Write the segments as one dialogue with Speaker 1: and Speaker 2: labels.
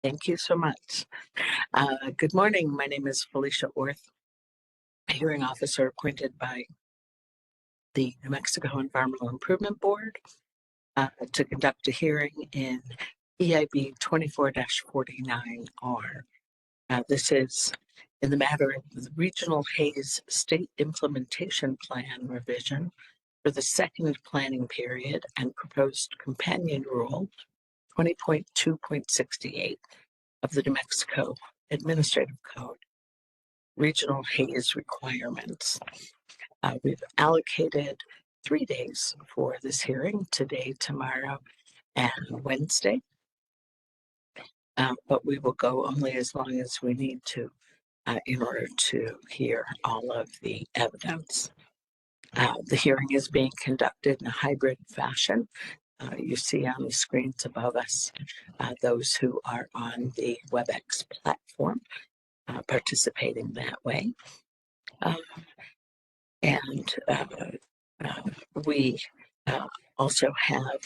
Speaker 1: Thank you so much. Good morning. My name is Felicia Orth, a hearing officer appointed by the New Mexico Environmental Improvement Board to conduct a hearing in EIB 24-49R. This is in the matter of the Regional Haze State Implementation Plan revision for the second planning period and proposed companion rule 20.2.68 of the New Mexico Administrative Code, regional haze requirements. We've allocated 3 days for this hearing, today, tomorrow, and Wednesday. But we will go only as long as we need to in order to hear all of the evidence. The hearing is being conducted in a hybrid fashion. You see on the screens above us those who are on the WebEx platform participating that way. We also have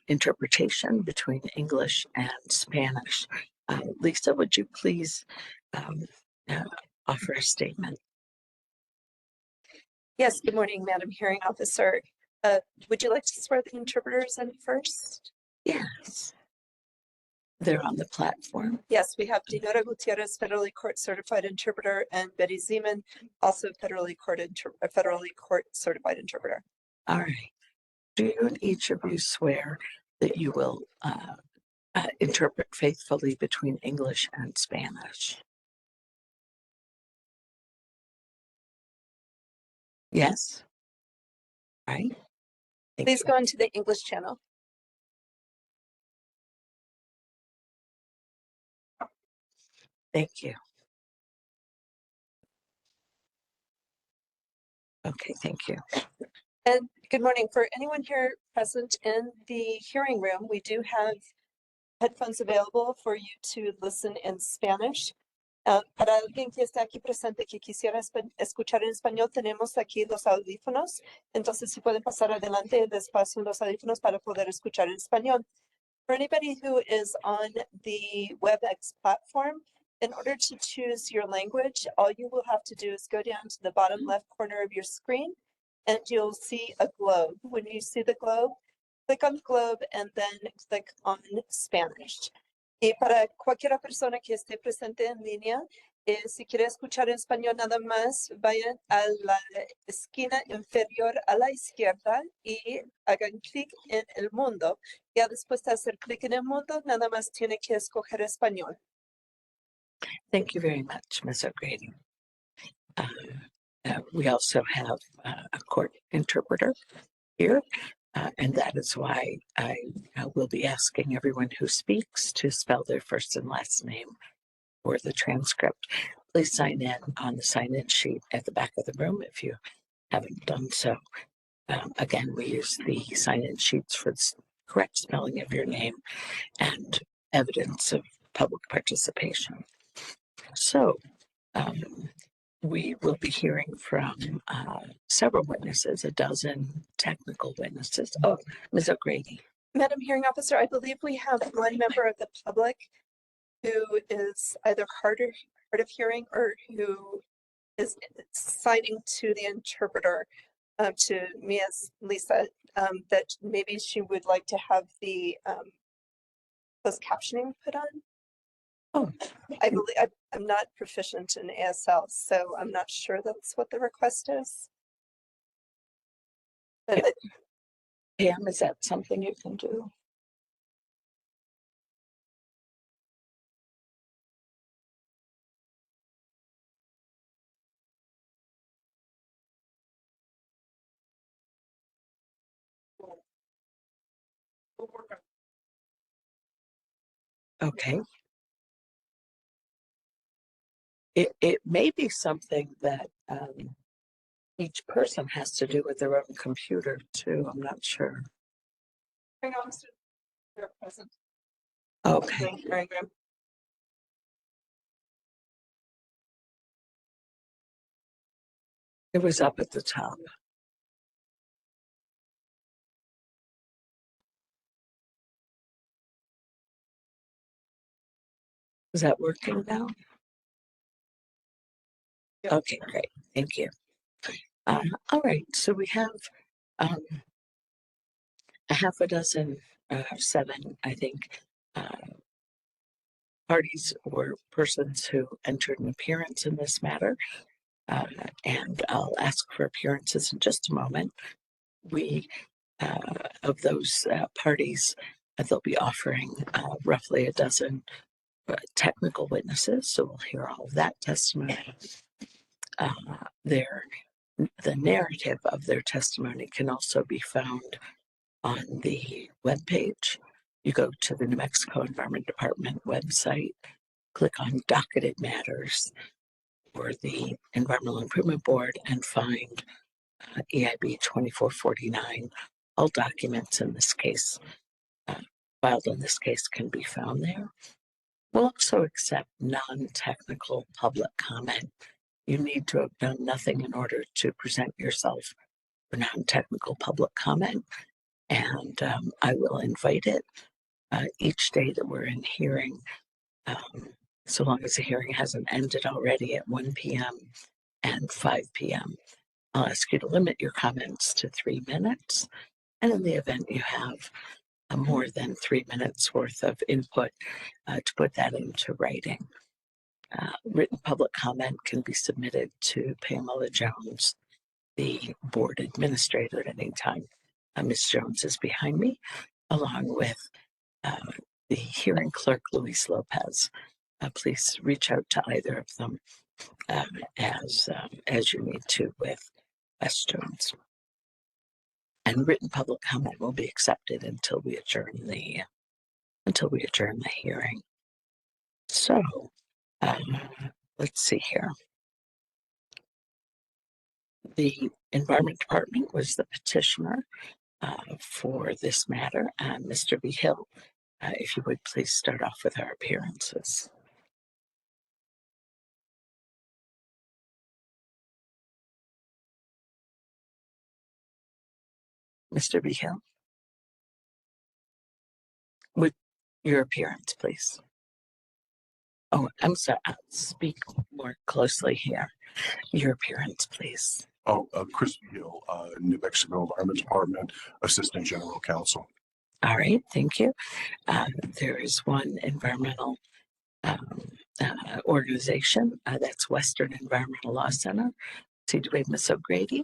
Speaker 1: interpretation between English and Spanish. Lisa, would you please offer a statement?
Speaker 2: Yes, good morning, Madam Hearing Officer. Would you like to swear the interpreters in first?
Speaker 1: Yes. They're on the platform.
Speaker 2: Yes, we have Dinora Gutierrez, federally court certified interpreter, and Betty Zeman, also federally court certified interpreter.
Speaker 1: All right. Do you and each of you swear that you will interpret faithfully between English and Spanish? Yes. All right.
Speaker 2: Please go into the English channel.
Speaker 1: Thank you. Okay, thank you.
Speaker 2: And good morning. For anyone here present in the hearing room, we do have headphones available for you to listen in Spanish. Para alguien que está aquí presente que quisiera escuchar en español, tenemos aquí los audífonos. Entonces, si pueden pasar adelante, les paso los audífonos para poder escuchar en español. For anybody who is on the WebEx platform, in order to choose your language, all you will have to do is go down to the bottom left corner of your screen, and you'll see a globe. When you see the globe, click on the globe and then click on Spanish. Y para cualquier persona que esté presente en línea, si quiere escuchar en español nada más, vayan a la esquina inferior a la izquierda y hagan clic en el mundo. Ya después de hacer clic en el mundo, nada más tiene que escoger español.
Speaker 1: Thank you very much, Ms. O'Grady. We also have a court interpreter here. And that is why I will be asking everyone who speaks to spell their first and last name for the transcript. Please sign in on the sign-in sheet at the back of the room if you haven't done so. Again, we use the sign-in sheets for the correct spelling of your name and evidence of public participation. So, we will be hearing from several witnesses, a dozen technical witnesses. Oh, Ms. O'Grady.
Speaker 2: Madam Hearing Officer, I believe we have one member of the public who is either hard of hearing or who is signing to the interpreter, to me as Lisa, that maybe she would like to have the closed captioning put on.
Speaker 1: Oh,
Speaker 2: I believe I'm not proficient in ASL, so I'm not sure that's what the request is. But
Speaker 1: Pam, is that something you can do? Okay. It may be something that each person has to do with their own computer too. I'm not sure.
Speaker 2: Hearing Officer, they're present.
Speaker 1: Okay. It was up at the top. Is that working now?
Speaker 2: Yep.
Speaker 1: Okay, great. Thank you. All right, so we have um, a half a dozen, 7, I think, parties or persons who entered an appearance in this matter. And I'll ask for appearances in just a moment. We, of those parties, they'll be offering roughly a dozen technical witnesses, so we'll hear all of that testimony. The narrative of their testimony can also be found on the webpage. You go to the New Mexico Environment Department website, click on Docketed Matters or the Environmental Improvement Board, and find EIB 2449. All documents in this case, filed in this case, can be found there. We'll also accept non-technical public comment. You need to have done nothing in order to present yourself for non-technical public comment, and I will invite it each day that we're in hearing, so long as the hearing hasn't ended already at 1 p.m. and 5 p.m. I'll ask you to limit your comments to 3 minutes, and in the event you have more than 3 minutes worth of input, to put that into writing. Written public comment can be submitted to Pamela Jones, the board administrator, at any time. Ms. Jones is behind me, along with the hearing clerk, Luis Lopez. Please reach out to either of them as you need to with questions. And written public comment will be accepted until we adjourn the hearing. So let's see here. The Environment Department was the petitioner for this matter. Mr. B. Hill, if you would please start off with our appearances. Mr. B. Hill, would your appearance, please? Oh, I'm sorry. Speak more closely here. Your appearance, please.
Speaker 3: Oh, Chris Hill, New Mexico Environment Department, Assistant General Counsel.
Speaker 1: All right, thank you. There is one environmental organization, that's Western Environmental Law Center. So do we have Ms. O'Grady?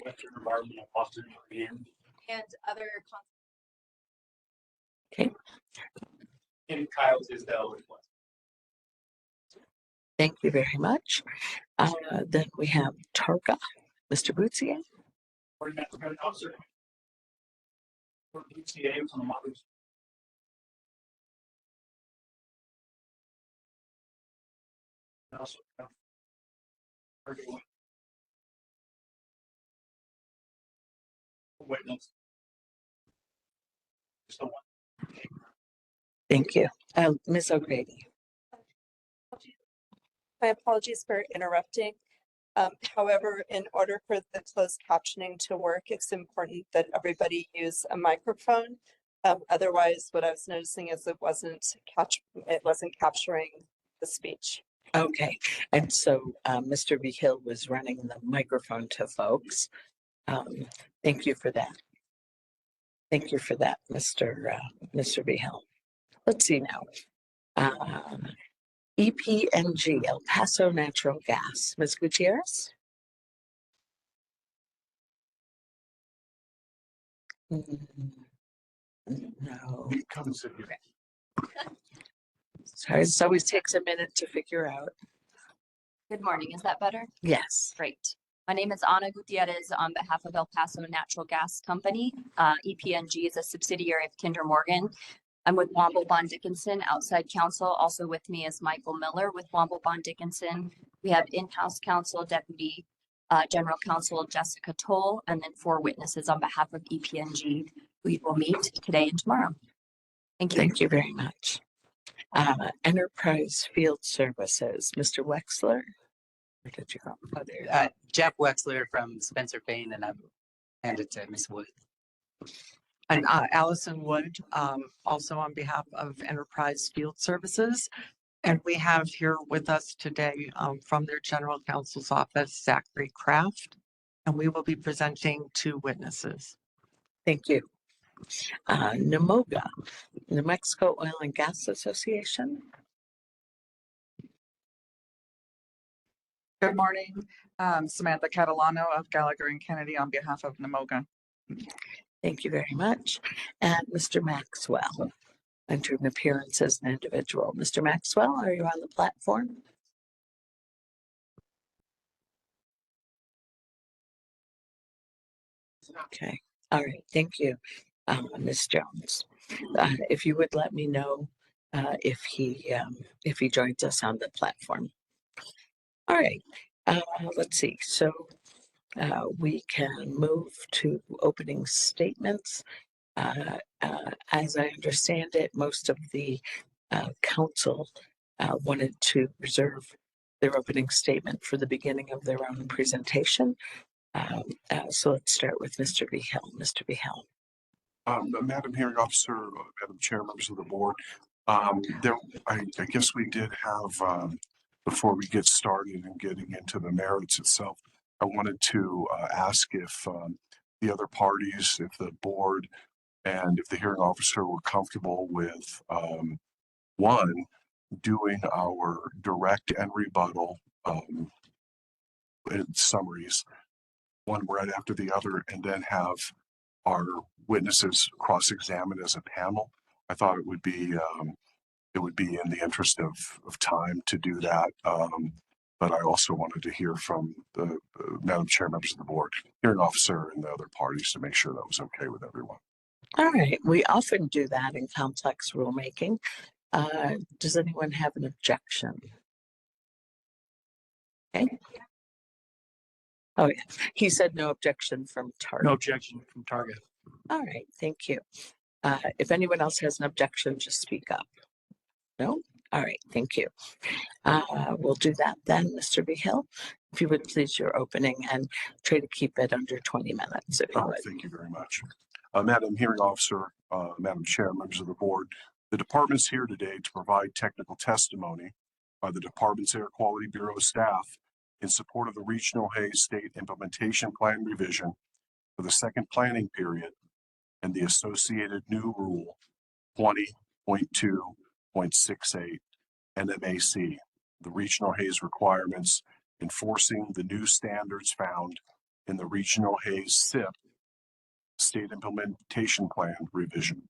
Speaker 4: Western Environmental Law Center
Speaker 2: And other.
Speaker 1: Okay.
Speaker 4: and Kyle Tisdale as well.
Speaker 1: Thank you very much. Then we have Targa, Mr. Boutsier.
Speaker 4: Coordinator Credit Officer. For PCA on the models. Also, witness. Just the one.
Speaker 1: Thank you. Ms. O'Grady.
Speaker 2: My apologies for interrupting. However, in order for the closed captioning to work, it's important that everybody use a microphone. Otherwise, what I was noticing is it wasn't capturing the speech.
Speaker 1: Okay, and so Mr. B. Hill was running the microphone to folks. Thank you for that. Thank you for that, Mr. B. Hill. Let's see now. EPNG, El Paso Natural Gas. Ms. Gutierrez? No.
Speaker 3: Come and sit here.
Speaker 1: Sorry, it always takes a minute to figure out.
Speaker 5: Good morning. Is that better?
Speaker 1: Yes.
Speaker 5: Great. My name is Ana Gutierrez on behalf of El Paso Natural Gas Company. EPNG is a subsidiary of Kinder Morgan. I'm with Womble Bond Dickinson, outside counsel. Also with me is Michael Miller with Womble Bond Dickinson. We have in-house counsel, Deputy General Counsel Jessica Toll, and then 4 witnesses on behalf of EPNG. We will meet today and tomorrow. Thank you.
Speaker 1: Thank you very much. Enterprise Field Services, Mr. Wexler. Where did you go? Oh, there.
Speaker 6: Jeff Wexler from Spencer Payne, and I've handed to Ms. Wood. And Allison Wood, also on behalf of Enterprise Field Services. And we have here with us today from their General Counsel's office, Zachary Kraft, and we will be presenting 2 witnesses.
Speaker 1: Thank you. NMOGA, New Mexico Oil and Gas Association.
Speaker 7: Good morning, Samantha Catalano of Gallagher and Kennedy on behalf of NMOGA.
Speaker 1: Thank you very much. And Mr. Maxwell entered an appearance as an individual. Mr. Maxwell, are you on the platform? Okay. All right. Thank you, Ms. Jones. If you would let me know if he joins us on the platform. All right. Let's see. So we can move to opening statements. As I understand it, most of the council wanted to reserve their opening statement for the beginning of their own presentation. So let's start with Mr. Behill. Mr. Behill.
Speaker 3: Madam Hearing Officer, Madam Chair, members of the board, I guess we did have, before we get started and getting into the merits itself, I wanted to ask if the other parties, if the board and if the hearing officer were comfortable with one, doing our direct and rebuttal summaries, one right after the other, and then have our witnesses cross-examined as a panel. I thought it would be in the interest of time to do that. But I also wanted to hear from the Madam Chair, members of the board, hearing officer, and the other parties to make sure that was okay with everyone.
Speaker 1: All right. We often do that in complex rulemaking. Does anyone have an objection? Okay. Oh, yeah. He said no objection from Target.
Speaker 4: No objection from Target.
Speaker 1: All right. Thank you. If anyone else has an objection, just speak up. No? All right. Thank you. We'll do that then, Mr. Behill. If you would please your opening and try to keep it under 20 minutes. If you would.
Speaker 3: Thank you very much. Madam Hearing Officer, Madam Chair, members of the board, the department's here today to provide technical testimony by the department's Air Quality Bureau staff in support of the Regional Haze State Implementation Plan revision for the second planning period and the associated new rule 20.2.68 NMAC, the regional haze requirements enforcing the new standards found in the Regional Haze SIP State Implementation Plan revision.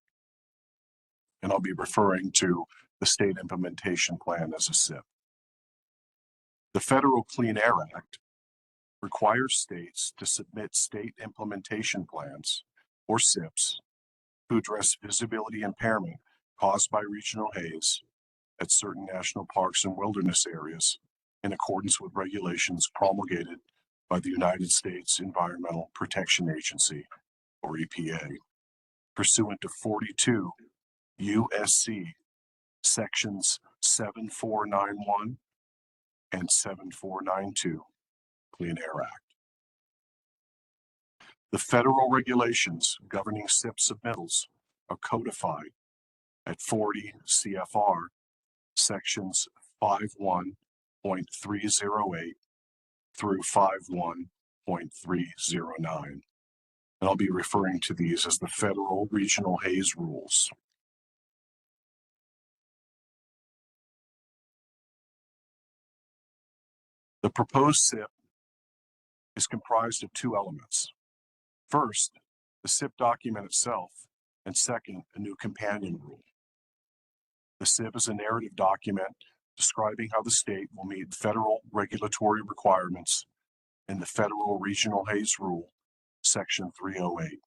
Speaker 3: And I'll be referring to the State Implementation Plan as a SIP. The Federal Clean Air Act requires states to submit state implementation plans, or SIPs, to address visibility impairment caused by regional haze at certain national parks and wilderness areas in accordance with regulations promulgated by the United States Environmental Protection Agency, or EPA, pursuant to 42 USC sections 7491 and 7492 Clean Air Act. The federal regulations governing SIP submittals are codified at 40 CFR sections 51.308 through 51.309. And I'll be referring to these as the federal regional haze rules. The proposed SIP is comprised of 2 elements. First, the SIP document itself, and second, a new companion rule. The SIP is a narrative document describing how the state will meet federal regulatory requirements in the Federal Regional Haze Rule, Section 308.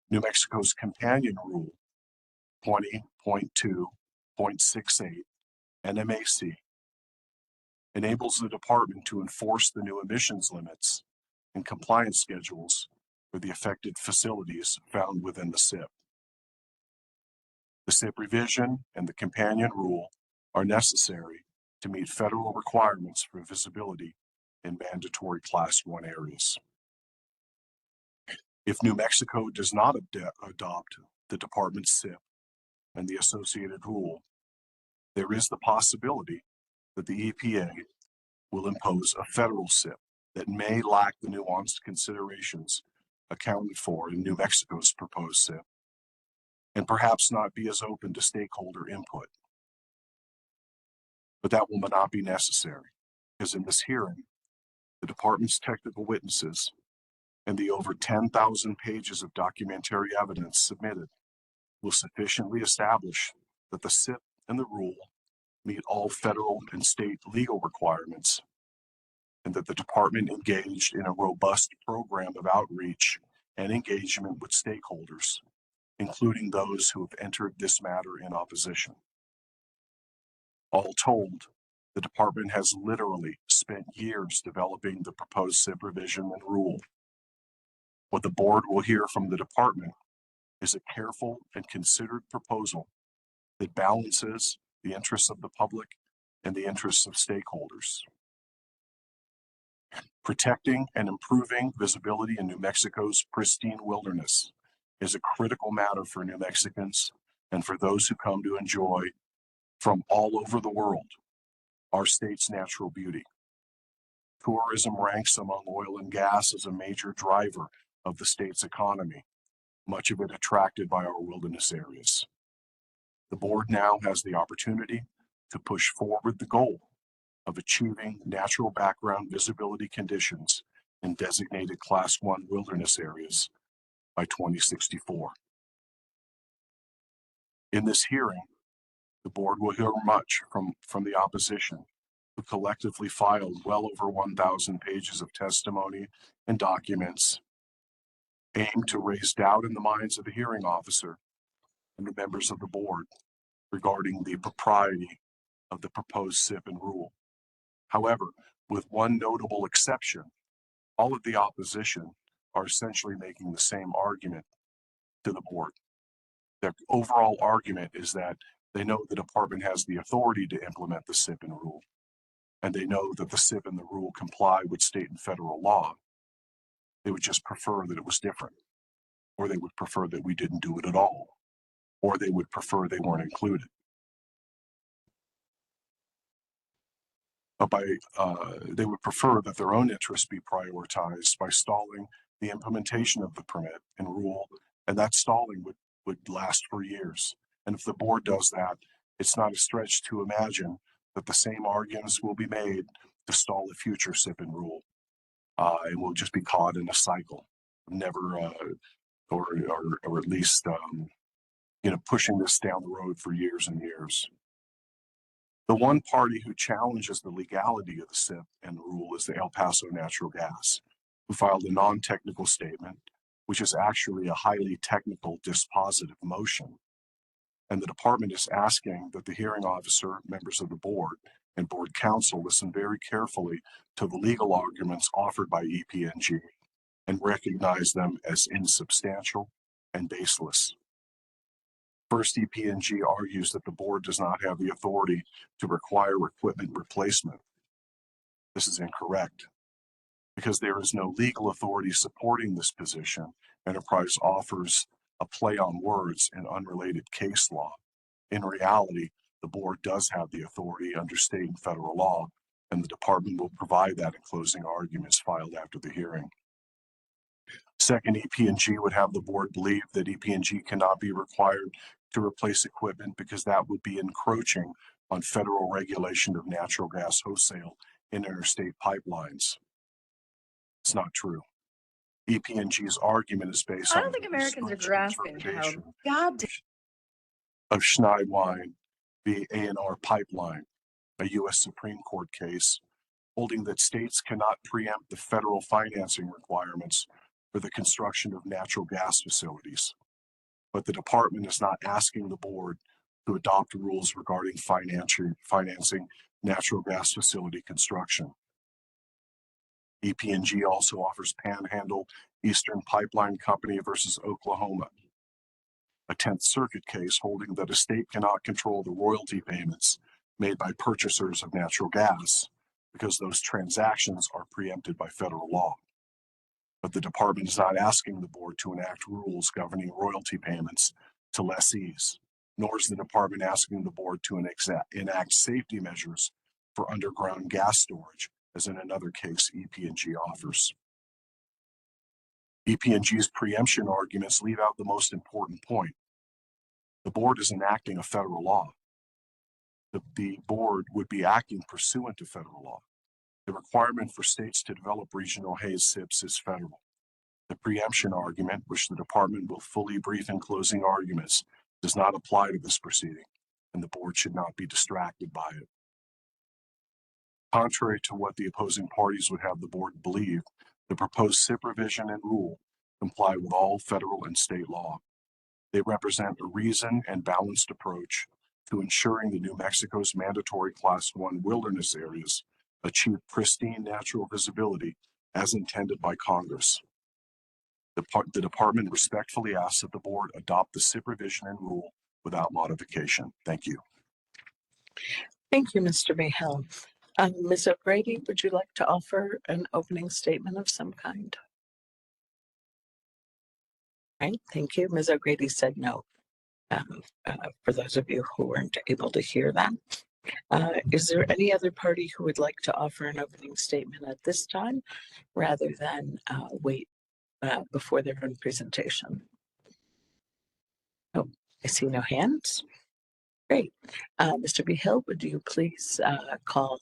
Speaker 3: New Mexico's companion rule, 20.2.68 NMAC, enables the department to enforce the new emissions limits and compliance schedules for the affected facilities found within the SIP. The SIP revision and the companion rule are necessary to meet federal requirements for visibility in mandatory Class 1 areas. If New Mexico does not adopt the department's SIP and the associated rule, there is the possibility that the EPA will impose a federal SIP that may lack the nuanced considerations accounted for in New Mexico's proposed SIP, and perhaps not be as open to stakeholder input. But that will not be necessary, because in this hearing, the department's technical witnesses and the over 10,000 pages of documentary evidence submitted will sufficiently establish that the SIP and the rule meet all federal and state legal requirements, and that the department engaged in a robust program of outreach and engagement with stakeholders, including those who have entered this matter in opposition. All told, the department has literally spent years developing the proposed SIP revision and rule. What the board will hear from the department is a careful and considered proposal that balances the interests of the public and the interests of stakeholders. Protecting and improving visibility in New Mexico's pristine wilderness is a critical matter for New Mexicans and for those who come to enjoy from all over the world our state's natural beauty. Tourism ranks among oil and gas as a major driver of the state's economy, much of it attracted by our wilderness areas. The board now has the opportunity to push forward the goal of achieving natural background visibility conditions in designated Class 1 wilderness areas by 2064. In this hearing, the board will hear much from the opposition, who collectively filed well over 1,000 pages of testimony and documents aimed to raise doubt in the minds of the hearing officer and the members of the board regarding the propriety of the proposed SIP and rule. However, with one notable exception, all of the opposition are essentially making the same argument to the board. Their overall argument is that they know the department has the authority to implement the SIP and rule, and they know that the SIP and the rule comply with state and federal law. They would just prefer that it was different, or they would prefer that we didn't do it at all, or they would prefer they weren't included. But they would prefer that their own interests be prioritized by stalling the implementation of the permit and rule, and that stalling would last for years. And if the board does that, it's not a stretch to imagine that the same arguments will be made to stall a future SIP and rule. And we'll just be caught in a cycle of never, or at least, pushing this down the road for years and years. The one party who challenges the legality of the SIP and the rule is the El Paso Natural Gas, who filed a non-technical statement, which is actually a highly technical dispositive motion. And the department is asking that the hearing officer, members of the board, and board counsel listen very carefully to the legal arguments offered by EPNG and recognize them as insubstantial and baseless. First, EPNG argues that the board does not have the authority to require equipment replacement. This is incorrect. Because there is no legal authority supporting this position, Enterprise offers a play on words in unrelated case law. In reality, the board does have the authority under state and federal law, and the department will provide that in closing arguments filed after the hearing. Second, EPNG would have the board believe that EPNG cannot be required to replace equipment because that would be encroaching on federal regulation of natural gas wholesale in interstate pipelines. It's not true. EPNG's argument is based
Speaker 8: I
Speaker 3: on
Speaker 8: don't think Americans are grasping how
Speaker 3: interpretation
Speaker 8: goddamn
Speaker 3: of Schneidwein v. A&R Pipeline, a U.S. Supreme Court case holding that states cannot preempt the federal financing requirements for the construction of natural gas facilities. But the department is not asking the board to adopt rules regarding financing natural gas facility construction. EPNG also offers Panhandle Eastern Pipeline Company versus Oklahoma, a 10th Circuit case holding that a state cannot control the royalty payments made by purchasers of natural gas because those transactions are preempted by federal law. but the department is not asking the board to enact rules governing royalty payments to lessees, nor is the department asking the board to enact safety measures for underground gas storage, as in another case EP&G offers. EP&G's preemption arguments leave out the most important point. The board is enacting a federal law. The board would be acting pursuant to federal law. The requirement for states to develop regional Haze SIPs is federal. The preemption argument, which the department will fully brief in closing arguments, does not apply to this proceeding, and the board should not be distracted by it. Contrary to what the opposing parties would have the board believe, the proposed SIP revision and rule comply with all federal and state law. They represent a reasoned and balanced approach to ensuring that New Mexico's mandatory Class 1 wilderness areas achieve pristine natural visibility as intended by Congress. The department respectfully asks that the board adopt the SIP revision and rule without modification. Thank you.
Speaker 1: Thank you, Mr. Mayhill. Ms. O'Grady, would you like to offer an opening statement of some kind? Right, thank you. Ms. O'Grady said no. For those of you who weren't able to hear that. Is there any other party who would like to offer an opening statement at this time rather than wait before their own presentation? Oh, I see no hands. Great. Mr. Mayhill, would you please call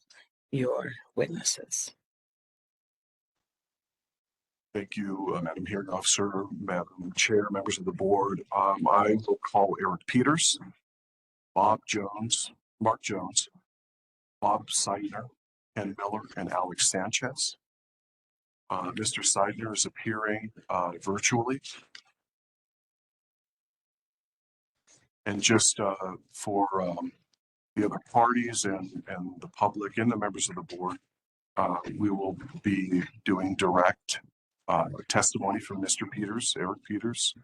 Speaker 1: your witnesses?
Speaker 3: Thank you, Madam Hearing Officer, Madam Chair, members of the board. I will call Eric Peters, Bob Jones, Mark Jones, Bob Seidner, Ken Miller, and Alex Sanchez. Mr. Seidner is appearing virtually. And just for the other parties and the public and the members of the board, we will be doing direct testimony from Mr. Peters, Eric Peters,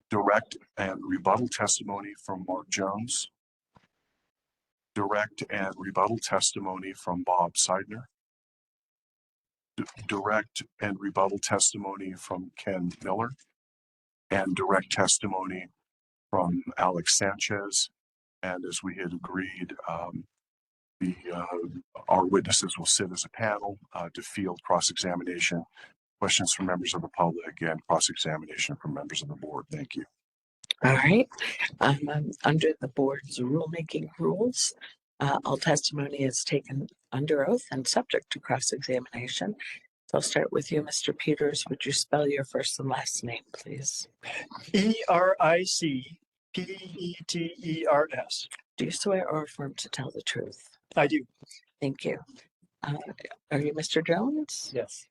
Speaker 3: direct and rebuttal testimony from Mark Jones, direct and rebuttal testimony from Bob Seidner, direct and rebuttal testimony from Ken Miller, and direct testimony from Alex Sanchez. And as we had agreed, our witnesses will sit as a panel to field cross-examination, questions from members of the public, and cross-examination from members of the board. Thank you.
Speaker 1: All right. Under the board's rulemaking rules, all testimony is taken under oath and subject to cross-examination. So I'll start with you, Mr. Peters. Would you spell your first and last name, please?
Speaker 4: ERICPETERS.
Speaker 1: Do you swear or affirm to tell the truth?
Speaker 4: I do.
Speaker 1: Thank you. Are you Mr. Jones?
Speaker 4: Yes.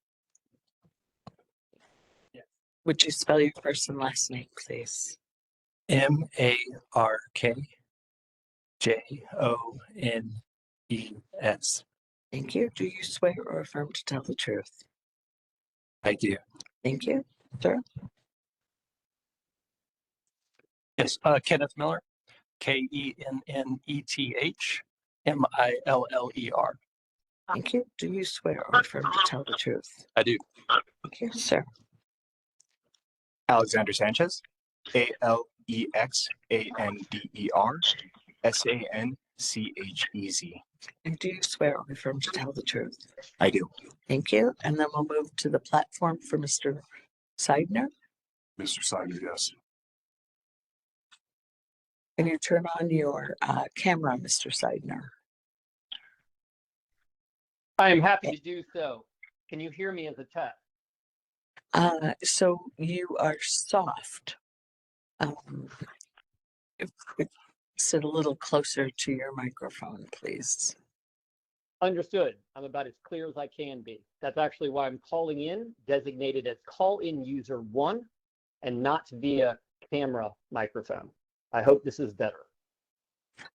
Speaker 1: Would you spell your first and last name, please?
Speaker 4: MARKJONES.
Speaker 1: Thank you. Do you swear or affirm to tell the truth?
Speaker 4: I do.
Speaker 1: Thank you, sir.
Speaker 4: Yes. Kenneth Miller, KENNETH MILLER.
Speaker 1: Thank you. Do you swear or affirm to tell the truth?
Speaker 4: I do.
Speaker 1: Thank you, sir.
Speaker 9: Alexander Sanchez, ALEXANDER SANCHEZ.
Speaker 1: And do you swear or affirm to tell the truth?
Speaker 9: I do.
Speaker 1: Thank you. And then we'll move to the platform for Mr. Seidner.
Speaker 3: Mr. Seidner, yes.
Speaker 1: Can you turn on your camera, Mr. Seidner?
Speaker 10: I am happy to do so. Can you hear me as a test?
Speaker 1: So you are soft. Sit a little closer to your microphone, please.
Speaker 10: Understood. I'm about as clear as I can be. That's actually why I'm calling in, designated as call-in user 1 and not via camera microphone. I hope this is better.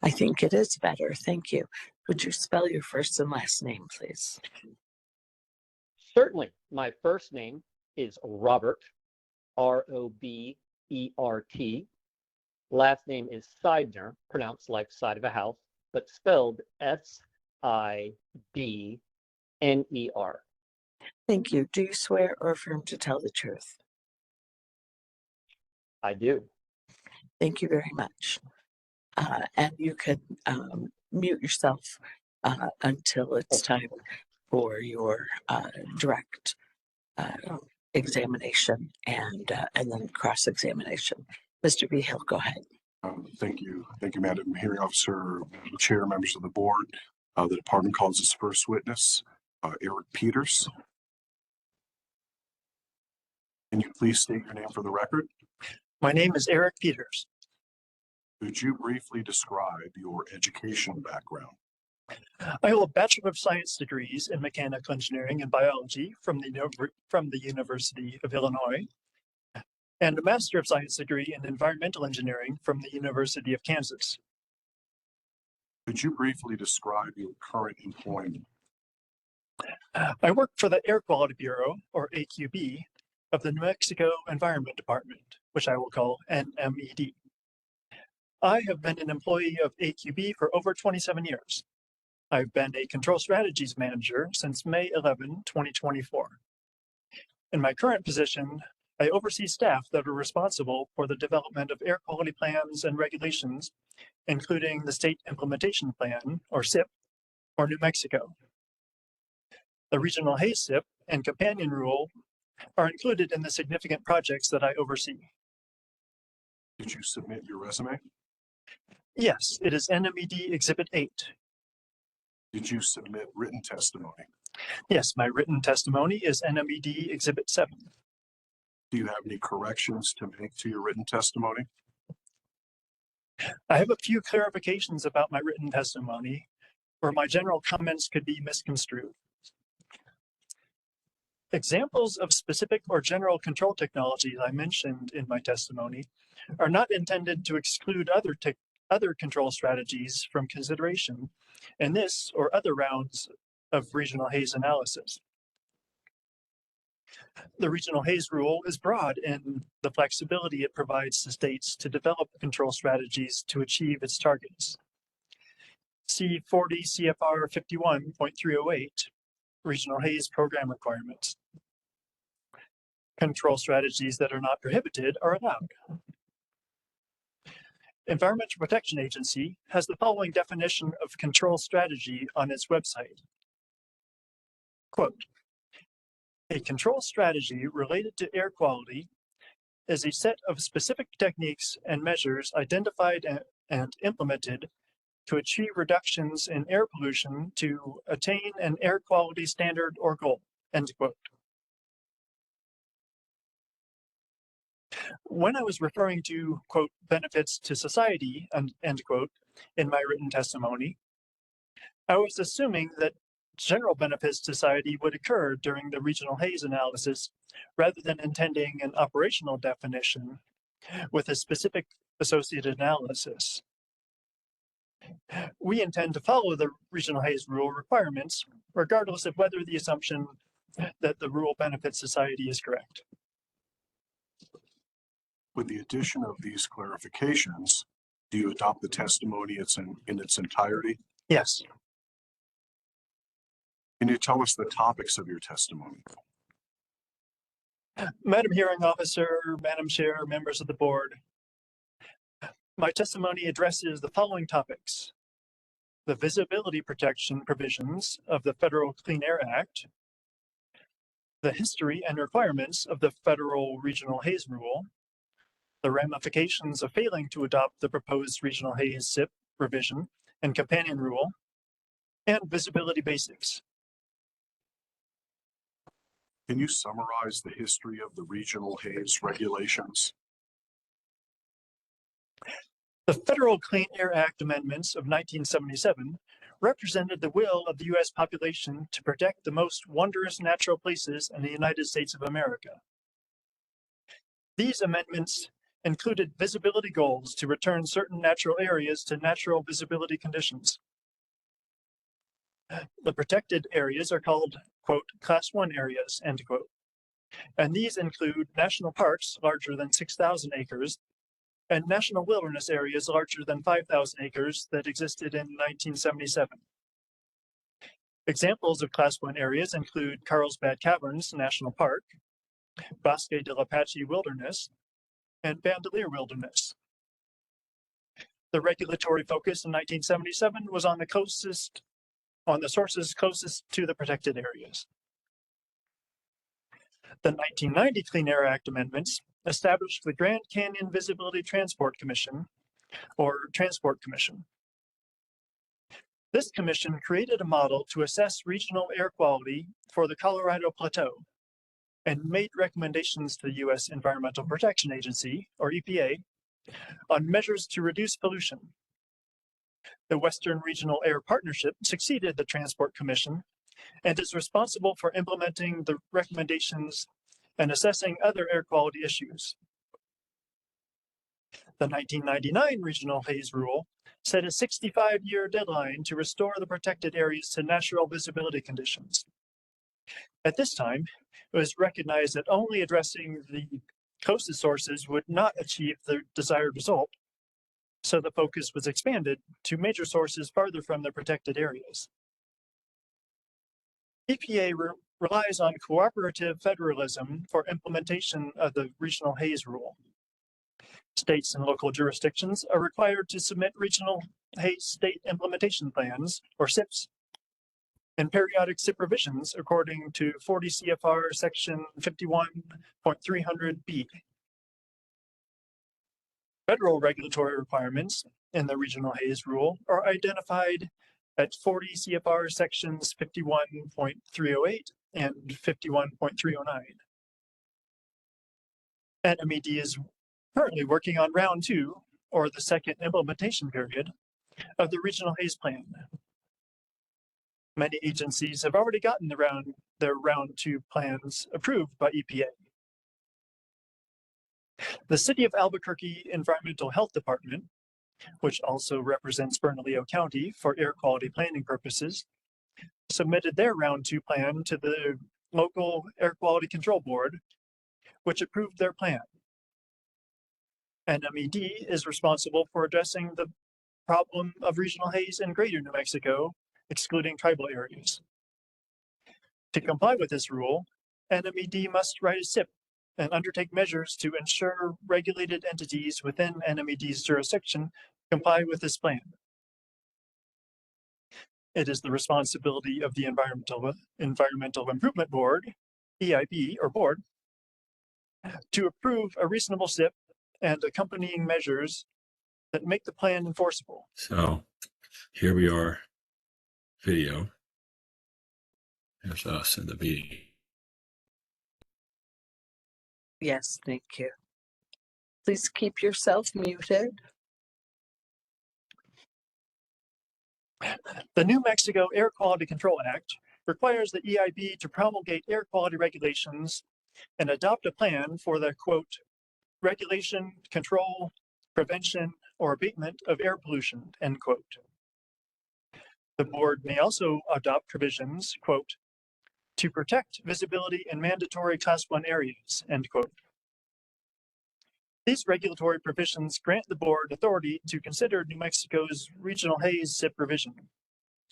Speaker 1: I think it is better. Thank you. Would you spell your first and last name, please?
Speaker 10: Certainly. My first name is Robert, R-O-B-E-R-T. Last name is Seidner, pronounced like side of a house, but spelled S-I-D-N-E-R.
Speaker 1: Thank you. Do you swear or affirm to tell the truth?
Speaker 10: I do.
Speaker 1: Thank you very much. And you can mute yourself until it's time for your direct examination and then cross-examination. Mr. B. Hill, go ahead.
Speaker 3: Thank you. Thank you, Madam Hearing Officer, Madam Chair, members of the board. The department calls its first witness, Eric Peters. Can you please state your name for the record?
Speaker 4: My name is Eric Peters.
Speaker 3: Could you briefly describe your educational background?
Speaker 4: I hold Bachelor of Science degrees in Mechanical Engineering and Biology from the University of Illinois, and a Master of Science degree in Environmental Engineering from the University of Kansas.
Speaker 3: Could you briefly describe your current employment?
Speaker 4: I work for the Air Quality Bureau, or AQB, of the New Mexico Environment Department, which I will call NMED. I have been an employee of AQB for over 27 years. I've been a Control Strategies Manager since May 11, 2024. In my current position, I oversee staff that are responsible for the development of air quality plans and regulations, including the State Implementation Plan, or SIP, for New Mexico. The Regional Haze SIP and Companion Rule are included in the significant projects that I oversee.
Speaker 3: Did you submit your resume?
Speaker 4: Yes, it is NMED Exhibit 8.
Speaker 3: Did you submit written testimony?
Speaker 4: Yes, my written testimony is NMED Exhibit 7.
Speaker 3: Do you have any corrections to make to your written testimony?
Speaker 4: I have a few clarifications about my written testimony where my general comments could be misconstrued. Examples of specific or general control technologies I mentioned in my testimony are not intended to exclude other control strategies from consideration in this or other rounds of regional haze analysis. The regional haze rule is broad in the flexibility it provides to states to develop control strategies to achieve its targets. See 40 CFR 51.308, Regional Haze Program Requirements. Control strategies that are not prohibited are allowed. Environmental Protection Agency has the following definition of control strategy on its website. Quote, a control strategy related to air quality is a set of specific techniques and measures identified and implemented to achieve reductions in air pollution to attain an air quality standard or goal, end quote. When I was referring to, quote, benefits to society, end quote, in my written testimony, I was assuming that general benefits to society would occur during the regional haze analysis rather than intending an operational definition with a specific associated analysis. We intend to follow the regional haze rule requirements, regardless of whether the assumption that the rule benefits society is correct.
Speaker 3: With the addition of these clarifications, do you adopt the testimony in its entirety?
Speaker 4: Yes.
Speaker 3: Can you tell us the topics of your testimony?
Speaker 4: Madam Hearing Officer, Madam Chair, members of the board, my testimony addresses the following topics: the visibility protection provisions of the Federal Clean Air Act, the history and requirements of the Federal Regional Haze Rule, the ramifications of failing to adopt the proposed Regional Haze SIP revision and Companion Rule, and visibility basics.
Speaker 3: Can you summarize the history of the regional haze regulations?
Speaker 4: The Federal Clean Air Act amendments of 1977 represented the will of the U.S. population to protect the most wondrous natural places in the United States of America. These amendments included visibility goals to return certain natural areas to natural visibility conditions. The protected areas are called, quote, Class 1 areas, end quote. And these include national parks larger than 6,000 acres and national wilderness areas larger than 5,000 acres that existed in 1977. Examples of Class 1 areas include Carlsbad Caverns National Park, Bosque de l'Apache Wilderness, and Bandelier Wilderness. The regulatory focus in 1977 was on the sources closest to the protected areas. The 1990 Clean Air Act amendments established the Grand Canyon Visibility Transport Commission, or Transport Commission. This commission created a model to assess regional air quality for the Colorado Plateau and made recommendations to the U.S. Environmental Protection Agency, or EPA, on measures to reduce pollution. The Western Regional Air Partnership succeeded the Transport Commission and is responsible for implementing the recommendations and assessing other air quality issues. The 1999 Regional Haze Rule set a 65-year deadline to restore the protected areas to natural visibility conditions. At this time, it was recognized that only addressing the closest sources would not achieve the desired result, so the focus was expanded to major sources farther from the protected areas. EPA relies on cooperative federalism for implementation of the Regional Haze Rule. States and local jurisdictions are required to submit Regional Haze State Implementation Plans, or SIPs, and periodic SIP revisions according to 40 CFR Section 51.300B. Federal regulatory requirements in the Regional Haze Rule are identified at 40 CFR Sections 51.308 and 51.309. NMED is currently working on round 2, or the second implementation period, of the Regional Haze Plan. Many agencies have already gotten their round 2 plans approved by EPA. The City of Albuquerque Environmental Health Department, which also represents Bernalillo County for air quality planning purposes, submitted their round 2 plan to the local Air Quality Control Board, which approved their plan. NMED is responsible for addressing the problem of regional haze in greater New Mexico, excluding tribal areas. To comply with this rule, NMED must write a SIP and undertake measures to ensure regulated entities within NMED's jurisdiction comply with this plan. It is the responsibility of the Environmental Improvement Board, EIB or board, to approve a reasonable SIP and accompanying measures that make the plan enforceable.
Speaker 9: So here we are, video. There's us in the meeting.
Speaker 1: Yes, thank you. Please keep yourself muted.
Speaker 4: The New Mexico Air Quality Control Act requires the EIB to promulgate air quality regulations and adopt a plan for the, quote, regulation, control, prevention, or abatement of air pollution, end quote. The board may also adopt provisions, quote, to protect visibility in mandatory Class 1 areas, end quote. These regulatory provisions grant the board authority to consider New Mexico's regional haze SIP revision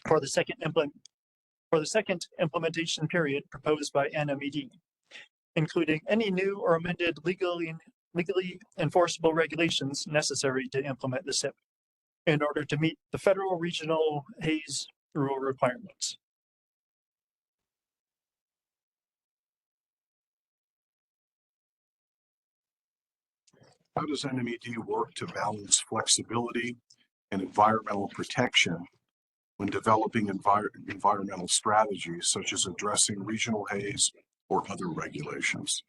Speaker 4: for the second implementation period proposed by NMED, including any new or amended legally enforceable regulations necessary to implement the SIP in order to meet the federal regional haze rule requirements.
Speaker 3: How does NMED work to balance flexibility and environmental protection when developing environmental strategies, such as addressing regional haze or other regulations?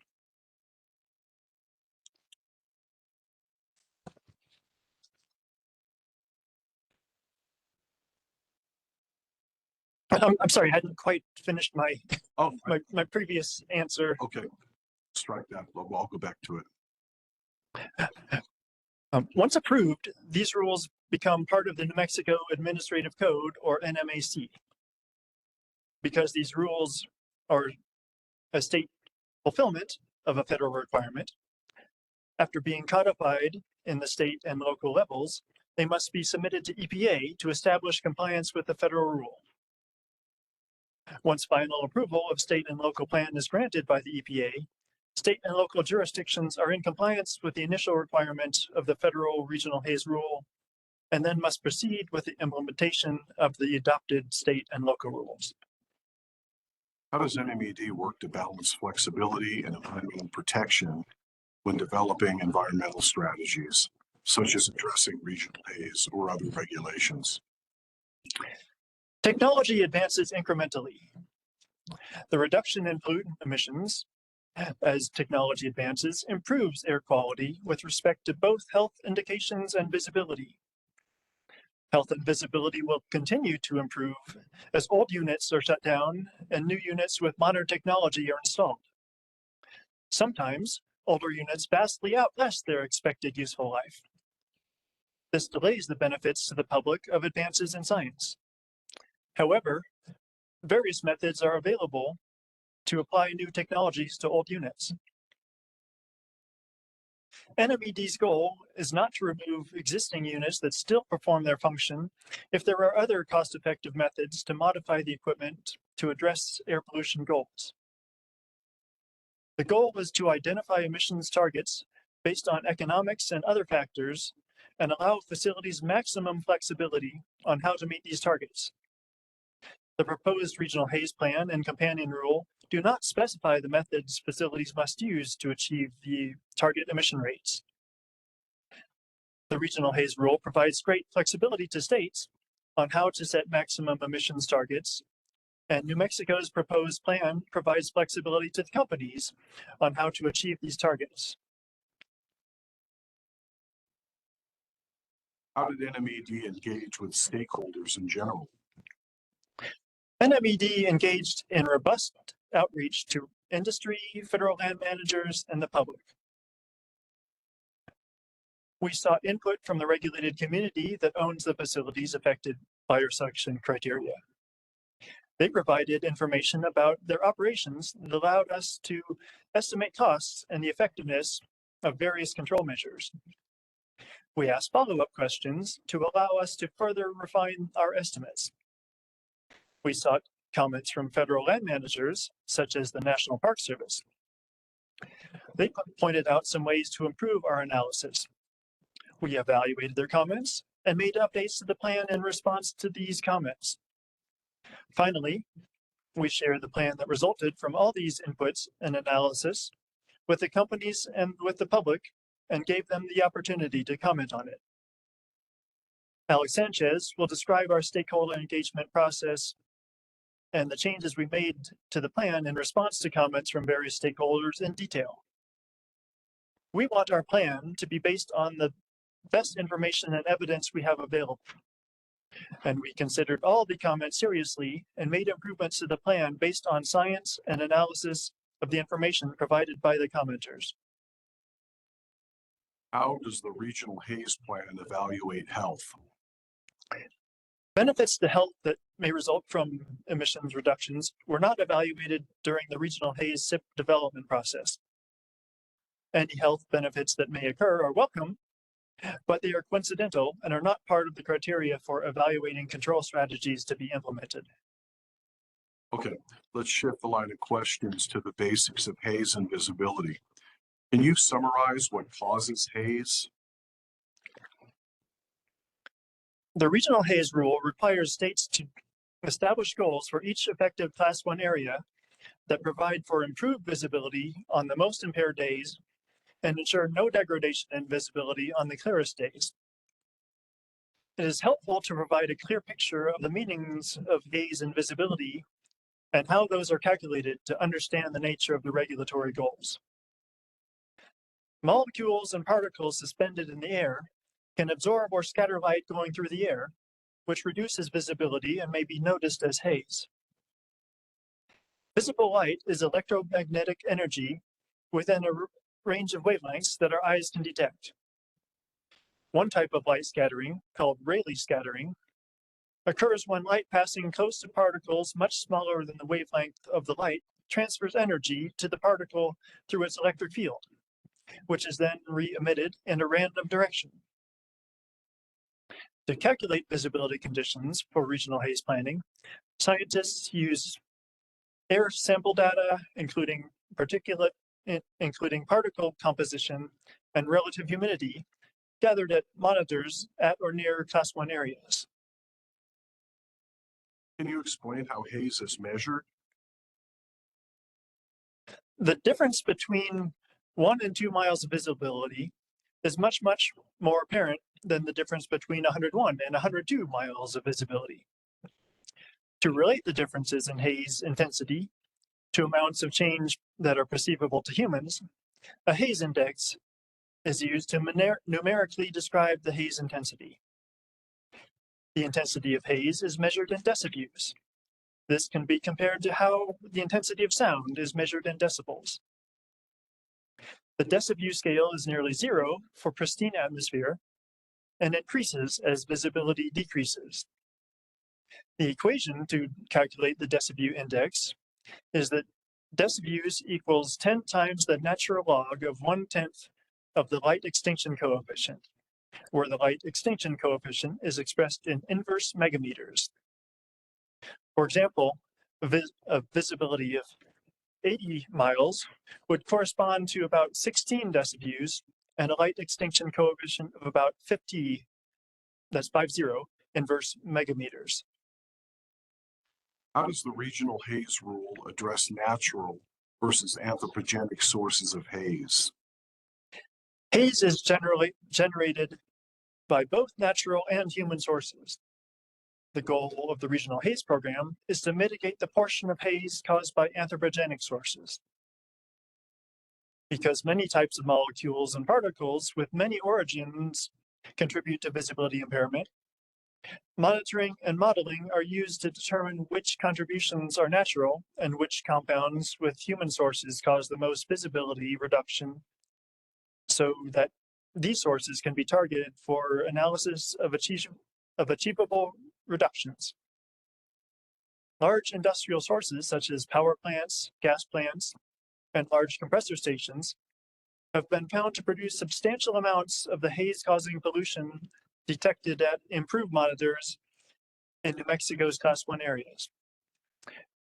Speaker 4: I'm sorry, I hadn't quite finished my previous answer.
Speaker 3: Okay, strike that. I'll go back to it.
Speaker 4: Once approved, these rules become part of the New Mexico Administrative Code, or NMAC. Because these rules are a state fulfillment of a federal requirement, after being codified in the state and local levels, they must be submitted to EPA to establish compliance with the federal rule. Once final approval of state and local plan is granted by the EPA, state and local jurisdictions are in compliance with the initial requirement of the federal regional haze rule, and then must proceed with the implementation of the adopted state and local rules.
Speaker 3: How does NMED work to balance flexibility and environmental protection when developing environmental strategies, such as addressing regional haze or other regulations?
Speaker 4: Technology advances incrementally. The reduction in pollutant emissions as technology advances improves air quality with respect to both health indications and visibility. Health and visibility will continue to improve as old units are shut down and new units with modern technology are installed. Sometimes, older units vastly outlast their expected useful life. This delays the benefits to the public of advances in science. However, various methods are available to apply new technologies to old units. NMED's goal is not to remove existing units that still perform their function if there are other cost-effective methods to modify the equipment to address air pollution goals. The goal is to identify emissions targets based on economics and other factors and allow facilities maximum flexibility on how to meet these targets. The proposed regional haze plan and companion rule do not specify the methods facilities must use to achieve the target emission rates. The regional haze rule provides great flexibility to states on how to set maximum emissions targets, and New Mexico's proposed plan provides flexibility to the companies on how to achieve these targets.
Speaker 3: How did NMED engage with stakeholders in general?
Speaker 4: NMED engaged in robust outreach to industry, federal land managers, and the public. We sought input from the regulated community that owns the facilities affected by our selection criteria. They provided information about their operations that allowed us to estimate costs and the effectiveness of various control measures. We asked follow-up questions to allow us to further refine our estimates. We sought comments from federal land managers, such as the National Park Service. They pointed out some ways to improve our analysis. We evaluated their comments and made updates to the plan in response to these comments. Finally, we shared the plan that resulted from all these inputs and analysis with the companies and with the public and gave them the opportunity to comment on it. Alex Sanchez will describe our stakeholder engagement process and the changes we made to the plan in response to comments from various stakeholders in detail. We want our plan to be based on the best information and evidence we have available. And we considered all the comments seriously and made improvements to the plan based on science and analysis of the information provided by the commenters.
Speaker 3: How does the regional haze plan evaluate health?
Speaker 4: Benefits to health that may result from emissions reductions were not evaluated during the regional haze SIP development process. Any health benefits that may occur are welcome, but they are coincidental and are not part of the criteria for evaluating control strategies to be implemented.
Speaker 3: Okay, let's shift the line of questions to the basics of haze and visibility. Can you summarize what causes haze?
Speaker 4: The regional haze rule requires states to establish goals for each effective Class 1 area that provide for improved visibility on the most impaired days and ensure no degradation in visibility on the clearest days. It is helpful to provide a clear picture of the meanings of haze and visibility and how those are calculated to understand the nature of the regulatory goals. Molecules and particles suspended in the air can absorb or scatter light going through the air, which reduces visibility and may be noticed as haze. Visible light is electromagnetic energy within a range of wavelengths that our eyes can detect. One type of light scattering, called Rayleigh scattering, occurs when light passing close to particles much smaller than the wavelength of the light transfers energy to the particle through its electric field, which is then re-emitted in a random direction. To calculate visibility conditions for regional haze planning, scientists use air sample data, including including particle composition and relative humidity, gathered at monitors at or near Class 1 areas.
Speaker 3: Can you explain how haze is measured?
Speaker 4: The difference between 1 and 2 miles of visibility is much more apparent than the difference between 101 and 102 miles of visibility. To relate the differences in haze intensity to amounts of change that are perceivable to humans, a haze index is used to numerically describe the haze intensity. The intensity of haze is measured in deciviews. This can be compared to how the intensity of sound is measured in decibels. The deciview scale is nearly 0 for pristine atmosphere and increases as visibility decreases. The equation to calculate the deciview index is that deciviews equals 10 times the natural log of 1/10 of the light extinction coefficient, where the light extinction coefficient is expressed in inverse megameters. For example, a visibility of 80 miles would correspond to about 16 deciviews and a light extinction coefficient of about 50, that's 50, inverse megameters.
Speaker 3: How does the regional haze rule address natural versus anthropogenic sources of haze?
Speaker 4: Haze is generally generated by both natural and human sources. The goal of the Regional Haze Program is to mitigate the portion of haze caused by anthropogenic sources. Because many types of molecules and particles with many origins contribute to visibility impairment, monitoring and modeling are used to determine which contributions are natural and which compounds with human sources cause the most visibility reduction, so that these sources can be targeted for analysis of achievable reductions. Large industrial sources such as power plants, gas plants, and large compressor stations have been found to produce substantial amounts of the haze-causing pollution detected at improved monitors in New Mexico's Class 1 areas.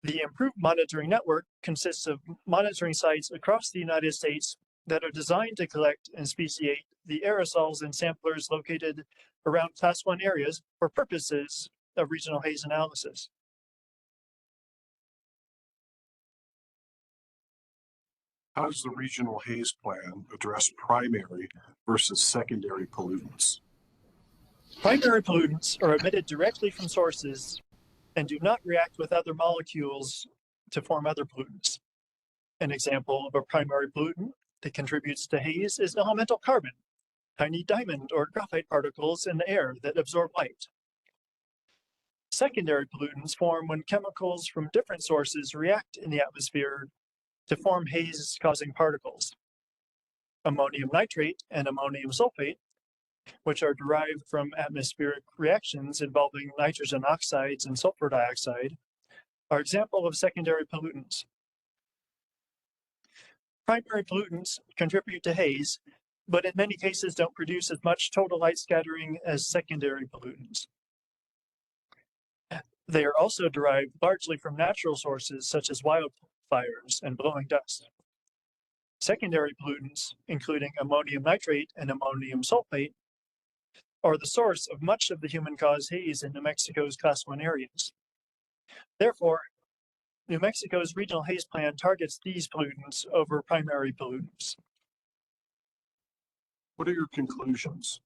Speaker 4: The improved monitoring network consists of monitoring sites across the United States that are designed to collect and speciate the aerosols and samplers located around Class 1 areas for purposes of regional haze analysis.
Speaker 3: How does the regional haze plan address primary versus secondary pollutants?
Speaker 4: Primary pollutants are emitted directly from sources and do not react with other molecules to form other pollutants. An example of a primary pollutant that contributes to haze is elemental carbon, tiny diamond or graphite particles in the air that absorb light. Secondary pollutants form when chemicals from different sources react in the atmosphere to form haze-causing particles. Ammonium nitrate and ammonium sulfate, which are derived from atmospheric reactions involving nitrogen oxides and sulfur dioxide, are examples of secondary pollutants. Primary pollutants contribute to haze, but in many cases don't produce as much total light scattering as secondary pollutants. They are also derived largely from natural sources such as wildfires and blowing dust. Secondary pollutants, including ammonium nitrate and ammonium sulfate, are the source of much of the human-caused haze in New Mexico's Class 1 areas. Therefore, New Mexico's regional haze plan targets these pollutants over primary pollutants.
Speaker 3: What are your conclusions?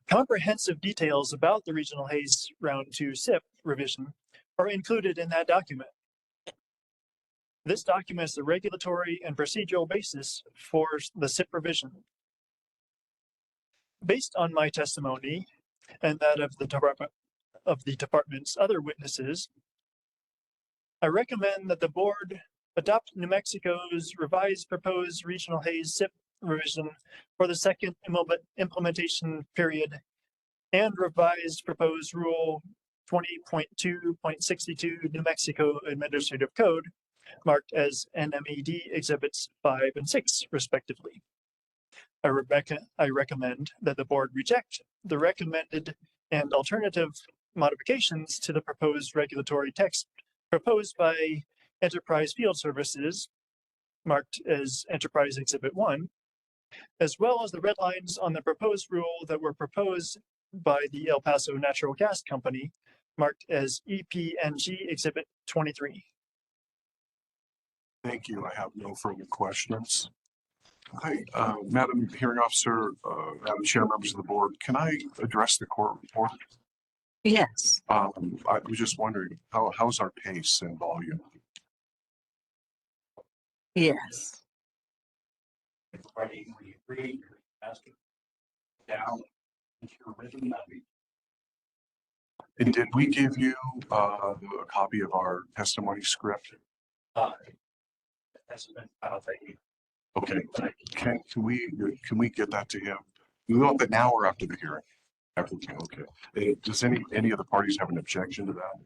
Speaker 4: Comprehensive details about the regional haze round 2 SIP revision are included in that document. This documents the regulatory and procedural basis for the SIP revision. Based on my testimony and that of the department's other witnesses, I recommend that the board adopt New Mexico's revised proposed regional haze SIP revision for the second implementation period and revised proposed Rule 20.2.62 New Mexico Administrative Code, marked as NMED Exhibits 5 and 6, respectively. I recommend that the board reject the recommended and alternative modifications to the proposed regulatory text proposed by Enterprise Field Services, marked as Enterprise Exhibit 1, as well as the red lines on the proposed rule that were proposed by the El Paso Natural Gas Company, marked as EPNG Exhibit 23.
Speaker 3: Thank you. I have no further questions. Hi, Madam Hearing Officer, Madam Chair, members of the board, can I address the court report?
Speaker 1: Yes.
Speaker 3: I was just wondering, how's our pace and volume?
Speaker 1: Yes.
Speaker 9: Everybody, we agree, ask it down.
Speaker 3: And did we give you a copy of our testimony script?
Speaker 9: That's been filed, thank you.
Speaker 3: Okay, can we get that to him? We want that now or after the hearing? After the, okay. Does any of the parties have an objection to that?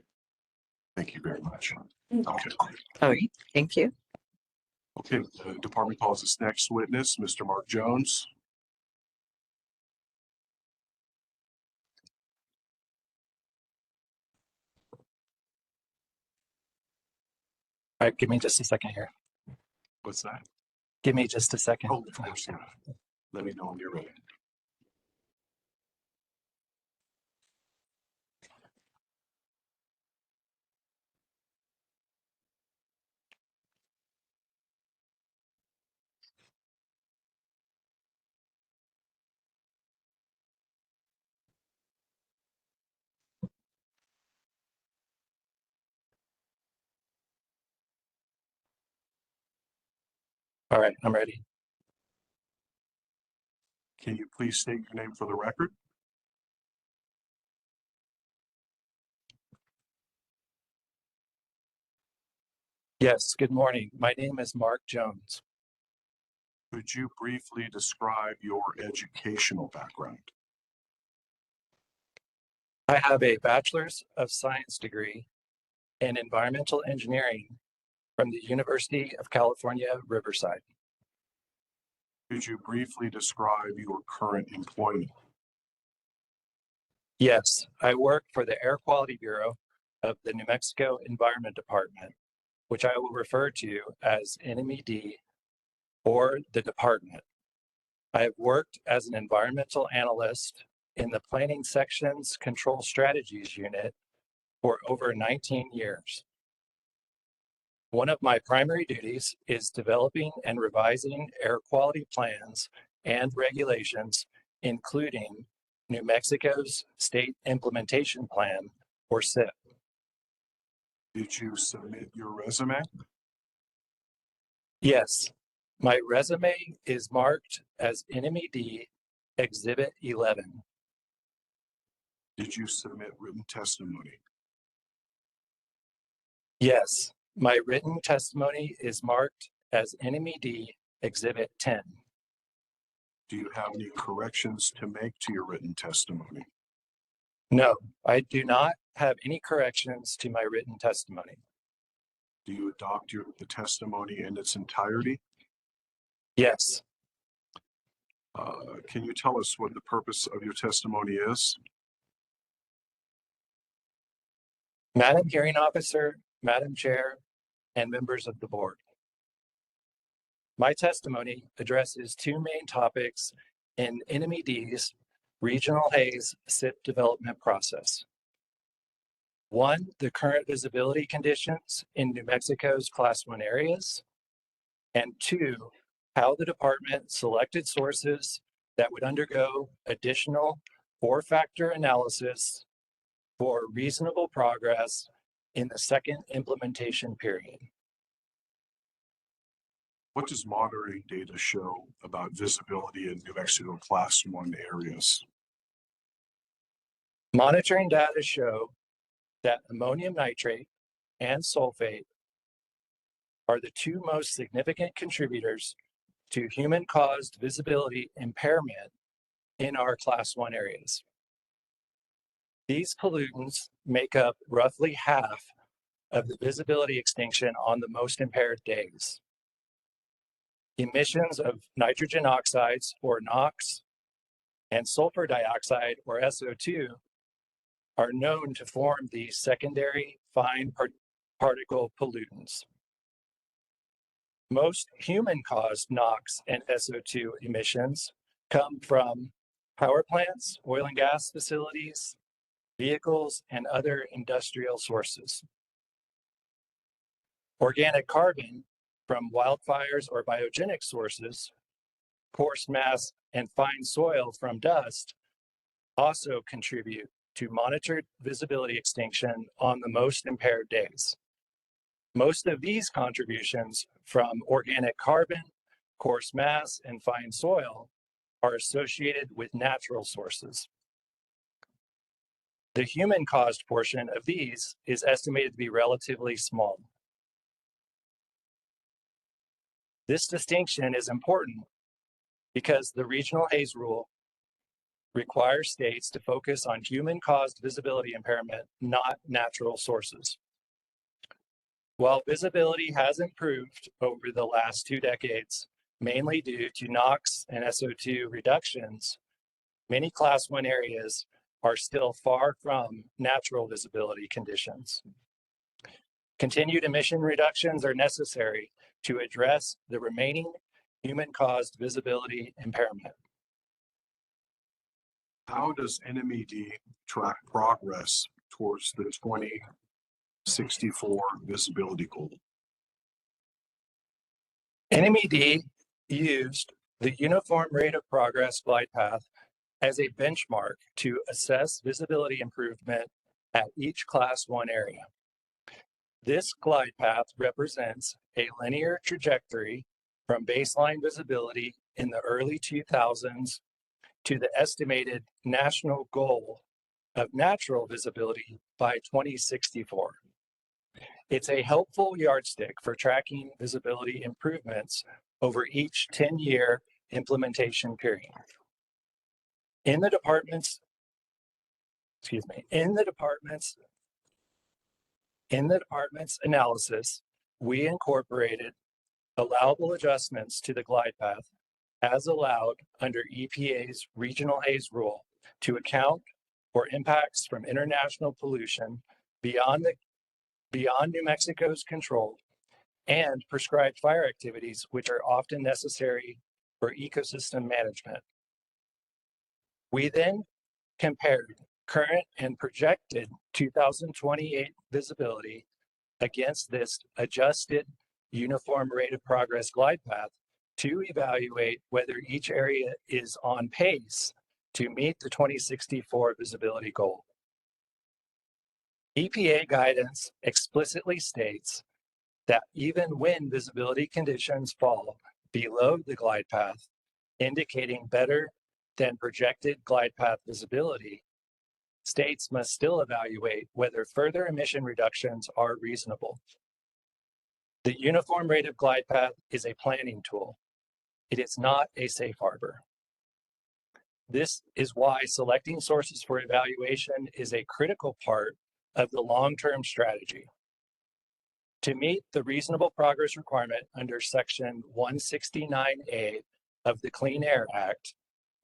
Speaker 3: Thank you very much. Okay.
Speaker 1: All right. Thank you.
Speaker 3: Okay, the department calls its next witness, Mr. Mark Jones.
Speaker 11: All right, give me just a second here.
Speaker 3: What's that?
Speaker 11: Give me just a second.
Speaker 3: Oh, of course, yeah. Let me know when you're ready.
Speaker 11: All right, I'm ready.
Speaker 3: Can you please state your name for the record?
Speaker 11: Yes, good morning. My name is Mark Jones.
Speaker 3: Could you briefly describe your educational background?
Speaker 11: I have a Bachelor's of Science degree in Environmental Engineering from the University of California, Riverside.
Speaker 3: Could you briefly describe your current employment?
Speaker 11: Yes, I work for the Air Quality Bureau of the New Mexico Environment Department, which I will refer to as NMED or the department. I have worked as an environmental analyst in the Planning Section's Control Strategies Unit for over 19 years. One of my primary duties is developing and revising air quality plans and regulations, including New Mexico's State Implementation Plan, or SIP.
Speaker 3: Did you submit your resume?
Speaker 11: Yes, my resume is marked as NMED Exhibit 11.
Speaker 3: Did you submit written testimony?
Speaker 11: Yes, my written testimony is marked as NMED Exhibit 10.
Speaker 3: Do you have any corrections to make to your written testimony?
Speaker 11: No, I do not have any corrections to my written testimony.
Speaker 3: Do you adopt the testimony in its entirety?
Speaker 11: Yes.
Speaker 3: Can you tell us what the purpose of your testimony is?
Speaker 11: Madam Hearing Officer, Madam Chair, and members of the board. My testimony addresses two main topics in NMED's Regional Haze SIP development process. One, the current visibility conditions in New Mexico's Class 1 areas. And two, how the department selected sources that would undergo additional 4-factor analysis for reasonable progress in the second implementation period.
Speaker 3: What does monitoring data show about visibility in New Mexico Class 1 areas?
Speaker 11: Monitoring data show that ammonium nitrate and sulfate are the two most significant contributors to human-caused visibility impairment in our Class 1 areas. These pollutants make up roughly half of the visibility extinction on the most impaired days. Emissions of nitrogen oxides, or NOx, and sulfur dioxide, or SO2, are known to form the secondary fine particle pollutants. Most human-caused NOx and SO2 emissions come from power plants, oil and gas facilities, vehicles, and other industrial sources. Organic carbon from wildfires or biogenic sources, coarse mass and fine soil from dust also contribute to monitored visibility extinction on the most impaired days. Most of these contributions from organic carbon, coarse mass, and fine soil are associated with natural sources. The human-caused portion of these is estimated to be relatively small. This distinction is important because the regional Haze rule requires states to focus on human-caused visibility impairment, not natural sources. While visibility has improved over the last 2 decades, mainly due to NOx and SO2 reductions, many Class 1 areas are still far from natural visibility conditions. Continued emission reductions are necessary to address the remaining human-caused visibility impairment.
Speaker 3: How does NMED track progress towards the 2064 visibility goal?
Speaker 11: NMED used the Uniform Rate of Progress glide path as a benchmark to assess visibility improvement at each Class 1 area. This glide path represents a linear trajectory from baseline visibility in the early 2000s to the estimated national goal of natural visibility by 2064. It's a helpful yardstick for tracking visibility improvements over each 10-year implementation period. In the department's analysis, we incorporated allowable adjustments to the glide path as allowed under EPA's regional Haze rule to account for impacts from international pollution beyond New Mexico's control and prescribed fire activities, which are often necessary for ecosystem management. We then compared current and projected 2028 visibility against this adjusted Uniform Rate of Progress glide path to evaluate whether each area is on pace to meet the 2064 visibility goal. EPA guidance explicitly states that even when visibility conditions fall below the glide path, indicating better than projected glide path visibility, states must still evaluate whether further emission reductions are reasonable. The Uniform Rate of Glide Path is a planning tool. It is not a safe harbor. This is why selecting sources for evaluation is a critical part of the long-term strategy. To meet the reasonable progress requirement under Section 169A of the Clean Air Act,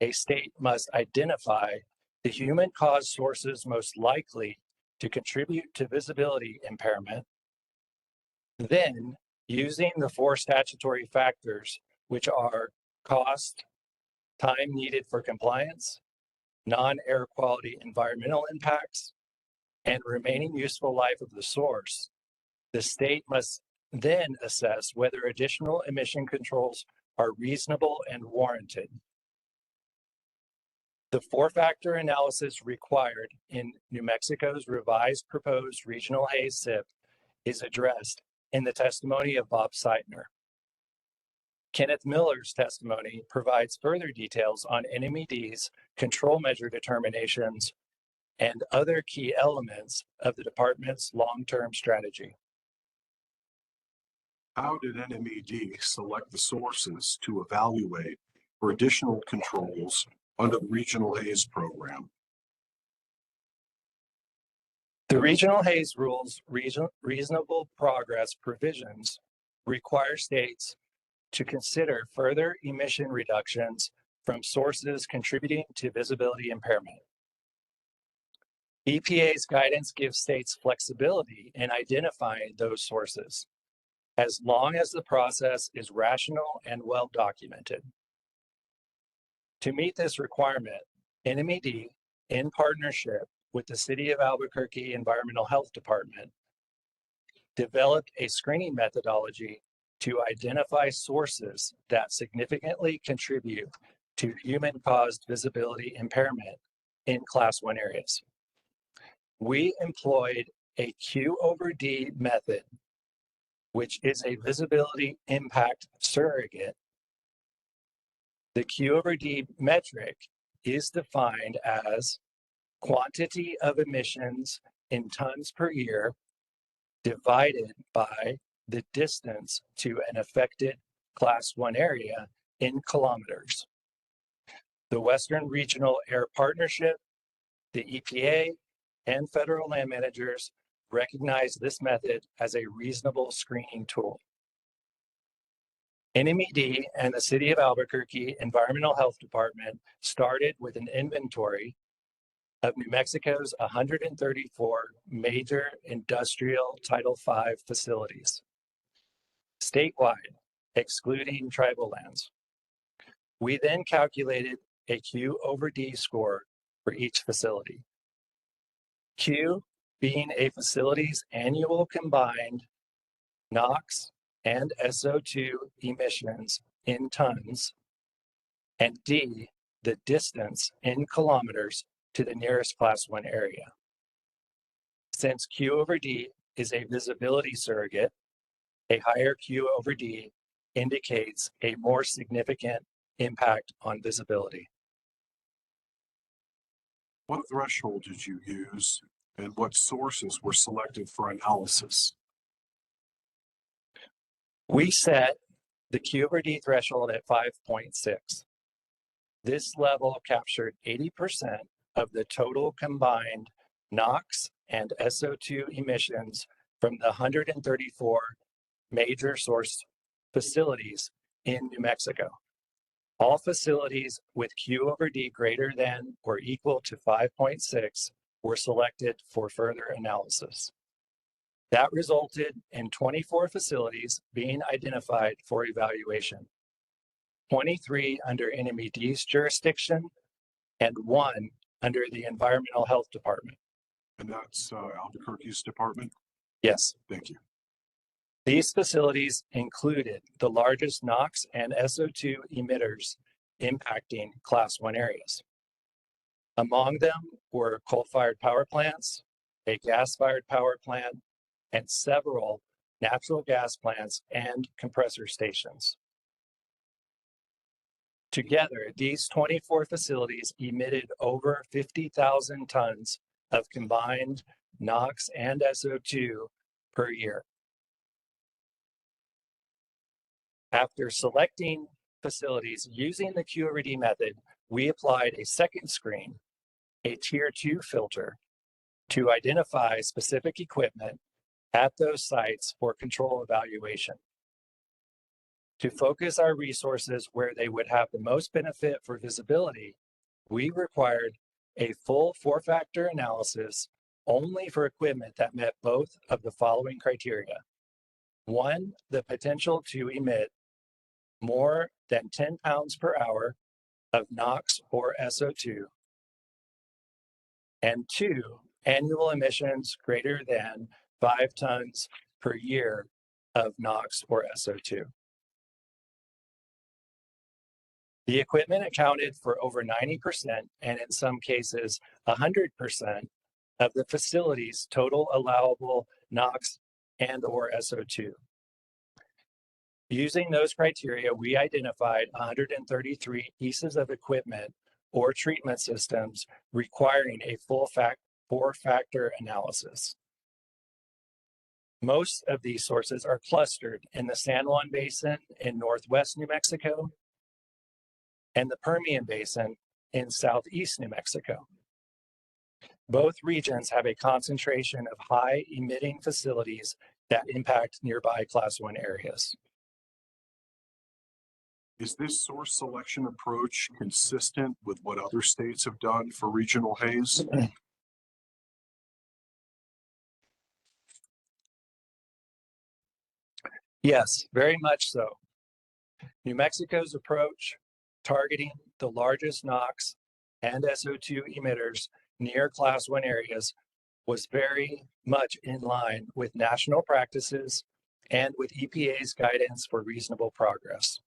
Speaker 11: a state must identify the human-caused sources most likely to contribute to visibility impairment. Then, using the 4 statutory factors, which are cost, time needed for compliance, non-air quality environmental impacts, and remaining useful life of the source, the state must then assess whether additional emission controls are reasonable and warranted. The 4-factor analysis required in New Mexico's revised proposed regional Haze SIP is addressed in the testimony of Bob Seitner. Kenneth Miller's testimony provides further details on NMED's control measure determinations and other key elements of the department's long-term strategy.
Speaker 3: How did NMED select the sources to evaluate for additional controls under the Regional Haze program?
Speaker 11: The Regional Haze rules reasonable progress provisions require states to consider further emission reductions from sources contributing to visibility impairment. EPA's guidance gives states flexibility in identifying those sources, as long as the process is rational and well documented. To meet this requirement, NMED, in partnership with the City of Albuquerque Environmental Health Department, developed a screening methodology to identify sources that significantly contribute to human-caused visibility impairment in Class 1 areas. We employed a Q over D method, which is a visibility impact surrogate. The Q over D metric is defined as quantity of emissions in tons per year divided by the distance to an affected Class 1 area in kilometers. The Western Regional Air Partnership, the EPA, and federal land managers recognize this method as a reasonable screening tool. NMED and the City of Albuquerque Environmental Health Department started with an inventory of New Mexico's 134 major industrial Title V facilities, statewide, excluding tribal lands. We then calculated a Q over D score for each facility. Q being a facility's annual combined NOx and SO2 emissions in tons, and D, the distance in kilometers to the nearest Class 1 area. Since Q over D is a visibility surrogate, a higher Q over D indicates a more significant impact on visibility.
Speaker 3: What threshold did you use and what sources were selected for analysis?
Speaker 11: We set the Q over D threshold at 5.6. This level captured 80% of the total combined NOx and SO2 emissions from the 134 major source facilities in New Mexico. All facilities with Q over D greater than or equal to 5.6 were selected for further analysis. That resulted in 24 facilities being identified for evaluation, 23 under NMED's jurisdiction and 1 under the Environmental Health Department.
Speaker 3: And that's Albuquerque's department?
Speaker 11: Yes.
Speaker 3: Thank you.
Speaker 11: These facilities included the largest NOx and SO2 emitters impacting Class 1 areas. Among them were coal-fired power plants, a gas-fired power plant, and several natural gas plants and compressor stations. Together, these 24 facilities emitted over 50,000 tons of combined NOx and SO2 per year. After selecting facilities using the Q over D method, we applied a second screen, a Tier 2 filter, to identify specific equipment at those sites for control evaluation. To focus our resources where they would have the most benefit for visibility, we required a full 4-factor analysis only for equipment that met both of the following criteria. 1, the potential to emit more than 10 pounds per hour of NOx or SO2. And 2, annual emissions greater than 5 tons per year of NOx or SO2. The equipment accounted for over 90% and in some cases 100% of the facility's total allowable NOx and or SO2. Using those criteria, we identified 133 pieces of equipment or treatment systems requiring a full 4-factor analysis. Most of these sources are clustered in the San Juan Basin in northwest New Mexico and the Permian Basin in southeast New Mexico. Both regions have a concentration of high emitting facilities that impact nearby Class 1 areas.
Speaker 3: Is this source selection approach consistent with what other states have done for regional haze?
Speaker 11: Yes, very much so. New Mexico's approach, targeting the largest NOx and SO2 emitters near Class 1 areas, was very much in line with national practices and with EPA's guidance for reasonable progress.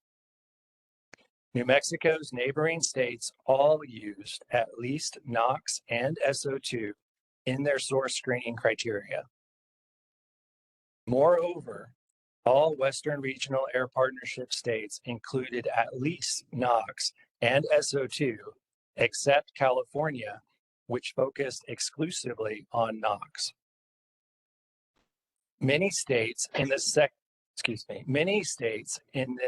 Speaker 11: New Mexico's neighboring states all used at least NOx and SO2 in their source screening criteria. Moreover, all Western Regional Air Partnership states included at least NOx and SO2, except California, which focused exclusively on NOx. Many states in this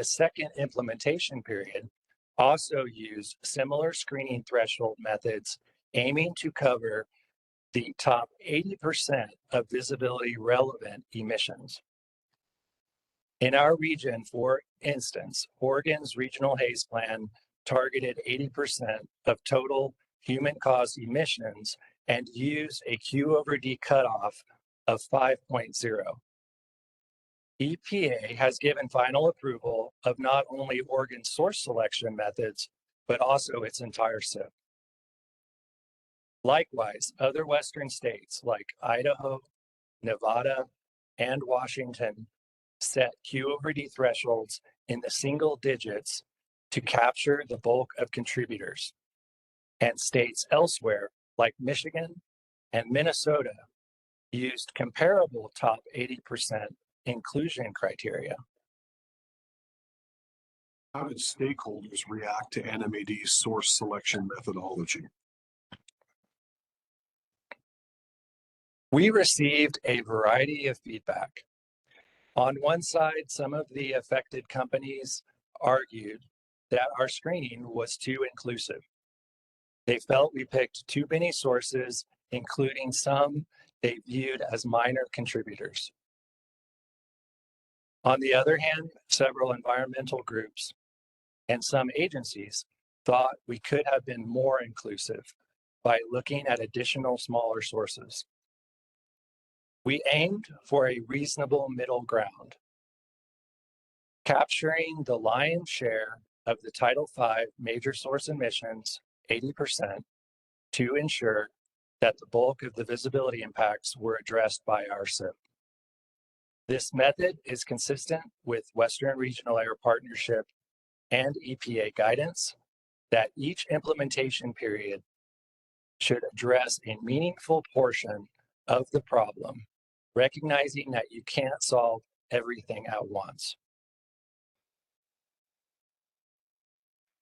Speaker 11: second implementation period also used similar screening threshold methods, aiming to cover the top 80% of visibility relevant emissions. In our region, for instance, Oregon's Regional Haze Plan targeted 80% of total human-caused emissions and used a Q over D cutoff of 5.0. EPA has given final approval of not only Oregon's source selection methods, but also its entire SIP. Likewise, other Western states like Idaho, Nevada, and Washington set Q over D thresholds in the single digits to capture the bulk of contributors. And states elsewhere like Michigan and Minnesota used comparable top 80% inclusion criteria.
Speaker 3: How did stakeholders react to NMED's source selection methodology?
Speaker 11: We received a variety of feedback. On one side, some of the affected companies argued that our screening was too inclusive. They felt we picked too many sources, including some they viewed as minor contributors. On the other hand, several environmental groups and some agencies thought we could have been more inclusive by looking at additional smaller sources. We aimed for a reasonable middle ground, capturing the lion's share of the Title V major source emissions, 80%, to ensure that the bulk of the visibility impacts were addressed by our SIP. This method is consistent with Western Regional Air Partnership and EPA guidance that each implementation period should address a meaningful portion of the problem, recognizing that you can't solve everything at once.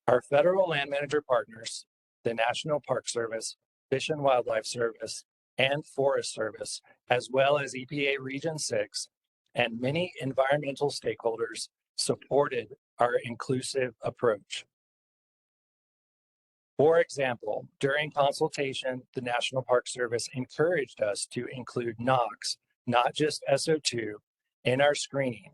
Speaker 11: Our federal land manager partners, the National Park Service, Fish and Wildlife Service, and Forest Service, as well as EPA Region 6, and many environmental stakeholders supported our inclusive approach. For example, during consultation, the National Park Service encouraged us to include NOx, not just SO2, in our screening,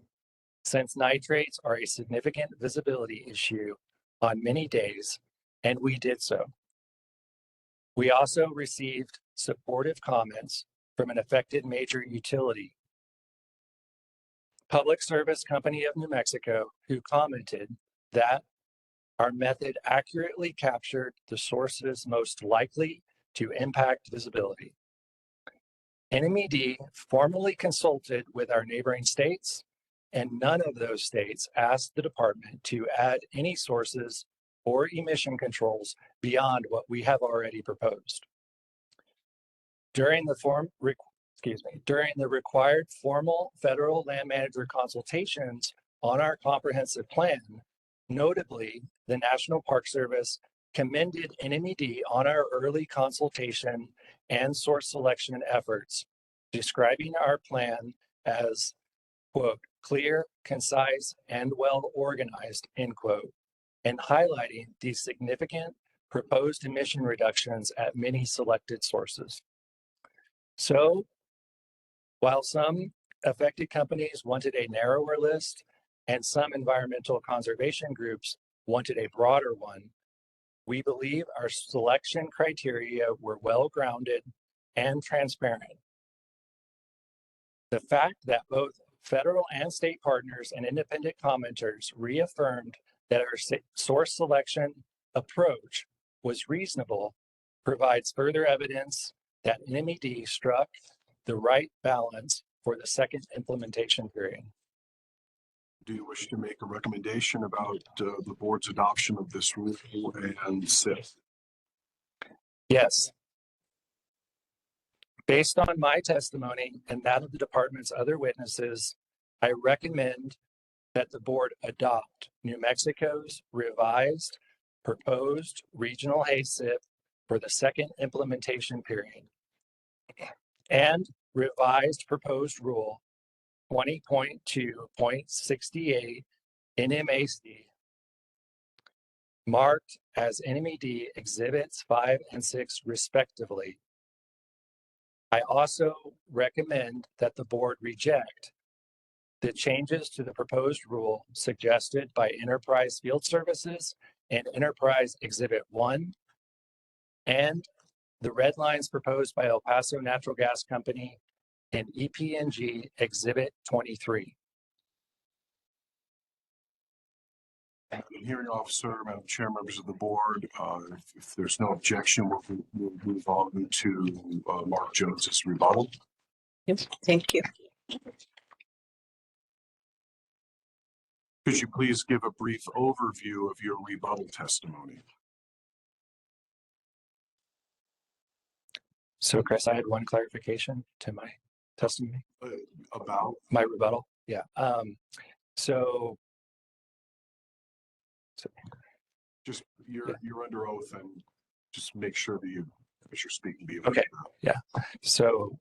Speaker 11: since nitrates are a significant visibility issue on many days, and we did so. We also received supportive comments from an affected major utility, Public Service Company of New Mexico, who commented that our method accurately captured the sources most likely to impact visibility. NMED formally consulted with our neighboring states, and none of those states asked the department to add any sources or emission controls beyond what we have already proposed. During the required formal federal land manager consultations on our comprehensive plan, notably, the National Park Service commended NMED on our early consultation and source selection efforts, describing our plan as, quote, clear, concise, and well organized, end quote, and highlighting the significant proposed emission reductions at many selected sources. So, while some affected companies wanted a narrower list and some environmental conservation groups wanted a broader one, we believe our selection criteria were well-grounded and transparent. The fact that both federal and state partners and independent commenters reaffirmed that our source selection approach was reasonable, provides further evidence that NMED struck the right balance for the second implementation period.
Speaker 3: Do you wish to make a recommendation about the board's adoption of this rule and SIP?
Speaker 11: Yes. Based on my testimony and that of the department's other witnesses, I recommend that the board adopt New Mexico's revised proposed regional Haze SIP for the second implementation period and revised proposed rule 20.2.68 NMAC marked as NMED Exhibits 5 and 6 respectively. I also recommend that the board reject the changes to the proposed rule suggested by Enterprise Field Services and Enterprise Exhibit 1 and the red lines proposed by El Paso Natural Gas Company and EPNG Exhibit 23.
Speaker 3: Hearing officer, Madam Chair, members of the board, if there's no objection, we'll move on to Mark Jones's rebuttal.
Speaker 1: Yes, thank you.
Speaker 3: Could you please give a brief overview of your rebuttal testimony?
Speaker 11: So Chris, I had one clarification to my testimony.
Speaker 3: About?
Speaker 11: My rebuttal, yeah. So
Speaker 3: just you're under oath, and just make sure that you, as you're speaking, be
Speaker 11: okay. Yeah. So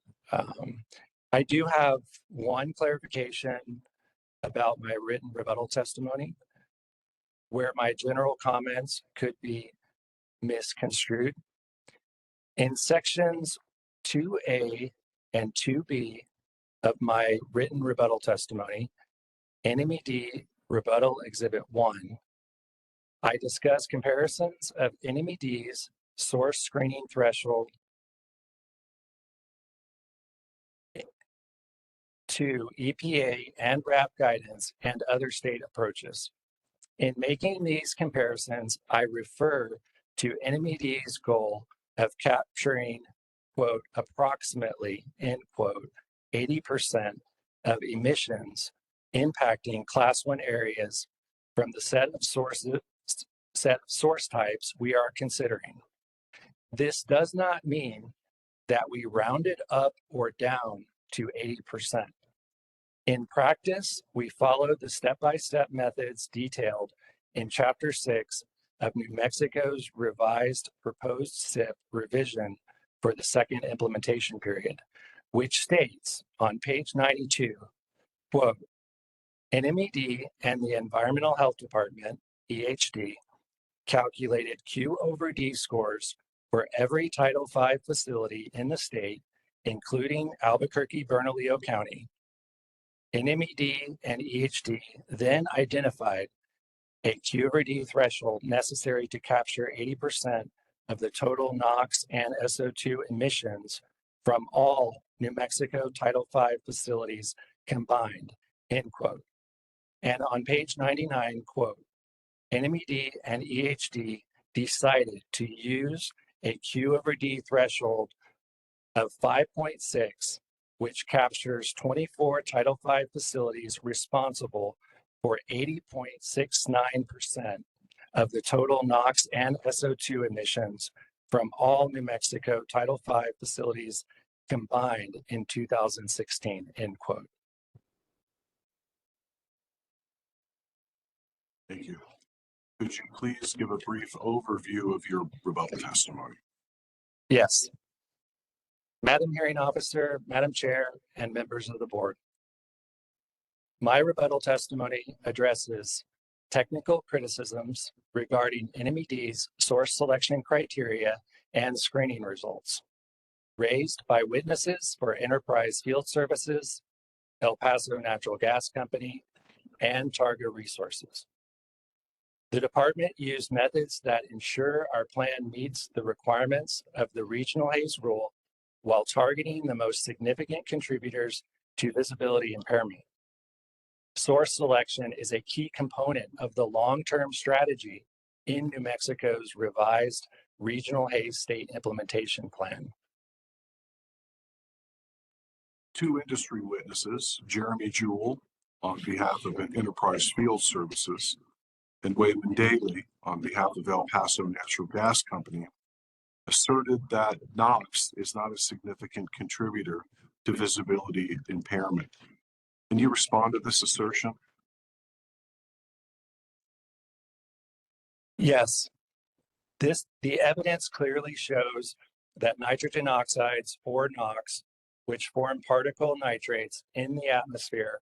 Speaker 11: I do have one clarification about my written rebuttal testimony, where my general comments could be misconstrued. In sections 2A and 2B of my written rebuttal testimony, NMED Rebuttal Exhibit 1, I discuss comparisons of NMED's source screening threshold to EPA and RAP guidance and other state approaches. In making these comparisons, I refer to NMED's goal of capturing, quote, approximately, end quote, 80% of emissions impacting Class 1 areas from the set of source types we are considering. This does not mean that we rounded up or down to 80%. In practice, we followed the step-by-step methods detailed in Chapter 6 of New Mexico's revised proposed SIP revision for the second implementation period, which states on page 92, quote, NMED and the Environmental Health Department, EHD, calculated Q/D scores for every Title V facility in the state, including Albuquerque-Bernalillo County. NMED and EHD then identified a Q/D threshold necessary to capture 80% of the total NOx and SO2 emissions from all New Mexico Title V facilities combined, end quote. And on page 99, quote, NMED and EHD decided to use a Q/D threshold of 5.6, which captures 24 Title V facilities responsible for 80.69% of the total NOx and SO2 emissions from all New Mexico Title V facilities combined in 2016, end quote.
Speaker 3: Thank you. Could you please give a brief overview of your rebuttal testimony?
Speaker 11: Yes. Madam Hearing Officer, Madam Chair, and members of the board. My rebuttal testimony addresses technical criticisms regarding NMED's source selection criteria and screening results raised by witnesses for Enterprise Field Services, El Paso Natural Gas Company, and Targa Resources. The department used methods that ensure our plan meets the requirements of the regional Haze rule while targeting the most significant contributors to visibility impairment. Source selection is a key component of the long-term strategy in New Mexico's revised Regional Haze State Implementation Plan.
Speaker 3: Two industry witnesses, Jeremy Jewell on behalf of Enterprise Field Services and Wayman Daly on behalf of El Paso Natural Gas Company, asserted that NOx is not a significant contributor to visibility impairment. Can you respond to this assertion?
Speaker 11: Yes, the evidence clearly shows that nitrogen oxides, or NOx, which form particle nitrates in the atmosphere,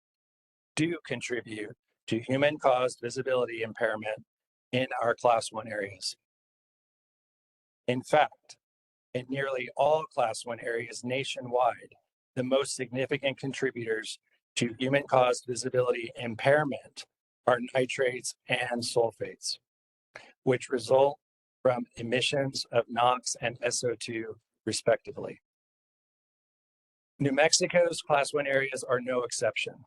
Speaker 11: do contribute to human-caused visibility impairment in our Class 1 areas. In fact, in nearly all Class 1 areas nationwide, the most significant contributors to human-caused visibility impairment are nitrates and sulfates, which result from emissions of NOx and SO2, respectively. New Mexico's Class 1 areas are no exception.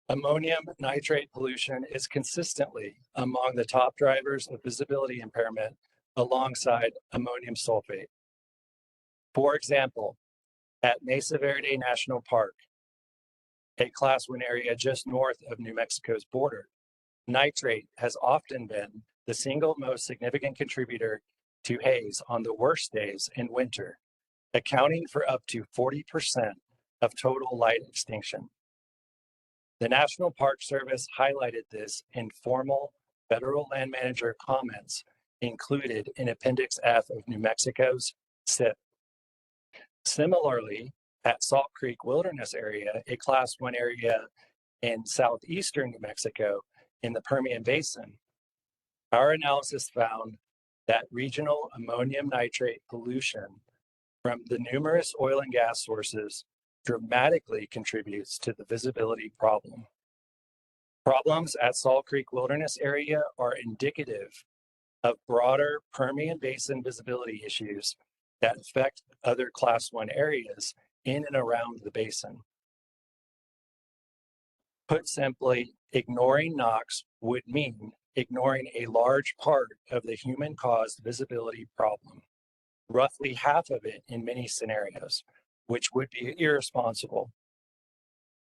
Speaker 11: Ammonium nitrate pollution is consistently among the top drivers of visibility impairment alongside ammonium sulfate. For example, at Mesa Verde National Park, a Class 1 area just north of New Mexico's border, nitrate has often been the single most significant contributor to haze on the worst days in winter, accounting for up to 40% of total light extinction. The National Park Service highlighted this in formal federal land manager comments included in Appendix F of New Mexico's SIP. Similarly, at Salt Creek Wilderness Area, a Class 1 area in southeastern New Mexico in the Permian Basin, our analysis found that regional ammonium nitrate pollution from the numerous oil and gas sources dramatically contributes to the visibility problem. Problems at Salt Creek Wilderness Area are indicative of broader Permian Basin visibility issues that affect other Class 1 areas in and around the basin. Put simply, ignoring NOx would mean ignoring a large part of the human-caused visibility problem, roughly half of it in many scenarios, which would be irresponsible.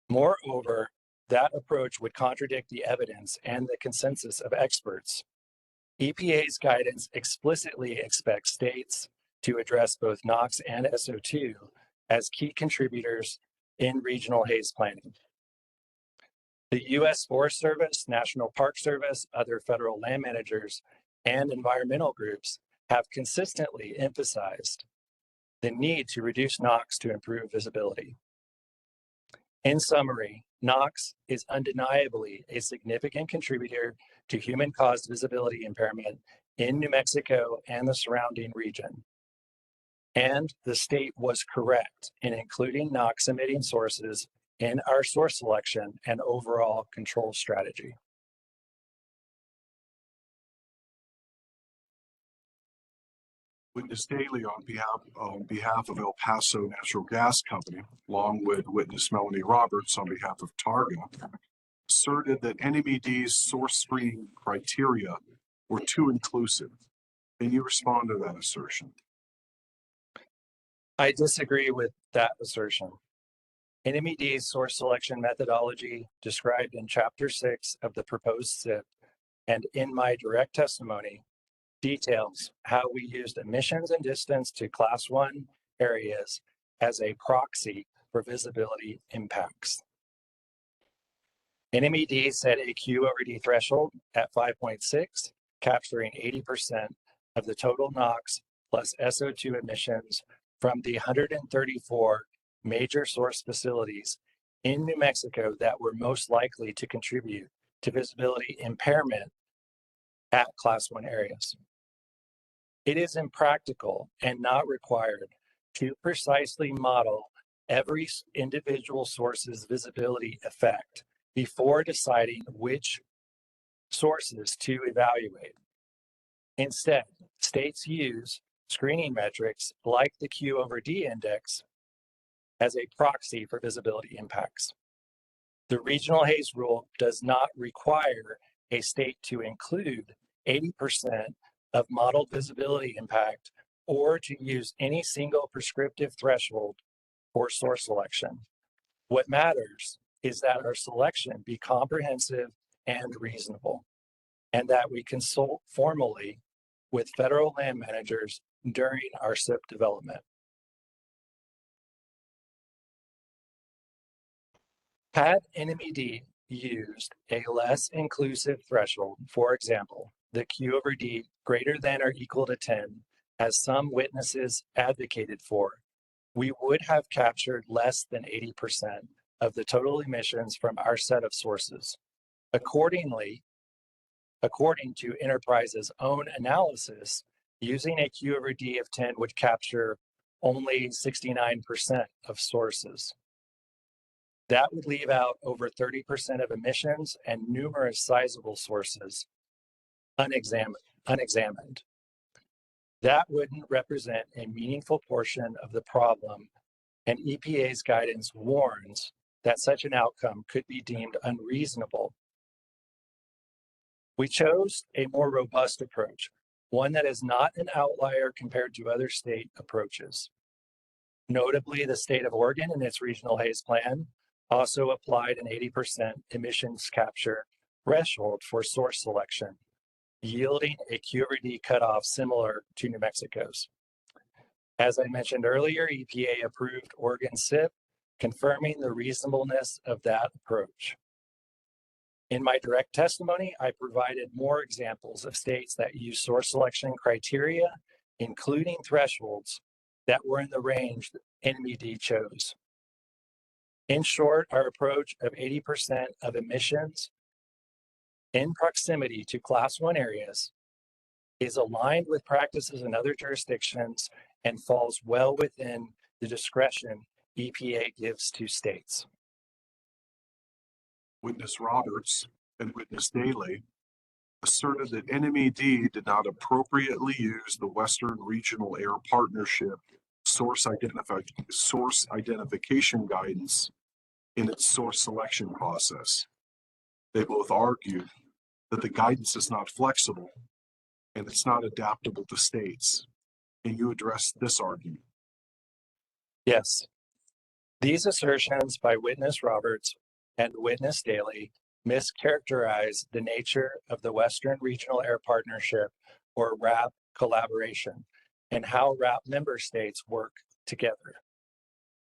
Speaker 11: Moreover, that approach would contradict the evidence and the consensus of experts. EPA's guidance explicitly expects states to address both NOx and SO2 as key contributors in regional haze planning. The U.S. Forest Service, National Park Service, other federal land managers, and environmental groups have consistently emphasized the need to reduce NOx to improve visibility. In summary, NOx is undeniably a significant contributor to human-caused visibility impairment in New Mexico and the surrounding region. And the state was correct in including NOx emitting sources in our source selection and overall control strategy.
Speaker 3: Witness Daly on behalf of El Paso Natural Gas Company, along with witness Melanie Roberts on behalf of Targa, asserted that NMED's source screening criteria were too inclusive. Can you respond to that assertion?
Speaker 11: I disagree with that assertion. NMED's source selection methodology described in Chapter 6 of the proposed SIP and in my direct testimony details how we used emissions and distance to Class 1 areas as a proxy for visibility impacts. NMED set a QORD threshold at 5.6, capturing 80% of the total NOx plus SO2 emissions from the 134 major source facilities in New Mexico that were most likely to contribute to visibility impairment at Class 1 areas. It is impractical and not required to precisely model every individual source's visibility effect before deciding which sources to evaluate. Instead, states use screening metrics like the Q/D index as a proxy for visibility impacts. The regional Haze rule does not require a state to include 80% of modeled visibility impact or to use any single prescriptive threshold for source selection. What matters is that our selection be comprehensive and reasonable, and that we consult formally with federal land managers during our SIP development. Had NMED used a less inclusive threshold, for example, the Q over D greater than or equal to 10, as some witnesses advocated for, we would have captured less than 80% of the total emissions from our set of sources. Accordingly, according to Enterprise's own analysis, using a Q over D of 10 would capture only 69% of sources. That would leave out over 30% of emissions and numerous sizable sources unexamined. That wouldn't represent a meaningful portion of the problem, and EPA's guidance warns that such an outcome could be deemed unreasonable. We chose a more robust approach, one that is not an outlier compared to other state approaches. Notably, the state of Oregon in its regional Haze plan also applied an 80% emissions capture threshold for source selection, yielding a Q over D cutoff similar to New Mexico's. As I mentioned earlier, EPA approved Oregon SIP, confirming the reasonableness of that approach. In my direct testimony, I provided more examples of states that use source selection criteria, including thresholds that were in the range that NMED chose. In short, our approach of 80% of emissions in proximity to Class 1 areas is aligned with practices in other jurisdictions and falls well within the discretion EPA gives to states.
Speaker 3: Witness Roberts and Witness Daly asserted that NMED did not appropriately use the Western Regional Air Partnership source identification guidance in its source selection process. They both argued that the guidance is not flexible and it's not adaptable to states. Can you address this argument?
Speaker 11: Yes. These assertions by Witness Roberts and Witness Daly mischaracterize the nature of the Western Regional Air Partnership, or WRAP, collaboration and how WRAP member states work together.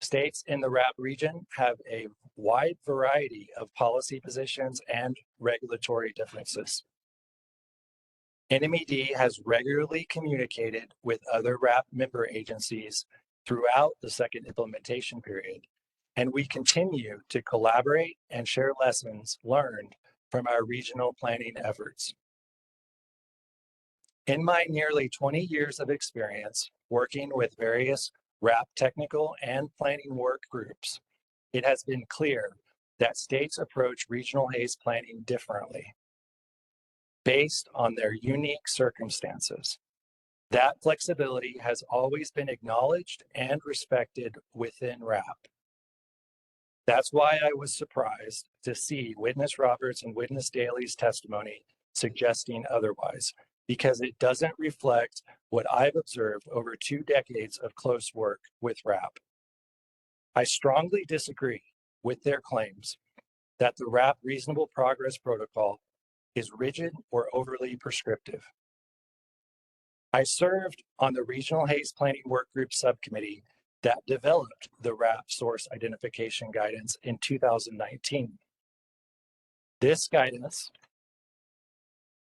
Speaker 11: States in the WRAP region have a wide variety of policy positions and regulatory differences. NMED has regularly communicated with other WRAP member agencies throughout the second implementation period, and we continue to collaborate and share lessons learned from our regional planning efforts. In my nearly 20 years of experience working with various WRAP technical and planning work groups, it has been clear that states approach regional Haze planning differently based on their unique circumstances. That flexibility has always been acknowledged and respected within WRAP. That's why I was surprised to see Witness Roberts and Witness Daly's testimony suggesting otherwise, because it doesn't reflect what I've observed over 2 decades of close work with WRAP. I strongly disagree with their claims that the WRAP Reasonable Progress Protocol is rigid or overly prescriptive. I served on the Regional Haze Planning Work Group subcommittee that developed the WRAP source identification guidance in 2019. This guidance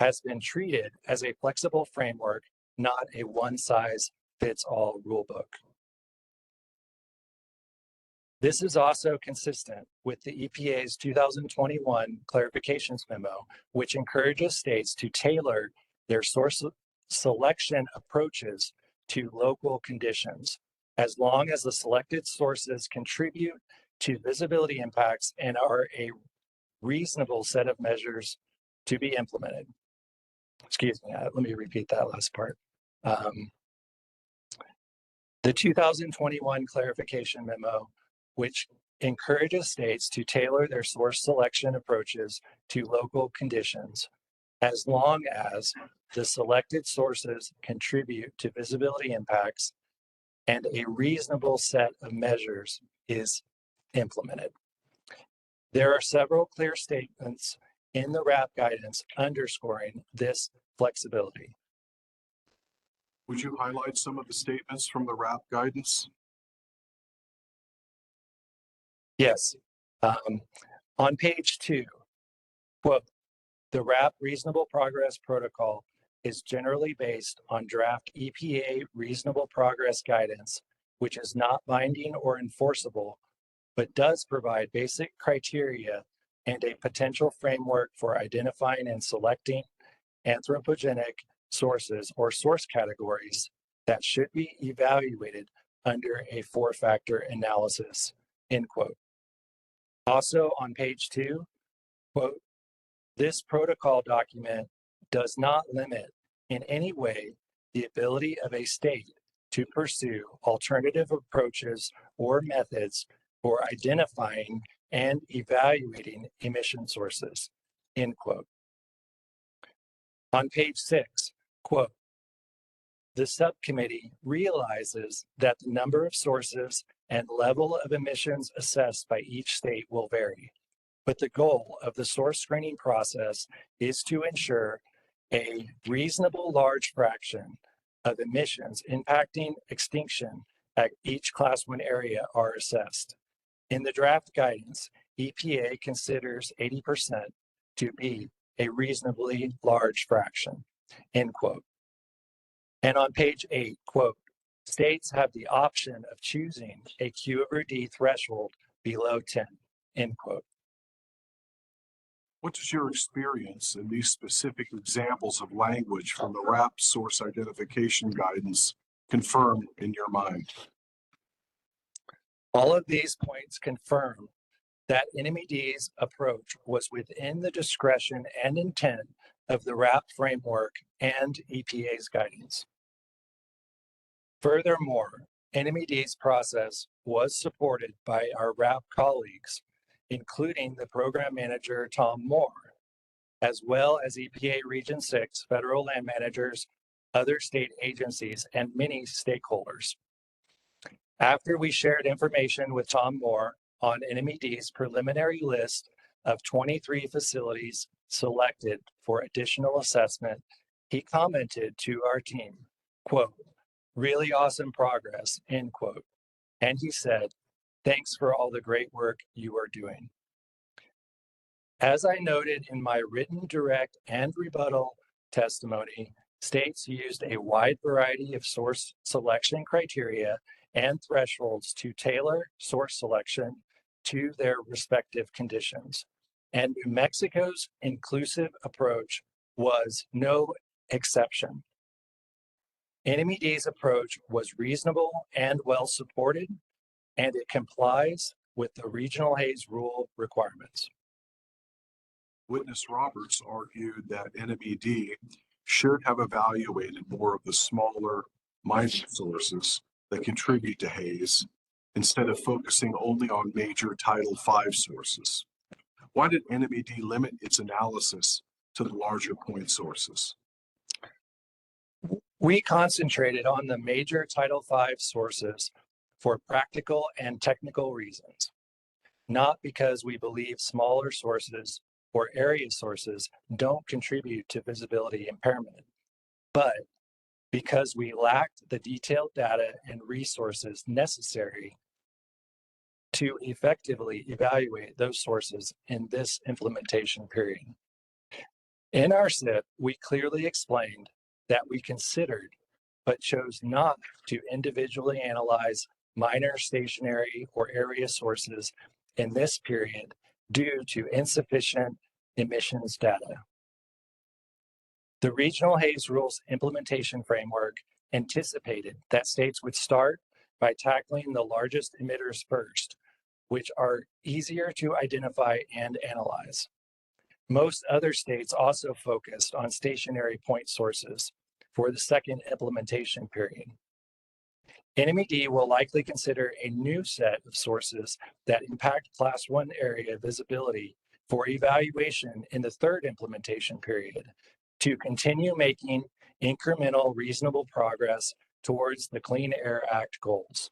Speaker 11: has been treated as a flexible framework, not a one-size-fits-all rulebook. This is also consistent with the EPA's 2021 clarifications memo, which encourages states to tailor their source selection approaches to local conditions, as long as the selected sources contribute to visibility impacts and are a reasonable set of measures to be implemented. Excuse me, let me repeat that last part. The 2021 clarification memo, which encourages states to tailor their source selection approaches to local conditions, as long as the selected sources contribute to visibility impacts and a reasonable set of measures is implemented. There are several clear statements in the RAP guidance underscoring this flexibility.
Speaker 3: Would you highlight some of the statements from the RAP guidance?
Speaker 11: Yes. On page 2, quote, the RAP Reasonable Progress Protocol is generally based on draft EPA Reasonable Progress Guidance, which is not binding or enforceable, but does provide basic criteria and a potential framework for identifying and selecting anthropogenic sources or source categories that should be evaluated under a 4-factor analysis, end quote. Also on page 2, quote, this protocol document does not limit in any way the ability of a state to pursue alternative approaches or methods for identifying and evaluating emission sources, end quote. On page 6, quote, the subcommittee realizes that the number of sources and level of emissions assessed by each state will vary, but the goal of the source screening process is to ensure a reasonable large fraction of emissions impacting extinction at each Class 1 area are assessed. In the draft guidance, EPA considers 80% to be a reasonably large fraction, end quote. And on page 8, quote, states have the option of choosing a Q/D threshold below 10, end quote.
Speaker 3: What does your experience in these specific examples of language from the RAP source identification guidance confirm in your mind?
Speaker 11: All of these points confirm that NMED's approach was within the discretion and intent of the RAP framework and EPA's guidance. Furthermore, NMED's process was supported by our RAP colleagues, including the program manager, Tom Moore, as well as EPA Region 6 federal land managers, other state agencies, and many stakeholders. After we shared information with Tom Moore on NMED's preliminary list of 23 facilities selected for additional assessment, he commented to our team, quote, really awesome progress, end quote. And he said, thanks for all the great work you are doing. As I noted in my written direct and rebuttal testimony, states used a wide variety of source selection criteria and thresholds to tailor source selection to their respective conditions. And New Mexico's inclusive approach was no exception. NMED's approach was reasonable and well supported, and it complies with the regional Haze rule requirements.
Speaker 3: Witness Roberts argued that NMED should have evaluated more of the smaller minor sources that contribute to Haze instead of focusing only on major Title V sources. Why did NMED limit its analysis to the larger point sources?
Speaker 11: We concentrated on the major Title V sources for practical and technical reasons, not because we believe smaller sources or area sources don't contribute to visibility impairment, but because we lacked the detailed data and resources necessary to effectively evaluate those sources in this implementation period. In our SIP, we clearly explained that we considered but chose not to individually analyze minor stationary or area sources in this period due to insufficient emissions data. The Regional Haze Rules Implementation Framework anticipated that states would start by tackling the largest emitters first, which are easier to identify and analyze. Most other states also focused on stationary point sources for the second implementation period. NMED will likely consider a new set of sources that impact Class 1 area visibility for evaluation in the third implementation period to continue making incremental reasonable progress towards the Clean Air Act goals.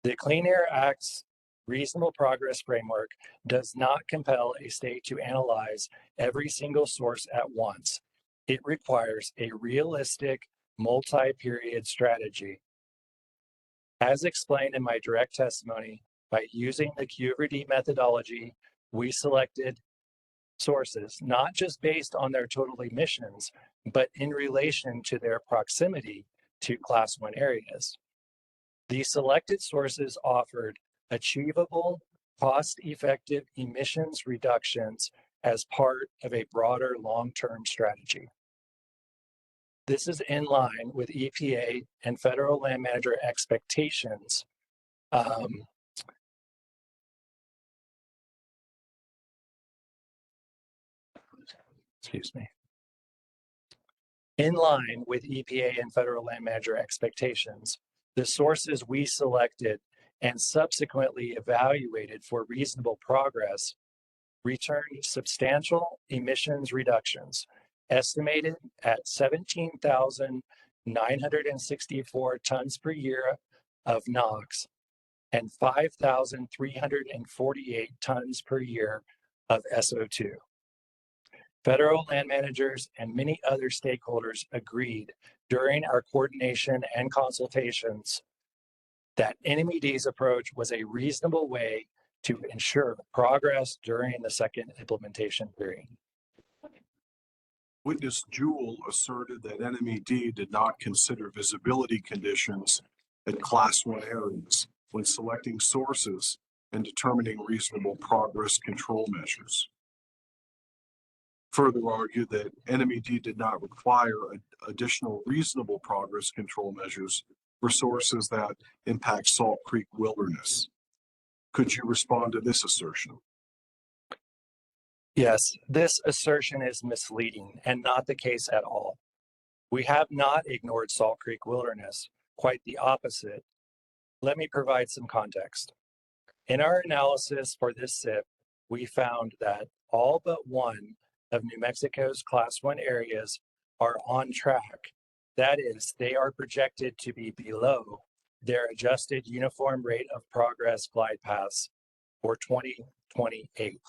Speaker 11: The Clean Air Act's reasonable progress framework does not compel a state to analyze every single source at once. It requires a realistic multi-period strategy. As explained in my direct testimony, by using the Q/D methodology, we selected sources not just based on their total emissions, but in relation to their proximity to Class 1 areas. The selected sources offered achievable, cost-effective emissions reductions as part of a broader long-term strategy. This is in line with EPA and federal land manager expectations. Excuse me. In line with EPA and federal land manager expectations, the sources we selected and subsequently evaluated for reasonable progress returned substantial emissions reductions, estimated at 17,964 tons per year of NOx and 5,348 tons per year of SO2. Federal land managers and many other stakeholders agreed during our coordination and consultations that NMED's approach was a reasonable way to ensure progress during the second implementation period.
Speaker 3: Witness Jewell asserted that NMED did not consider visibility conditions in Class 1 areas when selecting sources and determining reasonable progress control measures. Further argued that NMED did not require additional reasonable progress control measures for sources that impact Salt Creek wilderness. Could you respond to this assertion?
Speaker 11: Yes, this assertion is misleading and not the case at all. We have not ignored Salt Creek wilderness, quite the opposite. Let me provide some context. In our analysis for this SIP, we found that all but one of New Mexico's Class 1 areas are on track. That is, they are projected to be below their adjusted uniform rate of progress glide paths for 2028.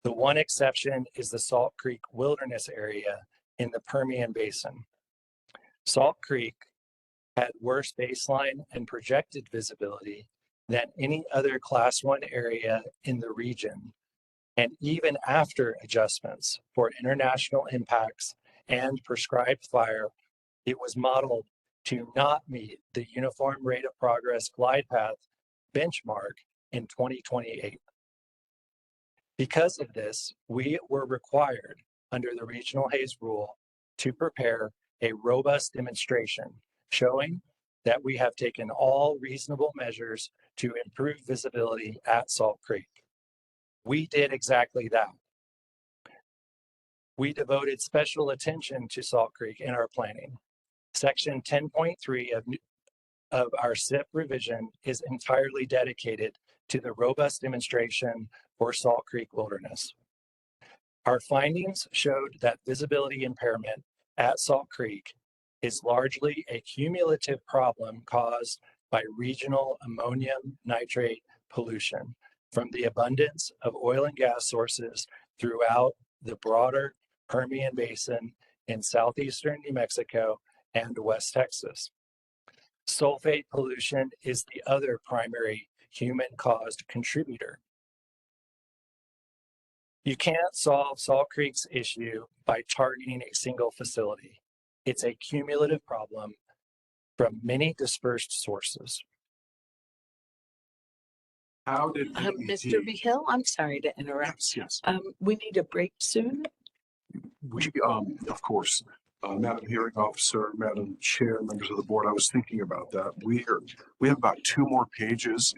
Speaker 11: The one exception is the Salt Creek wilderness area in the Permian Basin. Salt Creek had worse baseline and projected visibility than any other Class 1 area in the region. And even after adjustments for international impacts and prescribed fire, it was modeled to not meet the uniform rate of progress glide path benchmark in 2028. Because of this, we were required under the regional Haze rule to prepare a robust demonstration showing that we have taken all reasonable measures to improve visibility at Salt Creek. We did exactly that. We devoted special attention to Salt Creek in our planning. Section 10.3 of our SIP revision is entirely dedicated to the robust demonstration for Salt Creek wilderness. Our findings showed that visibility impairment at Salt Creek is largely a cumulative problem caused by regional ammonium nitrate pollution from the abundance of oil and gas sources throughout the broader Permian Basin in southeastern New Mexico and West Texas. Sulfate pollution is the other primary human-caused contributor. You can't solve Salt Creek's issue by targeting a single facility. It's a cumulative problem from many dispersed sources.
Speaker 3: How did
Speaker 1: Mr. Behill, I'm sorry to interrupt.
Speaker 3: Yes.
Speaker 1: We need a break soon.
Speaker 3: Of course, Madam Hearing Officer, Madam Chair, members of the board, I was thinking about that. We have about 2 more pages.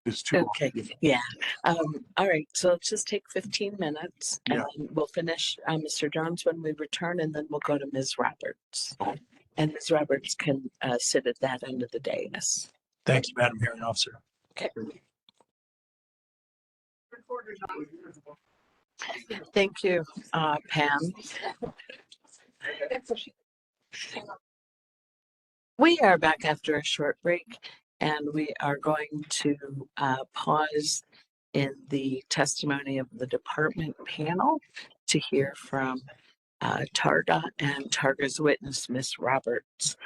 Speaker 3: It's too
Speaker 1: Okay,
Speaker 3: long.
Speaker 1: yeah. All right, so let's just take 15 minutes and
Speaker 3: Yeah.
Speaker 1: then we'll finish Mr. Jones when we return, and then we'll go to Ms. Roberts. And Ms. Roberts can sit at that end of the dais.
Speaker 11: Thank you, Madam Hearing Officer.
Speaker 1: Okay. Thank you, Pam. We are back after a short break, and we are going to pause in the testimony of the department panel to hear from Targa and Targa's witness, Ms. Roberts.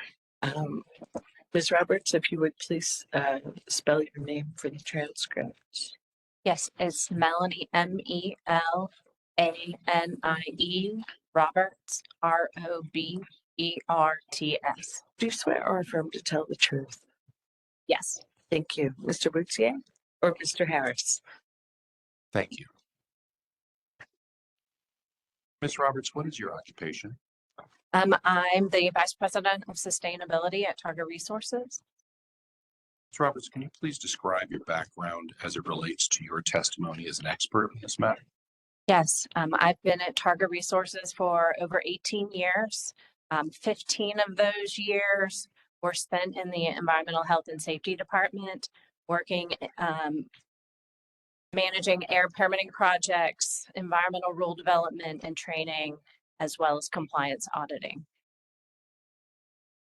Speaker 1: Ms. Roberts, if you would please spell your name for the transcript.
Speaker 5: Yes, it's Melanie, Melanie, Roberts, Roberts.
Speaker 1: Do you swear or affirm to tell the truth?
Speaker 5: Yes.
Speaker 1: Thank you. Mr. Boutier or Mr. Harris?
Speaker 3: Thank you. Ms. Roberts, what is your occupation?
Speaker 5: I'm the Vice President of Sustainability at Targa Resources.
Speaker 3: Ms. Roberts, can you please describe your background as it relates to your testimony as an expert in this matter?
Speaker 5: Yes, I've been at Targa Resources for over 18 years. 15 of those years were spent in the Environmental Health and Safety Department, working, managing air permitting projects, environmental rule development and training, as well as compliance auditing.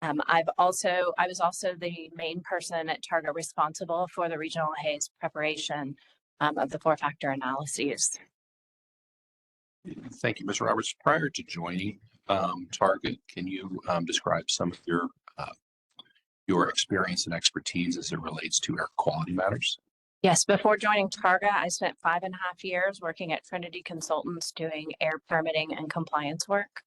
Speaker 5: I was also the main person at Targa responsible for the regional Haze preparation of the 4-factor analyses.
Speaker 3: Thank you, Ms. Roberts. Prior to joining Targa, can you describe some of your experience and expertise as it relates to air quality matters?
Speaker 5: Yes, before joining Targa, I spent 5.5 years working at Trinity Consultants doing air permitting and compliance work.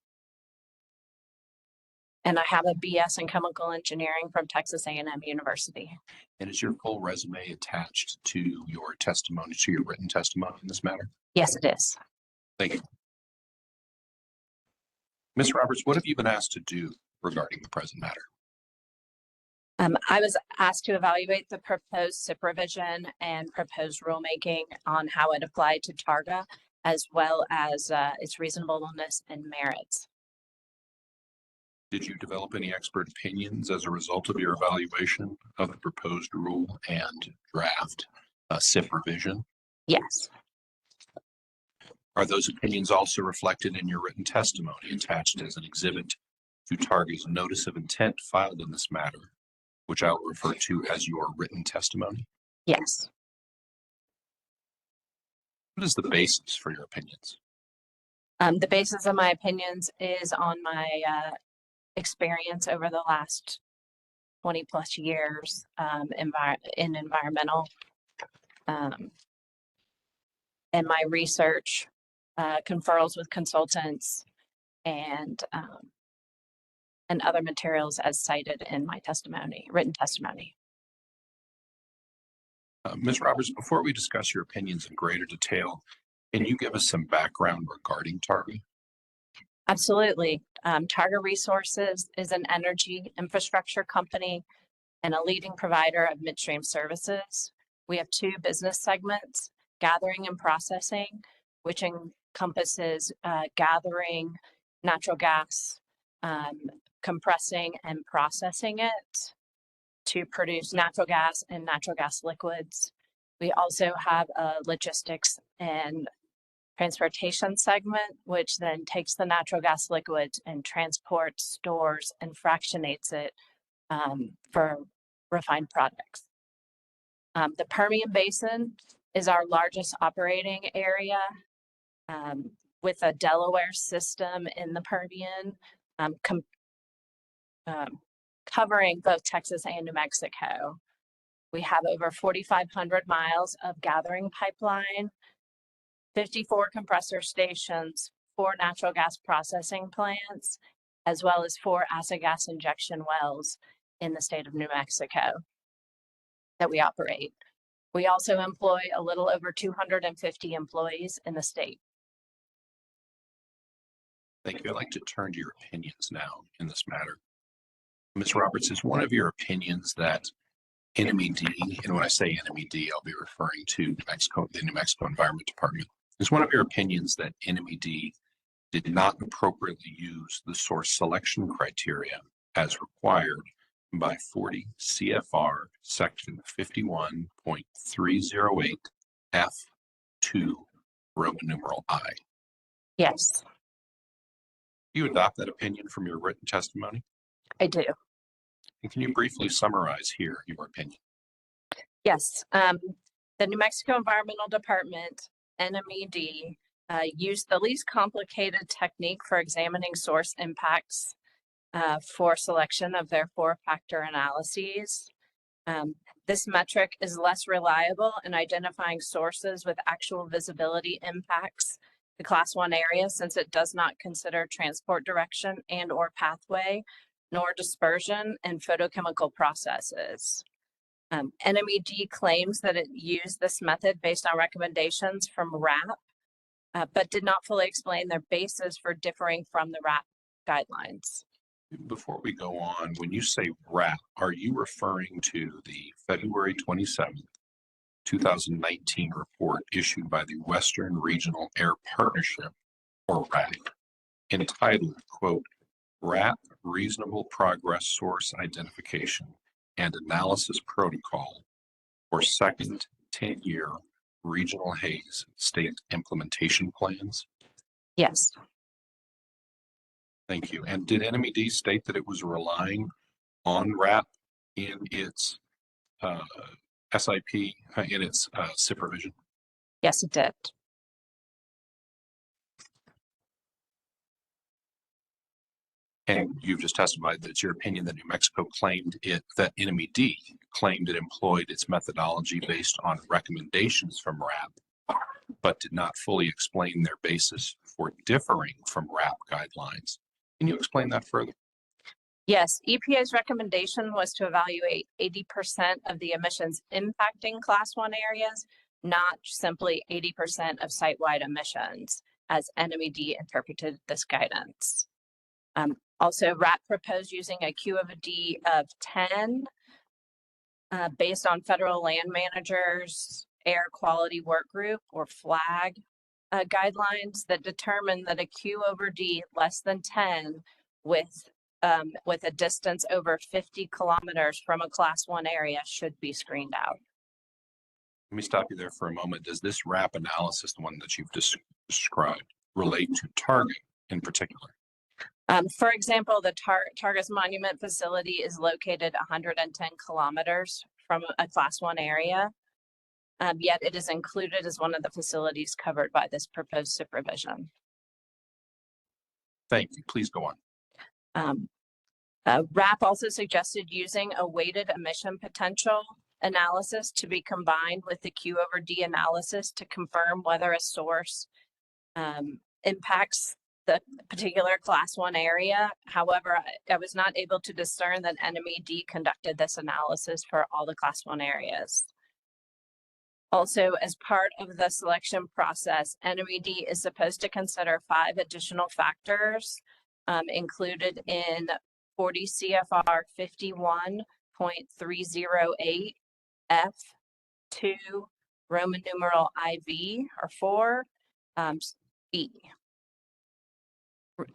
Speaker 5: And I have a BS in chemical engineering from Texas A&M University.
Speaker 3: And is your full resume attached to your testimony, to your written testimony in this matter?
Speaker 5: Yes, it is.
Speaker 3: Thank you. Ms. Roberts, what have you been asked to do regarding the present matter?
Speaker 5: I was asked to evaluate the proposed SIP revision and proposed rulemaking on how it applied to Targa, as well as its reasonableness and merits.
Speaker 3: Did you develop any expert opinions as a result of your evaluation of the proposed rule and draft SIP revision?
Speaker 5: Yes.
Speaker 3: Are those opinions also reflected in your written testimony attached as an exhibit to Targa's notice of intent filed in this matter, which I will refer to as your written testimony?
Speaker 5: Yes.
Speaker 3: What is the basis for your opinions?
Speaker 5: The basis of my opinions is on my experience over the last 20 plus years in environmental and my research, conferrals with consultants, and other materials as cited in my testimony, written testimony.
Speaker 3: Ms. Roberts, before we discuss your opinions in greater detail, can you give us some background regarding Targa?
Speaker 5: Absolutely. Targa Resources is an energy infrastructure company and a leading provider of midstream services. We have 2 business segments: gathering and processing, which encompasses gathering natural gas, compressing and processing it to produce natural gas and natural gas liquids. We also have a logistics and transportation segment, which then takes the natural gas liquids and transports, stores, and fractionates it for refined products. The Permian Basin is our largest operating area, with a Delaware system in the Permian, covering both Texas and New Mexico. We have over 4,500 miles of gathering pipeline, 54 compressor stations, 4 natural gas processing plants, as well as 4 acid gas injection wells in the state of New Mexico that we operate. We also employ a little over 250 employees in the state.
Speaker 3: Thank you. I'd like to turn to your opinions now in this matter. Ms. Roberts, is one of your opinions that NMED, and when I say NMED, I'll be referring to New Mexico, the New Mexico Environment Department, is one of your opinions that NMED did not appropriately use the source selection criteria as required by 40 CFR section 51.308 F2 Roman numeral I.
Speaker 5: Yes,
Speaker 3: You adopt that opinion from your written testimony?
Speaker 5: I do.
Speaker 3: And can you briefly summarize here your opinion?
Speaker 5: Yes, the New Mexico Environmental Department, NMED, used the least complicated technique for examining source impacts for selection of their four-factor analyses. This metric is less reliable in identifying sources with actual visibility impacts the Class 1 area, since it does not consider transport direction and or pathway, nor dispersion and photochemical processes. NMED claims that it used this method based on recommendations from RAP, but did not fully explain their basis for differing from the RAP guidelines.
Speaker 3: Before we go on, when you say RAP, are you referring to the February 27th, 2019 report issued by the Western Regional Air Partnership, or RAP, entitled, quote, RAP Reasonable Progress Source Identification and Analysis Protocol for Second 10-Year Regional Haze State Implementation Plans?
Speaker 5: Yes.
Speaker 3: Thank you. And did NMED state that it was relying on RAP in its SIP, in its SIP revision?
Speaker 5: Yes, it did.
Speaker 3: And you've just testified that it's your opinion that New Mexico claimed it, that NMED claimed it employed its methodology based on recommendations from RAP, but did not fully explain their basis for differing from RAP guidelines. Can you explain that further?
Speaker 5: Yes, EPA's recommendation was to evaluate 80% of the emissions impacting Class 1 areas, not simply 80% of site-wide emissions, as NMED interpreted this guidance. Also, RAP proposed using a Q of a D of 10 based on Federal Land Managers Air Quality Work Group, or FLAG, guidelines that determine that a Q over D less than 10 with a distance over 50 kilometers from a Class 1 area should be screened out.
Speaker 3: Let me stop you there for a moment. Does this RAP analysis, the one that you've described, relate to Target in particular?
Speaker 5: For example, the Target's Monument facility is located 110 kilometers from a Class 1 area, yet it is included as one of the facilities covered by this proposed supervision.
Speaker 3: Thank you. Please go on.
Speaker 5: RAP also suggested using a weighted emission potential analysis to be combined with the Q over D analysis to confirm whether a source impacts the particular Class 1 area. However, I was not able to discern that NMED conducted this analysis for all the Class 1 areas. Also, as part of the selection process, NMED is supposed to consider 5 additional factors included in 40 CFR 51.308 F2 Roman numeral IV, or 4 E.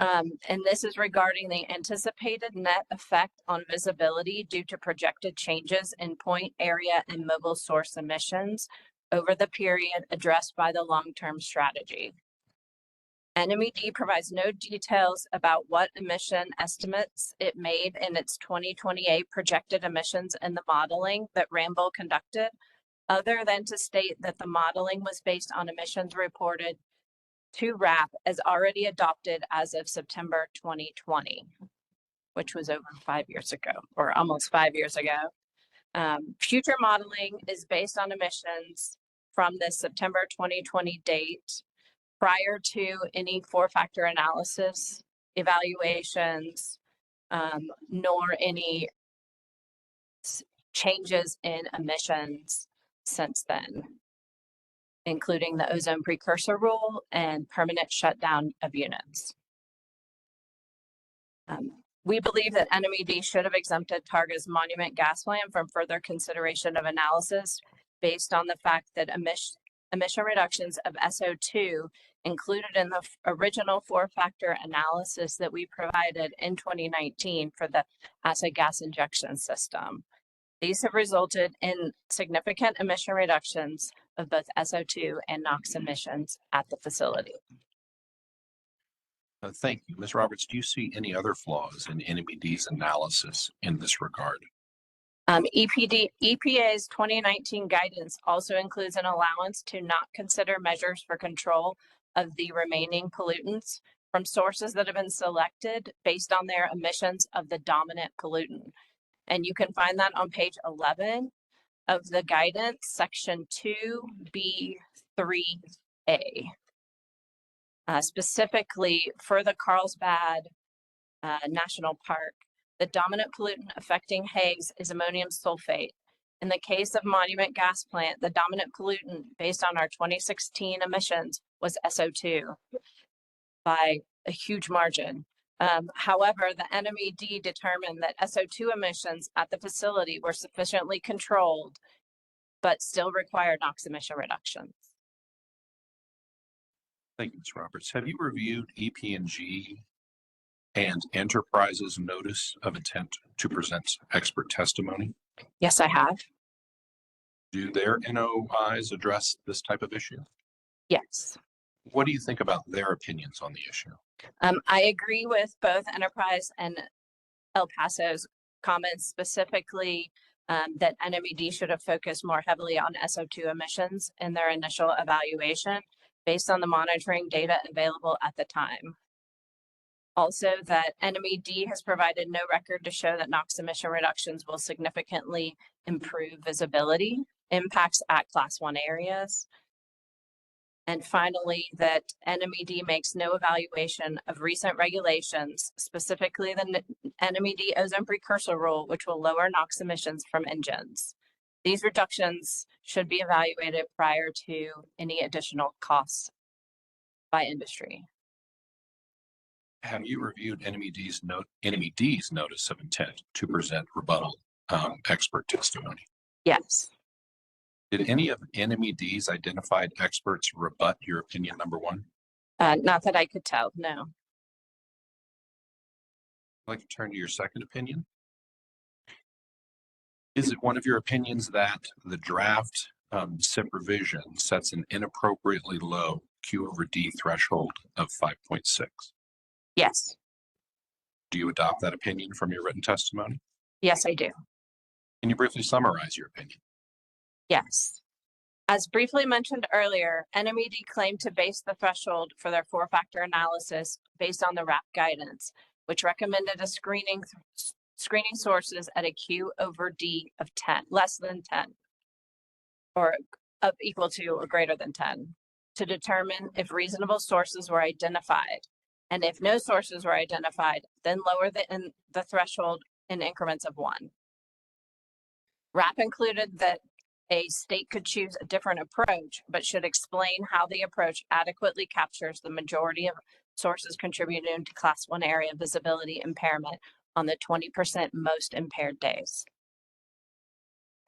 Speaker 5: And this is regarding the anticipated net effect on visibility due to projected changes in point area and mobile source emissions over the period addressed by the long-term strategy. NMED provides no details about what emission estimates it made in its 2028 projected emissions in the modeling that Rambo conducted, other than to state that the modeling was based on emissions reported to RAP as already adopted as of September 2020, which was over 5 years ago, or almost 5 years ago. Future modeling is based on emissions from the September 2020 date prior to any 4-factor analysis, evaluations, nor any changes in emissions since then, including the ozone precursor rule and permanent shutdown of units. We believe that NMED should have exempted Targa's Monument gas plant from further consideration of analysis based on the fact that emission reductions of SO2 included in the original 4-factor analysis that we provided in 2019 for the acid gas injection system. These have resulted in significant emission reductions of both SO2 and NOx emissions at the facility.
Speaker 12: Thank you. Ms. Roberts, do you see any other flaws in NMED's analysis in this regard?
Speaker 5: EPA's 2019 guidance also includes an allowance to not consider measures for control of the remaining pollutants from sources that have been selected based on their emissions of the dominant pollutant. And you can find that on page 11 of the guidance, section 2B3A. Specifically for the Carlsbad National Park, the dominant pollutant affecting Haze is ammonium sulfate. In the case of Monument Gas Plant, the dominant pollutant based on our 2016 emissions was SO2 by a huge margin. However, the NMED determined that SO2 emissions at the facility were sufficiently controlled, but still required NOx emission reductions.
Speaker 12: Thank you, Ms. Roberts. Have you reviewed EP&G and Enterprise's notice of intent to present expert testimony?
Speaker 5: Yes, I have.
Speaker 12: Do their NOIs address this type of issue?
Speaker 5: Yes.
Speaker 12: What do you think about their opinions on the issue?
Speaker 5: I agree with both Enterprise and El Paso's comments, specifically that NMED should have focused more heavily on SO2 emissions in their initial evaluation based on the monitoring data available at the time. Also, that NMED has provided no record to show that NOx emission reductions will significantly improve visibility, impacts at Class 1 areas. And finally, that NMED makes no evaluation of recent regulations, specifically the NMED ozone precursor rule, which will lower NOx emissions from engines. These reductions should be evaluated prior to any additional costs by industry.
Speaker 12: Have you reviewed NMED's notice of intent to present rebuttal expert testimony?
Speaker 5: Yes.
Speaker 12: Did any of NMED's identified experts rebut your opinion number one?
Speaker 5: Not that I could tell, no.
Speaker 12: I'd like to turn to your second opinion. Is it one of your opinions that the draft SIP revision sets an inappropriately low Q over D threshold of 5.6?
Speaker 5: Yes.
Speaker 12: Do you adopt that opinion from your written testimony?
Speaker 5: Yes, I do.
Speaker 12: Can you briefly summarize your opinion?
Speaker 5: Yes. As briefly mentioned earlier, NMED claimed to base the threshold for their 4-factor analysis based on the RAP guidance, which recommended a screening sources at a Q over D of 10, less than 10, or equal to or greater than 10, to determine if reasonable sources were identified. And if no sources were identified, then lower the threshold in increments of 1. RAP included that a state could choose a different approach, but should explain how the approach adequately captures the majority of sources contributing to Class 1 area visibility impairment on the 20% most impaired days.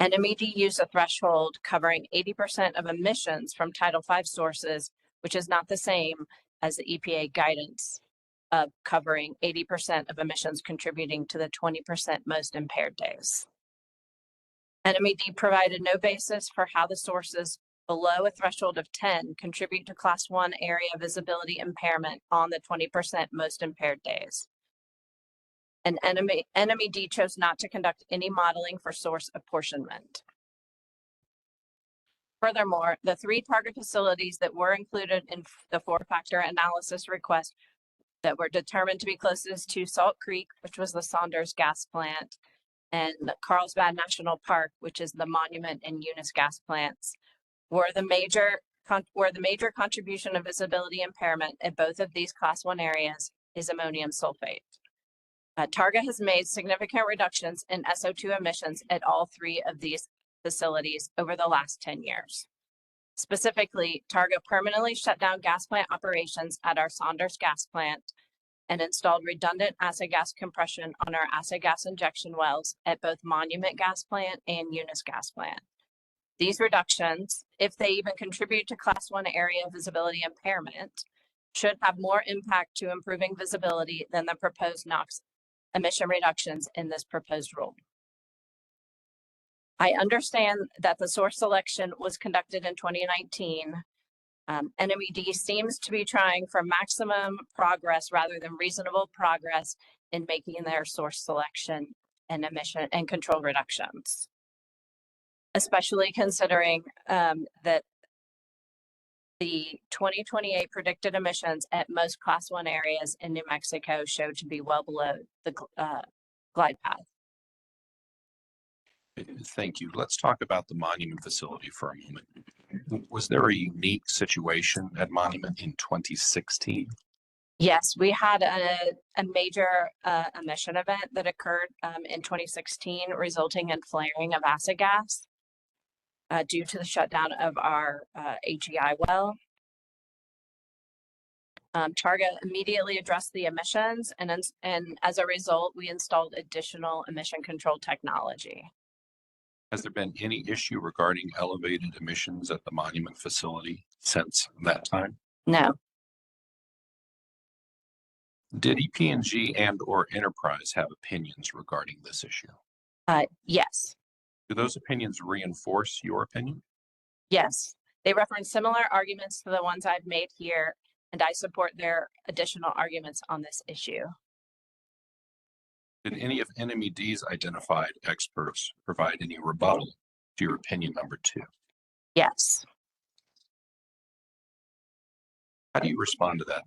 Speaker 5: NMED used a threshold covering 80% of emissions from Title V sources, which is not the same as the EPA guidance of covering 80% of emissions contributing to the 20% most impaired days. NMED provided no basis for how the sources below a threshold of 10 contribute to Class 1 area visibility impairment on the 20% most impaired days. And NMED chose not to conduct any modeling for source apportionment. Furthermore, the 3 target facilities that were included in the 4-factor analysis request that were determined to be closest to Salt Creek, which was the Saunders gas plant, and the Carlsbad National Park, which is the Monument and Eunice gas plants, were the major contribution of visibility impairment at both of these Class 1 areas is ammonium sulfate. Targa has made significant reductions in SO2 emissions at all 3 of these facilities over the last 10 years. Specifically, Targa permanently shut down gas plant operations at our Saunders gas plant and installed redundant acid gas compression on our acid gas injection wells at both Monument gas plant and Eunice gas plant. These reductions, if they even contribute to Class 1 area visibility impairment, should have more impact to improving visibility than the proposed NOx emission reductions in this proposed rule. I understand that the source selection was conducted in 2019. NMED seems to be trying for maximum progress rather than reasonable progress in making their source selection and emission and control reductions, especially considering that the 2028 predicted emissions at most Class 1 areas in New Mexico show to be well below the glide path.
Speaker 12: Thank you. Let's talk about the Monument facility for a moment. Was there a unique situation at Monument in 2016?
Speaker 5: Yes, we had a major emission event that occurred in 2016, resulting in flaring of acid gas due to the shutdown of our AGI well. Targa immediately addressed the emissions, and as a result, we installed additional emission control technology.
Speaker 12: Has there been any issue regarding elevated emissions at the Monument facility since that time?
Speaker 5: No.
Speaker 12: Did EPNG and/or Enterprise have opinions regarding this issue?
Speaker 5: Yes.
Speaker 12: Do those opinions reinforce your opinion?
Speaker 5: Yes. They reference similar arguments to the ones I've made here, and I support their additional arguments on this issue.
Speaker 12: Did any of NMED's identified experts provide any rebuttal to your opinion number 2?
Speaker 5: Yes.
Speaker 12: How do you respond to that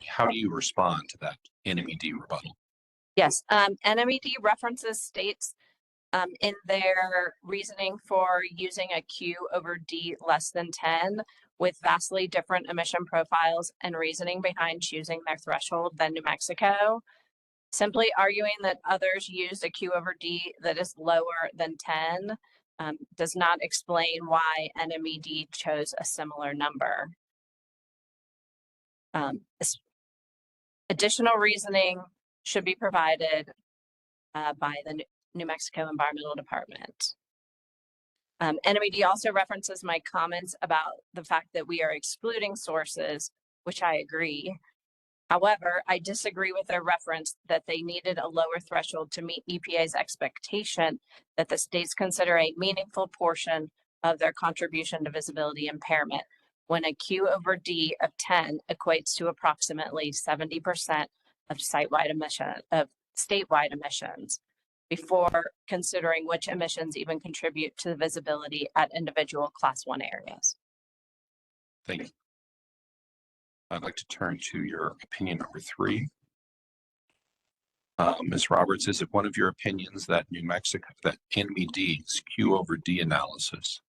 Speaker 12: how do you respond to that NMED rebuttal?
Speaker 5: Yes, NMED references states in their reasoning for using a Q over D less than 10 with vastly different emission profiles and reasoning behind choosing their threshold than New Mexico. Simply arguing that others used a Q over D that is lower than 10 does not explain why NMED chose a similar number. Additional reasoning should be provided by the New Mexico Environmental Department. NMED also references my comments about the fact that we are excluding sources, which I agree. However, I disagree with their reference that they needed a lower threshold to meet EPA's expectation that the states consider a meaningful portion of their contribution to visibility impairment when a Q over D of 10 equates to approximately 70% of statewide emissions before considering which emissions even contribute to the visibility at individual Class 1 areas.
Speaker 12: Thank you. I'd like to turn to your opinion number 3. Ms. Roberts, is it one of your opinions that NMED's Q over D analysis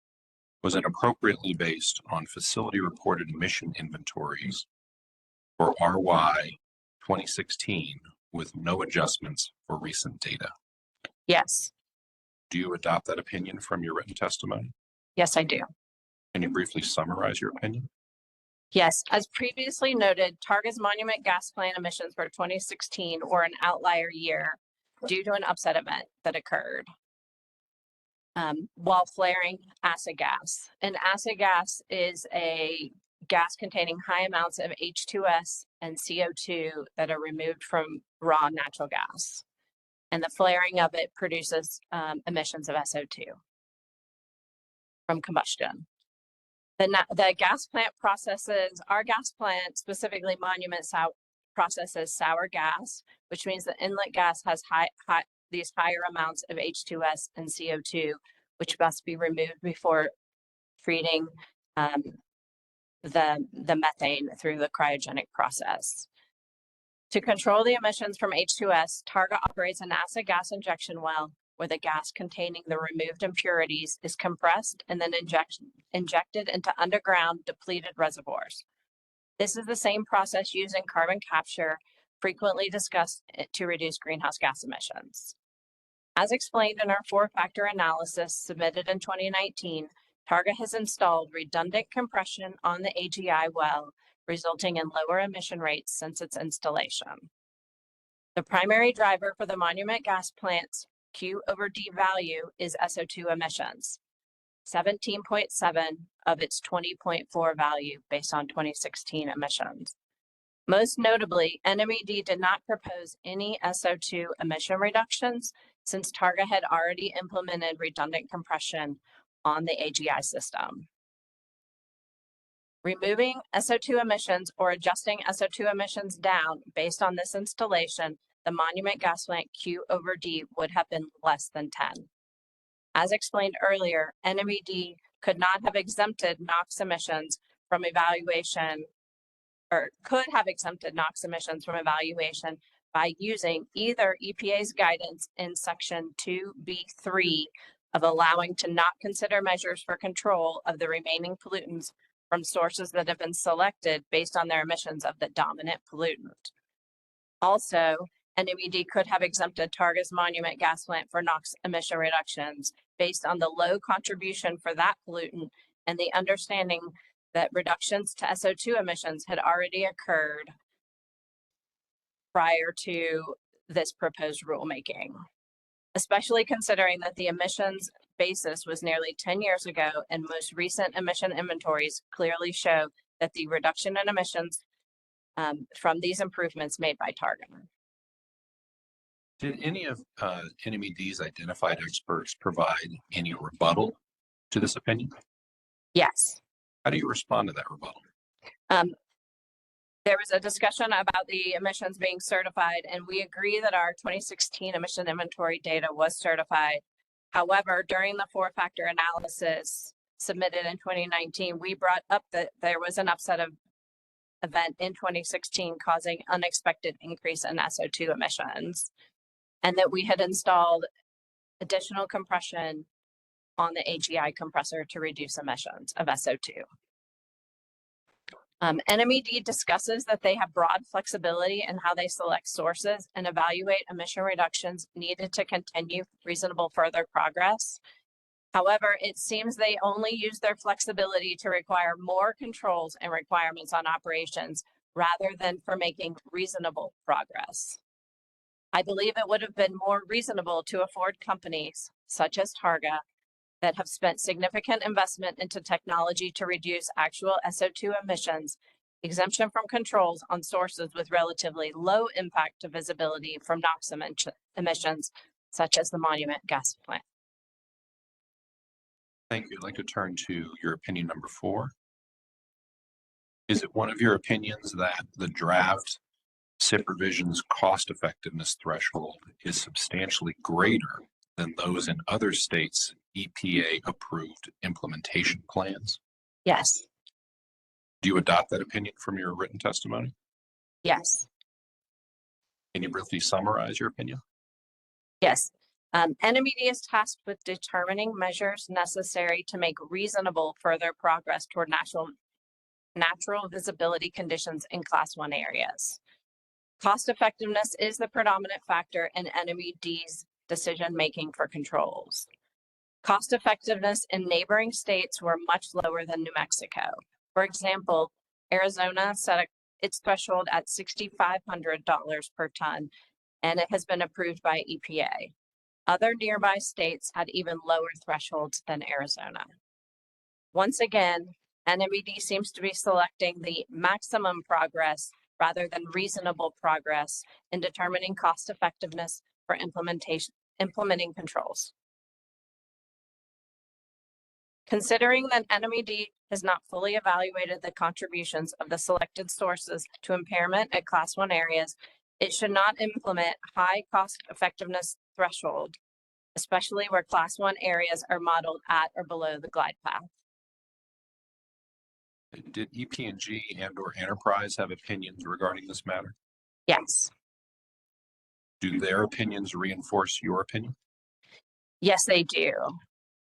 Speaker 12: was inappropriately based on facility reported emission inventories for RY 2016 with no adjustments for recent data?
Speaker 5: Yes.
Speaker 12: Do you adopt that opinion from your written testimony?
Speaker 5: Yes, I do.
Speaker 12: Can you briefly summarize your opinion?
Speaker 5: Yes, as previously noted, Targa's Monument gas plant emissions for 2016 were an outlier year due to an upset event that occurred while flaring acid gas. And acid gas is a gas containing high amounts of H2S and CO2 that are removed from raw natural gas. And the flaring of it produces emissions of SO2 from combustion. The gas plant processes, our gas plant, specifically Monument, processes sour gas, which means the inlet gas has these higher amounts of H2S and CO2, which must be removed before treating the methane through the cryogenic process. To control the emissions from H2S, Targa operates an acid gas injection well where the gas containing the removed impurities is compressed and then injected into underground depleted reservoirs. This is the same process used in carbon capture, frequently discussed to reduce greenhouse gas emissions. As explained in our 4-factor analysis submitted in 2019, Targa has installed redundant compression on the AGI well, resulting in lower emission rates since its installation. The primary driver for the Monument gas plant's Q over D value is SO2 emissions. 17.7 of its 20.4 value based on 2016 emissions. Most notably, NMED did not propose any SO2 emission reductions since Targa had already implemented redundant compression on the AGI system. Removing SO2 emissions or adjusting SO2 emissions down based on this installation, the monument gas plant Q over D would have been less than 10. As explained earlier, NMED could not have exempted NOx emissions from evaluation, or could have exempted NOx emissions from evaluation by using either EPA's guidance in section 2B3 of allowing to not consider measures for control of the remaining pollutants from sources that have been selected based on their emissions of the dominant pollutant. Also, NMED could have exempted Targa's monument gas plant for NOx emission reductions based on the low contribution for that pollutant and the understanding that reductions to SO2 emissions had already occurred prior to this proposed rulemaking, especially considering that the emissions basis was nearly 10 years ago and most recent emission inventories clearly show that the reduction in emissions from these improvements made by Targa.
Speaker 12: Did any of NMED's identified experts provide any rebuttal to this opinion?
Speaker 5: Yes.
Speaker 12: How do you respond to that rebuttal?
Speaker 5: There was a discussion about the emissions being certified, and we agree that our 2016 emission inventory data was certified. However, during the 4-factor analysis submitted in 2019, we brought up that there was an upset event in 2016 causing unexpected increase in SO2 emissions, and that we had installed additional compression on the AGI compressor to reduce emissions of SO2. NMED discusses that they have broad flexibility in how they select sources and evaluate emission reductions needed to continue reasonable further progress. However, it seems they only use their flexibility to require more controls and requirements on operations rather than for making reasonable progress. I believe it would have been more reasonable to afford companies such as Targa that have spent significant investment into technology to reduce actual SO2 emissions, exemption from controls on sources with relatively low impact to visibility from NOx emissions, such as the monument gas plant.
Speaker 12: Thank you. I'd like to turn to your opinion number 4. Is it one of your opinions that the draft SIP revision's cost effectiveness threshold is substantially greater than those in other states' EPA approved implementation plans?
Speaker 5: Yes.
Speaker 12: Do you adopt that opinion from your written testimony?
Speaker 5: Yes.
Speaker 12: Can you briefly summarize your opinion?
Speaker 5: Yes. NMED is tasked with determining measures necessary to make reasonable further progress toward natural visibility conditions in Class 1 areas. Cost effectiveness is the predominant factor in NMED's decision-making for controls. Cost effectiveness in neighboring states were much lower than New Mexico. For example, Arizona set its threshold at $6,500 per ton, and it has been approved by EPA. Other nearby states had even lower thresholds than Arizona. Once again, NMED seems to be selecting the maximum progress rather than reasonable progress in determining cost effectiveness for implementing controls. Considering that NMED has not fully evaluated the contributions of the selected sources to impairment at Class 1 areas, it should not implement high cost effectiveness threshold, especially where Class 1 areas are modeled at or below the glide path.
Speaker 12: Did EP&G and/or Enterprise have opinions regarding this matter?
Speaker 5: Yes.
Speaker 12: Do their opinions reinforce your opinion?
Speaker 5: Yes, they do.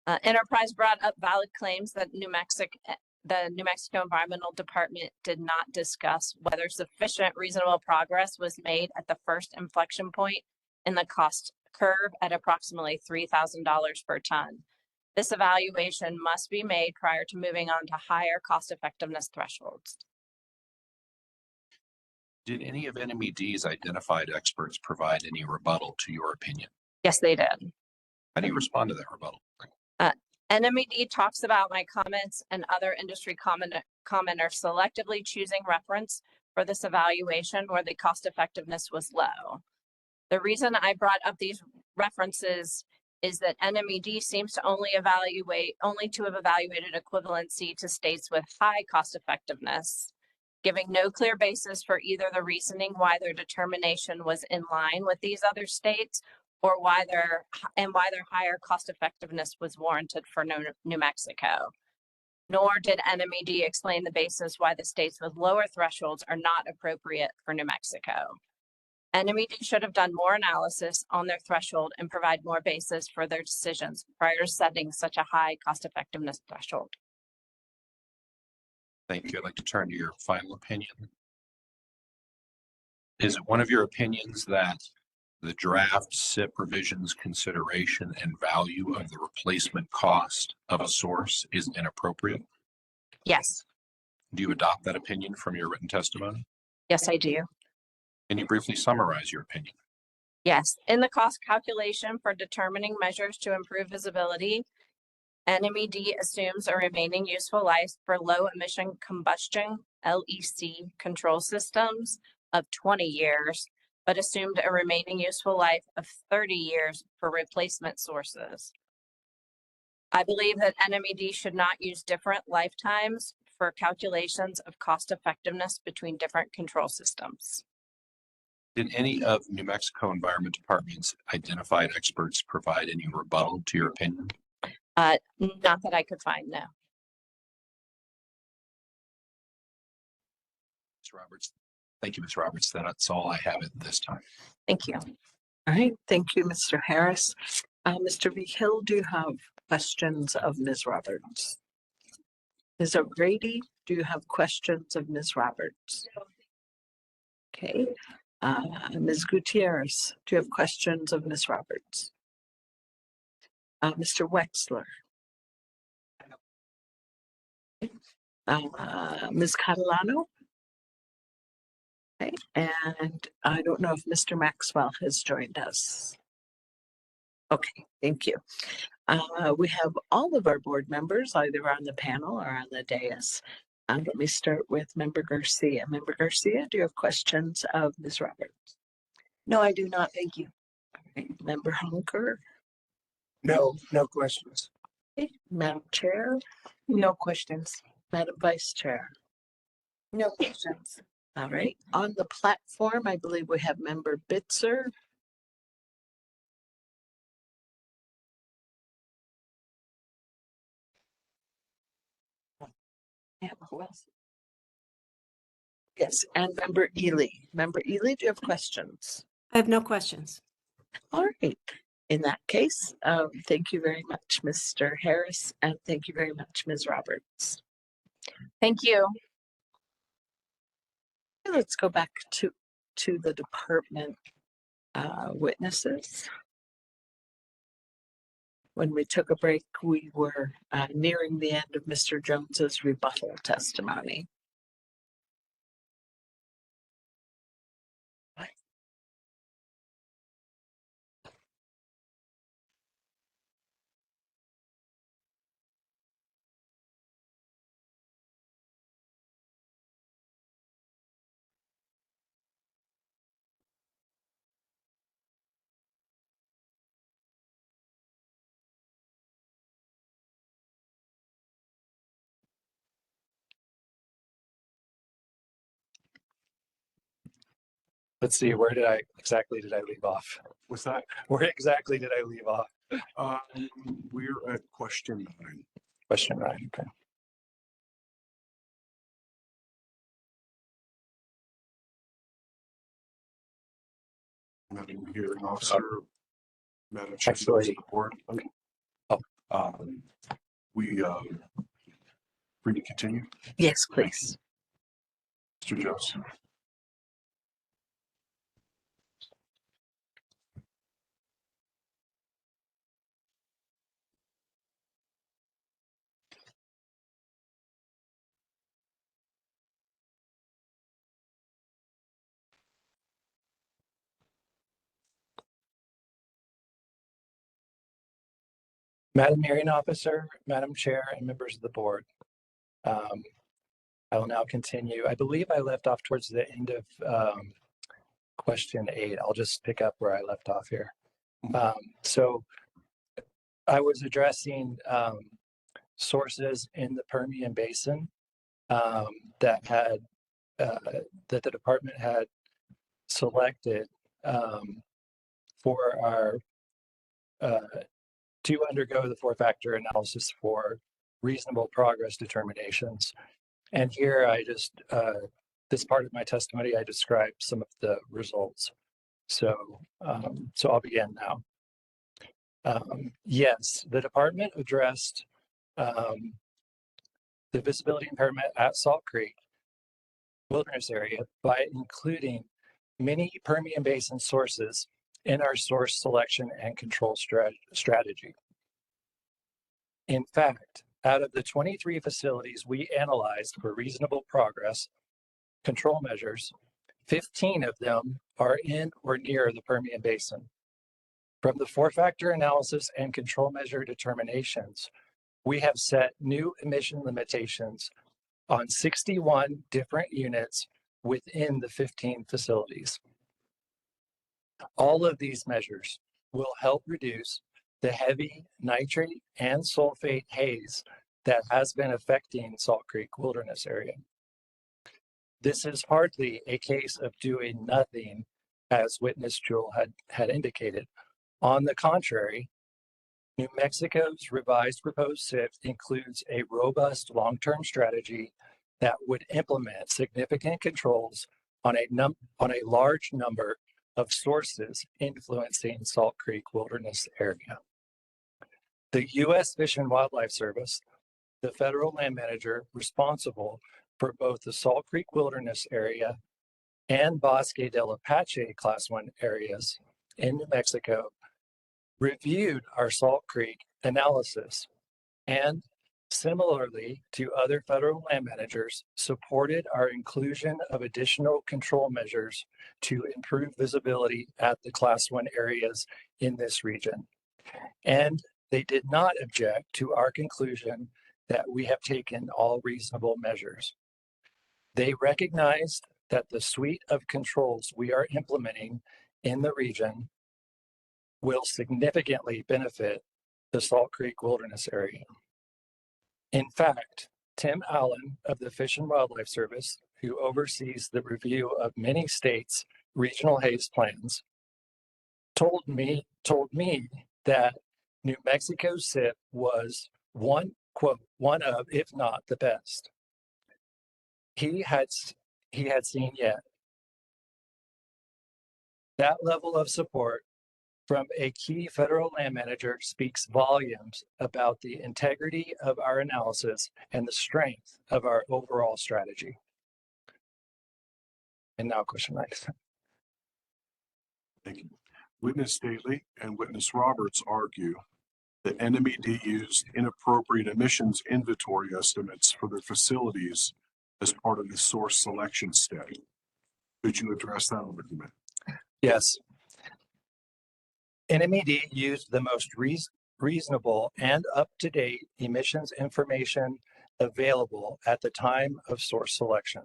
Speaker 5: Enterprise brought up valid claims that the New Mexico Environmental Department did not discuss whether sufficient reasonable progress was made at the first inflection point in the cost curve at approximately $3,000 per ton. This evaluation must be made prior to moving on to higher cost effectiveness thresholds.
Speaker 12: Did any of NMED's identified experts provide any rebuttal to your opinion?
Speaker 5: Yes, they did.
Speaker 12: How do you respond to that rebuttal?
Speaker 13: NMED talks about my comments and other industry commenters selectively choosing reference for this evaluation where the cost effectiveness was low. The reason I brought up these references is that NMED seems to only have evaluated equivalency to states with high cost effectiveness, giving no clear basis for either the reasoning why their determination was in line with these other states or why their higher cost effectiveness was warranted for New Mexico. Nor did NMED explain the basis why the states with lower thresholds are not appropriate for New Mexico. NMED should have done more analysis on their threshold and provide more basis for their decisions prior to setting such a high cost effectiveness threshold.
Speaker 12: Thank you. I'd like to turn to your final opinion. Is it one of your opinions that the draft SIP revisions consideration and value of the replacement cost of a source is inappropriate?
Speaker 13: Yes.
Speaker 12: Do you adopt that opinion from your written testimony?
Speaker 13: Yes, I do.
Speaker 12: Can you briefly summarize your opinion?
Speaker 13: Yes. In the cost calculation for determining measures to improve visibility, NMED assumes a remaining useful life for low emission combustion LEC control systems of 20 years, but assumed a remaining useful life of 30 years for replacement sources. I believe that NMED should not use different lifetimes for calculations of cost effectiveness between different control systems.
Speaker 12: Did any of New Mexico Environment Department's identified experts provide any rebuttal to your opinion?
Speaker 13: Not that I could find, no.
Speaker 12: Ms. Roberts. Thank you, Ms. Roberts. That's all I have at this time.
Speaker 13: Thank you.
Speaker 1: All right, thank you, Mr. Harris. Mr. V. Hill, do you have questions of Ms. Roberts? Ms. O'Grady, do you have questions of Ms. Roberts? Okay. Ms. Gutierrez, do you have questions of Ms. Roberts? Mr. Wexler? Ms. Catalano? Okay, and I don't know if Mr. Maxwell has joined us. Okay, thank you. We have all of our board members either on the panel or on the dais. Let me start with Member Garcia. Member Garcia, do you have questions of Ms. Roberts?
Speaker 14: No, I do not. Thank you.
Speaker 1: Okay. Member Hunker?
Speaker 14: No questions.
Speaker 1: Okay. Madam Chair?
Speaker 14: No questions.
Speaker 1: Madam Vice Chair?
Speaker 8: No questions.
Speaker 1: All right. On the platform, I believe we have Member Bitzer.
Speaker 8: Yeah, who else?
Speaker 1: Yes, and Member Ely. Member Ely, do you have questions?
Speaker 15: I have no questions.
Speaker 1: All right. In that case, thank you very much, Mr. Harris, and thank you very much, Ms. Roberts.
Speaker 13: Thank you.
Speaker 1: Let's go back to the department witnesses. When we took a break, we were nearing the end of Mr. Jones's rebuttal testimony.
Speaker 11: Let's see, where did I leave off?
Speaker 3: What's that?
Speaker 11: Where exactly did I leave off?
Speaker 3: We're at question 9.
Speaker 11: Question 9, okay.
Speaker 3: Madam Hearing Officer, Madam Chair,
Speaker 11: Actually,
Speaker 3: the board. Okay. We free to continue?
Speaker 1: Yes, please.
Speaker 3: Mr. Jones.
Speaker 11: Madam Hearing Officer, Madam Chair, and members of the board. I will now continue. I believe I left off towards the end of question 8. I'll just pick up where I left off here. So I was addressing sources in the Permian Basin that had that the department had selected for our to undergo the 4-factor analysis for reasonable progress determinations. And here I just, this part of my testimony, I described some of the results. So, so I'll begin now. Yes, the department addressed the visibility impairment at Salt Creek Wilderness Area by including many Permian Basin sources in our source selection and control strategy. In fact, out of the 23 facilities we analyzed for reasonable progress control measures, 15 of them are in or near the Permian Basin. From the 4-factor analysis and control measure determinations, we have set new emission limitations on 61 different units within the 15 facilities. All of these measures will help reduce the heavy nitrate and sulfate haze that has been affecting Salt Creek Wilderness Area. This is hardly a case of doing nothing, as witness Jewel had indicated. On the contrary, New Mexico's revised proposed SIP includes a robust long-term strategy that would implement significant controls on a large number of sources influencing Salt Creek Wilderness Area. The U.S. Fish and Wildlife Service, the federal land manager responsible for both the Salt Creek Wilderness Area and Bosque del Apache Class 1 areas in New Mexico, reviewed our Salt Creek analysis and, similarly to other federal land managers, supported our inclusion of additional control measures to improve visibility at the Class 1 areas in this region. And they did not object to our conclusion that we have taken all reasonable measures. They recognized that the suite of controls we are implementing in the region will significantly benefit the Salt Creek Wilderness Area. In fact, Tim Allen of the Fish and Wildlife Service, who oversees the review of many states' regional haze plans, told me that New Mexico's SIP was one of, if not the best he had seen yet. That level of support from a key federal land manager speaks volumes about the integrity of our analysis and the strength of our overall strategy. And now question 9.
Speaker 3: Thank you. Witness Stately and Witness Roberts argue that NMED used inappropriate emissions inventory estimates for their facilities as part of the source selection study. Could you address that argument?
Speaker 11: Yes. NMED used the most reasonable and up-to-date emissions information available at the time of source selection.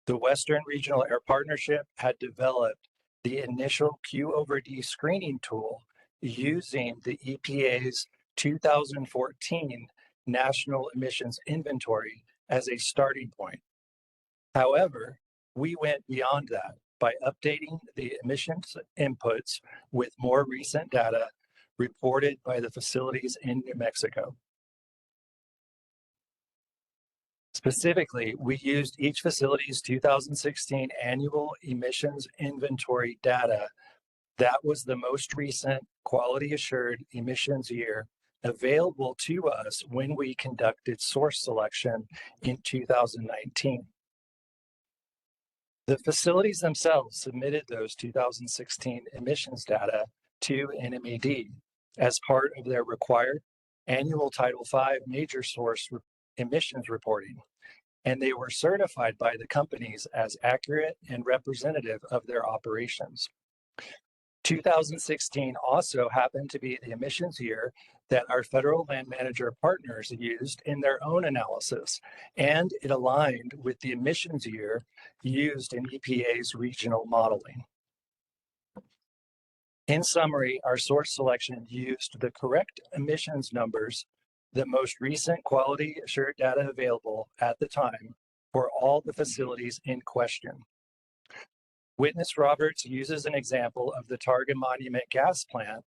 Speaker 11: The Western Regional Air Partnership had developed the initial Q/D screening tool using the EPA's 2014 National Emissions Inventory as a starting point. However, we went beyond that by updating the emissions inputs with more recent data reported by the facilities in New Mexico. Specifically, we used each facility's 2016 annual emissions inventory data. That was the most recent quality assured emissions year available to us when we conducted source selection in 2019. The facilities themselves submitted those 2016 emissions data to NMED as part of their required annual Title V major source emissions reporting, and they were certified by the companies as accurate and representative of their operations. 2016 also happened to be the emissions year that our federal land manager partners used in their own analysis, and it aligned with the emissions year used in EPA's regional modeling. In summary, our source selection used the correct emissions numbers, the most recent quality assured data available at the time for all the facilities in question. Witness Roberts uses an example of the Targa Monument gas plant,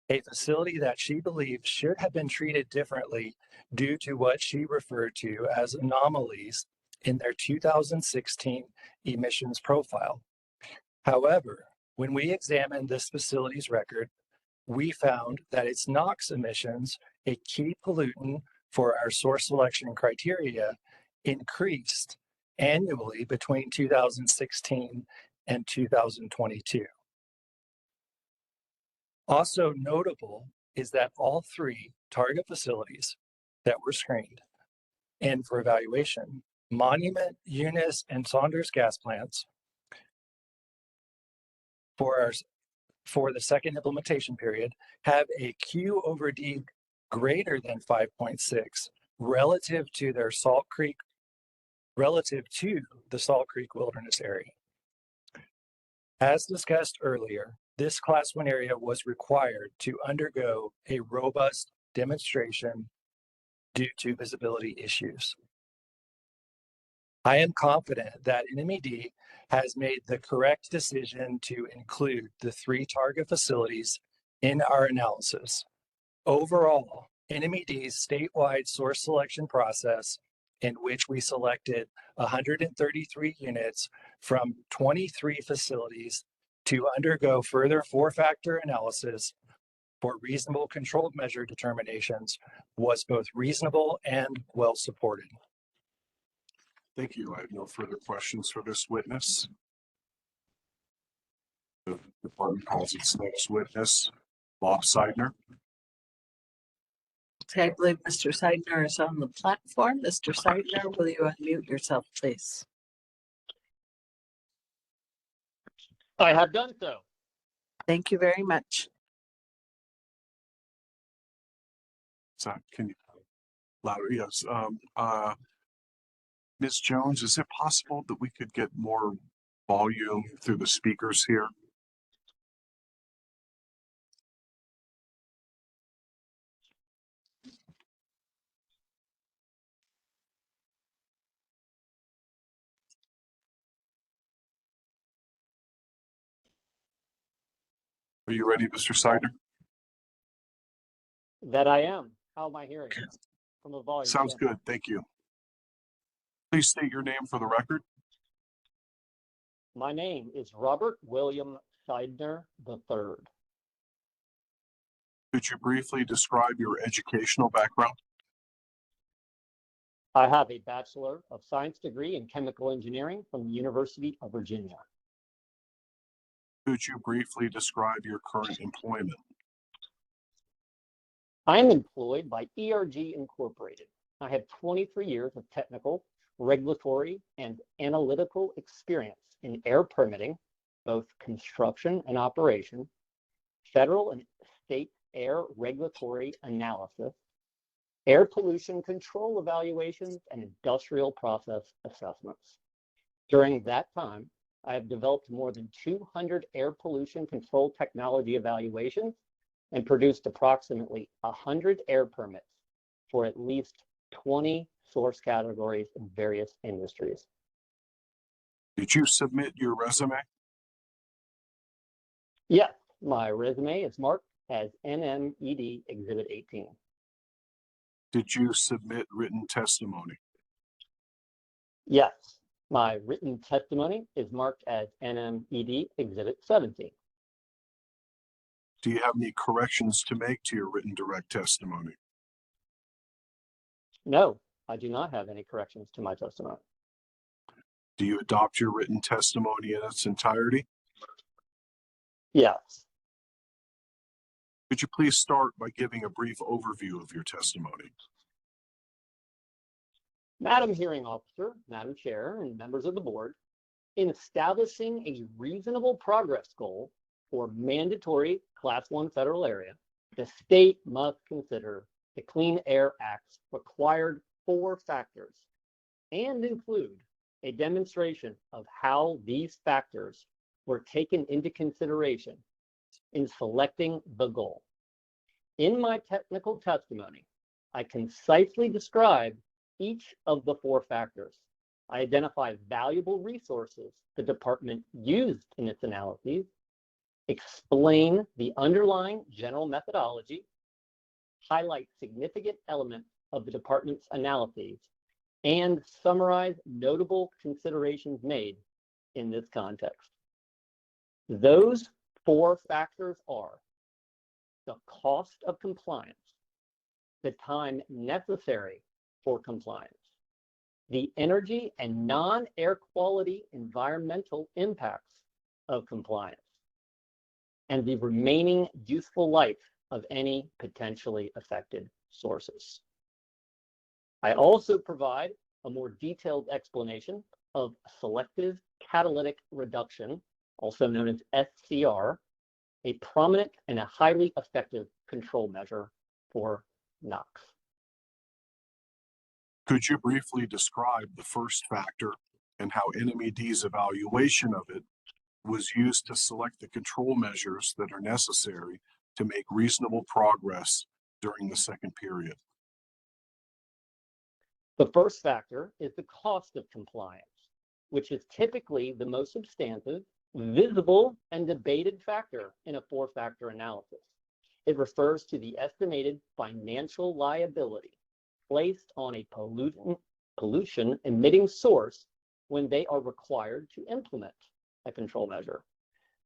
Speaker 11: a facility that she believes should have been treated differently due to what she referred to as anomalies in their 2016 emissions profile. However, when we examined this facility's record, we found that its NOx emissions, a key pollutant for our source selection criteria, increased annually between 2016 and 2022. Also notable is that all three Targa facilities that were screened and for evaluation, Monument, Eunice, and Saunders gas plants, for the second implementation period, have a Q over D greater than 5.6 relative to the Salt Creek Wilderness Area. As discussed earlier, this Class 1 area was required to undergo a robust demonstration due to visibility issues. I am confident that NMED has made the correct decision to include the three Targa facilities in our analysis. Overall, NMED's statewide source selection process, in which we selected 133 units from 23 facilities to undergo further four-factor analysis for reasonable controlled measure determinations, was both reasonable and well supported.
Speaker 3: Thank you. I have no further questions for this witness. The department calls its next witness, Bob Seidner.
Speaker 1: Okay, I believe Mr. Seidner is on the platform. Mr. Seidner, will you unmute yourself, please?
Speaker 10: I have done so.
Speaker 1: Thank you very much.
Speaker 3: So can you louder? Yes. Ms. Jones, is it possible that we could get more volume through the speakers here? Are you ready, Mr. Seidner?
Speaker 10: That I am. How am I hearing? From the volume.
Speaker 3: Sounds good. Thank you. Please state your name for the record.
Speaker 10: My name is Robert William Seidner III.
Speaker 3: Could you briefly describe your educational background?
Speaker 10: I have a Bachelor of Science degree in Chemical Engineering from the University of Virginia.
Speaker 3: Could you briefly describe your current employment?
Speaker 10: I am employed by ERG Incorporated. I have 23 years of technical, regulatory, and analytical experience in air permitting, both construction and operation, federal and state air regulatory analysis, air pollution control evaluations, and industrial process assessments. During that time, I have developed more than 200 air pollution control technology evaluations and produced approximately 100 air permits for at least 20 source categories in various industries.
Speaker 3: Did you submit your resume?
Speaker 10: Yes, my resume is marked as NMED Exhibit 18.
Speaker 3: Did you submit written testimony?
Speaker 10: Yes, my written testimony is marked as NMED Exhibit 17.
Speaker 3: Do you have any corrections to make to your written direct testimony?
Speaker 10: No, I do not have any corrections to my testimony.
Speaker 3: Do you adopt your written testimony in its entirety?
Speaker 10: Yes.
Speaker 3: Could you please start by giving a brief overview of your testimony?
Speaker 10: Madam Hearing Officer, Madam Chair, and members of the board, in establishing a reasonable progress goal for mandatory Class 1 federal area, the state must consider the Clean Air Act's required 4 factors and include a demonstration of how these factors were taken into consideration in selecting the goal. In my technical testimony, I concisely describe each of the 4 factors. I identify valuable resources the department used in its analyses, explain the underlying general methodology, highlight significant elements of the department's analyses, and summarize notable considerations made in this context. Those 4 factors are the cost of compliance, the time necessary for compliance, the energy and non-air quality environmental impacts of compliance, and the remaining useful life of any potentially affected sources. I also provide a more detailed explanation of selective catalytic reduction, also known as SCR, a prominent and a highly effective control measure for NOx.
Speaker 3: Could you briefly describe the first factor and how NMED's evaluation of it was used to select the control measures that are necessary to make reasonable progress during the second period?
Speaker 10: The first factor is the cost of compliance, which is typically the most substantive, visible, and debated factor in a 4-factor analysis. It refers to the estimated financial liability placed on a pollution-emitting source when they are required to implement a control measure.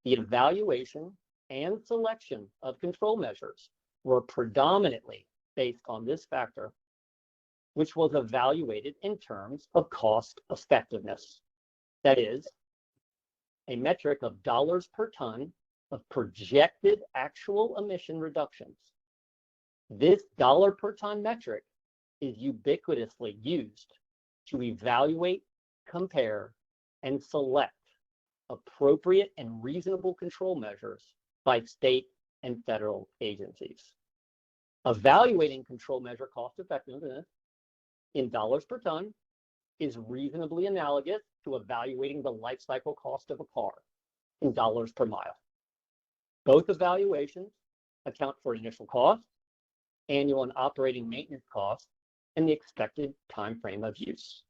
Speaker 10: The evaluation and selection of control measures were predominantly based on this factor, which was evaluated in terms of cost effectiveness. That is, a metric of dollars per ton of projected actual emission reductions. This dollar per ton metric is ubiquitously used to evaluate, compare, and select appropriate and reasonable control measures by state and federal agencies. Evaluating control measure cost effectiveness in dollars per ton is reasonably analogous to evaluating the life cycle cost of a car in dollars per mile. Both evaluations account for initial cost, annual and operating maintenance costs, and the expected time frame of use.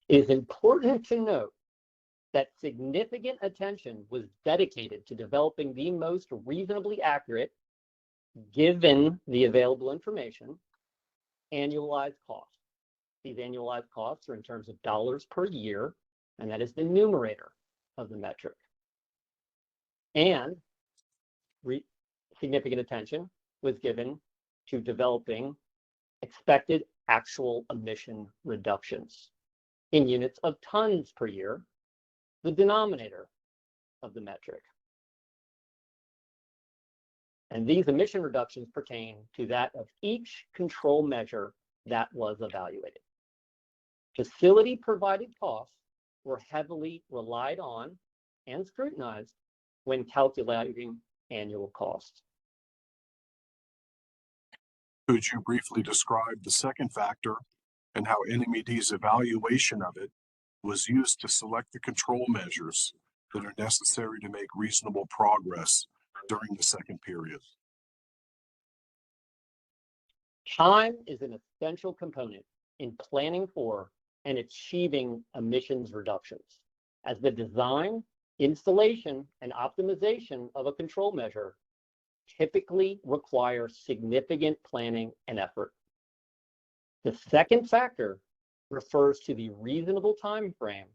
Speaker 10: It is important to note that significant attention was dedicated to developing the most reasonably accurate, given the available information, annualized costs. These annualized costs are in terms of dollars per year, and that is the numerator of the metric. And significant attention was given to developing expected actual emission reductions in units of tons per year, the denominator of the metric. And these emission reductions pertain to that of each control measure that was evaluated. Facility provided costs were heavily relied on and scrutinized when calculating annual costs.
Speaker 3: Could you briefly describe the second factor and how NMED's evaluation of it was used to select the control measures that are necessary to make reasonable progress during the second period?
Speaker 10: Time is an essential component in planning for and achieving emissions reductions, as the design, installation, and optimization of a control measure typically require significant planning and effort. The second factor refers to the reasonable time frame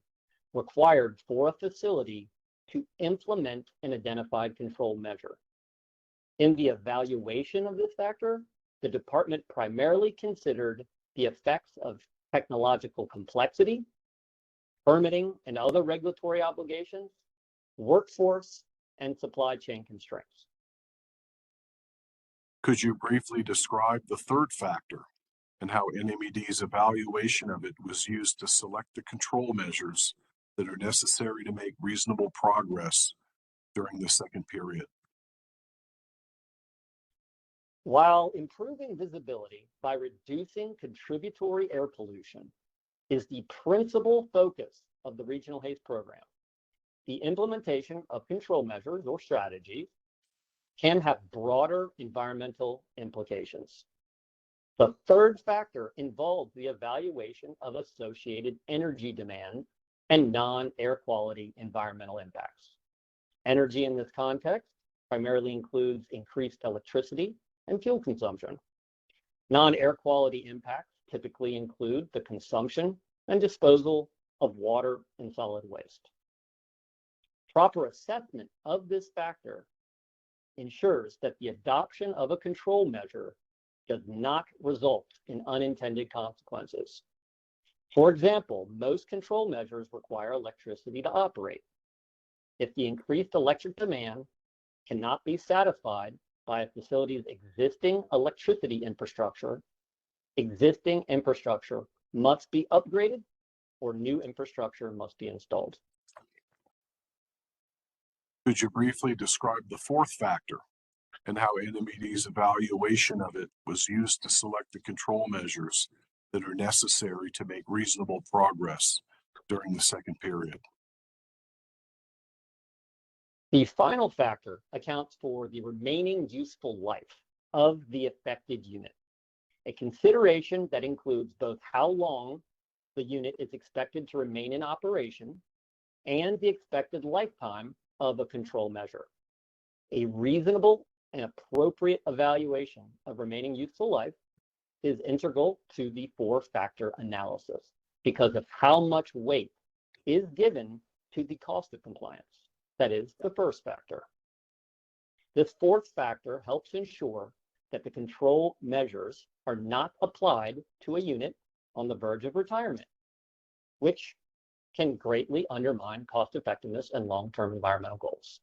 Speaker 10: required for a facility to implement an identified control measure. In the evaluation of this factor, the department primarily considered the effects of technological complexity, permitting and other regulatory obligations, workforce, and supply chain constraints.
Speaker 3: Could you briefly describe the third factor and how NMED's evaluation of it was used to select the control measures that are necessary to make reasonable progress during the second period?
Speaker 10: While improving visibility by reducing contributory air pollution is the principal focus of the Regional Haze program, the implementation of control measures or strategies can have broader environmental implications. The third factor involves the evaluation of associated energy demand and non-air quality environmental impacts. Energy in this context primarily includes increased electricity and fuel consumption. Non-air quality impacts typically include the consumption and disposal of water and solid waste. Proper assessment of this factor ensures that the adoption of a control measure does not result in unintended consequences. For example, most control measures require electricity to operate. If the increased electric demand cannot be satisfied by a facility's existing electricity infrastructure, existing infrastructure must be upgraded or new infrastructure must be installed.
Speaker 3: Could you briefly describe the fourth factor and how NMED's evaluation of it was used to select the control measures that are necessary to make reasonable progress during the second period?
Speaker 10: The final factor accounts for the remaining useful life of the affected unit, a consideration that includes both how long the unit is expected to remain in operation and the expected lifetime of a control measure. A reasonable and appropriate evaluation of remaining useful life is integral to the four-factor analysis because of how much weight is given to the cost of compliance. That is the first factor. This fourth factor helps ensure that the control measures are not applied to a unit on the verge of retirement, which can greatly undermine cost effectiveness and long-term environmental goals.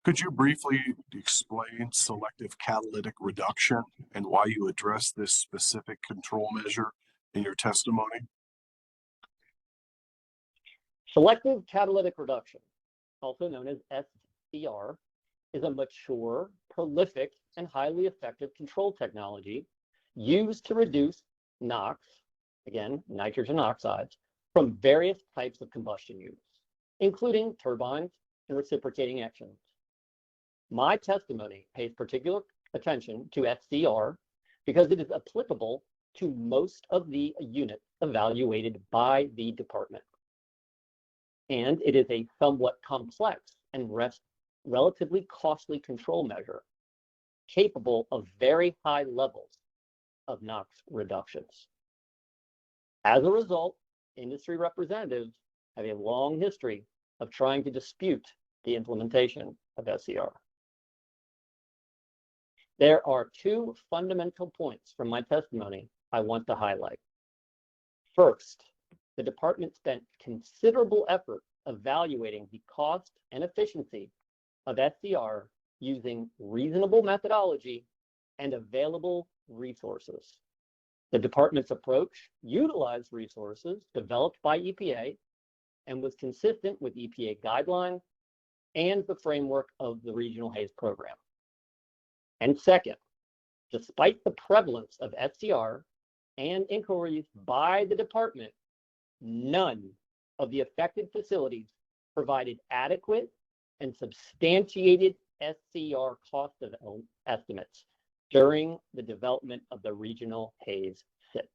Speaker 3: Could you briefly explain selective catalytic reduction and why you address this specific control measure in your testimony?
Speaker 10: Selective catalytic reduction, also known as SCR, is a mature, prolific, and highly effective control technology used to reduce NOx, again, nitrogen oxides, from various types of combustion units, including turbines and reciprocating engines. My testimony pays particular attention to SCR because it is applicable to most of the units evaluated by the department. And it is a somewhat complex and relatively costly control measure capable of very high levels of NOx reductions. As a result, industry representatives have a long history of trying to dispute the implementation of SCR. There are two fundamental points from my testimony I want to highlight. First, the department spent considerable effort evaluating the cost and efficiency of SCR using reasonable methodology and available resources. The department's approach utilized resources developed by EPA and was consistent with EPA guidelines and the framework of the Regional Haze program. And second, despite the prevalence of SCR and inquiries by the department, none of the affected facilities provided adequate and substantiated SCR cost estimates during the development of the Regional Haze SIP.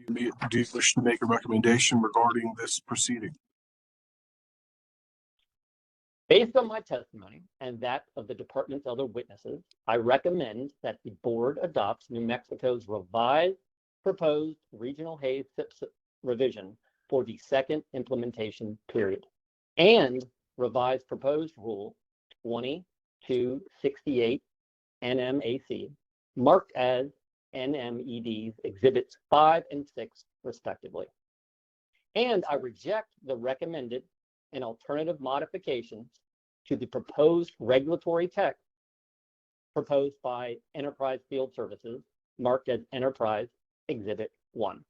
Speaker 3: Do you wish to make a recommendation regarding this proceeding?
Speaker 10: Based on my testimony and that of the department's other witnesses, I recommend that the board adopts New Mexico's revised proposed Regional Haze SIP revision for the second implementation period and revised proposed Rule 2268 NMAC, marked as NMED's Exhibits 5 and 6, respectively. And I reject the recommended and alternative modifications to the proposed regulatory text proposed by Enterprise Field Services, marked as Enterprise Exhibit 1.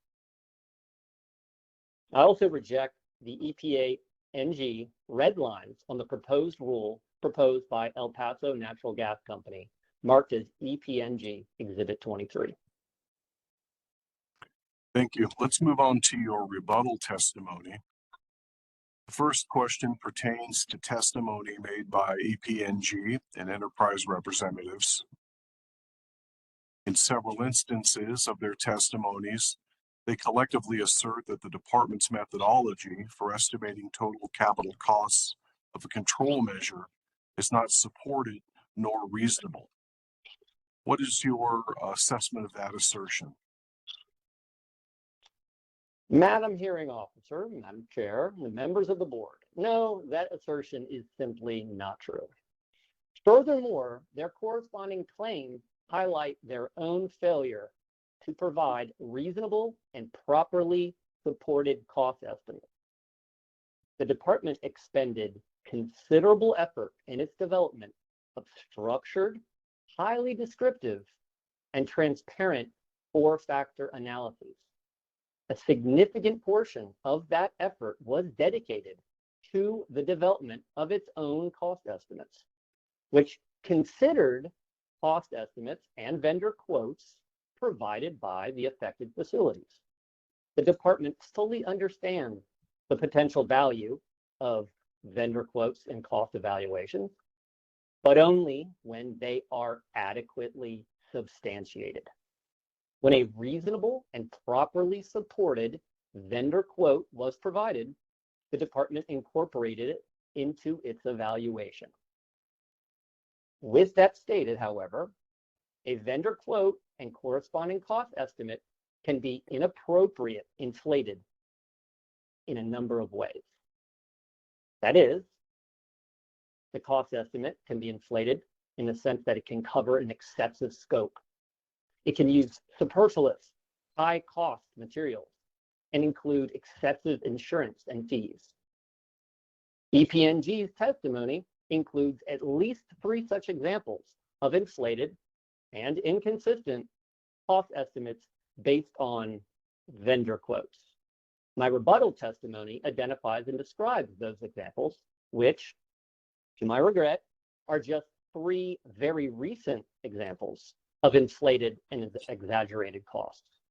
Speaker 10: I also reject the EPA NG red lines on the proposed rule proposed by El Paso Natural Gas Company, marked as EPNG Exhibit 23.
Speaker 3: Thank you. Let's move on to your rebuttal testimony. The first question pertains to testimony made by EPNG and enterprise representatives. In several instances of their testimonies, they collectively assert that the department's methodology for estimating total capital costs of a control measure is not supported nor reasonable. What is your assessment of that assertion?
Speaker 10: Madam Hearing Officer, Madam Chair, and members of the board, no, that assertion is simply not true. Furthermore, their corresponding claims highlight their own failure to provide reasonable and properly supported cost estimates. The department expended considerable effort in its development of structured, highly descriptive, and transparent four-factor analyses. A significant portion of that effort was dedicated to the development of its own cost estimates, which considered cost estimates and vendor quotes provided by the affected facilities. The department fully understands the potential value of vendor quotes and cost evaluations, but only when they are adequately substantiated. When a reasonable and properly supported vendor quote was provided, the department incorporated it into its evaluation. With that stated, however, a vendor quote and corresponding cost estimate can be inappropriate, inflated in a number of ways. That is, the cost estimate can be inflated in the sense that it can cover an excessive scope. It can use superfluous, high-cost materials and include excessive insurance and fees. EPNG's testimony includes at least 3 such examples of inflated and inconsistent cost estimates based on vendor quotes. My rebuttal testimony identifies and describes those examples, which, to my regret, are just 3 very recent examples of inflated and exaggerated costs.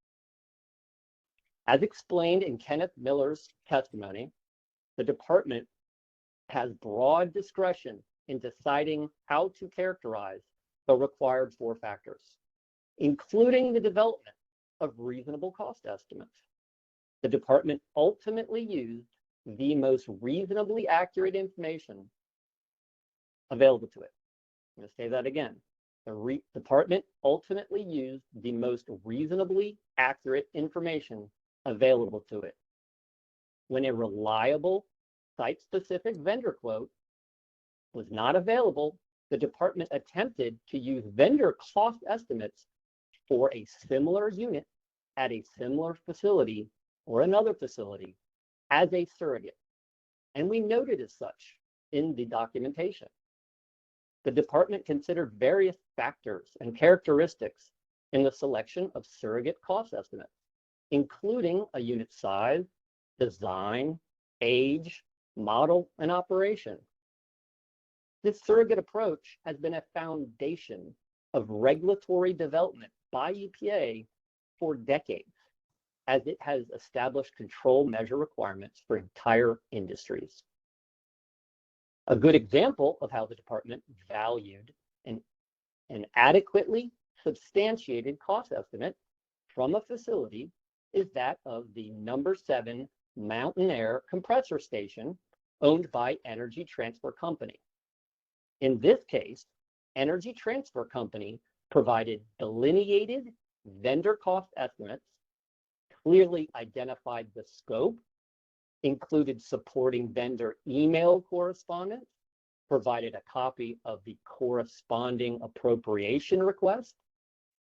Speaker 10: As explained in Kenneth Miller's testimony, the department has broad discretion in deciding how to characterize the required 4 factors, including the development of reasonable cost estimates. The department ultimately used the most reasonably accurate information available to it. I'm going to say that again. The department ultimately used the most reasonably accurate information available to it. When a reliable site-specific vendor quote was not available, the department attempted to use vendor cost estimates for a similar unit at a similar facility or another facility as a surrogate. And we noted as such in the documentation. The department considered various factors and characteristics in the selection of surrogate cost estimates, including a unit size, design, age, model, and operation. This surrogate approach has been a foundation of regulatory development by EPA for decades, as it has established control measure requirements for entire industries. A good example of how the department valued an adequately substantiated cost estimate from a facility is that of the number 7 Mountain Air compressor station owned by Energy Transfer Company. In this case, Energy Transfer Company provided delineated vendor cost estimates, clearly identified the scope, included supporting vendor email correspondence, provided a copy of the corresponding appropriation request,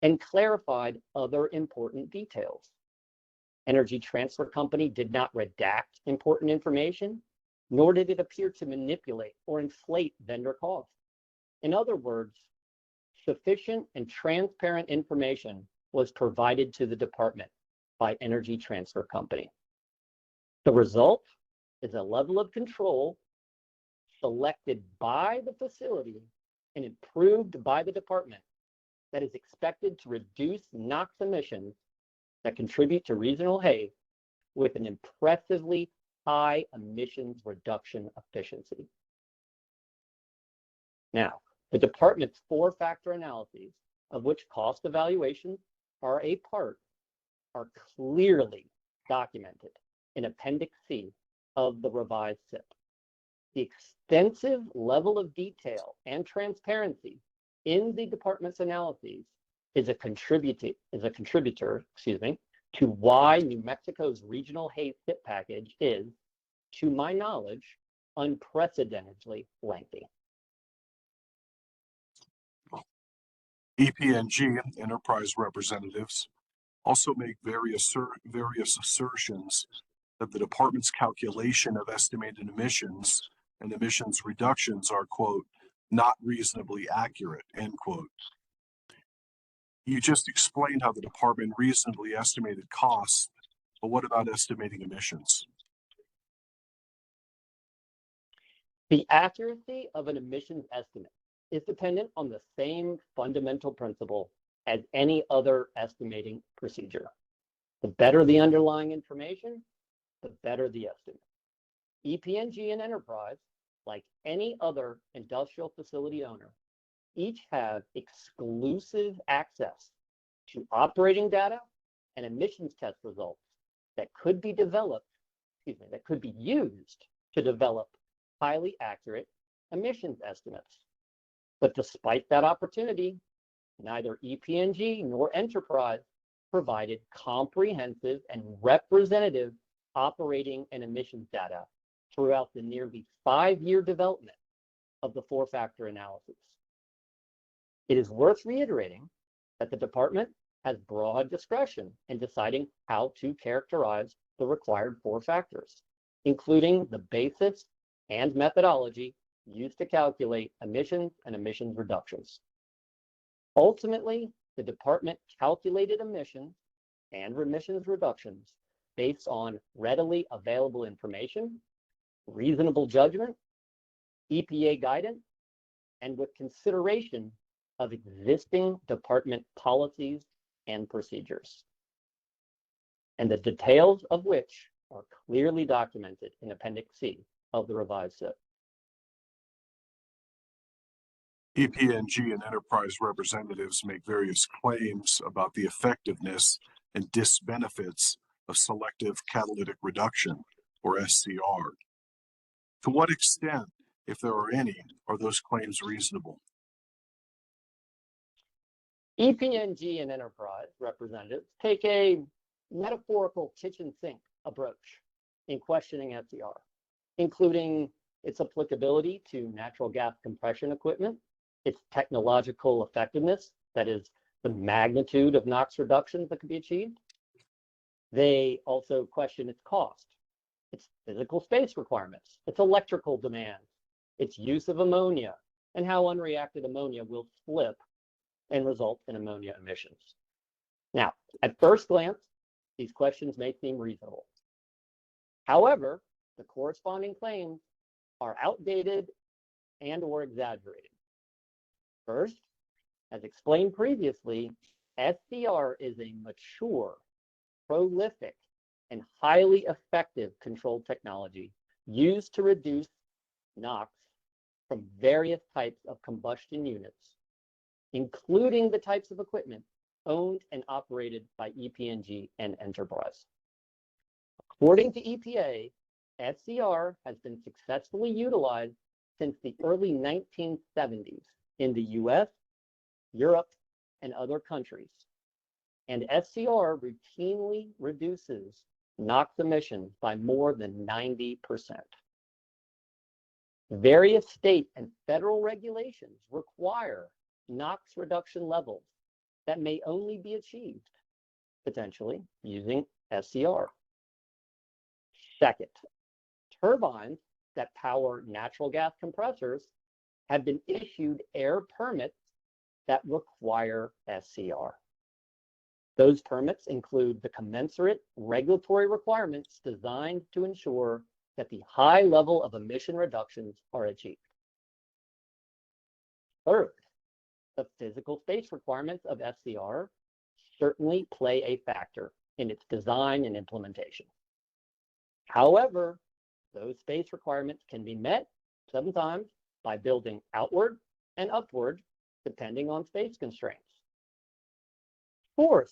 Speaker 10: and clarified other important details. Energy Transfer Company did not redact important information, nor did it appear to manipulate or inflate vendor costs. In other words, sufficient and transparent information was provided to the department by Energy Transfer Company. The result is a level of control selected by the facility and approved by the department that is expected to reduce NOx emissions that contribute to regional haze with an impressively high emissions reduction efficiency. Now, the department's four-factor analyses, of which cost evaluations are a part, are clearly documented in Appendix C of the revised SIP. The extensive level of detail and transparency in the department's analyses is a contributor, to why New Mexico's regional haze SIP package is, to my knowledge, unprecedentedly lengthy.
Speaker 3: EPNG enterprise representatives also make various assertions that the department's calculation of estimated emissions and emissions reductions are, quote, not reasonably accurate, end quote. You just explained how the department reasonably estimated costs, but what about estimating emissions?
Speaker 10: The accuracy of an emissions estimate is dependent on the same fundamental principle as any other estimating procedure. The better the underlying information, the better the estimate. EPNG and enterprise, like any other industrial facility owner, each have exclusive access to operating data and emissions test results that could be used to develop highly accurate emissions estimates. But despite that opportunity, neither EPNG nor enterprise provided comprehensive and representative operating and emissions data throughout the nearly 5-year development of the four-factor analysis. It is worth reiterating that the department has broad discretion in deciding how to characterize the required four factors, including the basis and methodology used to calculate emissions and emissions reductions. Ultimately, the department calculated emissions and emissions reductions based on readily available information, reasonable judgment, EPA guidance, and with consideration of existing department policies and procedures, and the details of which are clearly documented in Appendix C of the revised SIP.
Speaker 3: EPNG and enterprise representatives make various claims about the effectiveness and disbenefits of selective catalytic reduction, or SCR. To what extent, if there are any, are those claims reasonable?
Speaker 10: EPNG and enterprise representatives take a metaphorical kitchen sink approach in questioning SCR, including its applicability to natural gas compression equipment, its technological effectiveness, that is, the magnitude of NOx reductions that can be achieved. They also question its cost, its physical space requirements, its electrical demands, its use of ammonia, and how unreacted ammonia will slip and result in ammonia emissions. Now, at first glance, these questions may seem reasonable. However, the corresponding claims are outdated and or exaggerated. First, as explained previously, SCR is a mature, prolific, and highly effective control technology used to reduce NOx from various types of combustion units, including the types of equipment owned and operated by EPNG and enterprise. According to EPA, SCR has been successfully utilized since the early 1970s in the US, Europe, and other countries. And SCR routinely reduces NOx emissions by more than 90%. Various state and federal regulations require NOx reduction levels that may only be achieved, potentially, using SCR. Second, turbines that power natural gas compressors have been issued air permits that require SCR. Those permits include the commensurate regulatory requirements designed to ensure that the high level of emission reductions are achieved. Third, the physical space requirements of FCR certainly play a factor in its design and implementation. However, those space requirements can be met sometimes by building outward and upward depending on space constraints. Fourth,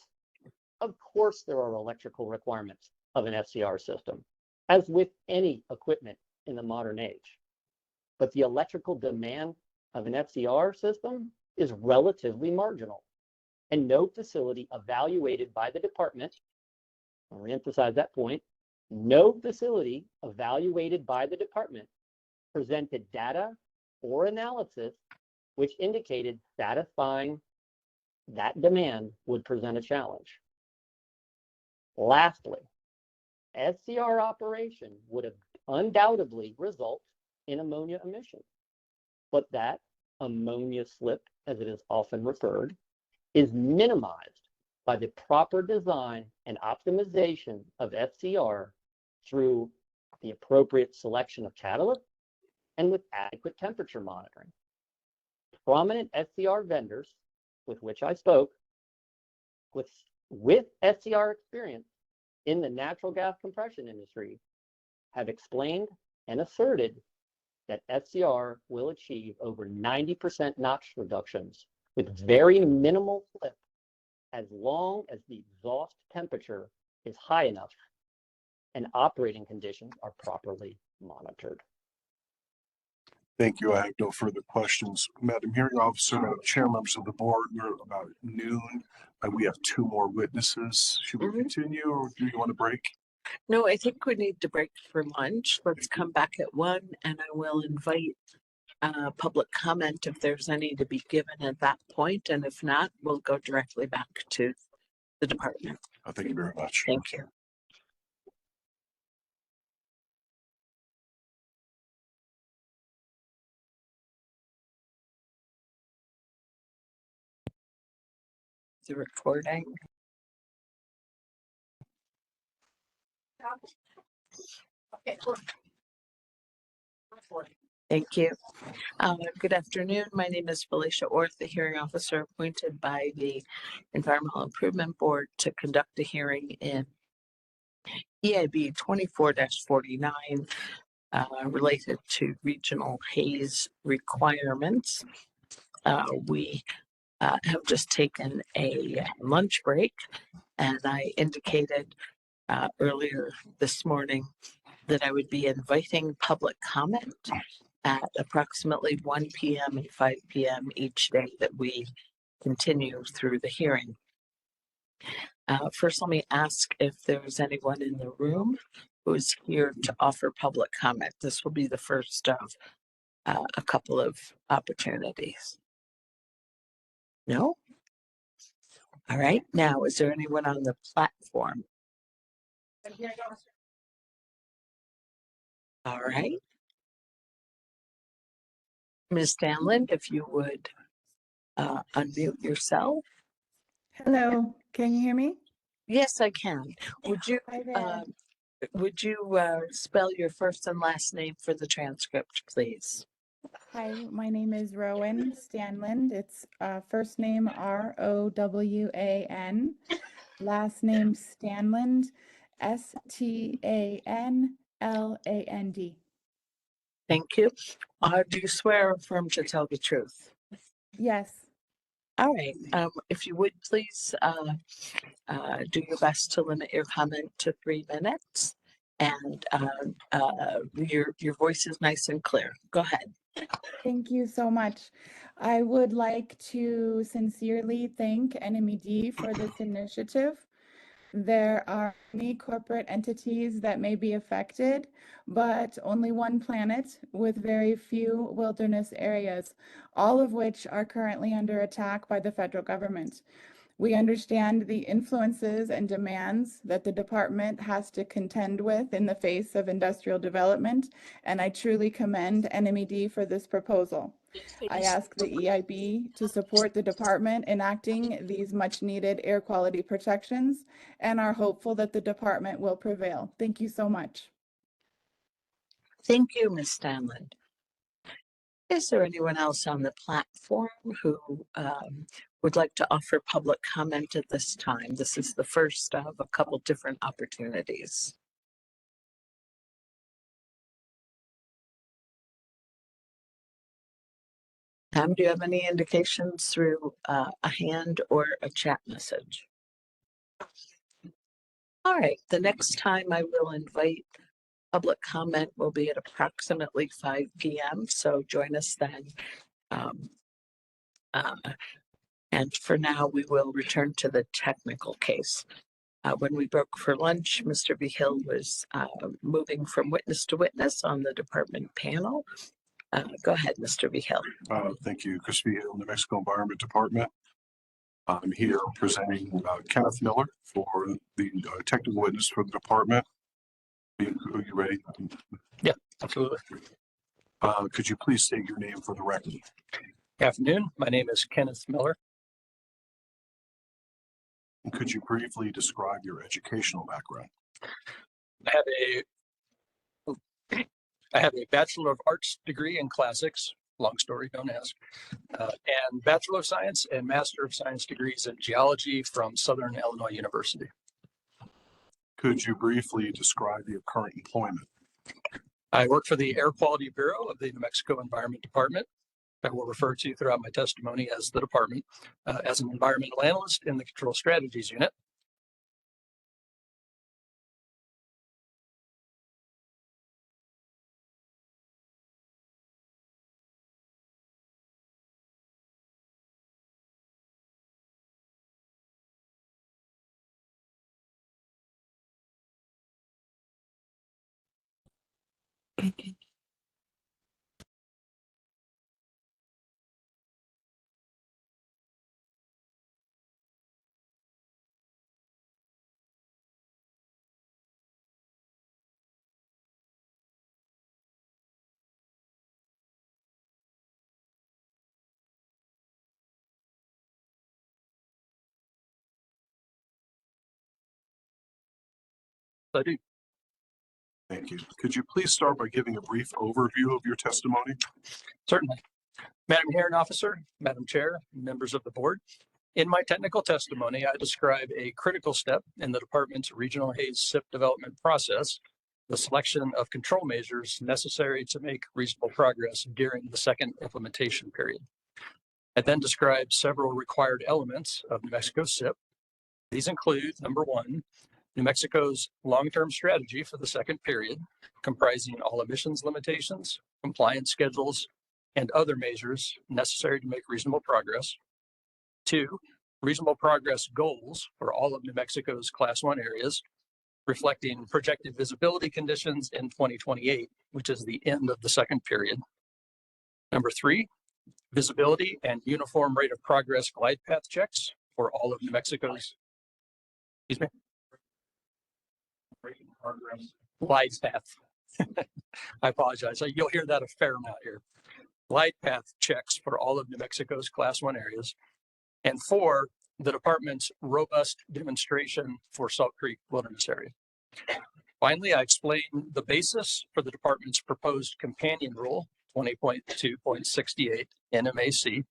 Speaker 10: of course, there are electrical requirements of an FCR system, as with any equipment in the modern age. But the electrical demand of an FCR system is relatively marginal, and no facility evaluated by the department, I'll reemphasize that point, no facility evaluated by the department presented data or analysis which indicated satisfying that demand would present a challenge. Lastly, FCR operation would have undoubtedly result in ammonia emissions, but that ammonia slip, as it is often referred, is minimized by the proper design and optimization of FCR through the appropriate selection of catalyst and with adequate temperature monitoring. Prominent FCR vendors with which I spoke with FCR experience in the natural gas compression industry have explained and asserted that FCR will achieve over 90% NOx reductions with very minimal slip as long as the exhaust temperature is high enough and operating conditions are properly monitored.
Speaker 3: Thank you. I have no further questions. Madam Hearing Officer, Madam Chair, members of the board, we're about noon and we have two more witnesses. Should we continue or do you want to break?
Speaker 1: No, I think we need to break for lunch. Let's come back at 1 and I will invite public comment if there's any to be given at that point. And if not, we'll go directly back to the department.
Speaker 3: Thank you very much.
Speaker 1: Thank you. The recording.
Speaker 8: Okay.
Speaker 1: Thank you. Good afternoon. My name is Felicia Orth, the hearing officer appointed by the Environmental Improvement Board to conduct a hearing in EIB 24-49 related to regional haze requirements. We have just taken a lunch break, and I indicated earlier this morning that I would be inviting public comment at approximately 1 p.m. and 5 p.m. each day that we continue through the hearing. First, let me ask if there's anyone in the room who is here to offer public comment. This will be the first of a couple of opportunities. No? All right. Now, is there anyone on the platform? All right. Ms. Stanlin, if you would unmute yourself.
Speaker 15: Hello, can you hear me?
Speaker 1: Yes, I can. Would you
Speaker 15: Hi there.
Speaker 1: spell your first and last name for the transcript, please?
Speaker 15: Hi, my name is Rowan Stanland. It's first name Rowan, last name Stanland, Stanland.
Speaker 1: Thank you. Do you swear or affirm to tell the truth?
Speaker 15: Yes.
Speaker 1: All right. If you would please do your best to limit your comment to 3 minutes, and your voice is nice and clear. Go ahead.
Speaker 15: Thank you so much. I would like to sincerely thank NMED for this initiative. There are many corporate entities that may be affected, but only one planet with very few wilderness areas, all of which are currently under attack by the federal government. We understand the influences and demands that the department has to contend with in the face of industrial development, and I truly commend NMED for this proposal. I ask the EIB to support the department enacting these much needed air quality protections and are hopeful that the department will prevail. Thank you so much.
Speaker 1: Thank you, Ms. Stanley. Is there anyone else on the platform who would like to offer public comment at this time? This is the first of a couple different opportunities. Pam, do you have any indications through a hand or a chat message? All right, the next time I will invite public comment will be at approximately 5 p.m. So join us then. And for now, we will return to the technical case. When we broke for lunch, Mr. Behill was moving from witness to witness on the department panel. Go ahead, Mr. Behill.
Speaker 3: Thank you, Chris Behill, New Mexico Environment Department. I'm here presenting Kenneth Miller for the technical witness for the department. Are you ready?
Speaker 11: Yeah, absolutely.
Speaker 3: Could you please state your name for the record?
Speaker 11: Good afternoon. My name is Kenneth Miller.
Speaker 3: And could you briefly describe your educational background?
Speaker 11: I have a Bachelor of Arts degree in classics, long story, don't ask, and Bachelor of Science and Master of Science degrees in geology from Southern Illinois University.
Speaker 3: Could you briefly describe your current employment?
Speaker 11: I work for the Air Quality Bureau of the New Mexico Environment Department. I will refer to throughout my testimony as the department, as an environmental analyst in the Control Strategies Unit. I do.
Speaker 3: Thank you. Could you please start by giving a brief overview of your testimony?
Speaker 11: Certainly. Madam Hearing Officer, Madam Chair, members of the board, in my technical testimony, I describe a critical step in the department's regional Haze SIP development process, the selection of control measures necessary to make reasonable progress during the second implementation period. I then describe several required elements of New Mexico's SIP. These include, number one, New Mexico's long-term strategy for the second period, comprising all emissions limitations, compliance schedules, and other measures necessary to make reasonable progress. Two, reasonable progress goals for all of New Mexico's Class 1 areas, reflecting projected visibility conditions in 2028, which is the end of the second period. Number three, visibility and uniform rate of progress glide path checks for all of New Mexico's, glide path. I apologize. You'll hear that a fair amount here. Glide path checks for all of New Mexico's Class 1 areas. And four, the department's robust demonstration for Salt Creek Wilderness Area. Finally, I explain the basis for the department's proposed companion rule 20.2.68 NMAC,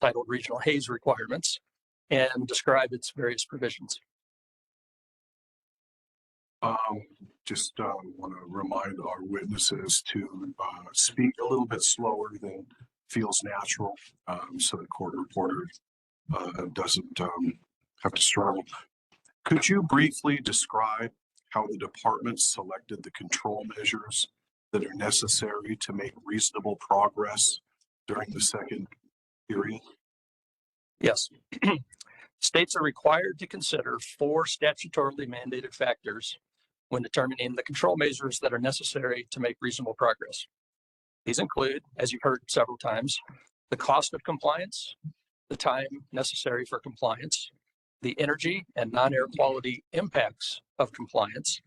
Speaker 11: titled Regional Haze Requirements, and describe its various provisions.
Speaker 3: Just want to remind our witnesses to speak a little bit slower than feels natural, so the court reporter doesn't have to struggle. Could you briefly describe how the department selected the control measures that are necessary to make reasonable progress during the second period?
Speaker 11: Yes. States are required to consider 4 statutorily mandated factors when determining the control measures that are necessary to make reasonable progress. These include, as you've heard several times, the cost of compliance, the time necessary for compliance, the energy and non-air quality impacts of compliance,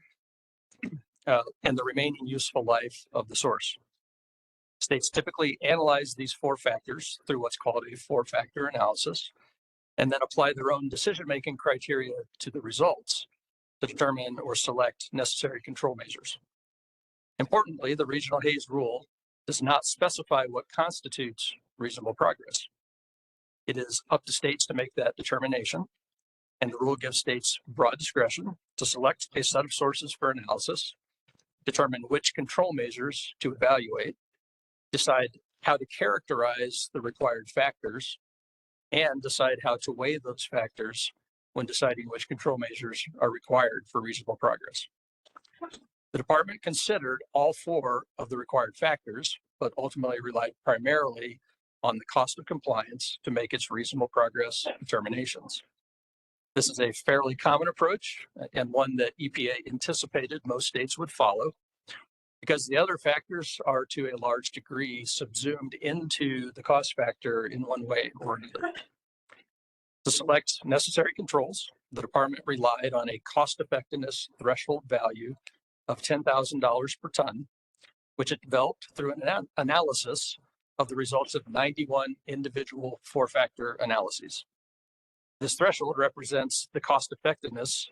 Speaker 11: and the remaining useful life of the source. States typically analyze these 4 factors through what's called a 4-factor analysis, and then apply their own decision-making criteria to the results to determine or select necessary control measures. Importantly, the regional Haze rule does not specify what constitutes reasonable progress. It is up to states to make that determination, and the rule gives states broad discretion to select a set of sources for analysis, determine which control measures to evaluate, decide how to characterize the required factors, and decide how to weigh those factors when deciding which control measures are required for reasonable progress. The department considered all four of the required factors, but ultimately relied primarily on the cost of compliance to make its reasonable progress determinations. This is a fairly common approach and one that EPA anticipated most states would follow, because the other factors are to a large degree subsumed into the cost factor in one way or another. To select necessary controls, the department relied on a cost effectiveness threshold value of $10,000 per ton, which it developed through an analysis of the results of 91 individual four-factor analyses. This threshold represents the cost effectiveness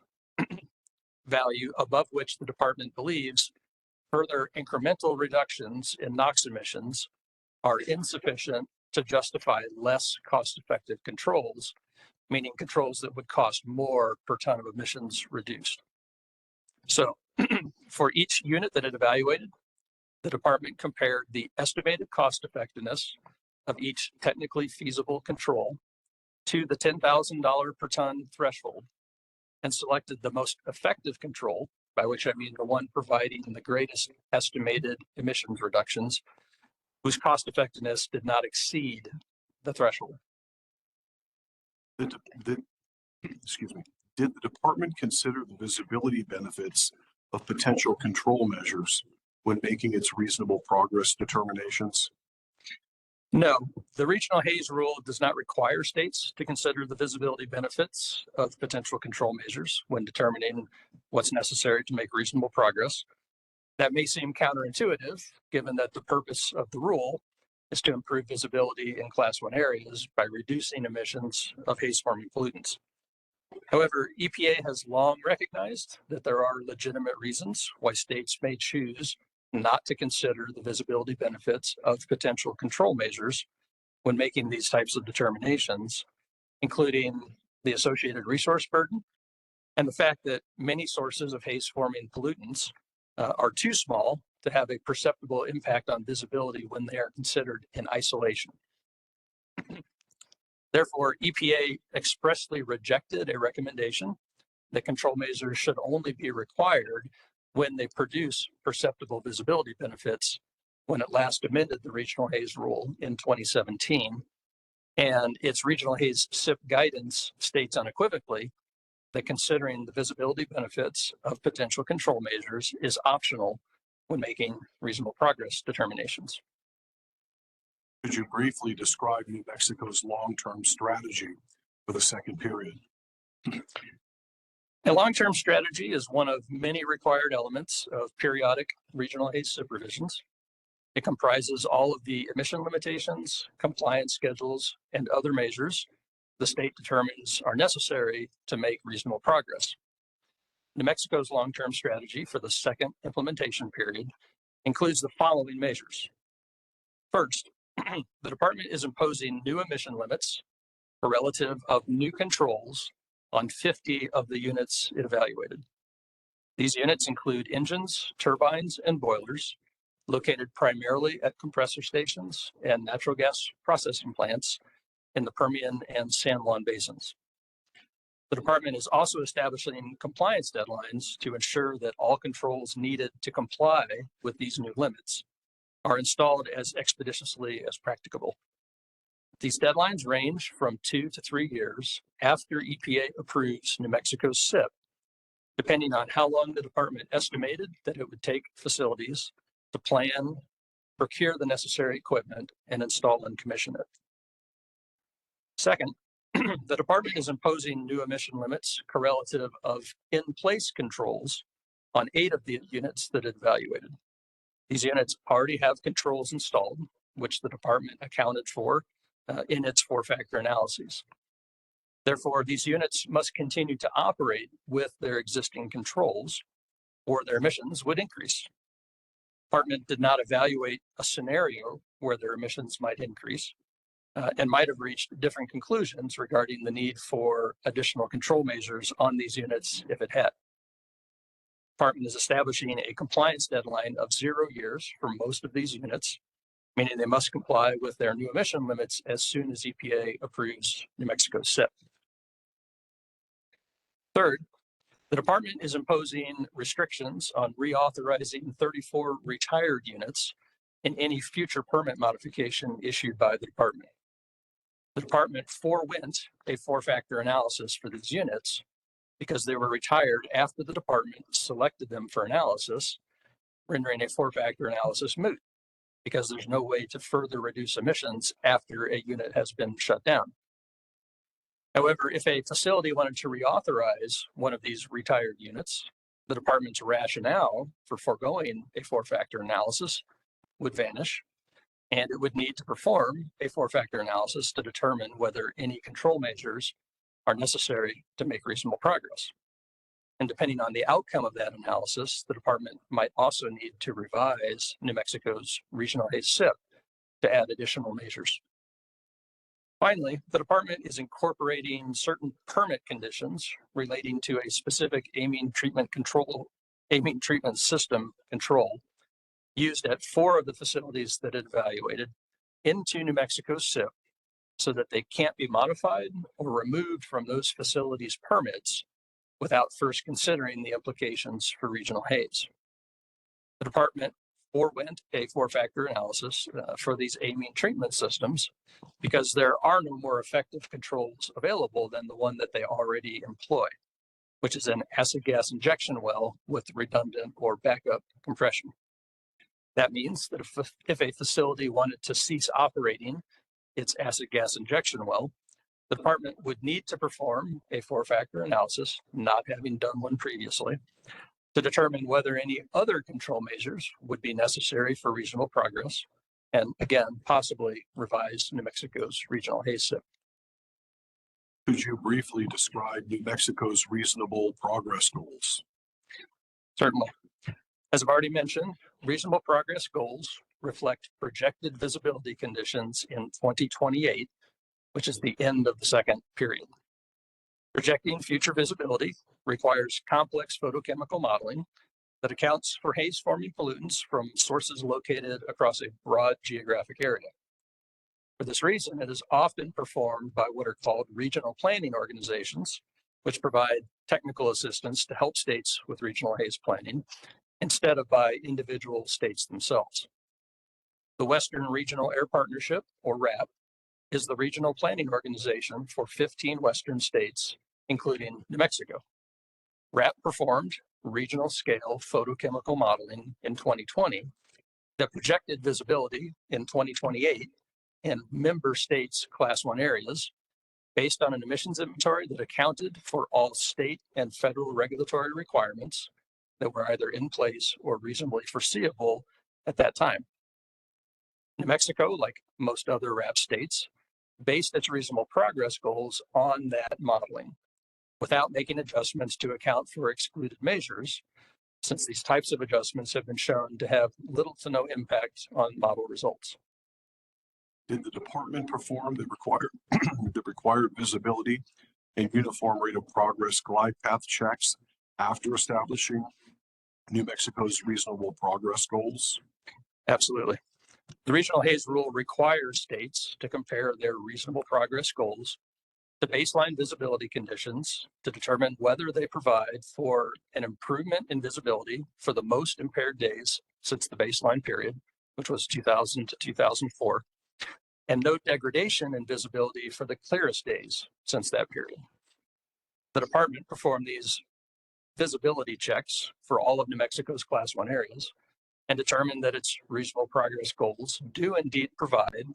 Speaker 11: value above which the department believes further incremental reductions in NOx emissions are insufficient to justify less cost-effective controls, meaning controls that would cost more per ton of emissions reduced. So for each unit that it evaluated, the department compared the estimated cost effectiveness of each technically feasible control to the $10,000 per ton threshold and selected the most effective control, by which I mean the one providing the greatest estimated emissions reductions, whose cost effectiveness did not exceed the threshold.
Speaker 3: Excuse me. Did the department consider the visibility benefits of potential control measures when making its reasonable progress determinations?
Speaker 11: No, the regional Haze rule does not require states to consider the visibility benefits of potential control measures when determining what's necessary to make reasonable progress. That may seem counterintuitive, given that the purpose of the rule is to improve visibility in Class 1 areas by reducing emissions of haze-forming pollutants. However, EPA has long recognized that there are legitimate reasons why states may choose not to consider the visibility benefits of potential control measures when making these types of determinations, including the associated resource burden and the fact that many sources of haze-forming pollutants are too small to have a perceptible impact on visibility when they are considered in isolation. Therefore, EPA expressly rejected a recommendation that control measures should only be required when they produce perceptible visibility benefits when it last amended the regional Haze rule in 2017. And its regional Haze SIP guidance states unequivocally that considering the visibility benefits of potential control measures is optional when making reasonable progress determinations.
Speaker 3: Could you briefly describe New Mexico's long-term strategy for the second period?
Speaker 11: A long-term strategy is one of many required elements of periodic regional Haze supervisions. It comprises all of the emission limitations, compliance schedules, and other measures the state determines are necessary to make reasonable progress. New Mexico's long-term strategy for the second implementation period includes the following measures. First, the department is imposing new emission limits for relative of new controls on 50 of the units it evaluated. These units include engines, turbines, and boilers located primarily at compressor stations and natural gas processing plants in the Permian and San Juan basins. The department is also establishing compliance deadlines to ensure that all controls needed to comply with these new limits are installed as expeditiously as practicable. These deadlines range from 2 to 3 years after EPA approves New Mexico's SIP, depending on how long the department estimated that it would take facilities to plan, procure the necessary equipment, and install and commission it. Second, the department is imposing new emission limits correlative of in-place controls on 8 of the units that it evaluated. These units already have controls installed, which the department accounted for in its four-factor analyses. Therefore, these units must continue to operate with their existing controls, or their emissions would increase. Department did not evaluate a scenario where their emissions might increase and might have reached different conclusions regarding the need for additional control measures on these units if it had. Department is establishing a compliance deadline of 0 years for most of these units, meaning they must comply with their new emission limits as soon as EPA approves New Mexico's SIP. Third, the department is imposing restrictions on reauthorizing 34 retired units in any future permit modification issued by the department. The department forewent a 4-factor analysis for these units because they were retired after the department selected them for analysis, rendering a 4-factor analysis moot because there's no way to further reduce emissions after a unit has been shut down. However, if a facility wanted to reauthorize one of these retired units, the department's rationale for foregoing a 4-factor analysis would vanish, and it would need to perform a 4-factor analysis to determine whether any control measures are necessary to make reasonable progress. And depending on the outcome of that analysis, the department might also need to revise New Mexico's regional Haze SIP to add additional measures. Finally, the department is incorporating certain permit conditions relating to a specific amine treatment system control used at 4 of the facilities that it evaluated into New Mexico's SIP so that they can't be modified or removed from those facilities' permits without first considering the implications for regional Haze. The department forewent a 4-factor analysis for these amine treatment systems because there are no more effective controls available than the one that they already employ, which is an acid gas injection well with redundant or backup compression. That means that if a facility wanted to cease operating its acid gas injection well, the department would need to perform a 4-factor analysis, not having done one previously, to determine whether any other control measures would be necessary for reasonable progress, and again, possibly revise New Mexico's regional Haze SIP.
Speaker 3: Could you briefly describe New Mexico's reasonable progress goals?
Speaker 11: Certainly. As I've already mentioned, reasonable progress goals reflect projected visibility conditions in 2028, which is the end of the second period. Projecting future visibility requires complex photochemical modeling that accounts for haze-forming pollutants from sources located across a broad geographic area. For this reason, it is often performed by what are called regional planning organizations, which provide technical assistance to help states with regional haze planning, instead of by individual states themselves. The Western Regional Air Partnership, or WRAP, is the regional planning organization for 15 Western states, including New Mexico. WRAP performed regional scale photochemical modeling in 2020 that projected visibility in 2028 in member states' Class 1 areas based on an emissions inventory that accounted for all state and federal regulatory requirements that were either in place or reasonably foreseeable at that time. New Mexico, like most other WRAP states, based its reasonable progress goals on that modeling without making adjustments to account for excluded measures, since these types of adjustments have been shown to have little to no impact on model results.
Speaker 3: Did the department perform the required visibility and uniform rate of progress glide path checks after establishing New Mexico's reasonable progress goals?
Speaker 11: Absolutely. The regional Haze rule requires states to compare their reasonable progress goals to baseline visibility conditions to determine whether they provide for an improvement in visibility for the most impaired days since the baseline period, which was 2000 to 2004, and no degradation in visibility for the clearest days since that period. The department performed these visibility checks for all of New Mexico's Class 1 areas and determined that its reasonable progress goals do indeed provide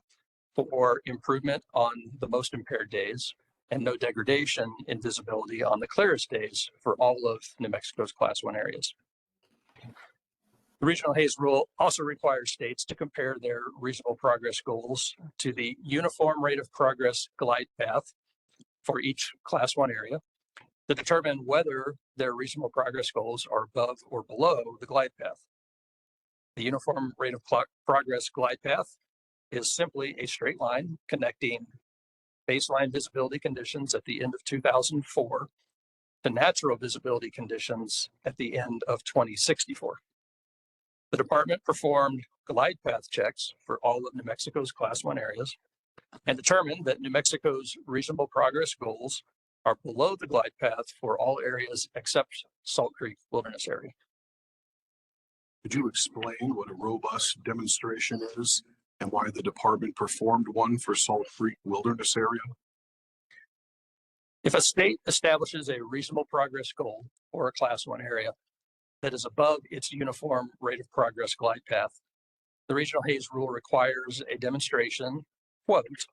Speaker 11: for improvement on the most impaired days and no degradation in visibility on the clearest days for all of New Mexico's Class 1 areas. The regional Haze rule also requires states to compare their reasonable progress goals to the uniform rate of progress glide path for each Class 1 area to determine whether their reasonable progress goals are above or below the glide path. The uniform rate of progress glide path is simply a straight line connecting baseline visibility conditions at the end of 2004 to natural visibility conditions at the end of 2064. The department performed glide path checks for all of New Mexico's Class 1 areas and determined that New Mexico's reasonable progress goals are below the glide path for all areas except Salt Creek Wilderness Area.
Speaker 3: Could you explain what a robust demonstration is and why the department performed one for Salt Creek Wilderness Area?
Speaker 11: If a state establishes a reasonable progress goal for a Class 1 area that is above its uniform rate of progress glide path, the regional Haze rule requires a demonstration, quote,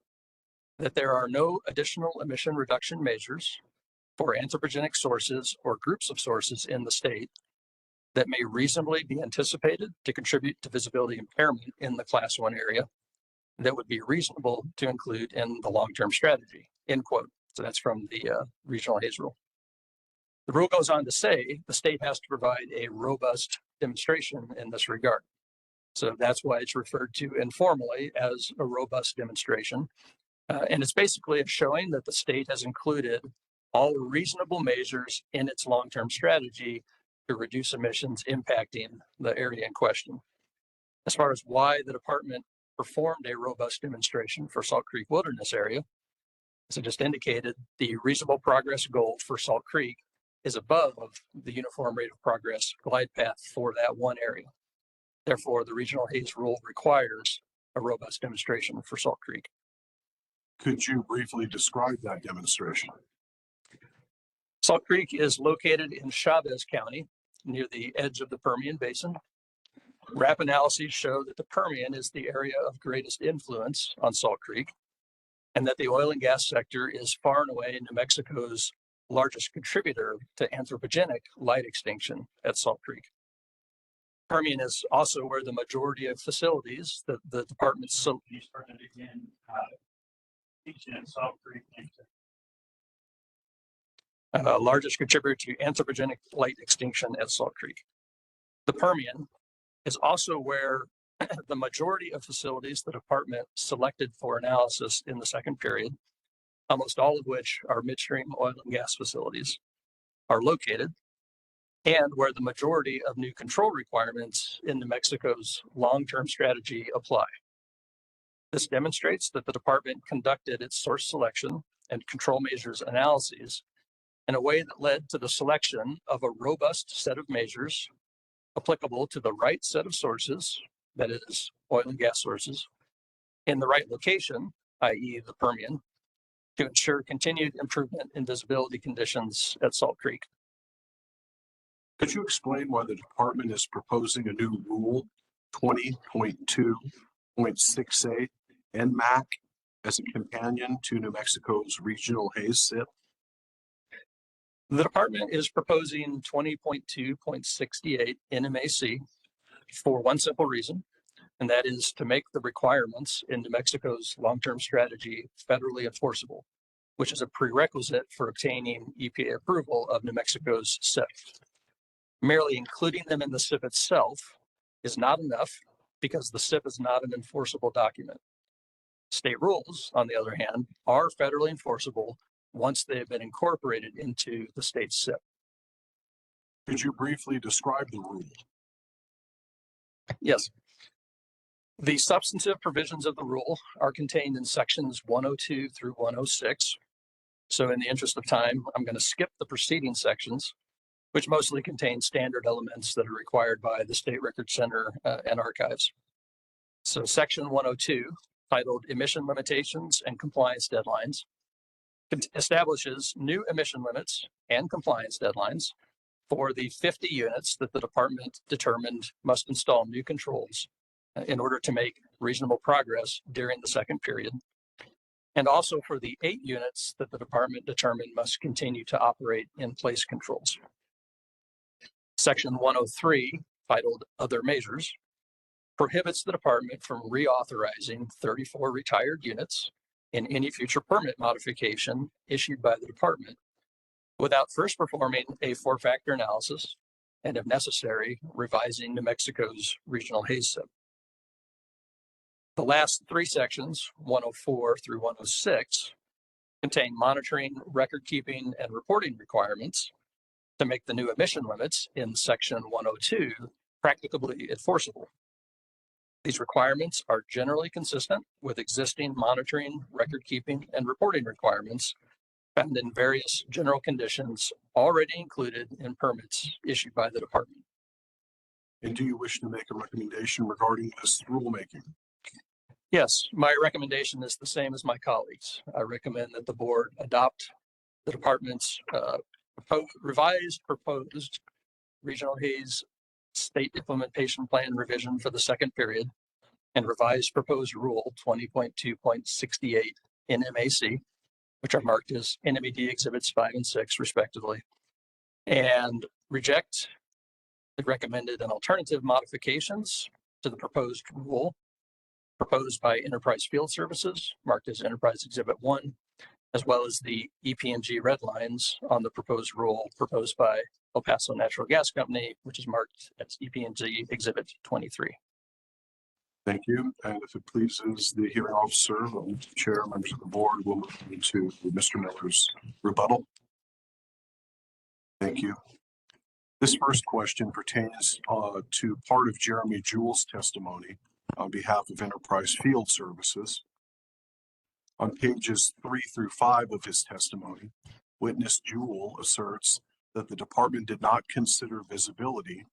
Speaker 11: that there are no additional emission reduction measures for anthropogenic sources or groups of sources in the state that may reasonably be anticipated to contribute to visibility impairment in the Class 1 area that would be reasonable to include in the long-term strategy, end quote. So that's from the regional Haze rule. The rule goes on to say the state has to provide a robust demonstration in this regard. So that's why it's referred to informally as a robust demonstration. And it's basically a showing that the state has included all reasonable measures in its long-term strategy to reduce emissions impacting the area in question. As far as why the department performed a robust demonstration for Salt Creek Wilderness Area, as I just indicated, the reasonable progress goal for Salt Creek is above the uniform rate of progress glide path for that one area. Therefore, the regional Haze rule requires a robust demonstration for Salt Creek.
Speaker 3: Could you briefly describe that demonstration?
Speaker 11: Salt Creek is located in Chavez County, near the edge of the Permian Basin. RAP analyses show that the Permian is the area of greatest influence on Salt Creek, and that the oil and gas sector is far and away New Mexico's largest contributor to anthropogenic light extinction at Salt Creek. Permian is also where the majority of facilities that the department Salt Creek largest contributor to anthropogenic light extinction at Salt Creek. The Permian is also where the majority of facilities the department selected for analysis in the second period, almost all of which are midstream oil and gas facilities, are located, and where the majority of new control requirements in New Mexico's long-term strategy apply. This demonstrates that the department conducted its source selection and control measures analyses in a way that led to the selection of a robust set of measures applicable to the right set of sources, that is, oil and gas sources, in the right location, i.e. the Permian, to ensure continued improvement in visibility conditions at Salt Creek.
Speaker 3: Could you explain why the department is proposing a new rule 20.2.68 NMAC as a companion to New Mexico's regional Haze SIP?
Speaker 11: The department is proposing 20.2.68 NMAC for one simple reason, and that is to make the requirements in New Mexico's long-term strategy federally enforceable, which is a prerequisite for obtaining EPA approval of New Mexico's SIP. Merely including them in the SIP itself is not enough because the SIP is not an enforceable document. State rules, on the other hand, are federally enforceable once they have been incorporated into the state SIP.
Speaker 3: Could you briefly describe the rule?
Speaker 11: Yes. The substantive provisions of the rule are contained in sections 102 through 106. So in the interest of time, I'm going to skip the preceding sections, which mostly contain standard elements that are required by the State Record Center and archives. So section 102, titled Emission Limitations and Compliance Deadlines, establishes new emission limits and compliance deadlines for the 50 units that the department determined must install new controls in order to make reasonable progress during the second period, and also for the 8 units that the department determined must continue to operate in place controls. Section 103, titled Other Measures, prohibits the department from reauthorizing 34 retired units in any future permit modification issued by the department without first performing a 4-factor analysis and if necessary, revising New Mexico's regional Haze SIP. The last three sections, 104 through 106, contain monitoring, record keeping, and reporting requirements to make the new emission limits in section 102 practicably enforceable. These requirements are generally consistent with existing monitoring, record keeping, and reporting requirements found in various general conditions already included in permits issued by the department.
Speaker 3: And do you wish to make a recommendation regarding this rulemaking?
Speaker 11: Yes, my recommendation is the same as my colleagues. I recommend that the board adopt the department's revised proposed regional Haze state implementation plan revision for the second period and revised proposed rule 20.2.68 in MAC, which are marked as NMED exhibits 5 and 6 respectively, and reject the recommended and alternative modifications to the proposed rule proposed by Enterprise Field Services, marked as Enterprise Exhibit 1, as well as the EP&G red lines on the proposed rule proposed by El Paso Natural Gas Company, which is marked as EP&G Exhibit 23.
Speaker 3: Thank you. And if it pleases the hearing officer, Mr. Chair, members of the board, we'll move into Mr. Miller's rebuttal. Thank you. This first question pertains to part of Jeremy Jewell's testimony on behalf of Enterprise Field Services. On pages 3 through 5 of his testimony, witness Jewell asserts that the department did not consider visibility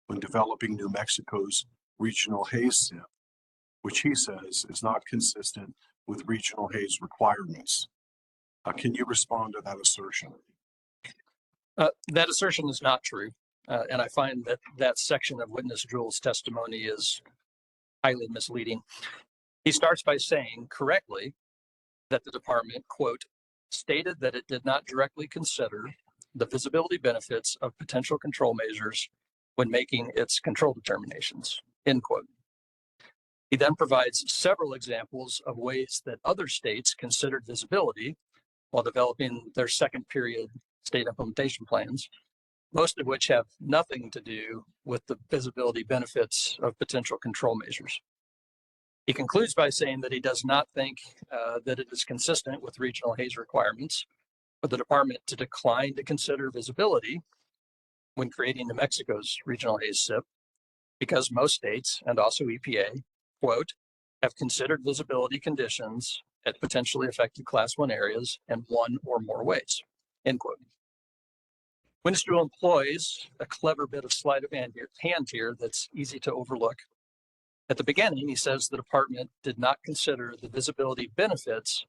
Speaker 3: when developing New Mexico's regional Haze SIP, which he says is not consistent with regional Haze requirements. Can you respond to that assertion?
Speaker 11: That assertion is not true. And I find that that section of witness Jewell's testimony is highly misleading. He starts by saying correctly that the department, quote, stated that it did not directly consider the visibility benefits of potential control measures when making its control determinations, end quote. He then provides several examples of ways that other states considered visibility while developing their second period state implementation plans, most of which have nothing to do with the visibility benefits of potential control measures. He concludes by saying that he does not think that it is consistent with regional Haze requirements for the department to decline to consider visibility when creating New Mexico's regional Haze SIP, because most states and also EPA, quote, have considered visibility conditions at potentially affected Class 1 areas in one or more ways, end quote. Witness Jewell employs a clever bit of sleight of hand here that's easy to overlook. At the beginning, he says the department did not consider the visibility benefits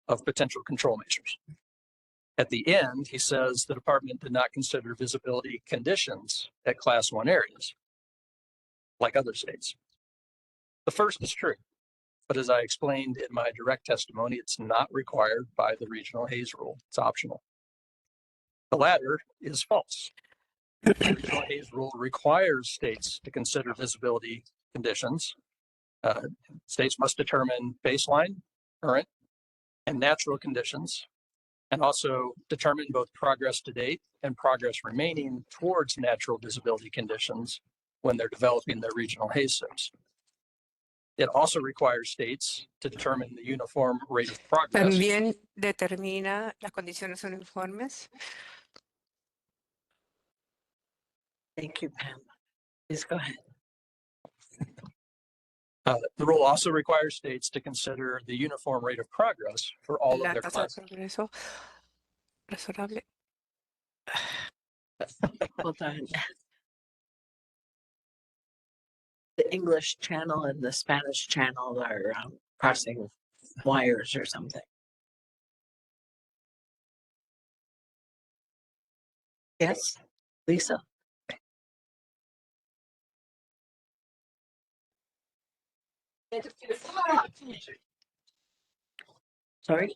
Speaker 11: of potential control measures. At the end, he says the department did not consider visibility conditions at Class 1 areas, like other states. The first is true, but as I explained in my direct testimony, it's not required by the regional Haze rule. It's optional. The latter is false. The regional Haze rule requires states to consider visibility conditions. States must determine baseline, current, and natural conditions, and also determine both progress to date and progress remaining towards natural visibility conditions when they're developing their regional Haze SIPs. It also requires states to determine the uniform rate of progress.
Speaker 16: También determina las condiciones uniformes.
Speaker 1: Thank you, Pam. Please go ahead.
Speaker 11: The rule also requires states to consider the uniform rate of progress for all of their classes.
Speaker 1: Hold on. The English channel and the Spanish channel are crossing wires or something. Yes, Lisa? Sorry?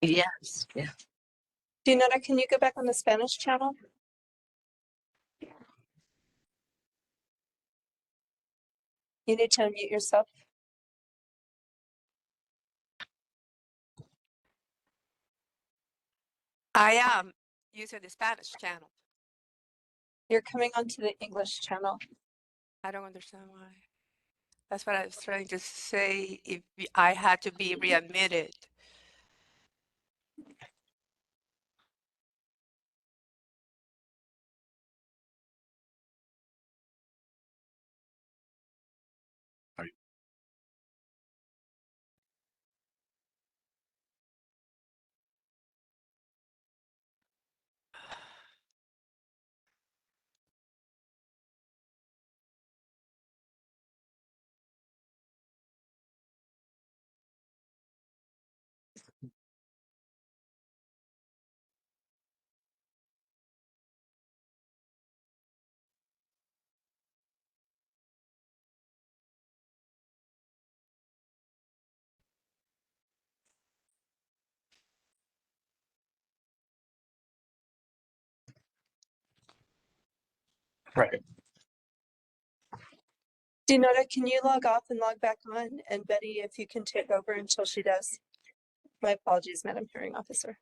Speaker 1: Yes, yeah.
Speaker 2: Donetta, can you go back on the Spanish channel? You need to unmute yourself.
Speaker 16: I am using the Spanish channel.
Speaker 2: You're coming onto the English channel.
Speaker 16: I don't understand why. That's what I was trying to say. If I had to be readmitted.
Speaker 11: Right.
Speaker 2: Dinota, can you log off and log back on? And Betty, if you can take over until she does. My apologies, Madam Hearing Officer.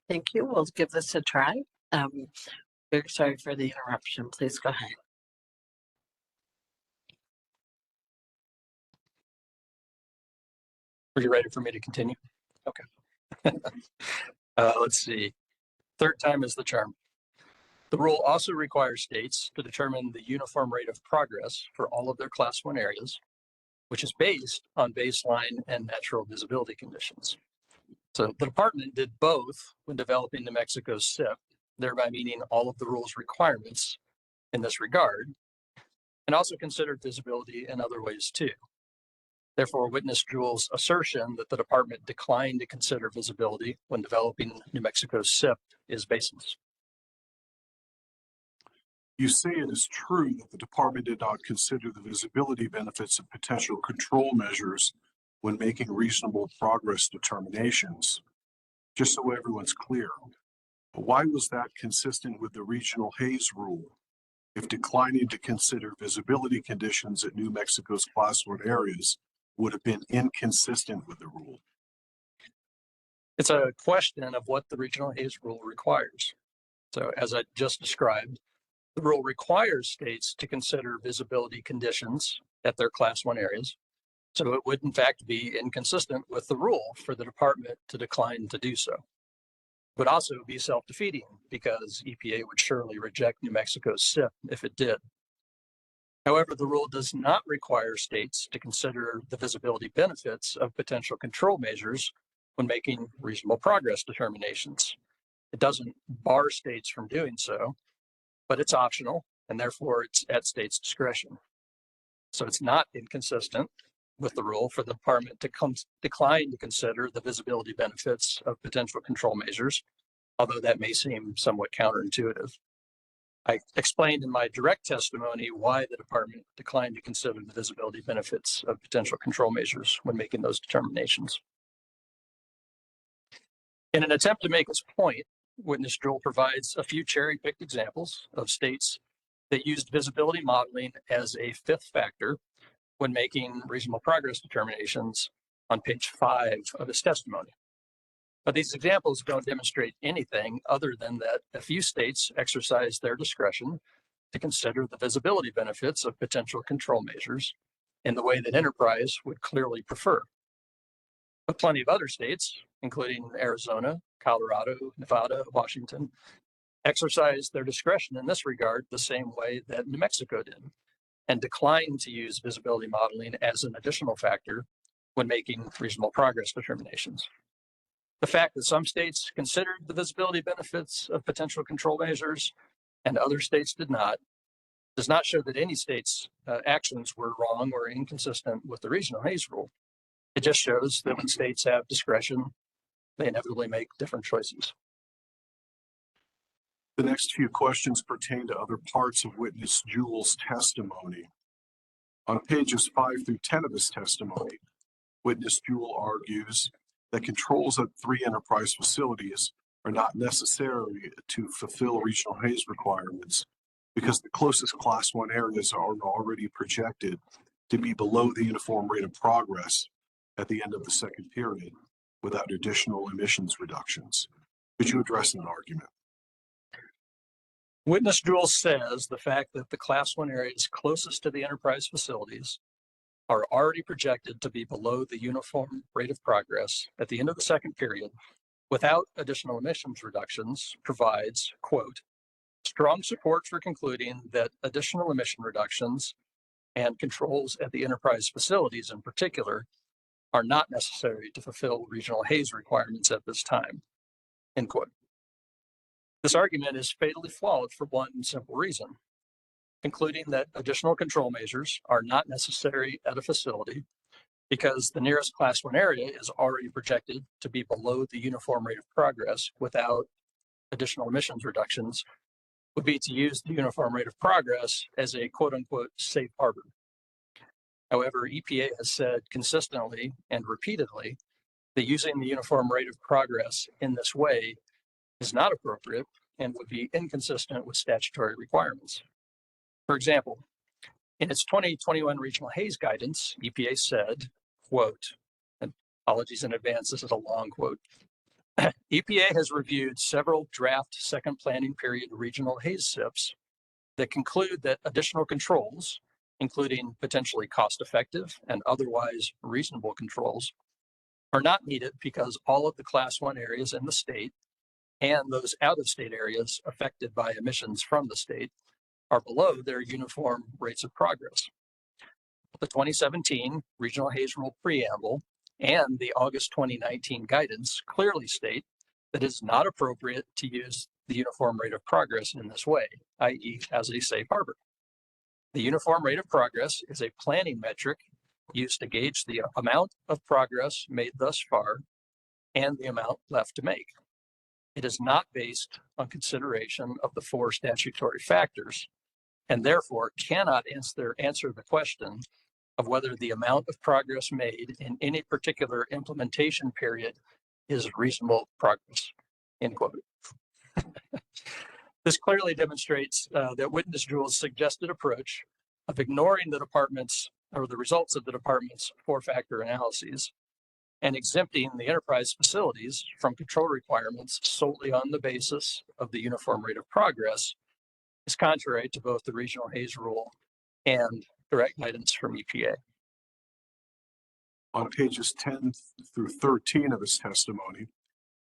Speaker 1: Thank you. We'll give this a try. Very sorry for the interruption. Please go ahead.
Speaker 11: Are you ready for me to continue? Okay. Let's see. Third time is the charm. The rule also requires states to determine the uniform rate of progress for all of their Class 1 areas, which is based on baseline and natural visibility conditions. So the department did both when developing New Mexico's SIP, thereby meeting all of the rule's requirements in this regard, and also considered visibility in other ways too. Therefore, witness Jewel's assertion that the department declined to consider visibility when developing New Mexico's SIP is baseless.
Speaker 3: You say it is true that the department did not consider the visibility benefits of potential control measures when making reasonable progress determinations. Just so everyone's clear, why was that consistent with the regional Haze rule? If declining to consider visibility conditions at New Mexico's Class 1 areas would have been inconsistent with the rule?
Speaker 11: It's a question of what the regional Haze rule requires. So as I just described, the rule requires states to consider visibility conditions at their Class 1 areas. So it would in fact be inconsistent with the rule for the department to decline to do so. It would also be self-defeating because EPA would surely reject New Mexico's SIP if it did. However, the rule does not require states to consider the visibility benefits of potential control measures when making reasonable progress determinations. It doesn't bar states from doing so, but it's optional, and therefore it's at states' discretion. So it's not inconsistent with the rule for the department to decline to consider the visibility benefits of potential control measures, although that may seem somewhat counterintuitive. I explained in my direct testimony why the department declined to consider the visibility benefits of potential control measures when making those determinations. In an attempt to make its point, witness Jewel provides a few cherry-picked examples of states that used visibility modeling as a fifth factor when making reasonable progress determinations on page 5 of his testimony. But these examples don't demonstrate anything other than that a few states exercise their discretion to consider the visibility benefits of potential control measures in the way that enterprise would clearly prefer. But plenty of other states, including Arizona, Colorado, Nevada, Washington, exercise their discretion in this regard the same way that New Mexico did, and declined to use visibility modeling as an additional factor when making reasonable progress determinations. The fact that some states considered the visibility benefits of potential control measures and other states did not does not show that any state's actions were wrong or inconsistent with the regional Haze rule. It just shows that when states have discretion, they inevitably make different choices.
Speaker 3: The next few questions pertain to other parts of witness Jewel's testimony. On pages 5 through 10 of his testimony, witness Jewel argues that controls at 3 enterprise facilities are not necessary to fulfill regional Haze requirements because the closest Class 1 areas are already projected to be below the uniform rate of progress at the end of the second period without additional emissions reductions. Could you address that argument?
Speaker 4: Witness Jewell says the fact that the Class 1 areas closest to the enterprise facilities are already projected to be below the uniform rate of progress at the end of the second period without additional emissions reductions provides, quote, strong support for concluding that additional emission reductions and controls at the enterprise facilities in particular are not necessary to fulfill regional Haze requirements at this time, end quote. This argument is fatally flawed for one simple reason. Concluding that additional control measures are not necessary at a facility because the nearest Class 1 area is already projected to be below the uniform rate of progress without additional emissions reductions would be to use the uniform rate of progress as a quote unquote safe harbor. However, EPA has said consistently and repeatedly that using the uniform rate of progress in this way is not appropriate and would be inconsistent with statutory requirements. For example, in its 2021 regional Haze guidance, EPA said, quote, and apologies in advance, this is a long quote, EPA has reviewed several draft second planning period regional Haze SIPs that conclude that additional controls, including potentially cost-effective and otherwise reasonable controls, are not needed because all of the Class 1 areas in the state and those out-of-state areas affected by emissions from the state are below their uniform rates of progress. The 2017 Regional Haze Rule Preamble and the August 2019 guidance clearly state that it's not appropriate to use the uniform rate of progress in this way, i.e. as a safe harbor. The uniform rate of progress is a planning metric used to gauge the amount of progress made thus far and the amount left to make. It is not based on consideration of the four statutory factors and therefore cannot answer the question of whether the amount of progress made in any particular implementation period is reasonable progress, end quote. This clearly demonstrates that Witness Jewell's suggested approach of ignoring the department's or the results of the department's four-factor analyses and exempting the enterprise facilities from control requirements solely on the basis of the uniform rate of progress is contrary to both the regional Haze rule and direct guidance from EPA.
Speaker 3: On pages 10 through 13 of his testimony,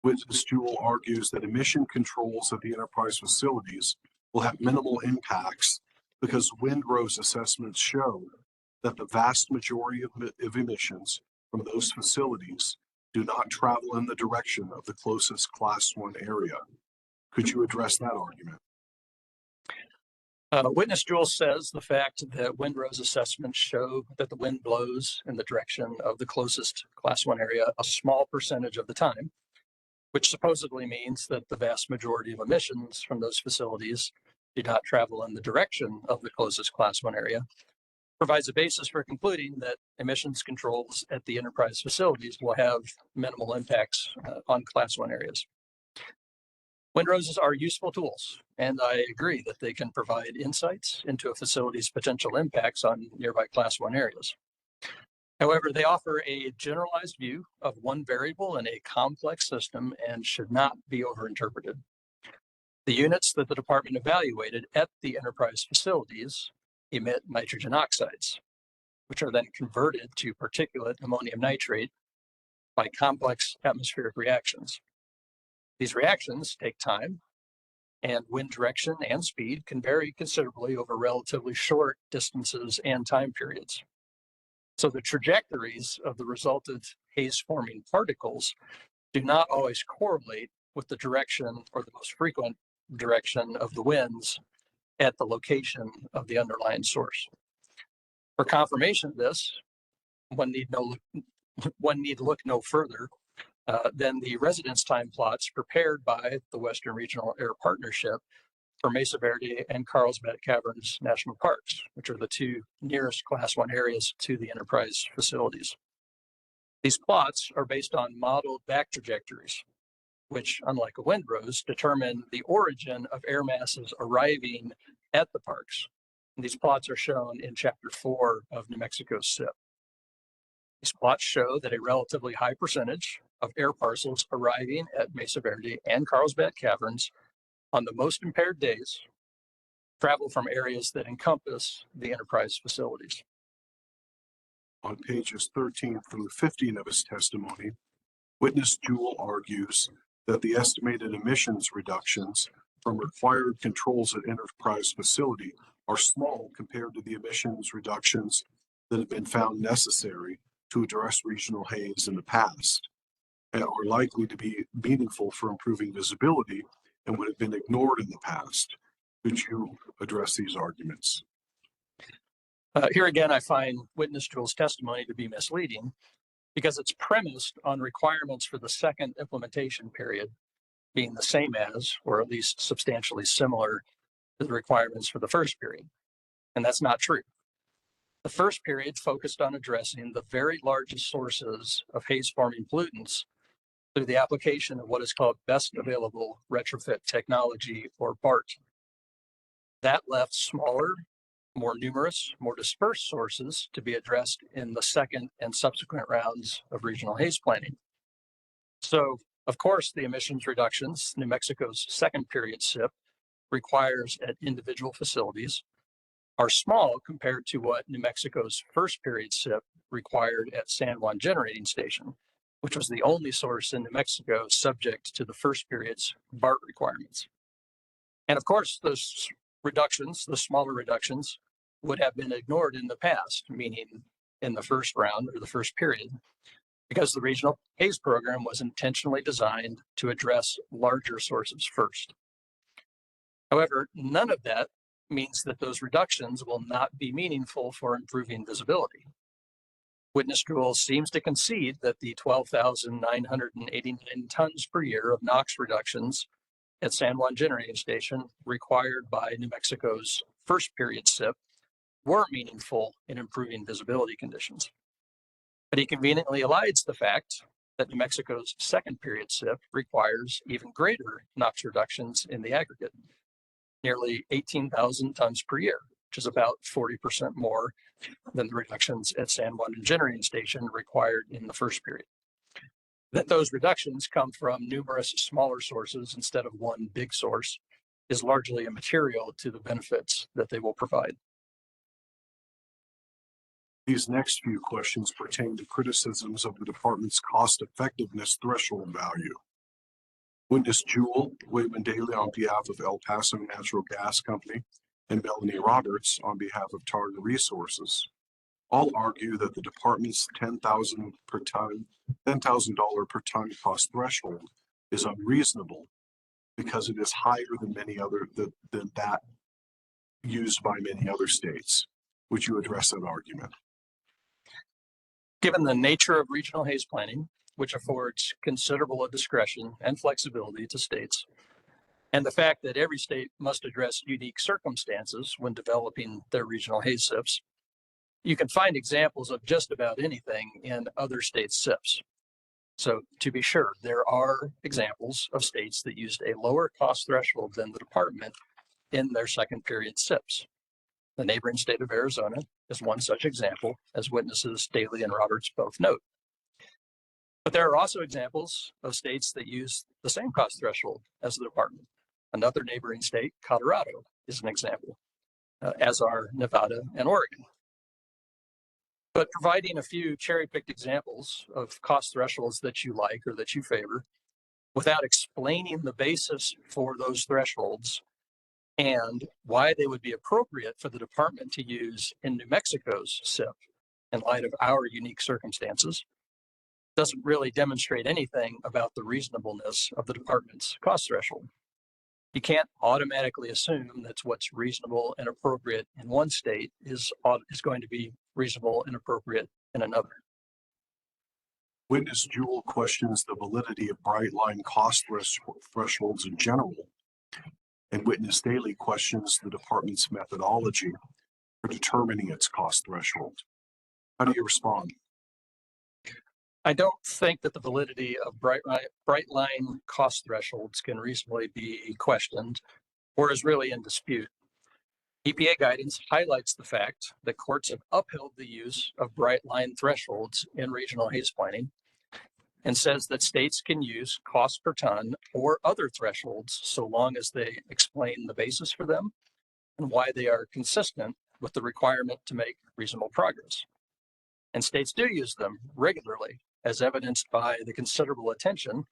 Speaker 3: Witness Jewell argues that emission controls at the enterprise facilities will have minimal impacts because windrows assessments show that the vast majority of emissions from those facilities do not travel in the direction of the closest Class 1 area. Could you address that argument?
Speaker 4: Witness Jewell says the fact that windrows assessments show that the wind blows in the direction of the closest Class 1 area a small percentage of the time, which supposedly means that the vast majority of emissions from those facilities do not travel in the direction of the closest Class 1 area, provides a basis for concluding that emissions controls at the enterprise facilities will have minimal impacts on Class 1 areas. Windrows are useful tools, and I agree that they can provide insights into a facility's potential impacts on nearby Class 1 areas. However, they offer a generalized view of one variable in a complex system and should not be overinterpreted. The units that the department evaluated at the enterprise facilities emit nitrogen oxides, which are then converted to particulate ammonium nitrate by complex atmospheric reactions. These reactions take time, and wind direction and speed can vary considerably over relatively short distances and time periods. So the trajectories of the resultant haze-forming particles do not always correlate with the direction or the most frequent direction of the winds at the location of the underlying source. For confirmation of this, one need look no further than the residence time plots prepared by the Western Regional Air Partnership for Mesa Verde and Carlsbad Caverns National Parks, which are the two nearest Class 1 areas to the enterprise facilities. These plots are based on modeled back trajectories, which, unlike a windrows, determine the origin of air masses arriving at the parks,
Speaker 11: And these plots are shown in Chapter 4 of New Mexico's SIP. These plots show that a relatively high percentage of air parcels arriving at Mesa Verde and Carlsbad Caverns on the most impaired days travel from areas that encompass the enterprise facilities.
Speaker 3: On pages 13 through 15 of his testimony, witness Jewell argues that the estimated emissions reductions from required controls at enterprise facility are small compared to the emissions reductions that have been found necessary to address regional haze in the past, and are likely to be meaningful for improving visibility and would have been ignored in the past. Could you address these arguments?
Speaker 11: Here again, I find witness Jewell's testimony to be misleading because it's premised on requirements for the second implementation period being the same as, or at least substantially similar to the requirements for the first period. And that's not true. The first period focused on addressing the very largest sources of haze-forming pollutants through the application of what is called best available retrofit technology, or BART. That left smaller, more numerous, more dispersed sources to be addressed in the second and subsequent rounds of regional haze planning. So, of course, the emissions reductions New Mexico's second period SIP requires at individual facilities are small compared to what New Mexico's first period SIP required at San Juan Generating Station, which was the only source in New Mexico subject to the first period's BART requirements. And of course, those reductions, the smaller reductions, would have been ignored in the past, meaning in the first round or the first period, because the regional haze program was intentionally designed to address larger sources first. However, none of that means that those reductions will not be meaningful for improving visibility. Witness Jewell seems to concede that the 12,989 tons per year of NOx reductions at San Juan Generating Station required by New Mexico's first period SIP were meaningful in improving visibility conditions. But he conveniently elides the fact that New Mexico's second period SIP requires even greater NOx reductions in the aggregate, nearly 18,000 tons per year, which is about 40% more than the reductions at San Juan Generating Station required in the first period. That those reductions come from numerous smaller sources instead of one big source is largely immaterial to the benefits that they will provide.
Speaker 3: These next few questions pertain to criticisms of the department's cost effectiveness threshold value. Witness Jewell, William Daly on behalf of El Paso Natural Gas Company, and Melanie Roberts on behalf of Targa Resources all argue that the department's $10,000 per ton cost threshold is unreasonable because it is higher than than that used by many other states. Would you address that argument?
Speaker 11: Given the nature of regional haze planning, which affords considerable discretion and flexibility to states, and the fact that every state must address unique circumstances when developing their regional haze SIPs, you can find examples of just about anything in other states' SIPs. So to be sure, there are examples of states that used a lower cost threshold than the department in their second period SIPs. The neighboring state of Arizona is one such example, as witnesses Daly and Roberts both note. But there are also examples of states that use the same cost threshold as the department. Another neighboring state, Colorado, is an example, as are Nevada and Oregon. But providing a few cherry-picked examples of cost thresholds that you like or that you favor, without explaining the basis for those thresholds and why they would be appropriate for the department to use in New Mexico's SIP in light of our unique circumstances, doesn't really demonstrate anything about the reasonableness of the department's cost threshold. You can't automatically assume that what's reasonable and appropriate in one state is going to be reasonable and appropriate in another.
Speaker 3: Witness Jewell questions the validity of bright line cost thresholds in general, and Witness Daly questions the department's methodology for determining its cost threshold. How do you respond?
Speaker 11: I don't think that the validity of bright line cost thresholds can reasonably be questioned or is really in dispute. EPA guidance highlights the fact that courts have upheld the use of bright line thresholds in regional haze planning and says that states can use cost per ton or other thresholds so long as they explain the basis for them and why they are consistent with the requirement to make reasonable progress. And states do use them regularly, as evidenced by the considerable attention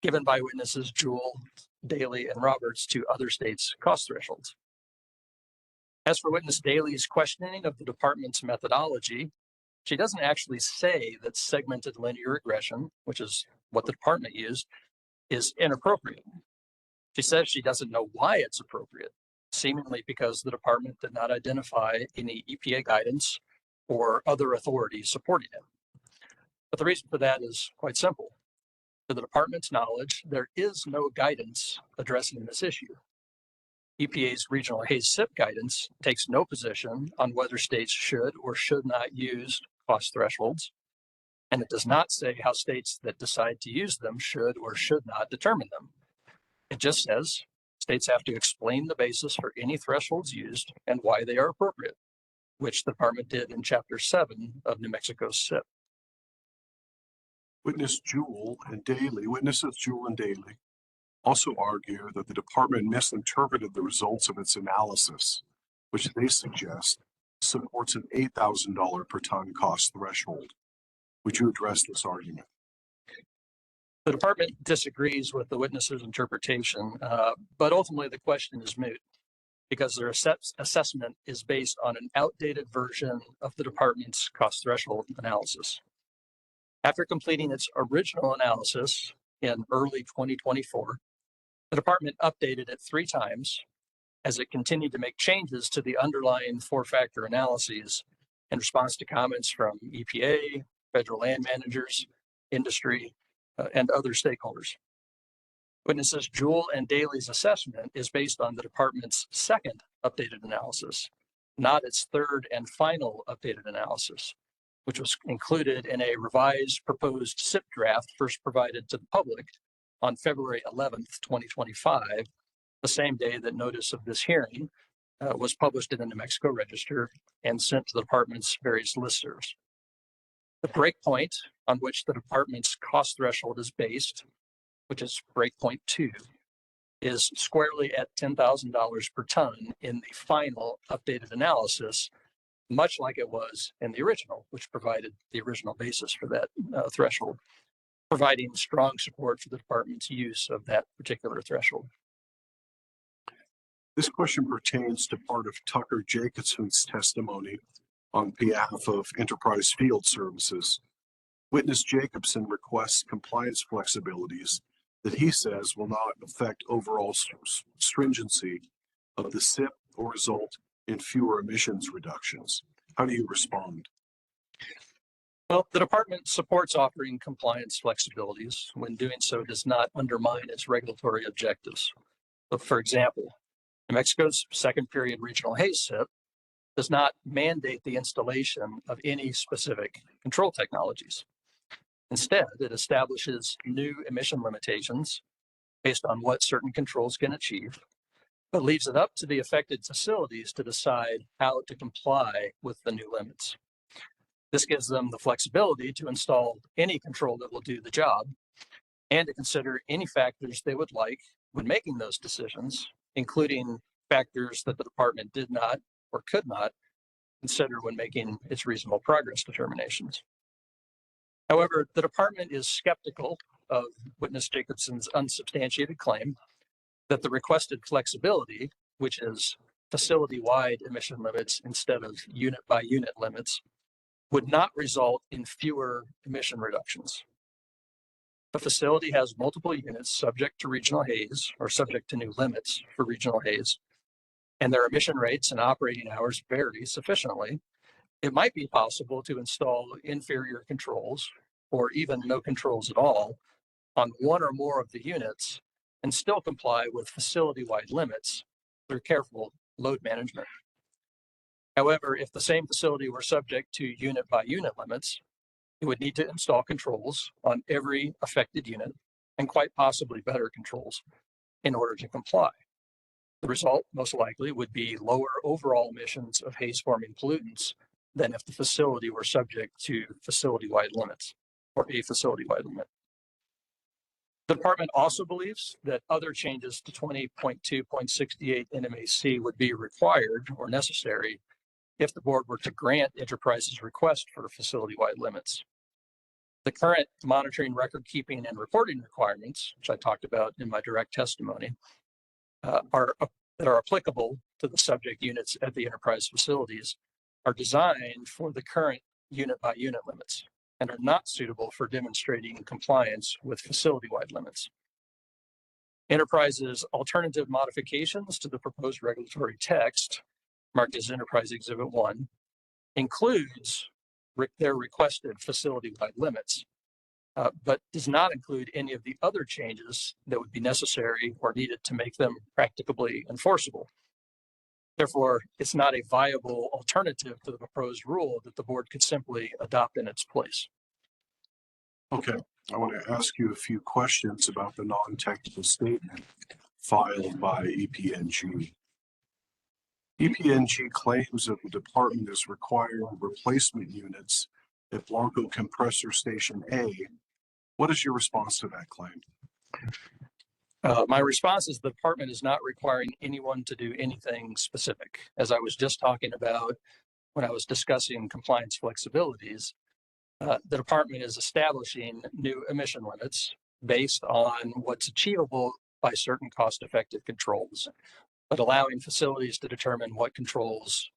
Speaker 11: given by witnesses Jewell, Daly, and Roberts to other states' cost thresholds. As for witness Daly's questioning of the department's methodology, she doesn't actually say that segmented linear regression, which is what the department used, is inappropriate. She says she doesn't know why it's appropriate, seemingly because the department did not identify any EPA guidance or other authorities supporting it. But the reason for that is quite simple. To the department's knowledge, there is no guidance addressing this issue. EPA's regional haze SIP guidance takes no position on whether states should or should not use cost thresholds, and it does not say how states that decide to use them should or should not determine them. It just says states have to explain the basis for any thresholds used and why they are appropriate, which the department did in Chapter 7 of New Mexico's SIP.
Speaker 3: Witnesses Jewell and Daly also argue that the department misinterpreted the results of its analysis, which they suggest supports an $8,000 per ton cost threshold. Would you address this argument?
Speaker 11: The department disagrees with the witness's interpretation, but ultimately the question is moot because their assessment is based on an outdated version of the department's cost threshold analysis. After completing its original analysis in early 2024, the department updated it 3 times as it continued to make changes to the underlying 4-factor analyses in response to comments from EPA, federal land managers, industry, and other stakeholders. Witnesses Jewell and Daly's assessment is based on the department's 2nd updated analysis, not its 3rd and final updated analysis, which was included in a revised proposed SIP draft first provided to the public on February 11th, 2025, the same day that notice of this hearing was published in the New Mexico Register and sent to the department's various listservs. The breakpoint on which the department's cost threshold is based, which is breakpoint 2, is squarely at $10,000 per ton in the final updated analysis, much like it was in the original, which provided the original basis for that threshold, providing strong support for the department's use of that particular threshold.
Speaker 3: This question pertains to part of Tucker Jacobson's testimony on behalf of Enterprise Field Services. Witness Jacobson requests compliance flexibilities that he says will not affect overall stringency of the SIP or result in fewer emissions reductions. How do you respond?
Speaker 11: Well, the department supports offering compliance flexibilities when doing so does not undermine its regulatory objectives. So, for example, New Mexico's 2nd period regional haze SIP does not mandate the installation of any specific control technologies. Instead, it establishes new emission limitations based on what certain controls can achieve, but leaves it up to the affected facilities to decide how to comply with the new limits. This gives them the flexibility to install any control that will do the job and to consider any factors they would like when making those decisions, including factors that the department did not or could not consider when making its reasonable progress determinations. However, the department is skeptical of witness Jacobson's unsubstantiated claim that the requested flexibility, which is facility-wide emission limits instead of unit-by-unit limits, would not result in fewer emission reductions. The facility has multiple units subject to regional haze or subject to new limits for regional haze, and their emission rates and operating hours vary sufficiently. It might be possible to install inferior controls or even no controls at all on one or more of the units and still comply with facility-wide limits through careful load management. However, if the same facility were subject to unit-by-unit limits, it would need to install controls on every affected unit and quite possibly better controls in order to comply. The result, most likely, would be lower overall emissions of haze-forming pollutants than if the facility were subject to facility-wide limits or a facility-wide limit. The department also believes that other changes to 20.2.68 NMAC would be required or necessary if the board were to grant Enterprise's request for facility-wide limits. The current monitoring, record keeping, and reporting requirements, which I talked about in my direct testimony, that are applicable to the subject units at the enterprise facilities are designed for the current unit-by-unit limits and are not suitable for demonstrating compliance with facility-wide limits. Enterprise's alternative modifications to the proposed regulatory text, marked as Enterprise Exhibit 1, includes their requested facility-wide limits, but does not include any of the other changes that would be necessary or needed to make them practicably enforceable. Therefore, it's not a viable alternative to the proposed rule that the board could simply adopt in its place.
Speaker 3: Okay, I want to ask you a few questions about the non-technical statement filed by EPNG. EPNG claims that the department is requiring replacement units at Blanco Compressor Station A. What is your response to that claim?
Speaker 11: My response is the department is not requiring anyone to do anything specific. As I was just talking about when I was discussing compliance flexibilities, the department is establishing new emission limits based on what's achievable by certain cost-effective controls, but allowing facilities to determine what controls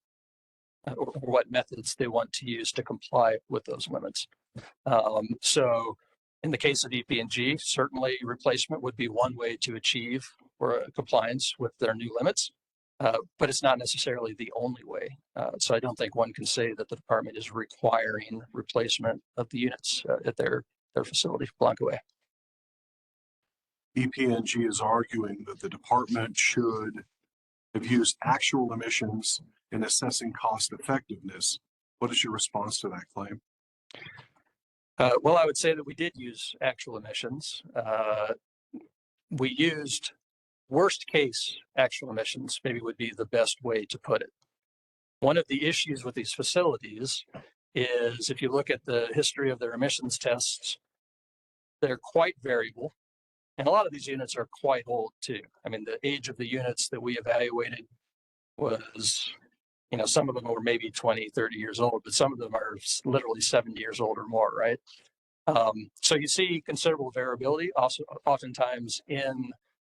Speaker 11: or what methods they want to use to comply with those limits. So in the case of EPNG, certainly replacement would be one way to achieve or compliance with their new limits, but it's not necessarily the only way. So I don't think one can say that the department is requiring replacement of the units at their facility, Blanco A.
Speaker 3: EPNG is arguing that the department should have used actual emissions in assessing cost effectiveness. What is your response to that claim?
Speaker 11: Well, I would say that we did use actual emissions. We used worst case actual emissions, maybe would be the best way to put it. One of the issues with these facilities is if you look at the history of their emissions tests, they're quite variable. And a lot of these units are quite old too. I mean, the age of the units that we evaluated was, some of them were maybe 20, 30 years old, but some of them are literally 70 years old or more, right? So you see considerable variability also oftentimes in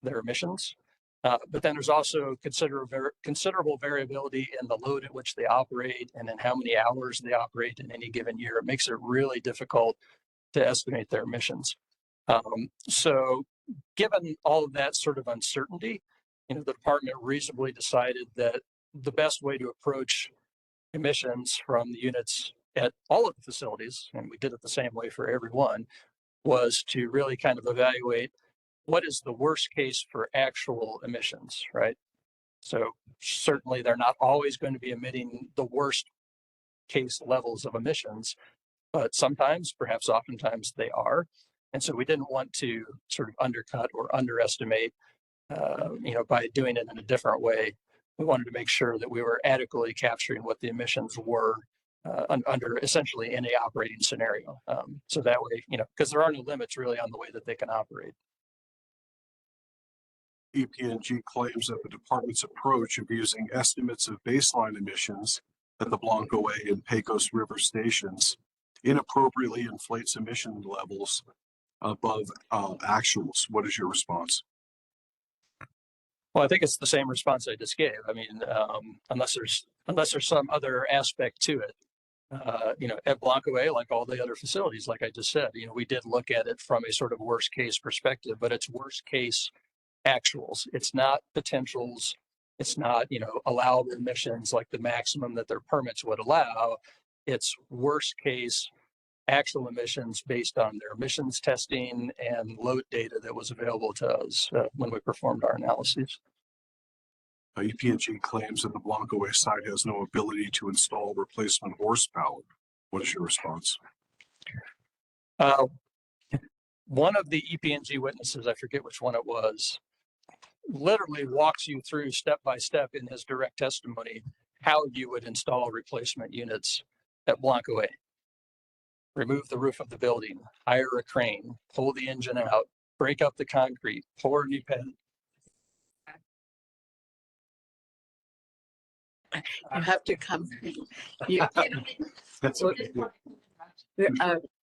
Speaker 11: their emissions, but then there's also considerable variability in the load at which they operate and in how many hours they operate in any given year. It makes it really difficult to estimate their emissions. So given all of that sort of uncertainty, the department reasonably decided that the best way to approach emissions from the units at all of the facilities, and we did it the same way for every one, was to really kind of evaluate what is the worst case for actual emissions, right? So certainly they're not always going to be emitting the worst case levels of emissions, but sometimes, perhaps oftentimes they are. And so we didn't want to sort of undercut or underestimate, by doing it in a different way. We wanted to make sure that we were adequately capturing what the emissions were under essentially any operating scenario. So that way, because there are no limits really on the way that they can operate.
Speaker 3: EPNG claims that the department's approach of using estimates of baseline emissions at the Blanco A and Pecos River stations inappropriately inflates emission levels above actuals. What is your response?
Speaker 11: Well, I think it's the same response I just gave. I mean, unless there's some other aspect to it, at Blanco A, like all the other facilities, like I just said, we did look at it from a sort of worst case perspective, but it's worst case actuals. It's not potentials. It's not, allowable emissions like the maximum that their permits would allow. It's worst case actual emissions based on their emissions testing and load data that was available to us when we performed our analyses.
Speaker 3: EPNG claims that the Blanco A site has no ability to install replacement horsepower. What is your response?
Speaker 11: One of the EPNG witnesses, I forget which one it was, literally walks you through step by step in his direct testimony how you would install replacement units at Blanco A. Remove the roof of the building, hire a crane, pull the engine out, break up the concrete, pour a new pad.
Speaker 1: You have to come. You,
Speaker 3: That's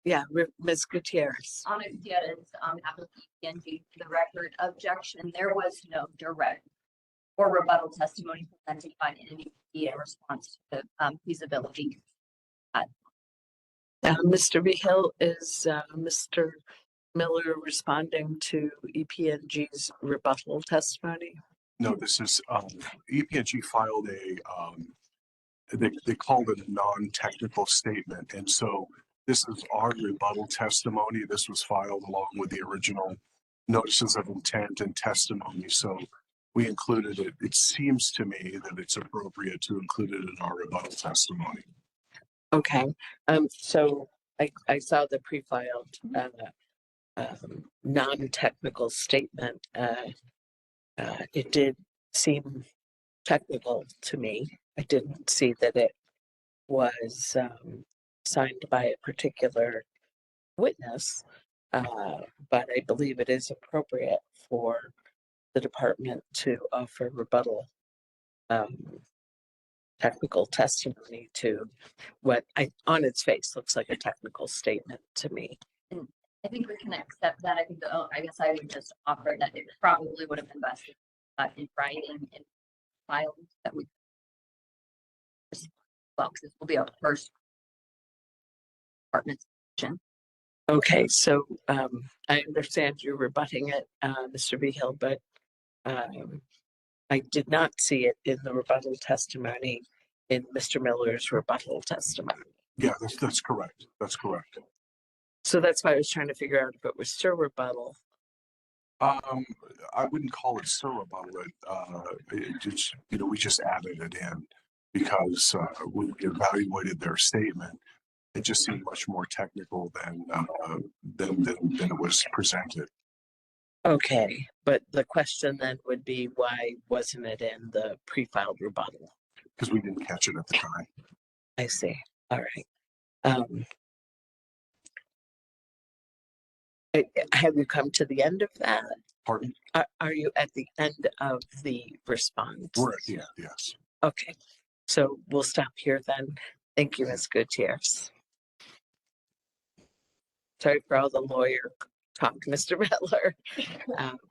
Speaker 1: yeah, Ms. Gutierrez.
Speaker 5: Ana Gutierrez, applicant EPNG, for the record, objection, there was no direct or rebuttal testimony presented by any in response to the feasibility.
Speaker 1: Mr. Behill, is Mr. Miller responding to EPNG's rebuttal testimony?
Speaker 3: No, this is, EPNG filed they called it a non-technical statement. And so this is our rebuttal testimony. This was filed along with the original notices of intent and testimony. So we included it. It seems to me that it's appropriate to include it in our rebuttal testimony.
Speaker 1: Okay, so I saw the pre-filed non-technical statement. It did seem technical to me. I didn't see that it was signed by a particular witness, but I believe it is appropriate for the department to offer rebuttal technical testimony to what on its face looks like a technical statement to me.
Speaker 5: And I think we can accept that. I think I guess I would just offer that it probably would have been best in writing and files that we well, because this will be our first department's position.
Speaker 1: Okay, so I understand you're rebutting it, Mr. Behill, but I did not see it in the rebuttal testimony in Mr. Miller's rebuttal testimony.
Speaker 3: Yeah, that's correct. That's correct.
Speaker 1: So that's why I was trying to figure out if it was still rebuttal.
Speaker 3: I wouldn't call it still rebuttal. It just, we just added it in because when we evaluated their statement, it just seemed much more technical than it was presented.
Speaker 1: Okay, but the question then would be, why wasn't it in the pre-filed rebuttal?
Speaker 3: Because we didn't catch it at the time.
Speaker 1: I see. All right. Have you come to the end of that?
Speaker 3: Pardon?
Speaker 1: Are you at the end of the response?
Speaker 3: We're at the end, yes.
Speaker 1: Okay, so we'll stop here then. Thank you, Ms. Gutierrez. Sorry for all the lawyer talk, Mr. Miller,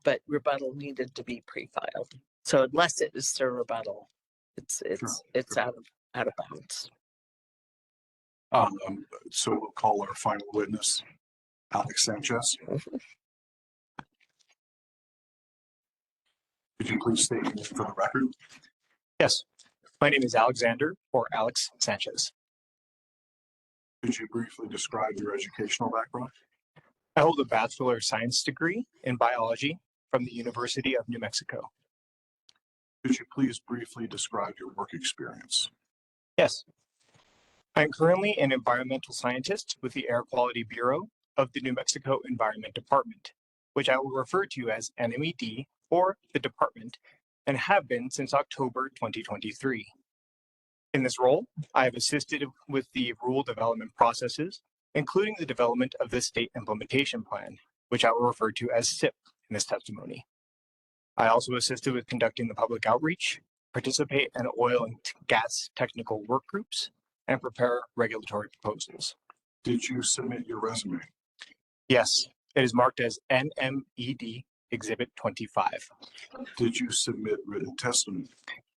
Speaker 1: but rebuttal needed to be pre-filed. So unless it is still rebuttal, it's out of bounds.
Speaker 3: So we'll call our final witness, Alex Sanchez. Could you please state your name for the record?
Speaker 17: Yes, my name is Alexander, or Alex Sanchez.
Speaker 3: Could you briefly describe your educational background?
Speaker 17: I hold a Bachelor of Science degree in biology from the University of New Mexico.
Speaker 3: Could you please briefly describe your work experience?
Speaker 17: Yes. I'm currently an environmental scientist with the Air Quality Bureau of the New Mexico Environment Department, which I will refer to as NMED or the department, and have been since October 2023. In this role, I have assisted with the rule development processes, including the development of the State Implementation Plan, which I will refer to as SIP in this testimony. I also assisted with conducting the public outreach, participate in oil and gas technical work groups, and prepare regulatory proposals.
Speaker 3: Did you submit your resume?
Speaker 17: Yes, it is marked as NMED Exhibit 25.
Speaker 3: Did you submit written testimony?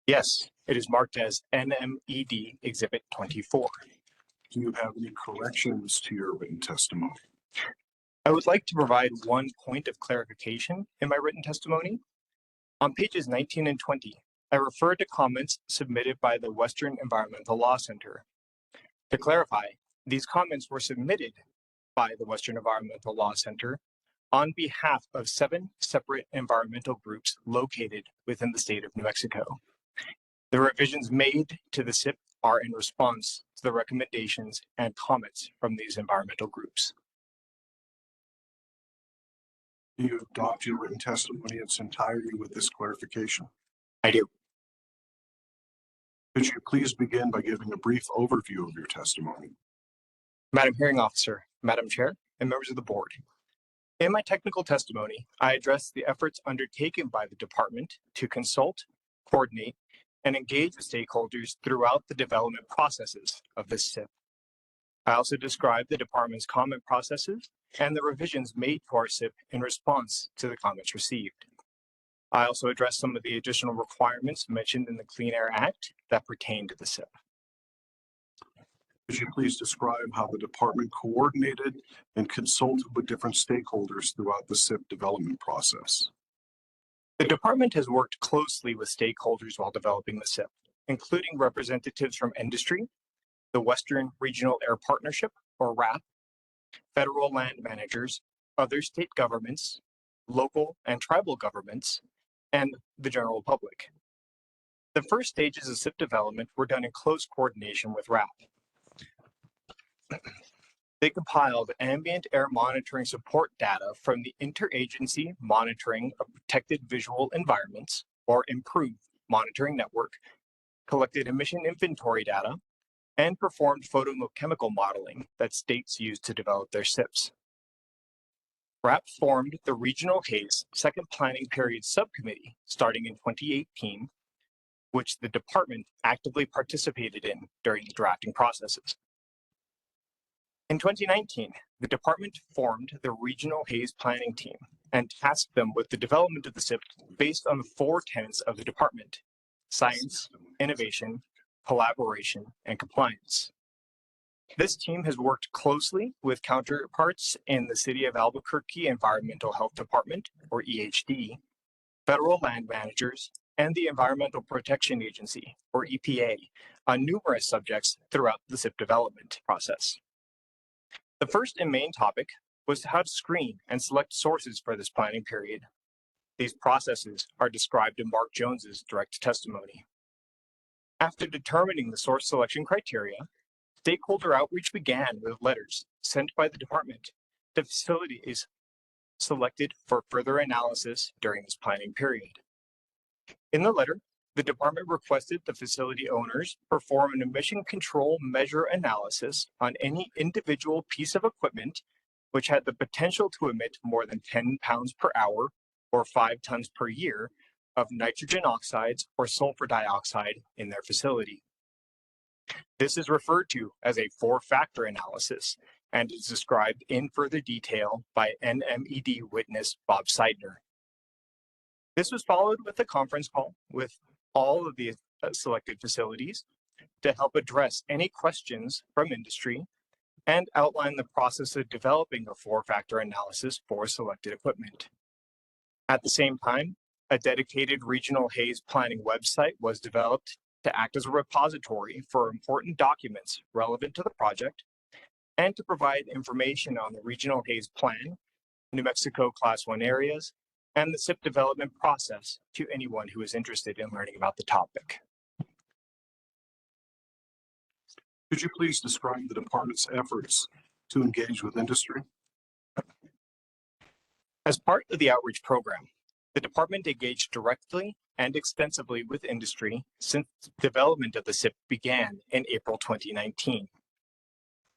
Speaker 17: Yes, it is marked as NMED Exhibit 24.
Speaker 3: Do you have any corrections to your written testimony?
Speaker 17: I would like to provide one point of clarification in my written testimony. On pages 19 and 20, I refer to comments submitted by the Western Environmental Law Center. To clarify, these comments were submitted by the Western Environmental Law Center on behalf of 7 separate environmental groups located within the state of New Mexico. The revisions made to the SIP are in response to the recommendations and comments from these environmental groups.
Speaker 3: Do you adopt your written testimony in its entirety with this clarification?
Speaker 17: I do.
Speaker 3: Could you please begin by giving a brief overview of your testimony?
Speaker 17: Madam Hearing Officer, Madam Chair, and members of the board. In my technical testimony, I addressed the efforts undertaken by the department to consult, coordinate, and engage with stakeholders throughout the development processes of this SIP. I also described the department's comment processes and the revisions made to our SIP in response to the comments received. I also addressed some of the additional requirements mentioned in the Clean Air Act that pertain to the SIP.
Speaker 3: Could you please describe how the department coordinated and consulted with different stakeholders throughout the SIP development process?
Speaker 17: The department has worked closely with stakeholders while developing the SIP, including representatives from industry, the Western Regional Air Partnership, or WRAP, federal land managers, other state governments, local and tribal governments, and the general public. The first stages of SIP development were done in close coordination with WRAP. They compiled ambient air monitoring support data from the Interagency Monitoring of Protected Visual Environments, or IMPROVE monitoring network, collected emission inventory data, and performed photochemical modeling that states use to develop their SIPs. WRAP formed the Regional Haze Second Planning Period Subcommittee starting in 2018, which the department actively participated in during the drafting processes. In 2019, the department formed the Regional Haze Planning Team and tasked them with the development of the SIP based on the 4 tenets of the department: science, innovation, collaboration, and compliance. This team has worked closely with counterparts in the City of Albuquerque Environmental Health Department, or EHD, federal land managers, and the Environmental Protection Agency, or EPA, on numerous subjects throughout the SIP development process. The first and main topic was how to screen and select sources for this planning period. These processes are described in Mark Jones's direct testimony. After determining the source selection criteria, stakeholder outreach began with letters sent by the department to facilities selected for further analysis during this planning period. In the letter, the department requested the facility owners perform an emission control measure analysis on any individual piece of equipment which had the potential to emit more than 10 pounds per hour or 5 tons per year of nitrogen oxides or sulfur dioxide in their facility. This is referred to as a 4-factor analysis and is described in further detail by NMED witness Bob Seidner. This was followed with a conference call with all of the selected facilities to help address any questions from industry and outline the process of developing a 4-factor analysis for selected equipment. At the same time, a dedicated regional Haze planning website was developed to act as a repository for important documents relevant to the project and to provide information on the regional Haze plan, New Mexico Class 1 areas, and the SIP development process to anyone who is interested in learning about the topic.
Speaker 3: Could you please describe the department's efforts to engage with industry?
Speaker 17: As part of the outreach program, the department engaged directly and extensively with industry since development of the SIP began in April 2019.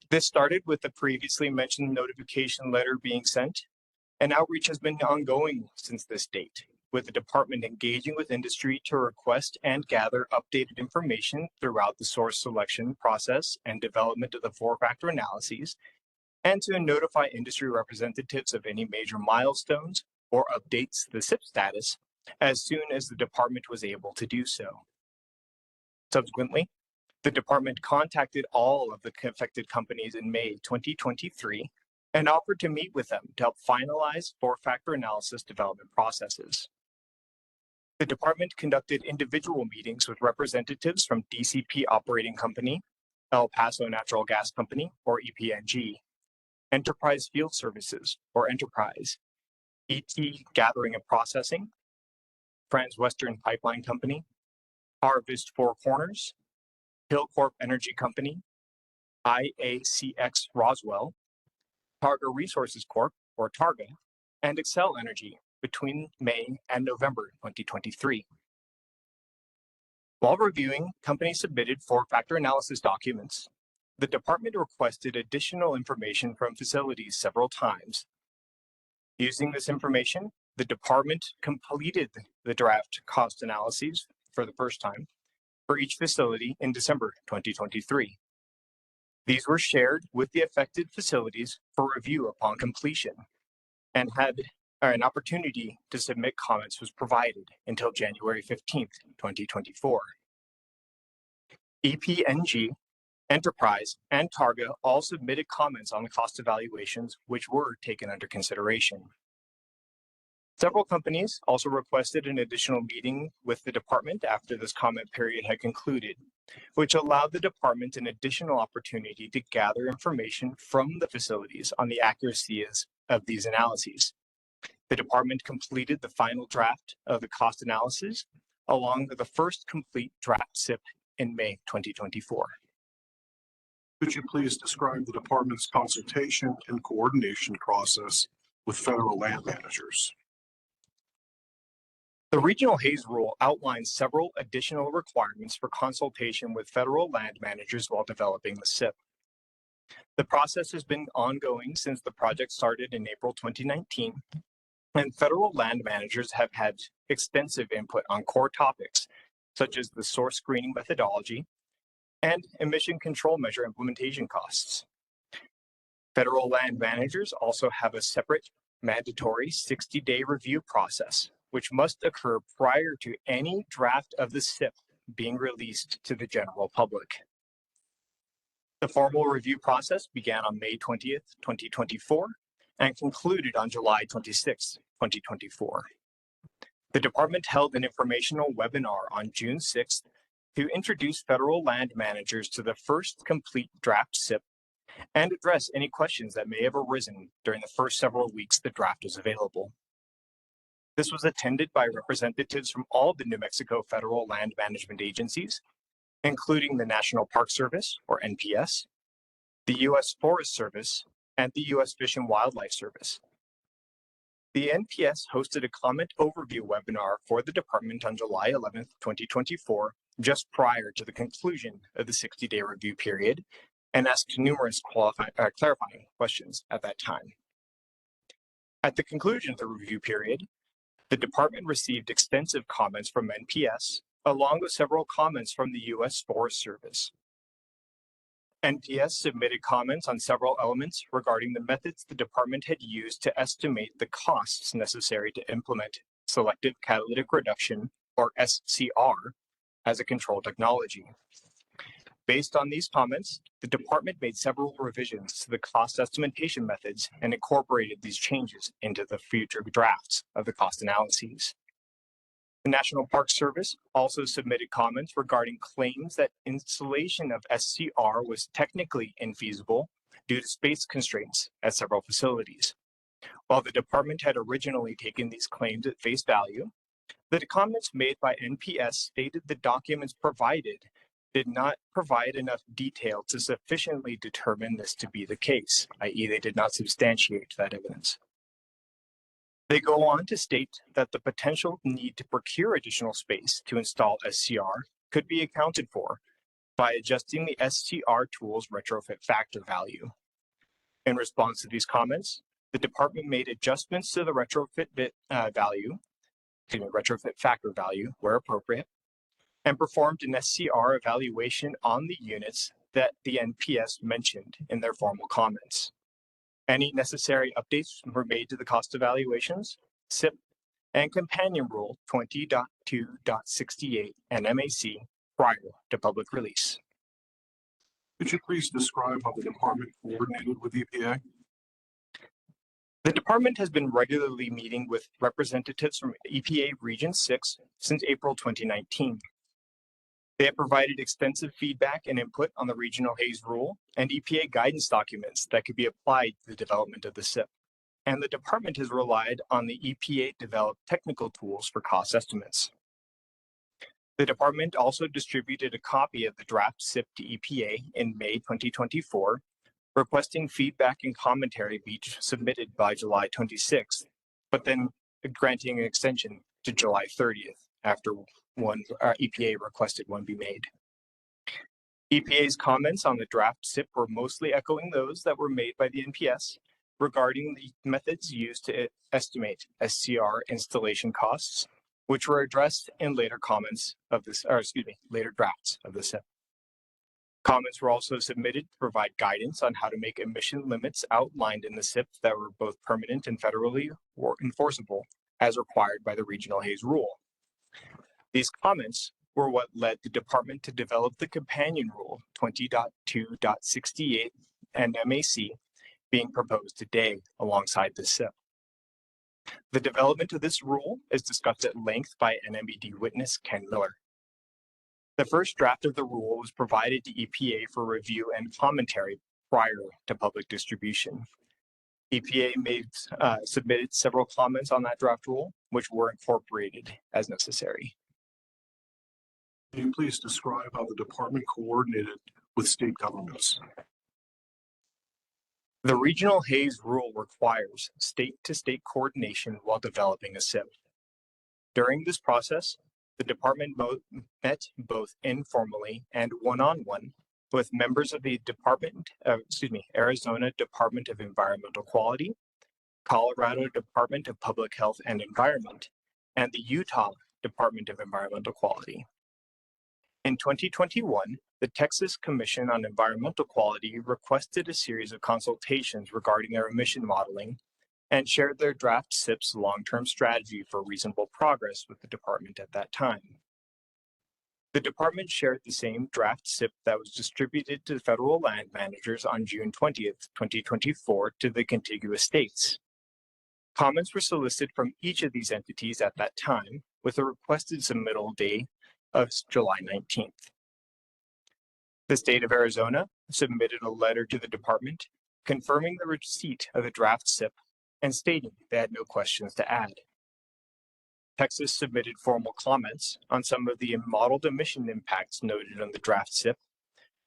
Speaker 17: This started with the previously mentioned notification letter being sent, and outreach has been ongoing since this date, with the department engaging with industry to request and gather updated information throughout the source selection process and development of the 4-factor analyses, and to notify industry representatives of any major milestones or updates to the SIP status as soon as the department was able to do so. Subsequently, the department contacted all of the affected companies in May 2023 and offered to meet with them to help finalize 4-factor analysis development processes. The department conducted individual meetings with representatives from DCP Operating Company, El Paso Natural Gas Company, or EPNG, Enterprise Field Services, or Enterprise, ET Gathering and Processing, Transwestern Pipeline Company, Harvest Four Corners, Hillcorp Energy Company, IACX Roswell, Targa Resources Corp., or Targa, and Excel Energy between May and November 2023. While reviewing company-submitted four-factor analysis documents, the department requested additional information from facilities several times. Using this information, the department completed the draft cost analyses for the first time for each facility in December 2023. These were shared with the affected facilities for review upon completion, and had an opportunity to submit comments was provided until January 15th, 2024. EPNG, Enterprise, and Targa all submitted comments on the cost evaluations, which were taken under consideration. Several companies also requested an additional meeting with the department after this comment period had concluded, which allowed the department an additional opportunity to gather information from the facilities on the accuracy of these analyses. The department completed the final draft of the cost analysis along with the first complete draft SIP in May 2024.
Speaker 3: Could you please describe the department's consultation and coordination process with federal land managers?
Speaker 17: The Regional Haze Rule outlines several additional requirements for consultation with federal land managers while developing the SIP. The process has been ongoing since the project started in April 2019, and federal land managers have had extensive input on core topics, such as the source screening methodology and emission control measure implementation costs. Federal land managers also have a separate mandatory 60-day review process, which must occur prior to any draft of the SIP being released to the general public. The formal review process began on May 20th, 2024, and concluded on July 26, 2024. The department held an informational webinar on June 6th to introduce federal land managers to the first complete draft SIP and address any questions that may have arisen during the first several weeks the draft was available. This was attended by representatives from all the New Mexico federal land management agencies, including the National Park Service, or NPS, the U.S. Forest Service, and the U.S. Fish and Wildlife Service. The NPS hosted a comment overview webinar for the department on July 11th, 2024, just prior to the conclusion of the 60-day review period, and asked numerous clarifying questions at that time. At the conclusion of the review period, the department received extensive comments from NPS, along with several comments from the U.S. Forest Service. NPS submitted comments on several elements regarding the methods the department had used to estimate the costs necessary to implement selective catalytic reduction, or SCR, as a control technology. Based on these comments, the department made several revisions to the cost estimation methods and incorporated these changes into the future drafts of the cost analyses. The National Park Service also submitted comments regarding claims that installation of SCR was technically infeasible due to space constraints at several facilities. While the department had originally taken these claims at face value, the comments made by NPS stated the documents provided did not provide enough detail to sufficiently determine this to be the case, i.e. they did not substantiate that evidence. They go on to state that the potential need to procure additional space to install SCR could be accounted for by adjusting the SCR tool's retrofit factor value. In response to these comments, the department made adjustments to the retrofit factor value where appropriate, and performed an SCR evaluation on the units that the NPS mentioned in their formal comments. Any necessary updates were made to the cost evaluations, SIP, and Companion Rule 20.2.68 and MAC prior to public release.
Speaker 3: Could you please describe how the department coordinated with EPA?
Speaker 17: The department has been regularly meeting with representatives from EPA Region 6 since April 2019. They have provided extensive feedback and input on the Regional Haze Rule and EPA guidance documents that could be applied to the development of the SIP. And the department has relied on the EPA-developed technical tools for cost estimates. The department also distributed a copy of the draft SIP to EPA in May 2024, requesting feedback and commentary be submitted by July 26th but then granting an extension to July 30th after EPA requested one be made. EPA's comments on the draft SIP were mostly echoing those that were made by the NPS regarding the methods used to estimate SCR installation costs, which were addressed in later comments of this, later drafts of the SIP. Comments were also submitted to provide guidance on how to make emission limits outlined in the SIP that were both permanent and federally enforceable as required by the Regional Haze Rule. These comments were what led the department to develop the companion rule 20.2.68 and MAC being proposed today alongside the SIP. The development of this rule is discussed at length by NMED witness Ken Miller. The first draft of the rule was provided to EPA for review and commentary prior to public distribution. EPA submitted several comments on that draft rule, which were incorporated as necessary.
Speaker 3: Can you please describe how the department coordinated with state governments?
Speaker 17: The Regional Haze Rule requires state-to-state coordination while developing a SIP. During this process, the department met both informally and one-on-one with members of the Arizona Department of Environmental Quality, Colorado Department of Public Health and Environment, and the Utah Department of Environmental Quality. In 2021, the Texas Commission on Environmental Quality requested a series of consultations regarding their emission modeling and shared their draft SIP's long-term strategy for reasonable progress with the department at that time. The department shared the same draft SIP that was distributed to the federal land managers on June 20th, 2024 to the contiguous states. Comments were solicited from each of these entities at that time with a requested submittal date of July 19th. The state of Arizona submitted a letter to the department confirming the receipt of the draft SIP and stating they had no questions to add. Texas submitted formal comments on some of the modeled emission impacts noted on the draft SIP,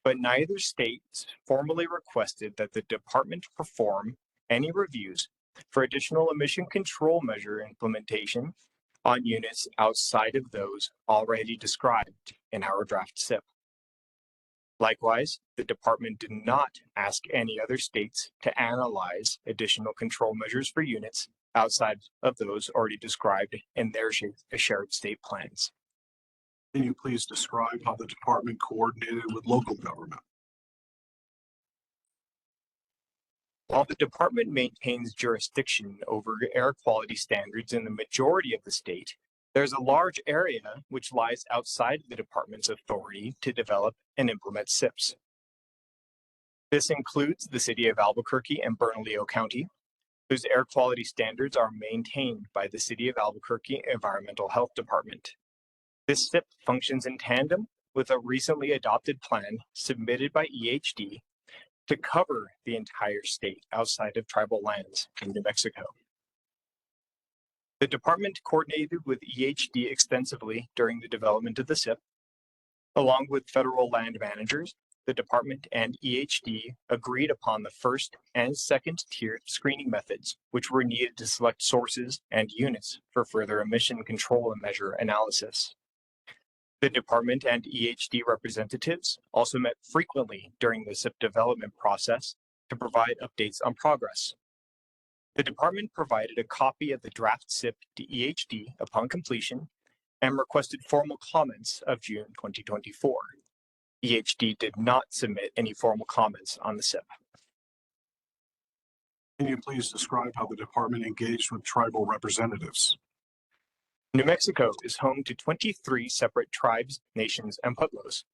Speaker 17: but neither state formally requested that the department perform any reviews for additional emission control measure implementation on units outside of those already described in our draft SIP. Likewise, the department did not ask any other states to analyze additional control measures for units outside of those already described in their shared state plans.
Speaker 3: Can you please describe how the department coordinated with local government?
Speaker 17: While the department maintains jurisdiction over air quality standards in the majority of the state, there's a large area which lies outside of the department's authority to develop and implement SIPs. This includes the city of Albuquerque and Bernalillo County, whose air quality standards are maintained by the City of Albuquerque Environmental Health Department. This SIP functions in tandem with a recently adopted plan submitted by EHD to cover the entire state outside of tribal lands in New Mexico. The department coordinated with EHD extensively during the development of the SIP. Along with federal land managers, the department and EHD agreed upon the first and second tier screening methods, which were needed to select sources and units for further emission control and measure analysis. The department and EHD representatives also met frequently during the SIP development process to provide updates on progress. The department provided a copy of the draft SIP to EHD upon completion and requested formal comments of June 2024. EHD did not submit any formal comments on the SIP.
Speaker 3: Can you please describe how the department engaged with tribal representatives?
Speaker 17: New Mexico is home to 23 separate tribes, nations, and pueblos.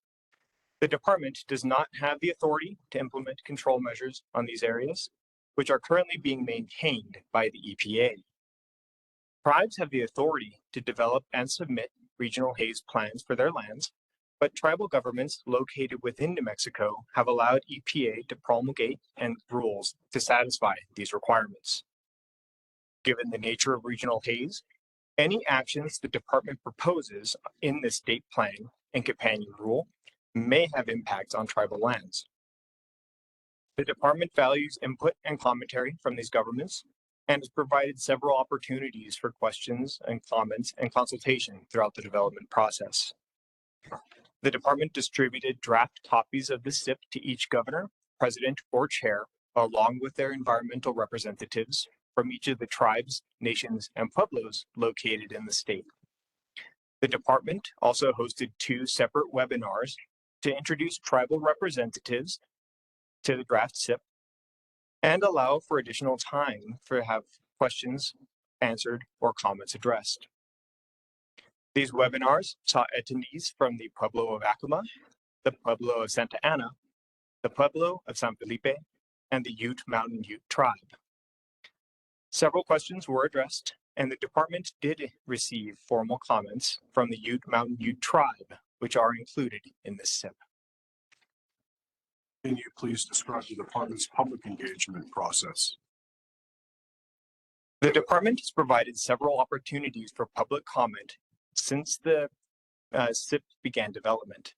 Speaker 17: The department does not have the authority to implement control measures on these areas, which are currently being maintained by the EPA. Tribes have the authority to develop and submit regional haze plans for their lands, but tribal governments located within New Mexico have allowed EPA to promulgate and rules to satisfy these requirements. Given the nature of regional haze, any actions the department proposes in this state plan and companion rule may have impacts on tribal lands. The department values input and commentary from these governments and has provided several opportunities for questions and comments and consultation throughout the development process. The department distributed draft copies of the SIP to each governor, president, or chair, along with their environmental representatives from each of the tribes, nations, and pueblos located in the state. The department also hosted 2 separate webinars to introduce tribal representatives to the draft SIP and allow for additional time for have questions answered or comments addressed. These webinars saw attendees from the Pueblo of Acoma, the Pueblo of Santa Ana, the Pueblo of San Felipe, and the Ute Mountain Ute tribe. Several questions were addressed, and the department did receive formal comments from the Ute Mountain Ute tribe, which are included in this SIP.
Speaker 3: Can you please describe the department's public engagement process?
Speaker 17: The department has provided several opportunities for public comment since the SIP began development.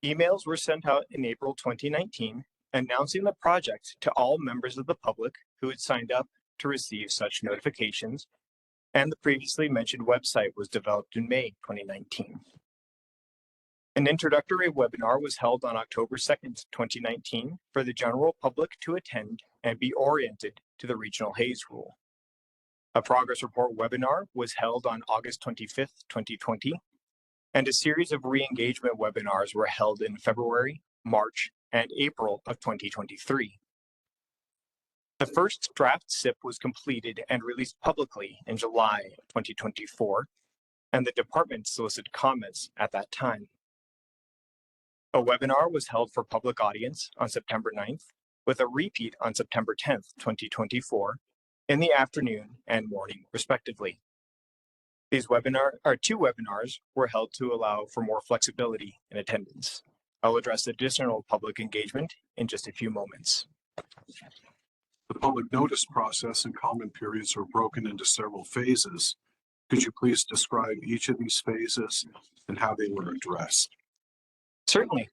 Speaker 17: Emails were sent out in April 2019 announcing the project to all members of the public who had signed up to receive such notifications, and the previously mentioned website was developed in May 2019. An introductory webinar was held on October 2nd, 2019 for the general public to attend and be oriented to the regional Haze rule. A progress report webinar was held on August 25th, 2020, and a series of re-engagement webinars were held in February, March, and April of 2023. The first draft SIP was completed and released publicly in July of 2024, and the department solicited comments at that time. A webinar was held for public audience on September 9th, with a repeat on September 10th, 2024, in the afternoon and morning, respectively. These two webinars were held to allow for more flexibility in attendance. I'll address additional public engagement in just a few moments.
Speaker 3: The public notice process and comment periods are broken into several phases. Could you please describe each of these phases and how they were addressed?
Speaker 17: Certainly.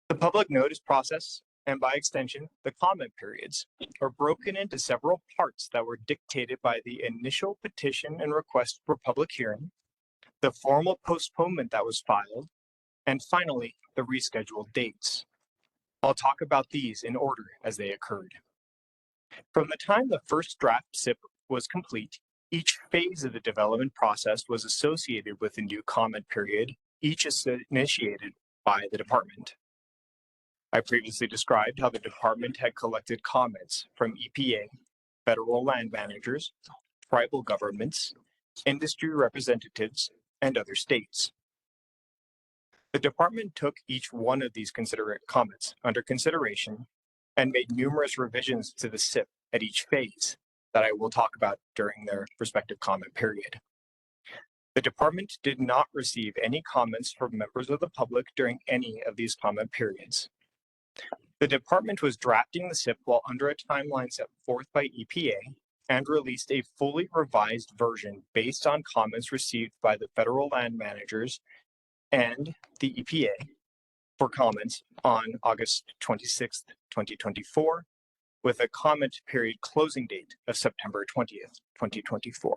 Speaker 17: The public notice process, and by extension, the comment periods, are broken into several parts that were dictated by the initial petition and request for public hearing, the formal postponement that was filed, and finally, the rescheduled dates. I'll talk about these in order as they occurred. From the time the first draft SIP was complete, each phase of the development process was associated with a new comment period, each is initiated by the department. I previously described how the department had collected comments from EPA, federal land managers, tribal governments, industry representatives, and other states. The department took each one of these comments under consideration and made numerous revisions to the SIP at each phase that I will talk about during their respective comment period. The department did not receive any comments from members of the public during any of these comment periods. The department was drafting the SIP while under a timeline set forth by EPA and released a fully revised version based on comments received by the federal land managers and the EPA for comments on August 26th, 2024, with a comment period closing date of September 20th, 2024.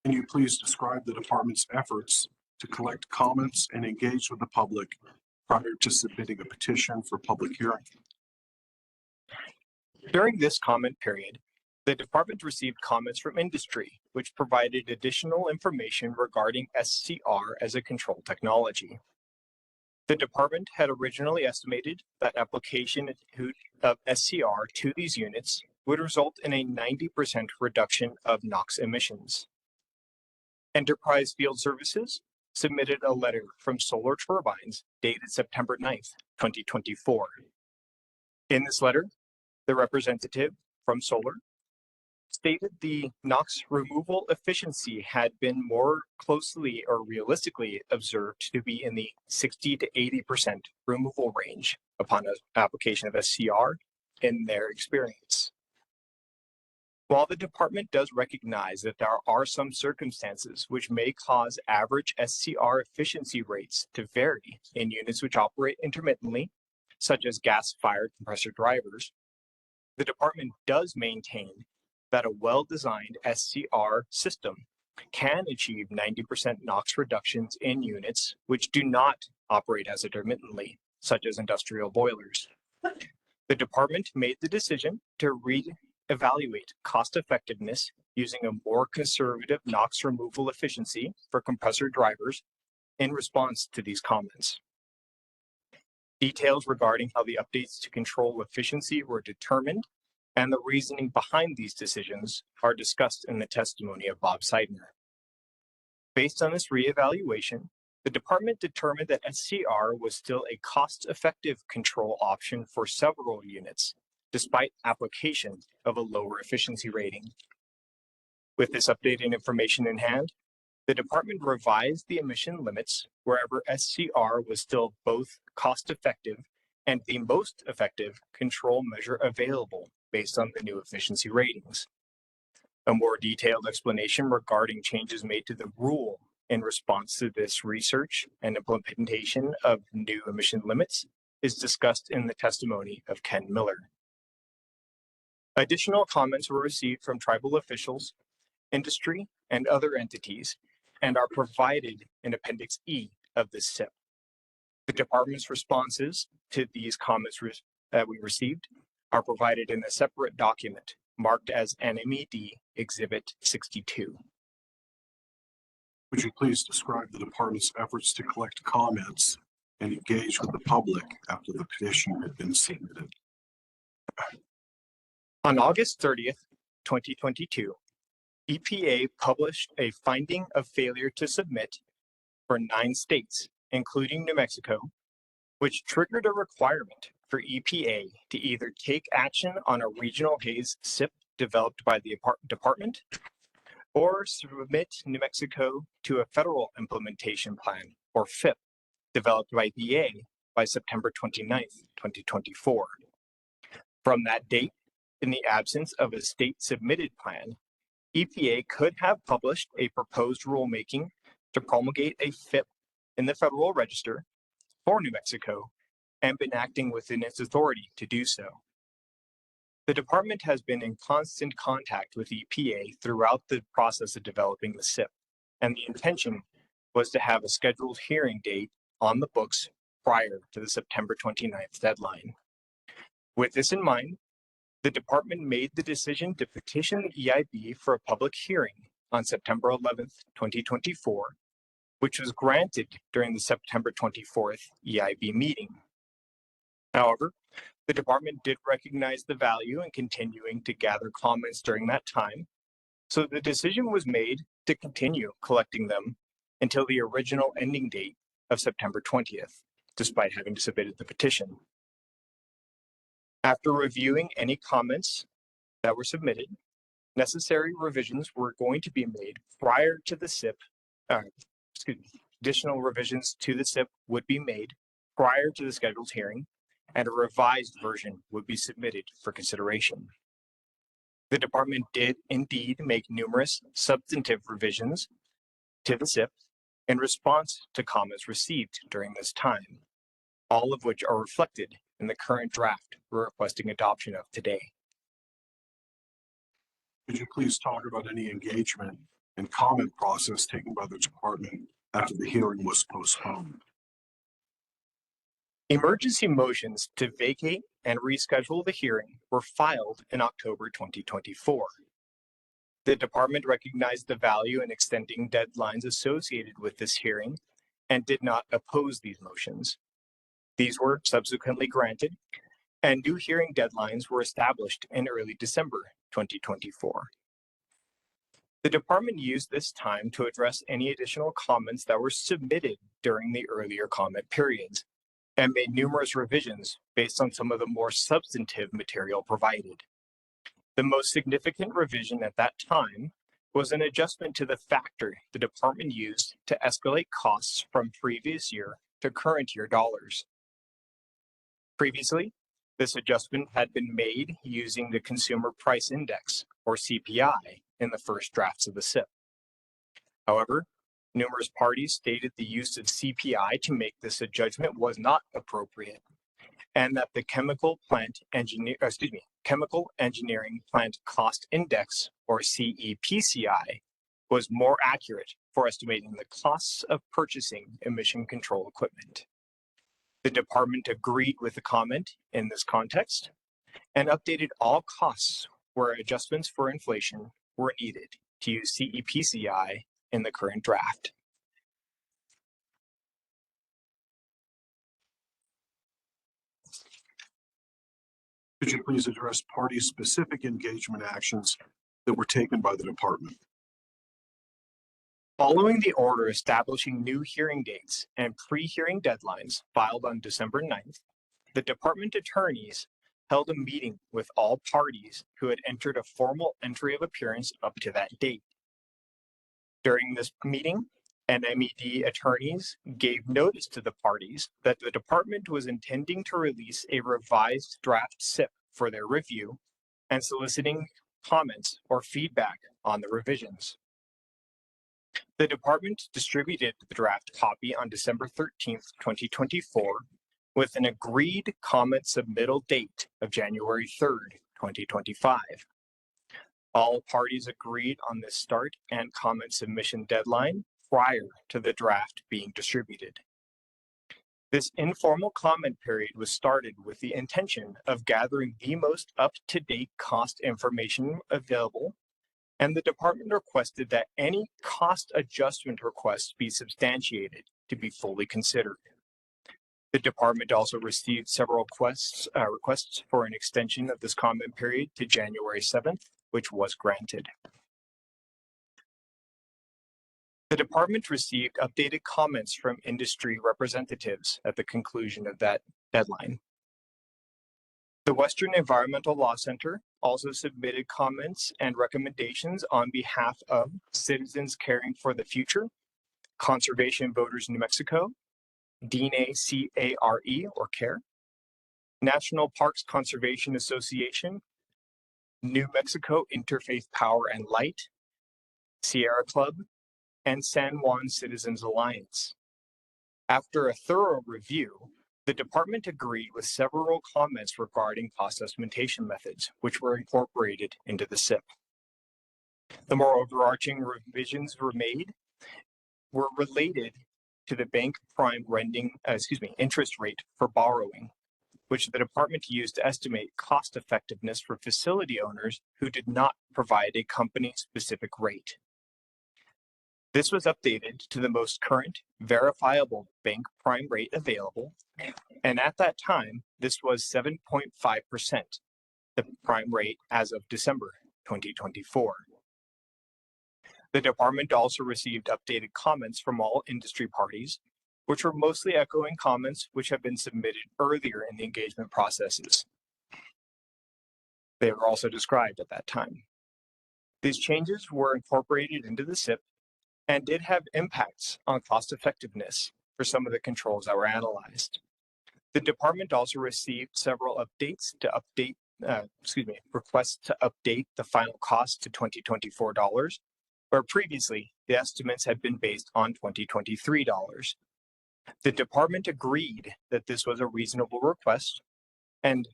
Speaker 3: Can you please describe the department's efforts to collect comments and engage with the public prior to submitting a petition for public hearing?
Speaker 17: During this comment period, the department received comments from industry, which provided additional information regarding SCR as a control technology. The department had originally estimated that application of SCR to these units would result in a 90% reduction of NOx emissions. Enterprise Field Services submitted a letter from Solar Turbines dated September 9th, 2024. In this letter, the representative from Solar stated the NOx removal efficiency had been more closely or realistically observed to be in the 60 to 80% removal range upon an application of SCR in their experience. While the department does recognize that there are some circumstances which may cause average SCR efficiency rates to vary in units which operate intermittently, such as gas-fired compressor drivers, The department does maintain that a well-designed SCR system can achieve 90% NOx reductions in units which do not operate as intermittently, such as industrial boilers. The department made the decision to re-evaluate cost effectiveness using a more conservative NOx removal efficiency for compressor drivers in response to these comments. Details regarding how the updates to control efficiency were determined and the reasoning behind these decisions are discussed in the testimony of Bob Seidner. Based on this reevaluation, the department determined that SCR was still a cost-effective control option for several units, despite application of a lower efficiency rating. With this updated information in hand, the department revised the emission limits wherever SCR was still both cost-effective and the most effective control measure available based on the new efficiency ratings. A more detailed explanation regarding changes made to the rule in response to this research and implementation of new emission limits is discussed in the testimony of Ken Miller. Additional comments were received from tribal officials, industry, and other entities, and are provided in Appendix E of this SIP. The department's responses to these comments that we received are provided in a separate document marked as NMED Exhibit 62.
Speaker 3: Would you please describe the department's efforts to collect comments and engage with the public after the petition had been submitted?
Speaker 17: On August 30th, 2022, EPA published a finding of failure to submit for 9 states, including New Mexico, which triggered a requirement for EPA to either take action on a regional Haze SIP developed by the department or submit New Mexico to a federal implementation plan, or FIP, developed by EPA by September 29th, 2024. From that date, in the absence of a state-submitted plan, EPA could have published a proposed rulemaking to promulgate a FIP in the Federal Register for New Mexico and been acting within its authority to do so. The department has been in constant contact with EPA throughout the process of developing the SIP, and the intention was to have a scheduled hearing date on the books prior to the September 29th deadline. With this in mind, the department made the decision to petition the EIB for a public hearing on September 11th, 2024, which was granted during the September 24th EIB meeting. However, the department did recognize the value in continuing to gather comments during that time, so the decision was made to continue collecting them until the original ending date of September 20th, despite having submitted the petition. After reviewing any comments that were submitted, necessary revisions were going to be made prior to the SIP, additional revisions to the SIP would be made prior to the scheduled hearing, and a revised version would be submitted for consideration. The department did indeed make numerous substantive revisions to the SIP in response to comments received during this time, all of which are reflected in the current draft we're requesting adoption of today.
Speaker 3: Could you please talk about any engagement and comment process taken by the department after the hearing was postponed?
Speaker 17: Emergency motions to vacate and reschedule the hearing were filed in October 2024. The department recognized the value in extending deadlines associated with this hearing and did not oppose these motions. These were subsequently granted, and new hearing deadlines were established in early December 2024. The department used this time to address any additional comments that were submitted during the earlier comment periods, and made numerous revisions based on some of the more substantive material provided. The most significant revision at that time was an adjustment to the factor the department used to escalate costs from previous year to current year dollars. Previously, this adjustment had been made using the Consumer Price Index, or CPI, in the first drafts of the SIP. However, numerous parties stated the use of CPI to make this a judgment was not appropriate, and that the Chemical Engineering Plant Cost Index, or CEPCI, was more accurate for estimating the costs of purchasing emission control equipment. The department agreed with the comment in this context and updated all costs where adjustments for inflation were needed to use CEPCI in the current draft.
Speaker 3: Could you please address party-specific engagement actions that were taken by the department?
Speaker 17: Following the order establishing new hearing dates and pre-hearing deadlines filed on December 9th, the department attorneys held a meeting with all parties who had entered a formal entry of appearance up to that date. During this meeting, NMED attorneys gave notice to the parties that the department was intending to release a revised draft SIP for their review and soliciting comments or feedback on the revisions. The department distributed the draft copy on December 13th, 2024, with an agreed comment submittal date of January 3rd, 2025. All parties agreed on this start and comment submission deadline prior to the draft being distributed. This informal comment period was started with the intention of gathering the most up-to-date cost information available, and the department requested that any cost adjustment requests be substantiated to be fully considered. The department also received several requests for an extension of this comment period to January 7th, which was granted. The department received updated comments from industry representatives at the conclusion of that deadline. The Western Environmental Law Center also submitted comments and recommendations on behalf of Citizens Caring for the Future, Conservation Voters New Mexico, DNACARE or CARE, National Parks Conservation Association, New Mexico Interfaith Power and Light, Sierra Club, and San Juan Citizens Alliance. After a thorough review, the department agreed with several comments regarding cost estimation methods, which were incorporated into the SIP. The more overarching revisions were related to the bank prime interest rate for borrowing, which the department used to estimate cost effectiveness for facility owners who did not provide a company-specific rate. This was updated to the most current verifiable bank prime rate available, and at that time, this was 7.5%, the prime rate as of December 2024. The department also received updated comments from all industry parties, which were mostly echoing comments which have been submitted earlier in the engagement processes. They were also described at that time. These changes were incorporated into the SIP and did have impacts on cost effectiveness for some of the controls that were analyzed. The department also received several requests to update the final cost to $2024, where previously the estimates had been based on $2023. The department agreed that this was a reasonable request and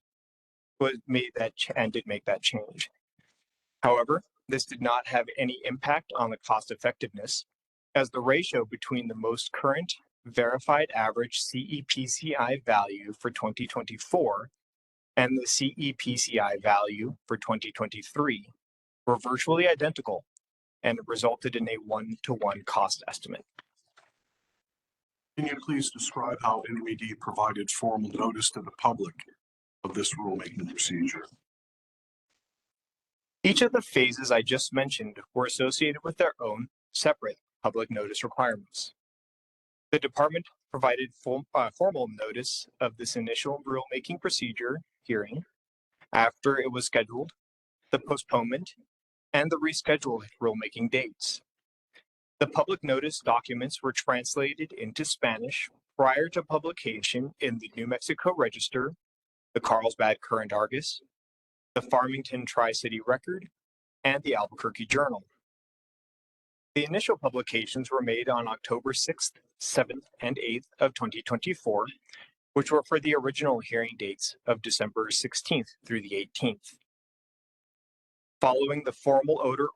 Speaker 17: did make that change. However, this did not have any impact on the cost effectiveness, as the ratio between the most current verified average CEPCI value for 2024 and the CEPCI value for 2023 were virtually identical and resulted in a 1-to-1 cost estimate.
Speaker 3: Can you please describe how NMED provided formal notice to the public of this rulemaking procedure?
Speaker 17: Each of the phases I just mentioned were associated with their own separate public notice requirements. The department provided formal notice of this initial rulemaking procedure hearing after it was scheduled, the postponement, and the rescheduled rulemaking dates. The public notice documents were translated into Spanish prior to publication in the New Mexico Register, the Carlsbad Current Argus, the Farmington Tri-City Record, and the Albuquerque Journal. The initial publications were made on October 6th, 7th, and 8th of 2024 which were for the original hearing dates of December 16th through the 18th. Following the formal order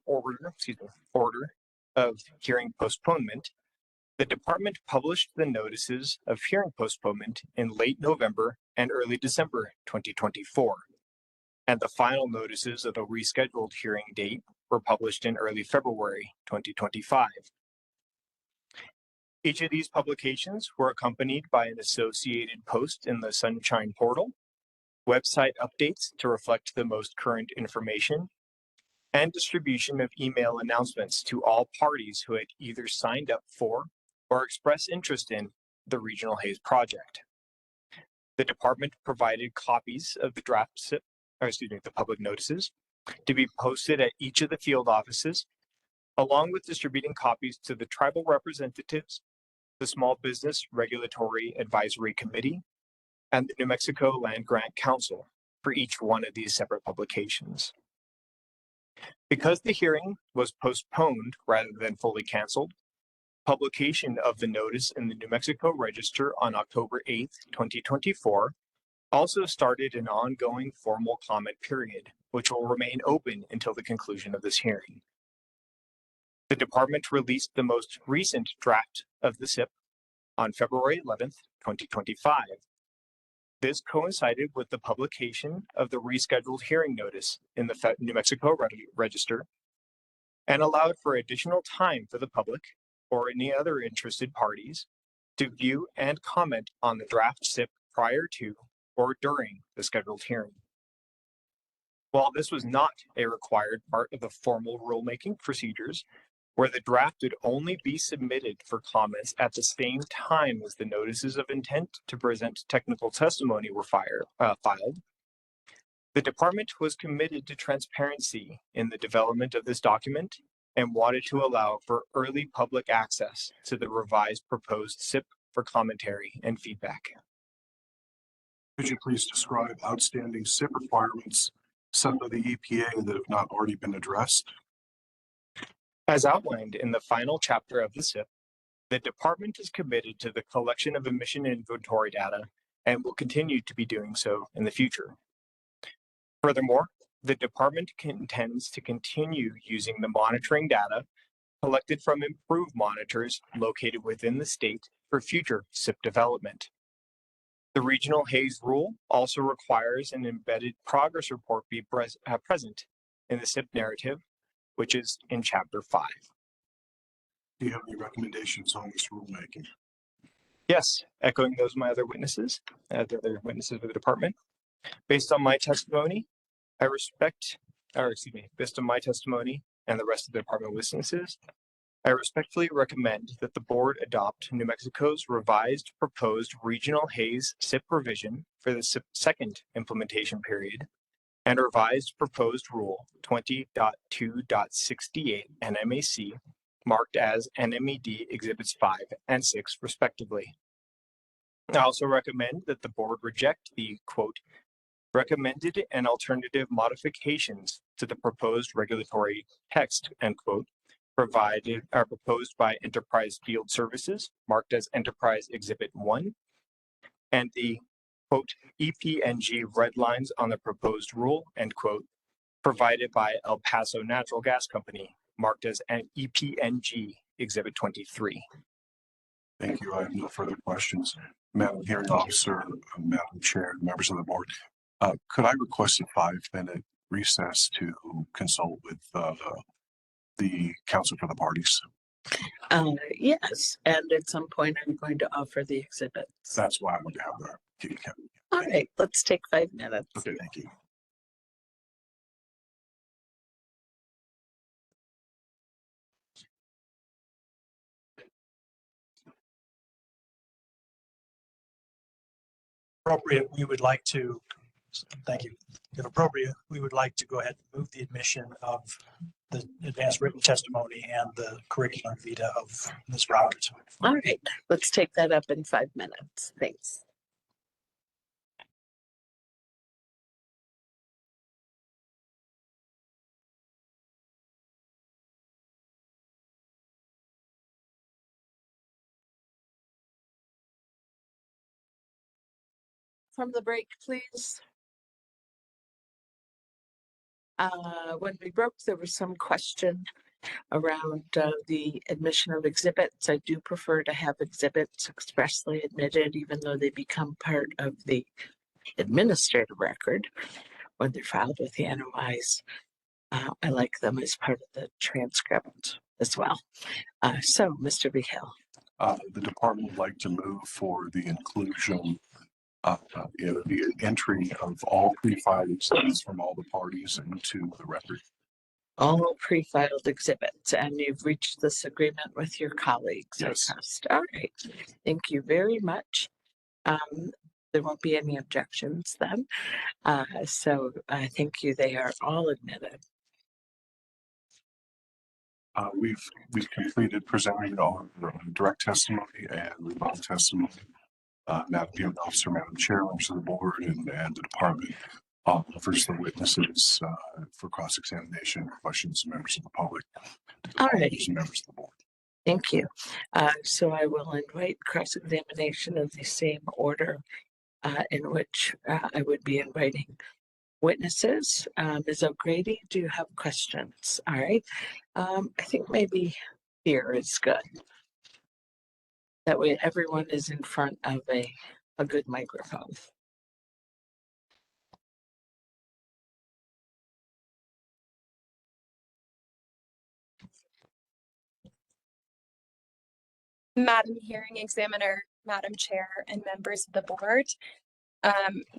Speaker 17: of hearing postponement, the department published the notices of hearing postponement in late November and early December 2024, and the final notices of the rescheduled hearing date were published in early February 2025. Each of these publications were accompanied by an associated post in the Sunshine portal, website updates to reflect the most current information, and distribution of email announcements to all parties who had either signed up for or expressed interest in the Regional Haze project. The department provided copies of the the public notices to be posted at each of the field offices, along with distributing copies to the tribal representatives, the Small Business Regulatory Advisory Committee, and the New Mexico Land Grant Council for each one of these separate publications. Because the hearing was postponed rather than fully canceled, publication of the notice in the New Mexico Register on October 8th, 2024, also started an ongoing formal comment period, which will remain open until the conclusion of this hearing. The department released the most recent draft of the SIP on February 11th, 2025. This coincided with the publication of the rescheduled hearing notice in the New Mexico Register and allowed for additional time for the public or any other interested parties to view and comment on the draft SIP prior to or during the scheduled hearing. While this was not a required part of the formal rulemaking procedures, where the draft would only be submitted for comments at the same time as the notices of intent to present technical testimony were filed, the department was committed to transparency in the development of this document and wanted to allow for early public access to the revised proposed SIP for commentary and feedback.
Speaker 3: Could you please describe outstanding SIP requirements set by the EPA that have not already been addressed?
Speaker 17: As outlined in the final chapter of the SIP, the department is committed to the collection of emission inventory data and will continue to be doing so in the future. Furthermore, the department intends to continue using the monitoring data collected from improved monitors located within the state for future SIP development. The Regional Haze Rule also requires an embedded progress report be present in the SIP narrative, which is in Chapter 5.
Speaker 3: Do you have any recommendations on this rulemaking?
Speaker 17: Yes, echoing those of my other witnesses, the other witnesses of the department. Based on my testimony, based on my testimony and the rest of the department witnesses, I respectfully recommend that the board adopt New Mexico's revised proposed Regional Haze SIP revision for the second implementation period and revised proposed Rule 20.2.68 NMAC marked as NMED Exhibits 5 and 6 respectively. I also recommend that the board reject the quote, recommended and alternative modifications to the proposed regulatory text, end quote, proposed by Enterprise Field Services, marked as Enterprise Exhibit 1, and the quote, EPNG red lines on the proposed rule, end quote, provided by El Paso Natural Gas Company, marked as an EPNG Exhibit 23.
Speaker 3: Thank you. I have no further questions. Madam Hearing Officer, Madam Chair, members of the board, could I request a 5-minute recess to consult with the counsel for the parties?
Speaker 1: Yes, and at some point I'm going to offer the exhibits.
Speaker 3: That's why I want to have that.
Speaker 1: All right, let's take 5 minutes.
Speaker 3: Okay, thank you.
Speaker 18: Appropriate, we would like to, thank you. If appropriate, we would like to go ahead and move the admission of the advanced written testimony and the curriculum vitae of Ms. Roberts.
Speaker 1: All right, let's take that up in 5 minutes. Thanks.
Speaker 14: from the break, please? When we broke, there was some question around the admission of exhibits. I do prefer to have exhibits expressly admitted, even though they become part of the administrative record when they're filed with the NOIs. I like them as part of the transcript as well. So, Mr. Behill.
Speaker 3: The department would like to move for the inclusion, the entry of all pre-filed exhibits from all the parties into the record.
Speaker 1: All pre-filed exhibits, and you've reached this agreement with your colleagues,
Speaker 3: Yes.
Speaker 1: I trust. All right. Thank you very much. There won't be any objections then. So thank you. They are all admitted.
Speaker 3: We've completed presenting all direct testimony and rebuttal testimony. Madam Department Officer, Madam Chair, members of the board, and the department offers the witnesses for cross-examination, questions, and members of the public.
Speaker 1: All right.
Speaker 3: Members of the board.
Speaker 1: Thank you. So I will invite cross-examination of the same order in which I would be inviting witnesses. Ms. O'Grady, do you have questions? All right. I think maybe here is good. That way everyone is in front of a good microphone.
Speaker 19: Madam Hearing Examiner, Madam Chair, and members of the board.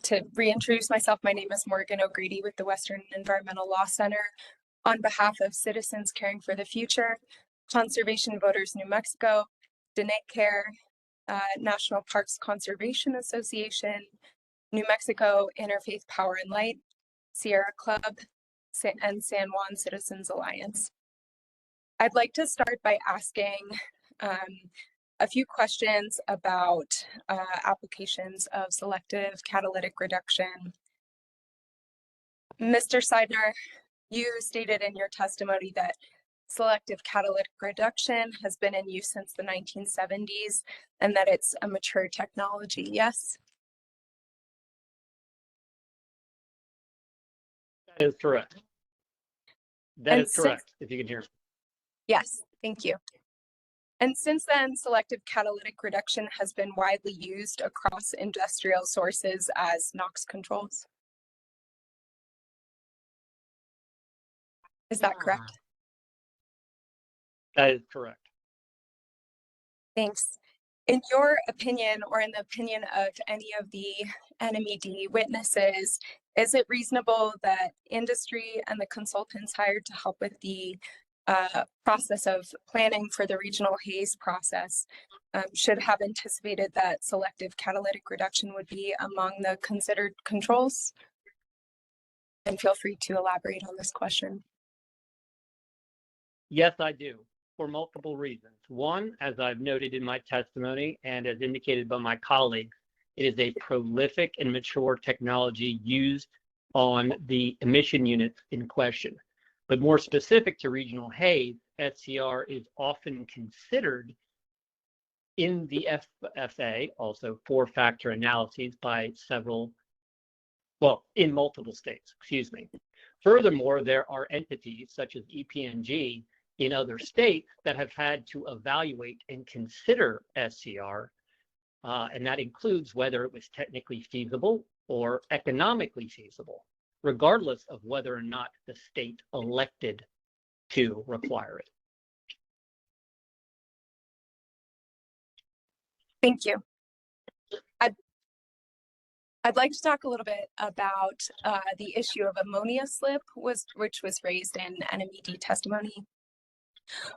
Speaker 19: To reintroduce myself, my name is Morgan O'Grady with the Western Environmental Law Center. On behalf of Citizens Caring for the Future, Conservation Voters New Mexico, Dene Care, National Parks Conservation Association, New Mexico Interfaith Power and Light, Sierra Club, and San Juan Citizens Alliance. I'd like to start by asking a few questions about applications of selective catalytic reduction. Mr. Seidner, you stated in your testimony that selective catalytic reduction has been in use since the 1970s and that it's a mature technology, yes?
Speaker 10: That is correct. That is correct, if you can hear me.
Speaker 19: Yes, thank you. And since then, selective catalytic reduction has been widely used across industrial sources as NOx controls. Is that correct?
Speaker 10: That is correct.
Speaker 19: Thanks. In your opinion, or in the opinion of any of the NMED witnesses, is it reasonable that industry and the consultants hired to help with the process of planning for the regional Haze process should have anticipated that selective catalytic reduction would be among the considered controls? And feel free to elaborate on this question.
Speaker 10: Yes, I do, for multiple reasons. One, as I've noted in my testimony and as indicated by my colleagues, it is a prolific and mature technology used on the emission units in question. But more specific to regional Haze, SCR is often considered in the FFA, also four-factor analyses by several, well, in multiple states, excuse me. Furthermore, there are entities such as EPNG in other states that have had to evaluate and consider SCR, and that includes whether it was technically feasible or economically feasible, regardless of whether or not the state elected to require it.
Speaker 19: Thank you. I'd like to talk a little bit about the issue of ammonia slip, which was raised in NMED testimony.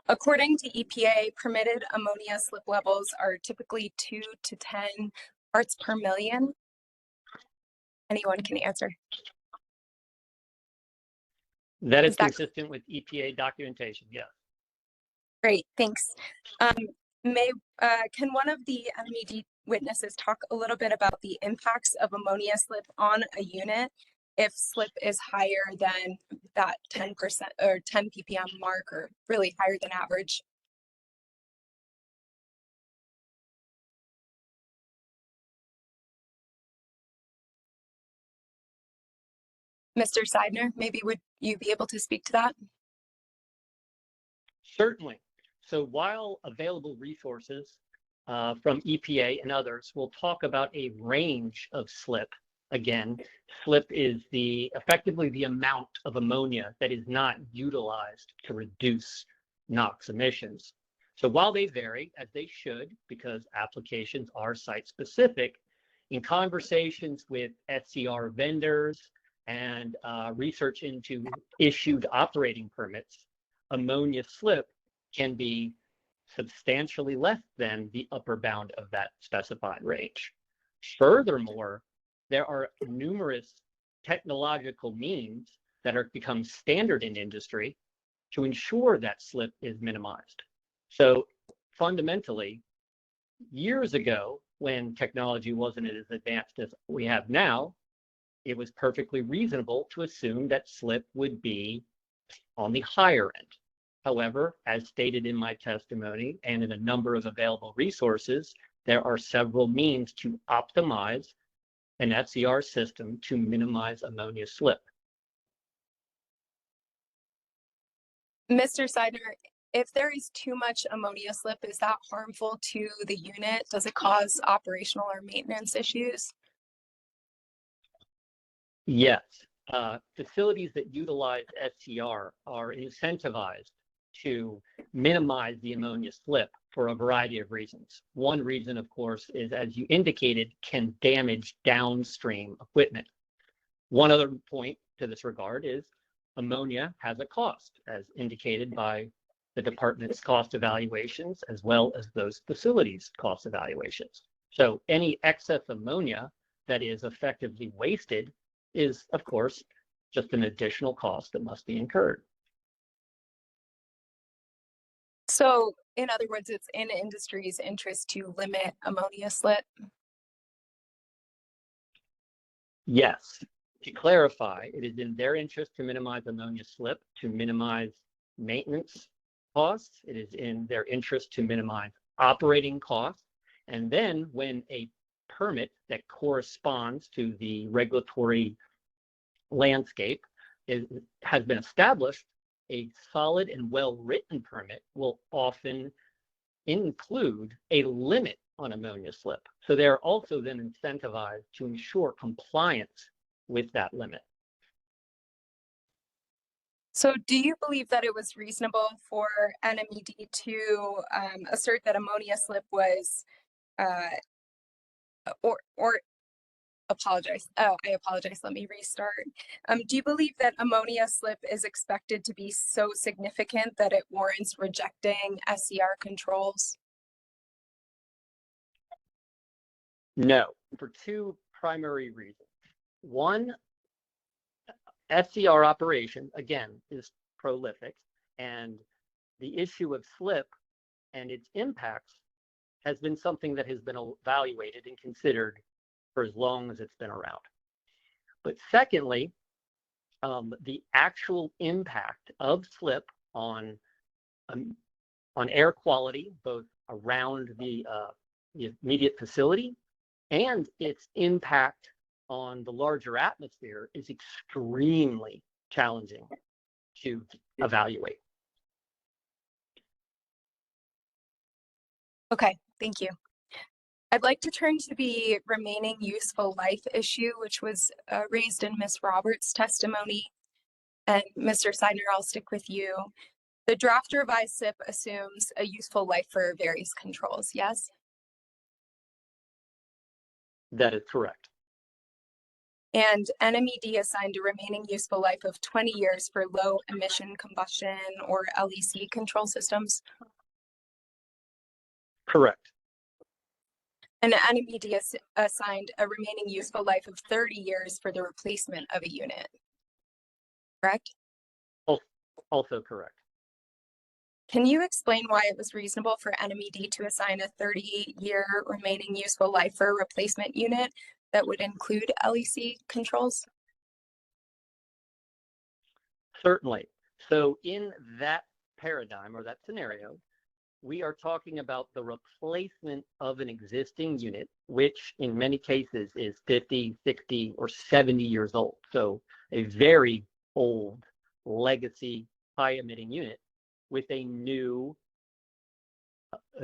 Speaker 19: According to EPA, permitted ammonia slip levels are typically 2 to 10 parts per million. Anyone can answer.
Speaker 10: That is consistent with EPA documentation, yes.
Speaker 19: Great, thanks. Can one of the NMED witnesses talk a little bit about the impacts of ammonia slip on a unit if slip is higher than that 10% or 10 ppm mark, or really higher than average? Mr. Seidner, maybe would you be able to speak to that?
Speaker 10: Certainly. So while available resources from EPA and others will talk about a range of slip, again, slip is effectively the amount of ammonia that is not utilized to reduce NOx emissions. So while they vary, as they should, because applications are site specific, in conversations with SCR vendors and research into issued operating permits, ammonia slip can be substantially less than the upper bound of that specified range. Furthermore, there are numerous technological means that are become standard in industry to ensure that slip is minimized. So fundamentally, years ago, when technology wasn't as advanced as we have now, it was perfectly reasonable to assume that slip would be on the higher end. However, as stated in my testimony and in a number of available resources, there are several means to optimize an SCR system to minimize ammonia slip.
Speaker 19: Mr. Seidner, if there is too much ammonia slip, is that harmful to the unit? Does it cause operational or maintenance issues?
Speaker 10: Yes, facilities that utilize SCR are incentivized to minimize the ammonia slip for a variety of reasons. One reason, of course, is, as you indicated, can damage downstream equipment. One other point to this regard is ammonia has a cost, as indicated by the department's cost evaluations, as well as those facilities' cost evaluations. So any excess ammonia that is effectively wasted is, of course, just an additional cost that must be incurred.
Speaker 19: So, in other words, it's in industry's interest to limit ammonia slip?
Speaker 10: Yes. To clarify, it is in their interest to minimize ammonia slip, to minimize maintenance costs. It is in their interest to minimize operating costs. And then when a permit that corresponds to the regulatory landscape has been established, a solid and well-written permit will often include a limit on ammonia slip. So they're also then incentivized to ensure compliance with that limit.
Speaker 19: So do you believe that it was reasonable for NMED to assert that ammonia slip was, I apologize, let me restart. Do you believe that ammonia slip is expected to be so significant that it warrants rejecting SCR controls?
Speaker 10: No, for two primary reasons. One, SCR operation, again, is prolific, and the issue of slip and its impacts has been something that has been evaluated and considered for as long as it's been around. But secondly, the actual impact of slip on air quality, both around the immediate facility and its impact on the larger atmosphere, is extremely challenging to evaluate.
Speaker 19: Okay, thank you. I'd like to turn to the remaining useful life issue, which was raised in Ms. Roberts' testimony. And Mr. Seidner, I'll stick with you. The draft revised SIP assumes a useful life for various controls, yes?
Speaker 10: That is correct.
Speaker 19: And NMED assigned a remaining useful life of 20 years for low emission combustion or LEC control systems?
Speaker 10: Correct.
Speaker 19: And NMED assigned a remaining useful life of 30 years for the replacement of a unit, correct?
Speaker 10: Also correct.
Speaker 19: Can you explain why it was reasonable for NMED to assign a 30-year remaining useful life for a replacement unit that would include LEC controls?
Speaker 10: Certainly. So in that paradigm or that scenario, we are talking about the replacement of an existing unit, which in many cases is 50, 60, or 70 years old. So a very old legacy high emitting unit with a new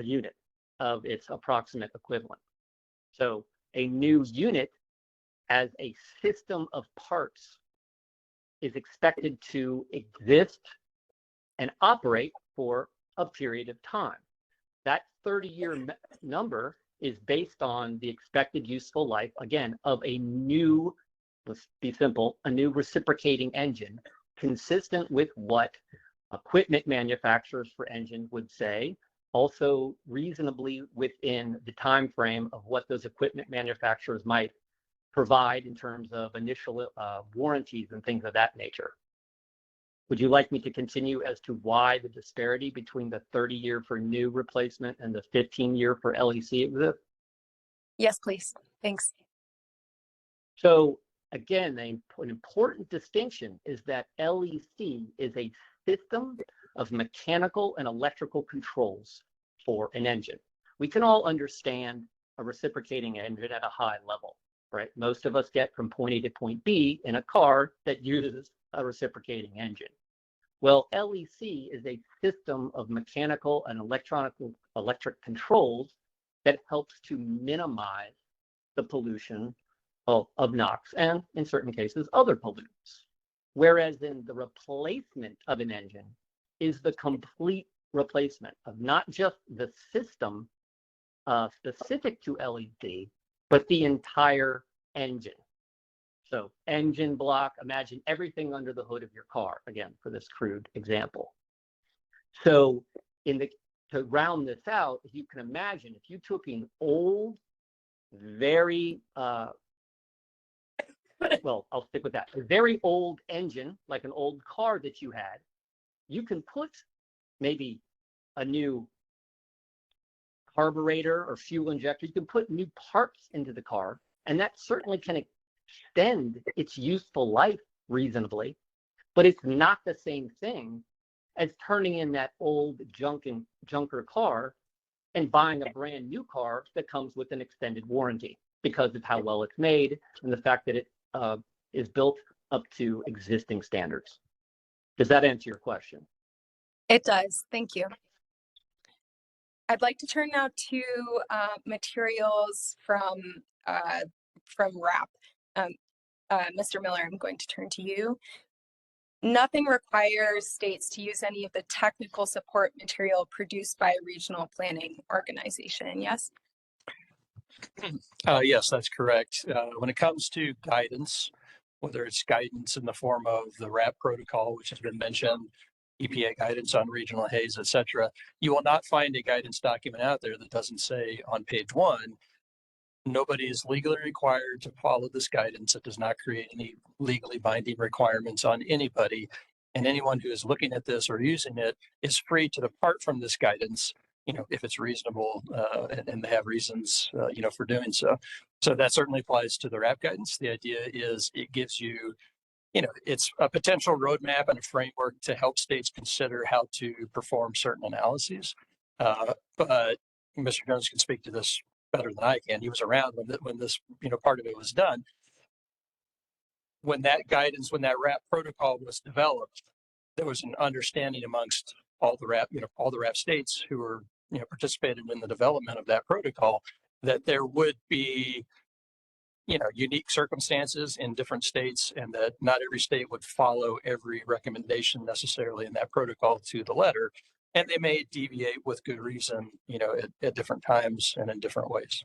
Speaker 10: unit of its approximate equivalent. So a new unit as a system of parts is expected to exist and operate for a period of time. That 30-year number is based on the expected useful life, again, of a new, let's be simple, a new reciprocating engine, consistent with what equipment manufacturers for engines would say, also reasonably within the time frame of what those equipment manufacturers might provide in terms of initial warranties and things of that nature. Would you like me to continue as to why the disparity between the 30-year for new replacement and the 15-year for LEC exists?
Speaker 19: Yes, please. Thanks.
Speaker 10: So again, an important distinction is that LEC is a system of mechanical and electrical controls for an engine. We can all understand a reciprocating engine at a high level, right? Most of us get from point A to point B in a car that uses a reciprocating engine. Well, LEC is a system of mechanical and electric controls that helps to minimize the pollution of NOx and, in certain cases, other pollutants. Whereas in the replacement of an engine is the complete replacement of not just the system specific to LEC, but the entire engine. So engine block, imagine everything under the hood of your car, again, for this crude example. So to round this out, if you can imagine, if you took an old, very, well, I'll stick with that, a very old engine, like an old car that you had, you can put maybe a new carburetor or fuel injector, you can put new parts into the car, and that certainly can extend its useful life reasonably, but it's not the same thing as turning in that old junker car and buying a brand new car that comes with an extended warranty because of how well it's made and the fact that it is built up to existing standards. Does that answer your question?
Speaker 19: It does. Thank you. I'd like to turn now to materials from RAP. Mr. Miller, I'm going to turn to you. Nothing requires states to use any of the technical support material produced by a regional planning organization, yes?
Speaker 11: Yes, that's correct. When it comes to guidance, whether it's guidance in the form of the RAP protocol, which has been mentioned, EPA guidance on regional haze, et cetera, you will not find a guidance document out there that doesn't say on page 1, nobody is legally required to follow this guidance. It does not create any legally binding requirements on anybody. And anyone who is looking at this or using it is free to depart from this guidance, if it's reasonable and they have reasons, for doing so. So that certainly applies to the RAP guidance. The idea is it gives you, it's a potential roadmap and a framework to help states consider how to perform certain analyses. But Mr. Jones can speak to this better than I can. He was around when this, part of it was done. When that guidance, when that RAP protocol was developed, there was an understanding amongst all the RAP states who were, participated in the development of that protocol, that there would be, unique circumstances in different states, and that not every state would follow every recommendation necessarily in that protocol to the letter. And they may deviate with good reason, at different times and in different ways.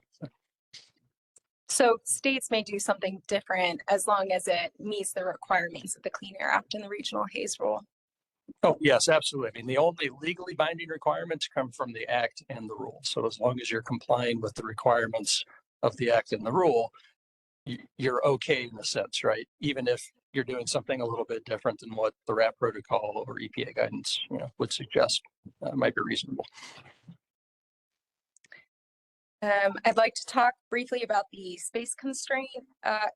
Speaker 19: So states may do something different as long as it meets the requirements of the Clean Air Act and the Regional Haze Rule.
Speaker 11: Oh, yes, absolutely. I mean, the only legally binding requirements come from the Act and the rule. So as long as you're complying with the requirements of the Act and the rule, you're okay in a sense, right? Even if you're doing something a little bit different than what the RAP protocol or EPA guidance, would suggest, might be reasonable.
Speaker 19: I'd like to talk briefly about the space constraint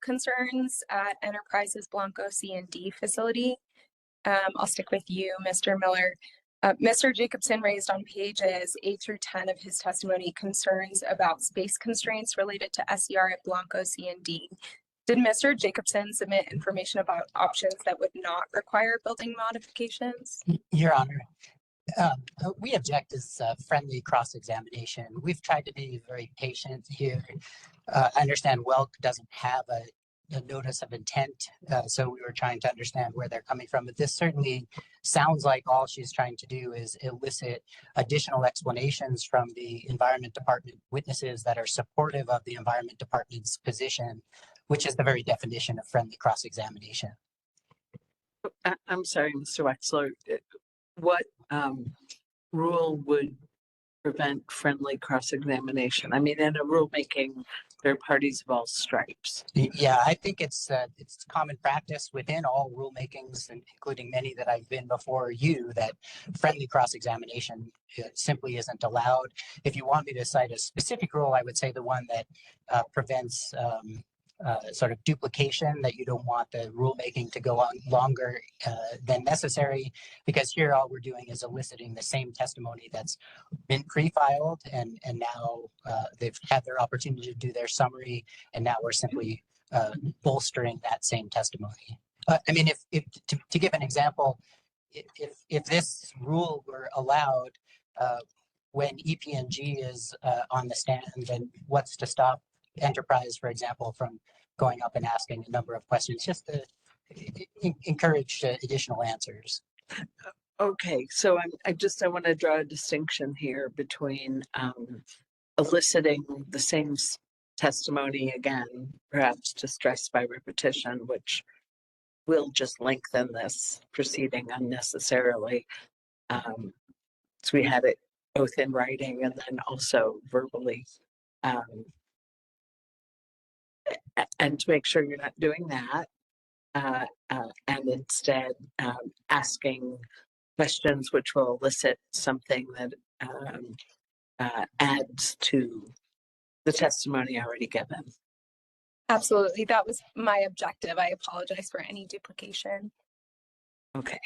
Speaker 19: concerns at Enterprise's Blanco C&D facility. I'll stick with you, Mr. Miller. Mr. Jacobson raised on pages 8 through 10 of his testimony concerns about space constraints related to SCR at Blanco C and D. Did Mr. Jacobson submit information about options that would not require building modifications?
Speaker 20: Your Honor, we object as friendly cross-examination. We've tried to be very patient here. I understand Welk doesn't have a notice of intent, so we were trying to understand where they're coming from. But this certainly sounds like all she's trying to do is elicit additional explanations from the Environment Department witnesses that are supportive of the Environment Department's position, which is the very definition of friendly cross-examination.
Speaker 14: I'm sorry, Mr. Wexler. What rule would prevent friendly cross-examination? I mean, in a rulemaking, there are parties of all stripes.
Speaker 20: Yeah, I think it's common practice within all rulemakings, including many that I've been before you, that friendly cross-examination simply isn't allowed. If you want me to cite a specific rule, I would say the one that prevents sort of duplication, that you don't want the rulemaking to go on longer than necessary, because here all we're doing is eliciting the same testimony that's been pre-filed, and now they've had their opportunity to do their summary, and now we're simply bolstering that same testimony. I mean, if to give an example, if this rule were allowed when EPNG is on the stand, then what's to stop Enterprise, for example, from going up and asking a number of questions just to encourage additional answers?
Speaker 14: Okay, so I want to draw a distinction here between eliciting the same testimony again, perhaps to stress by repetition, which will just lengthen this proceeding unnecessarily. So we had it both in writing and then also verbally. And to make sure you're not doing that, and instead asking questions which will elicit something that adds to the testimony already given.
Speaker 19: Absolutely. That was my objective. I apologize for any duplication.
Speaker 14: Okay.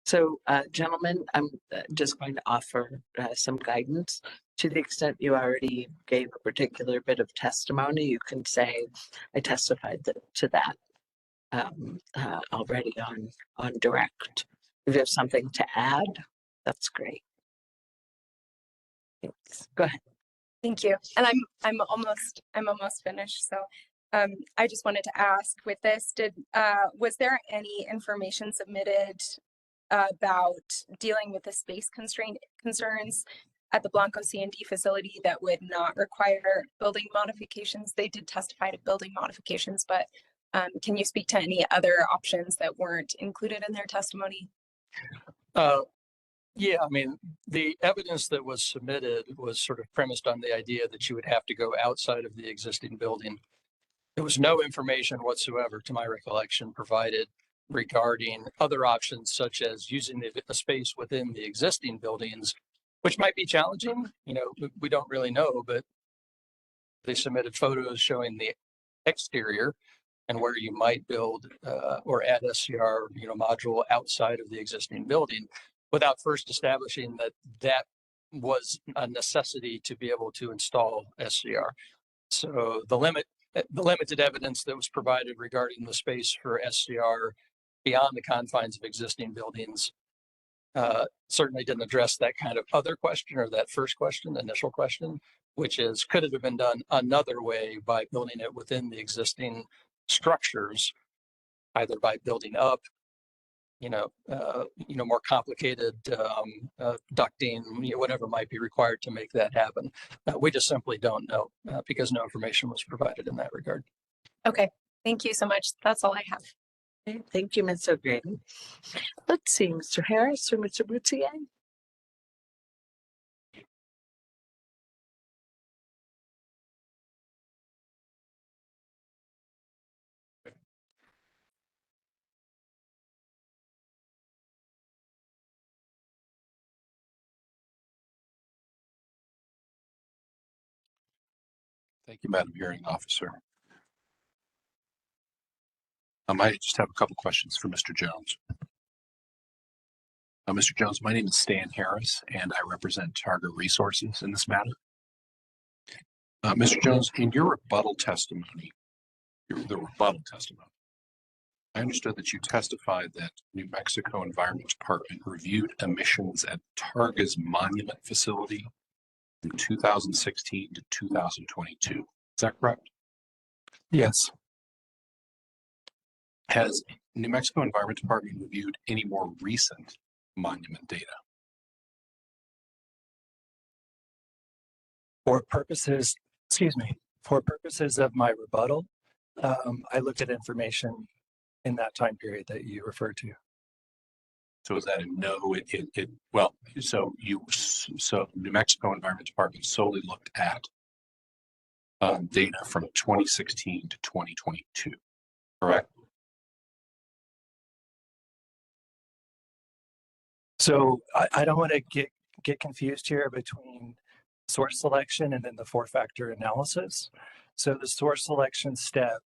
Speaker 14: So, gentlemen, I'm just going to offer some guidance. To the extent you already gave a particular bit of testimony, you can say, I testified to that already on direct. If you have something to add, that's great. Thanks. Go ahead.
Speaker 19: Thank you. And I'm almost finished. So I just wanted to ask, with this, was there any information submitted about dealing with the space constraint concerns at the Blanco C&D facility that would not require building modifications? They did testify to building modifications, but can you speak to any other options that weren't included in their testimony?
Speaker 11: Yeah, I mean, the evidence that was submitted was sort of premised on the idea that you would have to go outside of the existing building. There was no information whatsoever, to my recollection, provided regarding other options, such as using the space within the existing buildings, which might be challenging. You know, we don't really know, but they submitted photos showing the exterior and where you might build or add SCR, module outside of the existing building, without first establishing that that was a necessity to be able to install SCR. So the limited evidence that was provided regarding the space for SCR beyond the confines of existing buildings certainly didn't address that kind of other question, or that first question, the initial question, which is, could it have been done another way by building it within the existing structures, either by building up, more complicated ducting, whatever might be required to make that happen. We just simply don't know because no information was provided in that regard.
Speaker 19: Okay, thank you so much. That's all I have.
Speaker 14: Okay, thank you, Ms. O'Grady. Let's see, Mr. Harris or Mr. Boutier?
Speaker 3: Thank you, Madam Hearing Officer. I might just have a couple questions for Mr. Jones.
Speaker 12: Mr. Jones, my name is Stan Harris, and I represent Target Resources in this matter. Mr. Jones, in your rebuttal testimony, I understood that you testified that New Mexico Environment Department reviewed emissions at Targa's monument facility from 2016 to 2022. Is that correct?
Speaker 11: Yes.
Speaker 12: Has New Mexico Environment Department reviewed any more recent monument data?
Speaker 11: For purposes of my rebuttal, I looked at information in that time period that you referred to.
Speaker 12: So is that a no? So New Mexico Environment Department solely looked at data from 2016 to 2022, correct?
Speaker 11: So I don't want to get confused here between source selection and then the four-factor analysis. So the source selection step,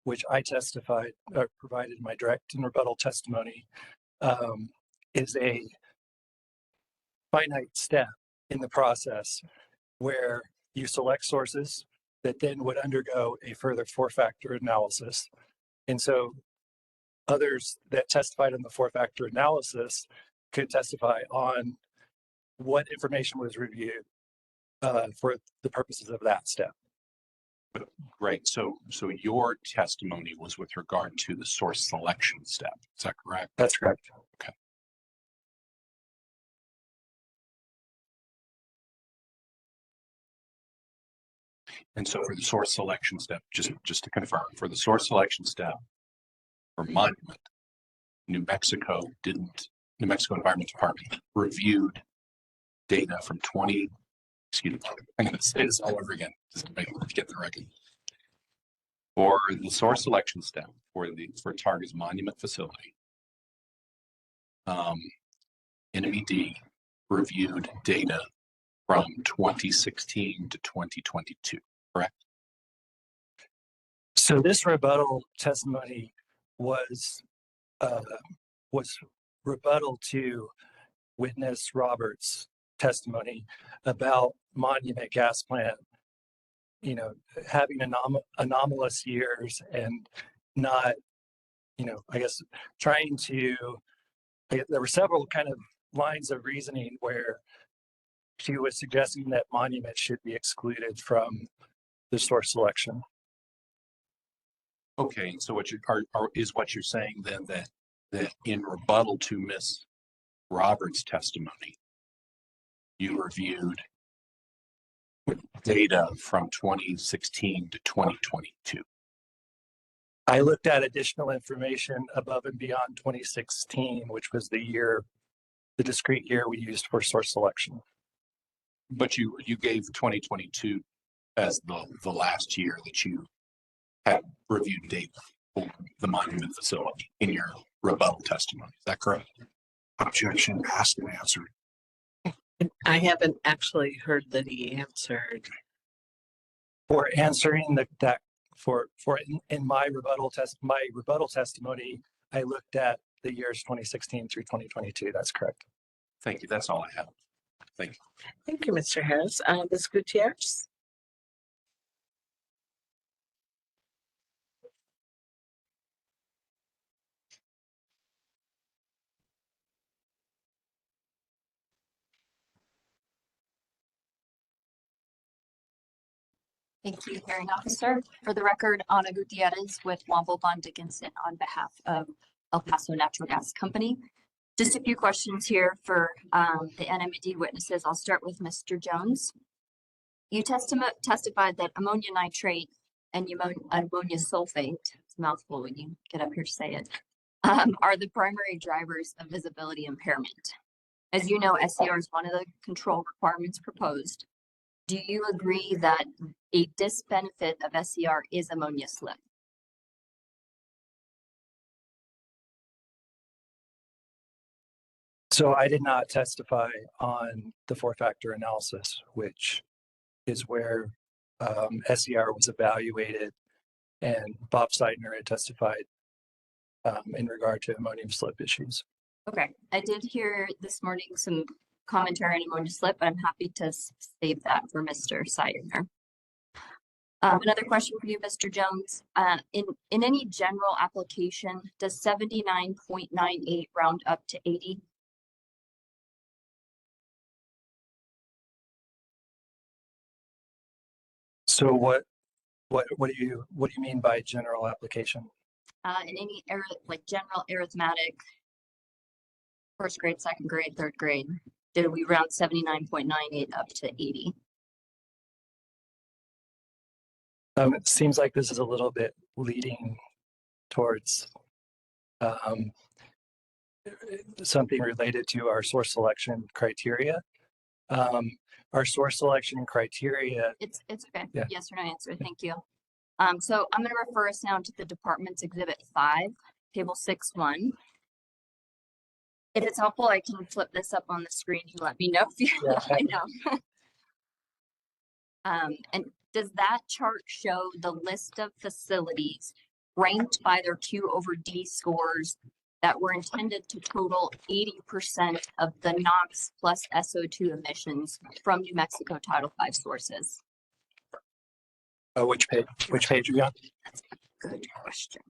Speaker 11: which I testified or provided my direct and rebuttal testimony, is a finite step in the process where you select sources that then would undergo a further four-factor analysis. And so others that testified in the four-factor analysis could testify on what information was reviewed for the purposes of that step.
Speaker 12: Great. So your testimony was with regard to the source selection step. Is that correct?
Speaker 11: That's correct.
Speaker 12: Okay. And so for the source selection step, just to confirm, for the source selection step for monument, New Mexico Environment Department reviewed data from I'm going to say this all over again, just to get the record. For the source selection step for Targa's monument facility, NMED reviewed data from 2016 to 2022, correct?
Speaker 11: So this rebuttal testimony was rebuttal to witness Roberts' testimony about monument gas plant, having anomalous years and not, I guess trying to, there were several kind of lines of reasoning where she was suggesting that monuments should be excluded from the source selection.
Speaker 12: Okay, so what you're saying then that in rebuttal to Ms. Roberts' testimony, you reviewed data from 2016 to 2022.
Speaker 11: I looked at additional information above and beyond 2016, which was the discrete year we used for source selection.
Speaker 12: But you gave 2022 as the last year that you had reviewed data for the monument facility in your rebuttal testimony. Is that correct?
Speaker 3: Objection asked and answered.
Speaker 1: I haven't actually heard that he answered.
Speaker 11: For answering in my rebuttal testimony, I looked at the years 2016 through 2022. That's correct.
Speaker 12: Thank you. That's all I have. Thank you.
Speaker 1: Thank you, Mr. Harris. Ms. Gutierrez.
Speaker 5: Thank you, hearing officer. For the record, Ana Gutierrez with Womble Bond Dickinson on behalf of El Paso Natural Gas Company. Just a few questions here for the NMED witnesses. I'll start with Mr. Jones. You testified that ammonia nitrate and ammonia sulfate, it's a mouthful when you get up here to say it, are the primary drivers of visibility impairment. As you know, SCR is one of the control requirements proposed. Do you agree that a disbenefit of SCR is ammonia slip?
Speaker 11: So I did not testify on the four-factor analysis, which is where SCR was evaluated, and Bob Seidner had testified in regard to ammonium slip issues.
Speaker 5: Okay, I did hear this morning some commentary on ammonia slip, but I'm happy to save that for Mr. Sider. Another question for you, Mr. Jones. In any general application, does 79.98 round up to 80?
Speaker 11: So what do you mean by general application?
Speaker 5: In any like general arithmetic, first grade, second grade, third grade, did we round 79.98 up to 80?
Speaker 11: It seems like this is a little bit leading towards something related to our source selection criteria. Our source selection criteria.
Speaker 5: It's okay.
Speaker 11: Yeah.
Speaker 5: Yes or no answer. Thank you. So I'm going to refer us now to the department's exhibit 5, table 6-1. If it's helpful, I can flip this up on the screen. You let me know if you I know. And does that chart show the list of facilities ranked by their Q over D scores that were intended to total 80% of the NOx plus SO2 emissions from New Mexico Title V sources?
Speaker 11: Which page? Which page are you on?
Speaker 5: That's a good question.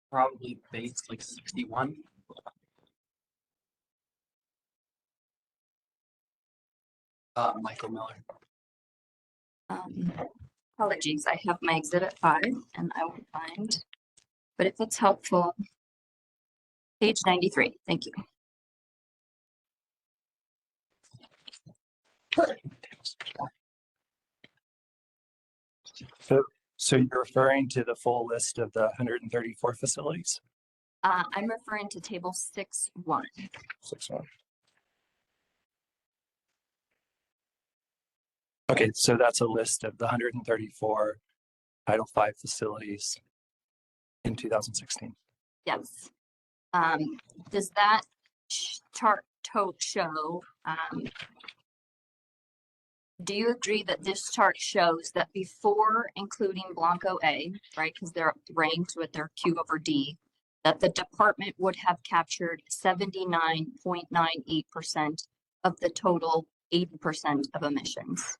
Speaker 21: Probably base like 61. Michael Miller.
Speaker 5: Apologies, I have my exhibit 5 and I will find, but if it's helpful, page 93. Thank you.
Speaker 11: So you're referring to the full list of the 134 facilities?
Speaker 5: I'm referring to table 6-1.
Speaker 11: 6-1. Okay, so that's a list of the 134 Title V facilities in 2016.
Speaker 5: Yes. Does that chart show, do you agree that this chart shows that before including Blanco A, right, because they're ranked with their Q over D, that the department would have captured 79.98% of the total 80% of emissions?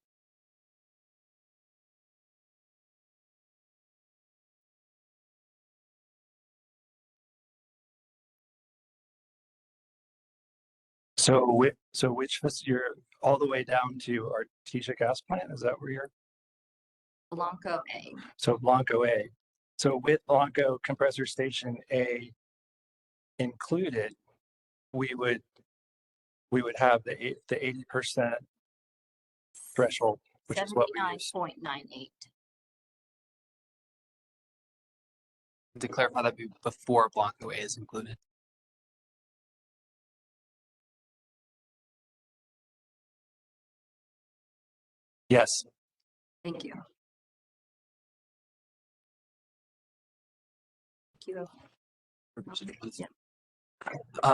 Speaker 11: So which you're all the way down to Artesia gas plant? Is that where you're?
Speaker 5: Blanco A.
Speaker 11: So Blanco A. So with Blanco compressor station A included, we would have the 80% threshold, which is what we use.
Speaker 5: 79.98.
Speaker 21: To clarify, that be before Blanco A is included.
Speaker 11: Yes.
Speaker 5: Thank you. Thank you.
Speaker 21: Yeah.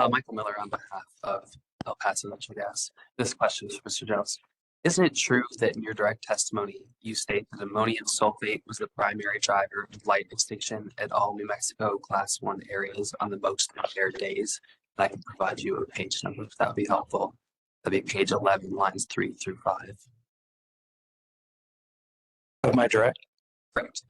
Speaker 21: Michael Miller on behalf of El Paso Natural Gas. This question is for Mr. Jones. Isn't it true that in your direct testimony, you state that ammonium sulfate was the primary driver of light extinction at all New Mexico Class 1 areas on the most impaired days? And I can provide you a page number if that would be helpful. That'd be page 11, lines 3 through 5.
Speaker 11: Of my direct?
Speaker 21: Correct.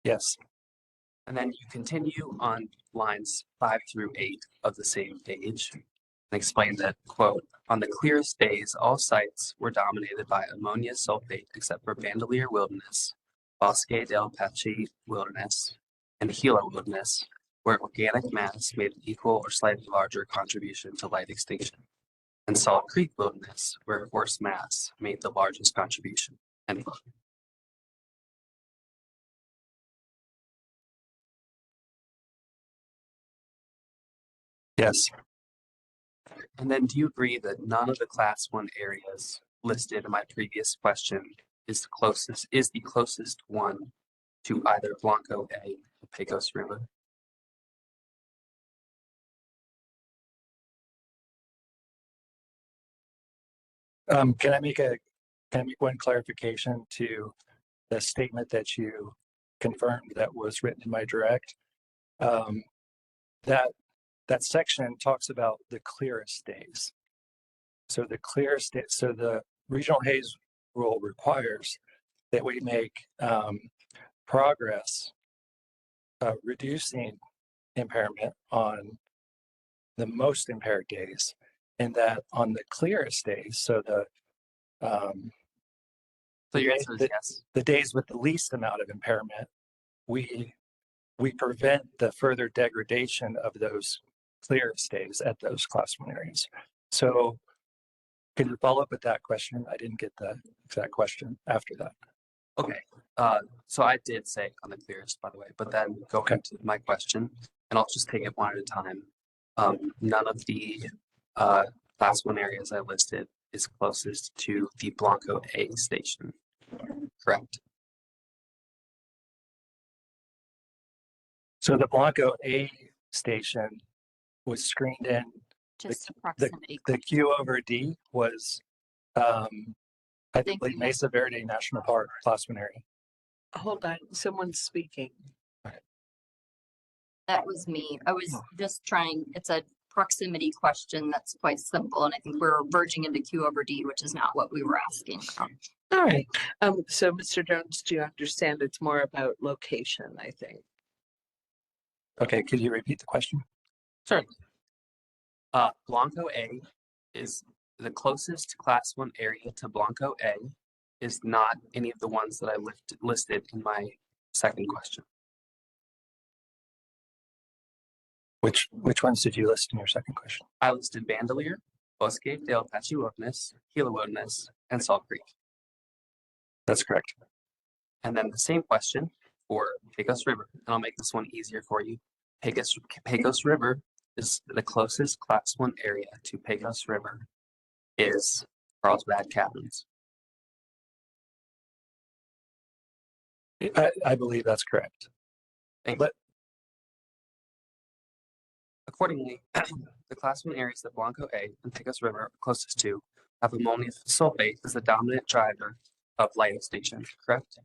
Speaker 11: Yes.
Speaker 21: And then you continue on lines 5 through 8 of the same page and explain that, quote, on the clearest days, all sites were dominated by ammonia sulfate except for Bandelier Wilderness, Bosque del Pachi Wilderness, and Gila Wilderness, where organic mass made an equal or slightly larger contribution to light extinction, and Salt Creek Wilderness, where coarse mass made the largest contribution, end quote.
Speaker 11: Yes.
Speaker 21: And then do you agree that none of the Class 1 areas listed in my previous question is the closest one to either Blanco A or Pecos River?
Speaker 11: Can I make one clarification to the statement that you confirmed that was written in my direct? That section talks about the clearest days. So the regional haze rule requires that we make progress reducing impairment on the most impaired days, and that on the clearest days, so
Speaker 21: So your answer is yes.
Speaker 11: the days with the least amount of impairment, we prevent the further degradation of those clearest days at those class 1 areas. So can you follow up with that question? I didn't get the exact question after that.
Speaker 21: Okay. So I did say on the clearest, by the way, but then going to my question, and I'll just take it one at a time. None of the class 1 areas I listed is closest to the Blanco A station, correct?
Speaker 11: So the Blanco A station was screened in.
Speaker 5: Just a proximity.
Speaker 11: The Q over D was, I think, like Mesa Verde National Park, class 1 area.
Speaker 14: Hold on, someone's speaking.
Speaker 5: That was me. I was just trying, it's a proximity question that's quite simple, and I think we're verging into Q over D, which is not what we were asking.
Speaker 14: All right. So Mr. Jones, do you understand it's more about location, I think?
Speaker 11: Okay, could you repeat the question?
Speaker 21: Certainly. Blanco A is the closest class 1 area to Blanco A is not any of the ones that I listed in my second question.
Speaker 11: Which ones did you list in your second question?
Speaker 21: I listed Bandelier, Bosque del Apache Wilderness, Gila Wilderness, and Salt Creek.
Speaker 11: That's correct.
Speaker 21: And then the same question for Pecos River, and I'll make this one easier for you. Pecos River is the closest class 1 area to Pecos River is Carlsbad Caverns.
Speaker 11: I believe that's correct.
Speaker 21: But accordingly, the class 1 areas that Blanco A and Pecos River are closest to have ammonium sulfate as the dominant driver of light extinction, correct?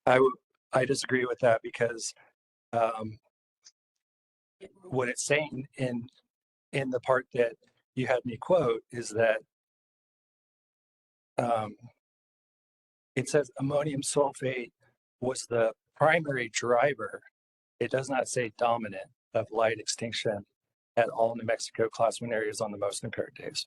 Speaker 11: I disagree with that because what it's saying in the part that you had me quote is that it says ammonium sulfate was the primary driver. It does not say dominant of light extinction at all New Mexico class 1 areas on the most impaired days.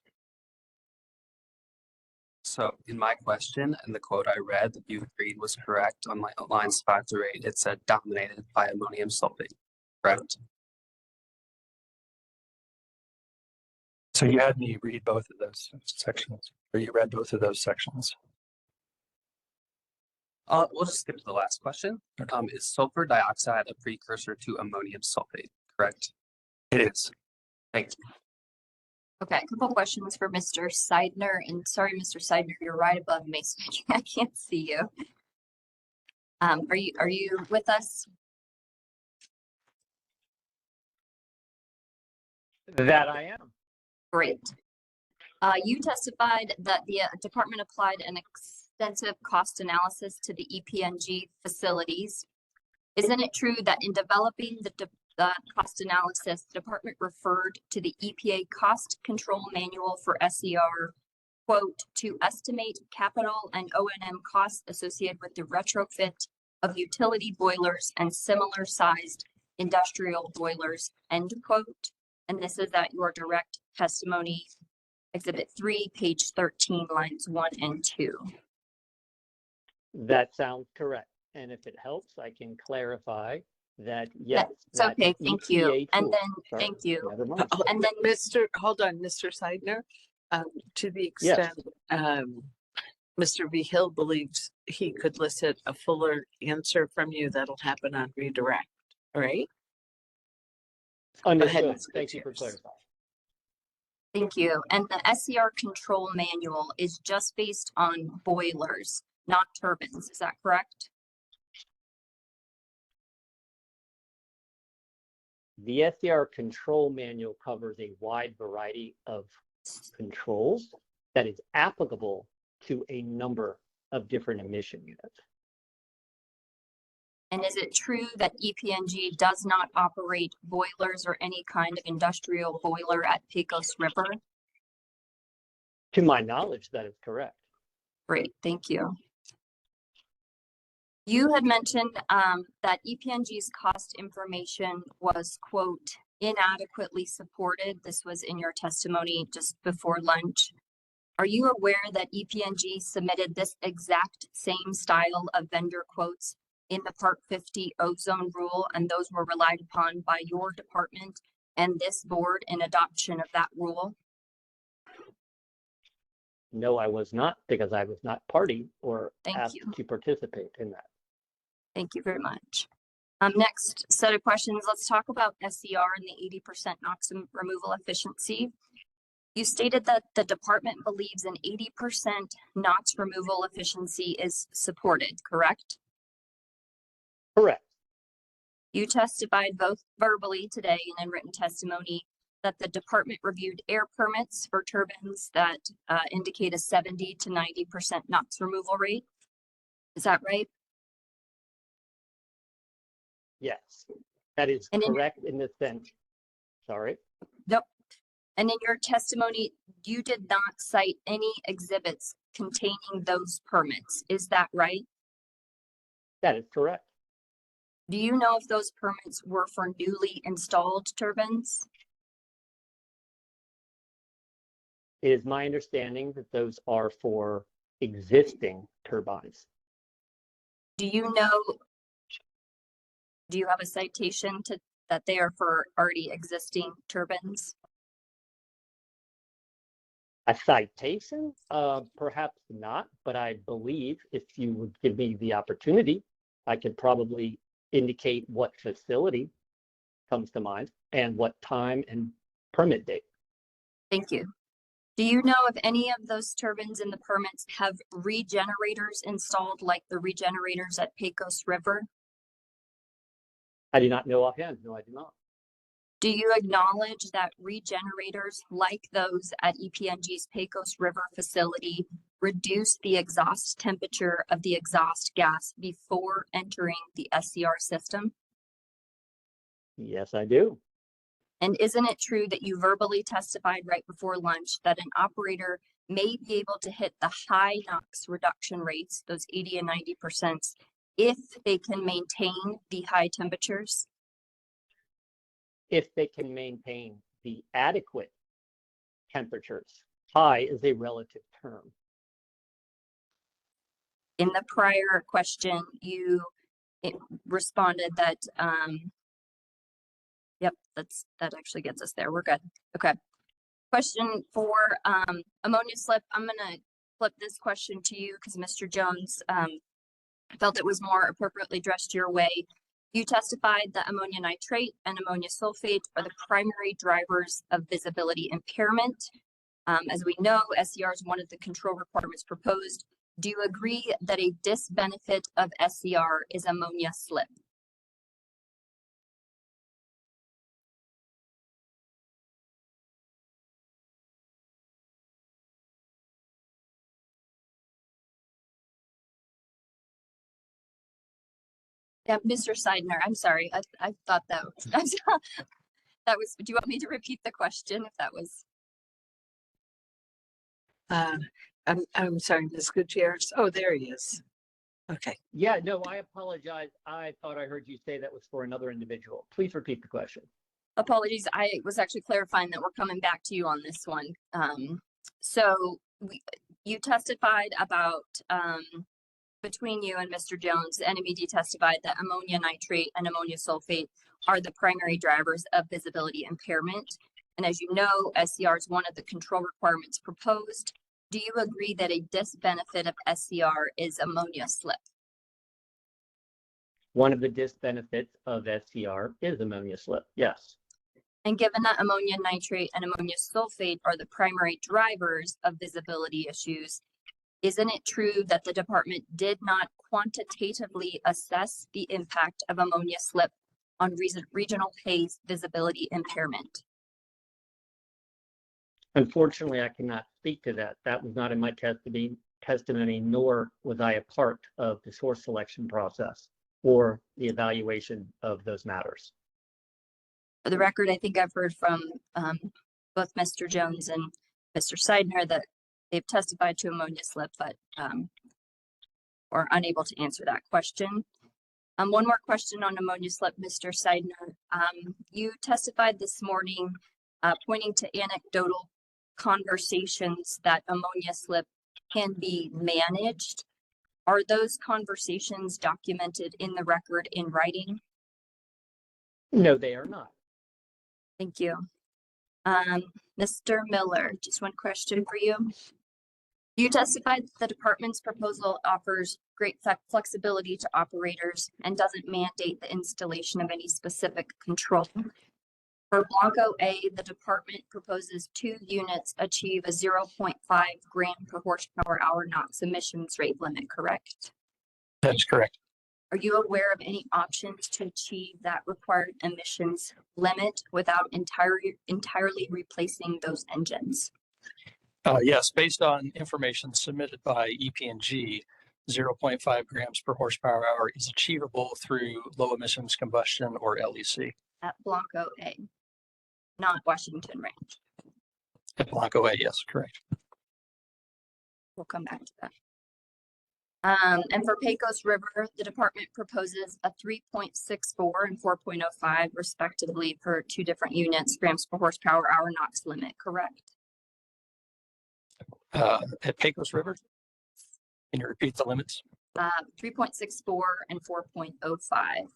Speaker 21: So in my question and the quote I read that you agreed was correct on lines 5 through 8, it said dominated by ammonium sulfate, correct?
Speaker 11: So you had me read both of those sections, or you read both of those sections.
Speaker 21: We'll just skip to the last question. Okay. Is sulfur dioxide a precursor to ammonium sulfate, correct?
Speaker 11: It is.
Speaker 21: Thank you.
Speaker 5: Okay, a couple questions for Mr. Seidner, and sorry, Mr. Seidner, you're right above me, so I can't see you. Are you with us?
Speaker 10: That I am.
Speaker 5: Great. You testified that the department applied an extensive cost analysis to the EPNG facilities. Isn't it true that in developing the cost analysis, the department referred to the EPA cost control manual for SER, quote, to estimate capital and O&M costs associated with the retrofit of utility boilers and similar sized industrial boilers, end quote? And this is at your direct testimony, Exhibit 3, page 13, lines 1 and 2.
Speaker 10: That sounds correct. And if it helps, I can clarify that, yes.
Speaker 5: It's okay, thank you. And then, thank you.
Speaker 14: And then hold on, Mr. Seidner, to the extent Mr. V. Hill believes he could elicit a fuller answer from you, that'll happen on redirect, all right?
Speaker 10: Understood. Thank you for clarifying.
Speaker 5: Thank you. And the SCR control manual is just based on boilers, not turbines. Is that correct?
Speaker 10: The SCR control manual covers a wide variety of controls that is applicable to a number of different emission units.
Speaker 5: And is it true that EPNG does not operate boilers or any kind of industrial boiler at Pecos River?
Speaker 10: To my knowledge, that is correct.
Speaker 5: Great, thank you. You had mentioned that EPNG's cost information was, quote, inadequately supported. This was in your testimony just before lunch. Are you aware that EPNG submitted this exact same style of vendor quotes in the Part 50 ozone rule, and those were relied upon by your department and this board in adoption of that rule?
Speaker 10: No, I was not, because I was not party or
Speaker 5: Thank
Speaker 10: asked
Speaker 5: you.
Speaker 10: to participate in that.
Speaker 5: Thank you very much. Next set of questions, let's talk about SCR and the 80% NOx removal efficiency. You stated that the department believes an 80% NOx removal efficiency is supported, correct?
Speaker 10: Correct.
Speaker 5: You testified both verbally today and in written testimony that the department reviewed air permits for turbines that indicate a 70 to 90% NOx removal rate. Is that right?
Speaker 10: Yes, that is
Speaker 5: And
Speaker 10: correct in the sense. Sorry.
Speaker 5: Nope. And in your testimony, you did not cite any exhibits containing those permits. Is that right?
Speaker 10: That is correct.
Speaker 5: Do you know if those permits were for newly installed turbines?
Speaker 10: It is my understanding that those are for existing turbines.
Speaker 5: Do you have a citation to that they are for already existing turbines?
Speaker 10: A citation? Perhaps not, but I believe if you would give me the opportunity, I could probably indicate what facility comes to mind and what time and permit date.
Speaker 5: Thank you. Do you know if any of those turbines in the permits have regenerators installed like the regenerators at Pecos River?
Speaker 10: I do not know offhand. No, I do not.
Speaker 5: Do you acknowledge that regenerators like those at EPNG's Pecos River facility reduce the exhaust temperature of the exhaust gas before entering the SCR system?
Speaker 10: Yes, I do.
Speaker 5: And isn't it true that you verbally testified right before lunch that an operator may be able to hit the high NOx reduction rates, those 80 and 90%, if they can maintain the high temperatures?
Speaker 10: If they can maintain the adequate temperatures. High is a relative term.
Speaker 5: In the prior question, you responded that, yep, that actually gets us there. We're good. Okay. Question for ammonia slip. I'm going to flip this question to you because Mr. Jones felt it was more appropriately addressed your way. You testified that ammonia nitrate and ammonia sulfate are the primary drivers of visibility impairment. As we know, SCR is one of the control requirements proposed. Do you agree that a disbenefit of SCR is ammonia slip? Yeah, Mr. Seidner, I'm sorry. I thought that was, that was, do you want me to repeat the question if that was?
Speaker 1: I'm sorry, Ms. Gutierrez. Oh, there he is. Okay.
Speaker 10: Yeah, no, I apologize. I thought I heard you say that was for another individual. Please repeat the question.
Speaker 5: Apologies. I was actually clarifying that we're coming back to you on this one. So you testified about, between you and Mr. Jones, the NMED testified that ammonia nitrate and ammonia sulfate are the primary drivers of visibility impairment. And as you know, SCR is one of the control requirements proposed. Do you agree that a disbenefit of SCR is ammonia slip?
Speaker 10: One of the disbenefits of SCR is ammonia slip, yes.
Speaker 5: And given that ammonia nitrate and ammonia sulfate are the primary drivers of visibility issues, isn't it true that the department did not quantitatively assess the impact of ammonia slip on regional haze visibility impairment.
Speaker 10: Unfortunately, I cannot speak to that. That was not in my testimony, nor was I a part of the source selection process or the evaluation of those matters.
Speaker 5: For the record, I think I've heard from both Mr. Jones and Mr. Seidner that they've testified to ammonia slip, but are unable to answer that question. One more question on ammonia slip, Mr. Seidner. You testified this morning pointing to anecdotal conversations that ammonia slip can be managed. Are those conversations documented in the record in writing?
Speaker 10: No, they are not.
Speaker 5: Thank you. Mr. Miller, just one question for you. You testified that the department's proposal offers great flexibility to operators and doesn't mandate the installation of any specific control. For Blanco A, the department proposes 2 units achieve a 0.5 gram per horsepower hour NOx emissions rate limit, correct?
Speaker 11: That is correct.
Speaker 5: Are you aware of any options to achieve that required emissions limit without entirely replacing those engines?
Speaker 11: Yes, based on information submitted by EP&G, 0.5 grams per horsepower hour is achievable through low emissions combustion or LEC.
Speaker 5: At Blanco A, not Washington Ranch.
Speaker 11: At Blanco A, yes, correct.
Speaker 5: We'll come back to that. And for Pecos River, the department proposes a 3.64 and 4.05 respectively per 2 different units, grams per horsepower hour NOx limit, correct?
Speaker 11: At Pecos River, can you repeat the limits?
Speaker 5: 3.64 and 4.05.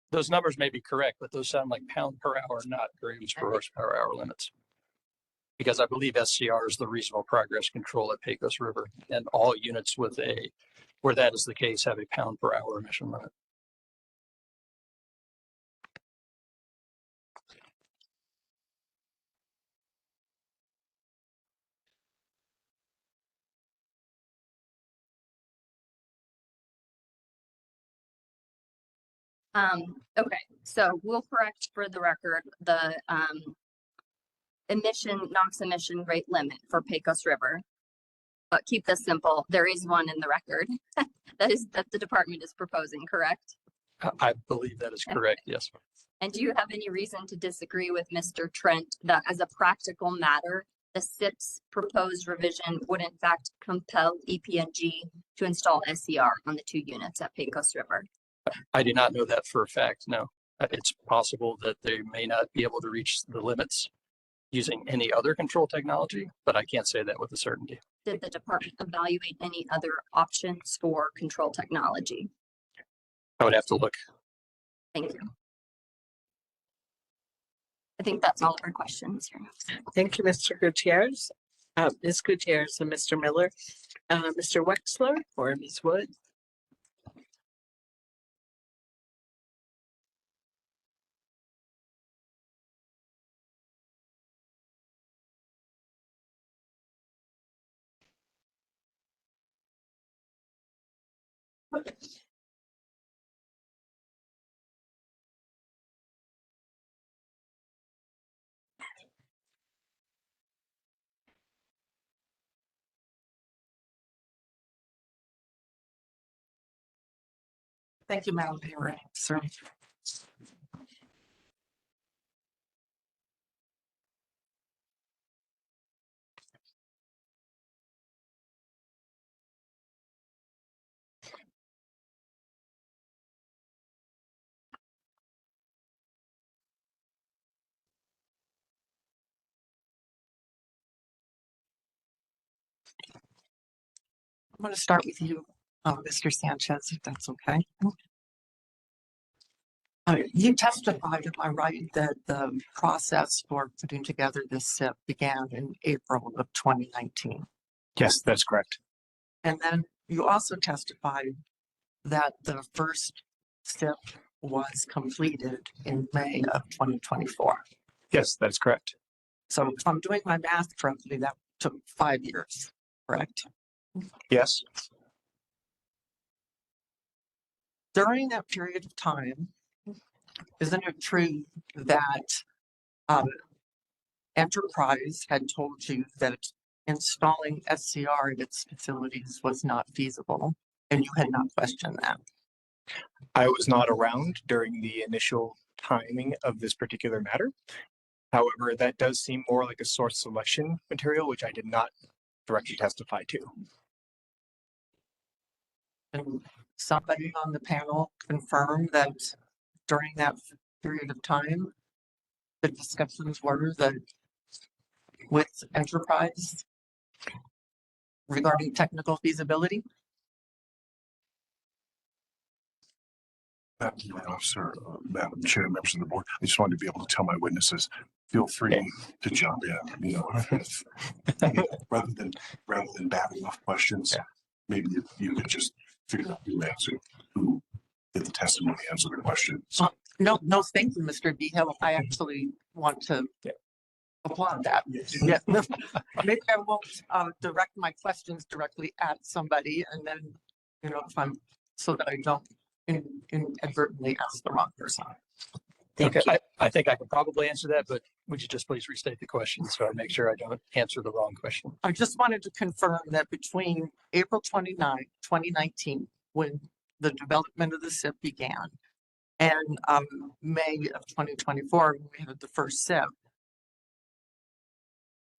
Speaker 11: Those numbers may be correct, but those sound like pound per hour, not grams per horsepower hour limits. Because I believe SCR is the reasonable progress control at Pecos River, and all units where that is the case have a pound per hour emission limit.
Speaker 5: Okay, so we'll correct for the record the NOx emission rate limit for Pecos River. But keep this simple, there is one in the record that the department is proposing, correct?
Speaker 11: I believe that is correct, yes.
Speaker 5: And do you have any reason to disagree with Mr. Trent that as a practical matter, the SIP's proposed revision would in fact compel EP&G to install SCR on the 2 units at Pecos River?
Speaker 11: I do not know that for a fact, no. It's possible that they may not be able to reach the limits using any other control technology, but I can't say that with a certainty.
Speaker 5: Did the department evaluate any other options for control technology?
Speaker 11: I would have to look.
Speaker 5: Thank you. I think that's all of our questions here.
Speaker 14: Thank you, Mr. Gutierrez. Ms. Gutierrez and Mr. Miller. Mr. Wexler or Ms. Wood?
Speaker 7: Thank you, Madam Mayor. Sir. I'm going to start with you, Mr. Sanchez, if that's okay. You testified, am I right, that the process for putting together this SIP began in April of 2019?
Speaker 18: Yes, that's correct.
Speaker 7: And then you also testified that the first SIP was completed in May of 2024.
Speaker 18: Yes, that's correct.
Speaker 7: So if I'm doing my math correctly, that took 5 years, correct?
Speaker 18: Yes.
Speaker 7: during that period of time, isn't it true that Enterprise had told you that installing SCR at its facilities was not feasible, and you had not questioned that?
Speaker 17: I was not around during the initial timing of this particular matter. However, that does seem more like a source selection material, which I did not directly testify to.
Speaker 7: And somebody on the panel confirmed that during that period of time, the discussions were that with Enterprise regarding technical feasibility?
Speaker 3: Madam Officer, Madam Chair, members of the board, I just wanted to be able to tell my witnesses, feel free to jump in, rather than batting off questions. Maybe you could just figure out who did the testimony, answer the question.
Speaker 7: No, thank you, Mr. D. Hill. I actually want to applaud that. Yeah. Maybe I won't direct my questions directly at somebody, and then, if I'm, so that I don't inadvertently ask the wrong person.
Speaker 11: I think I could probably answer that, but would you just please restate the question so I make sure I don't answer the wrong question?
Speaker 7: I just wanted to confirm that between April 29, 2019, when the development of the SIP began, and May of 2024, when we had the first SIP,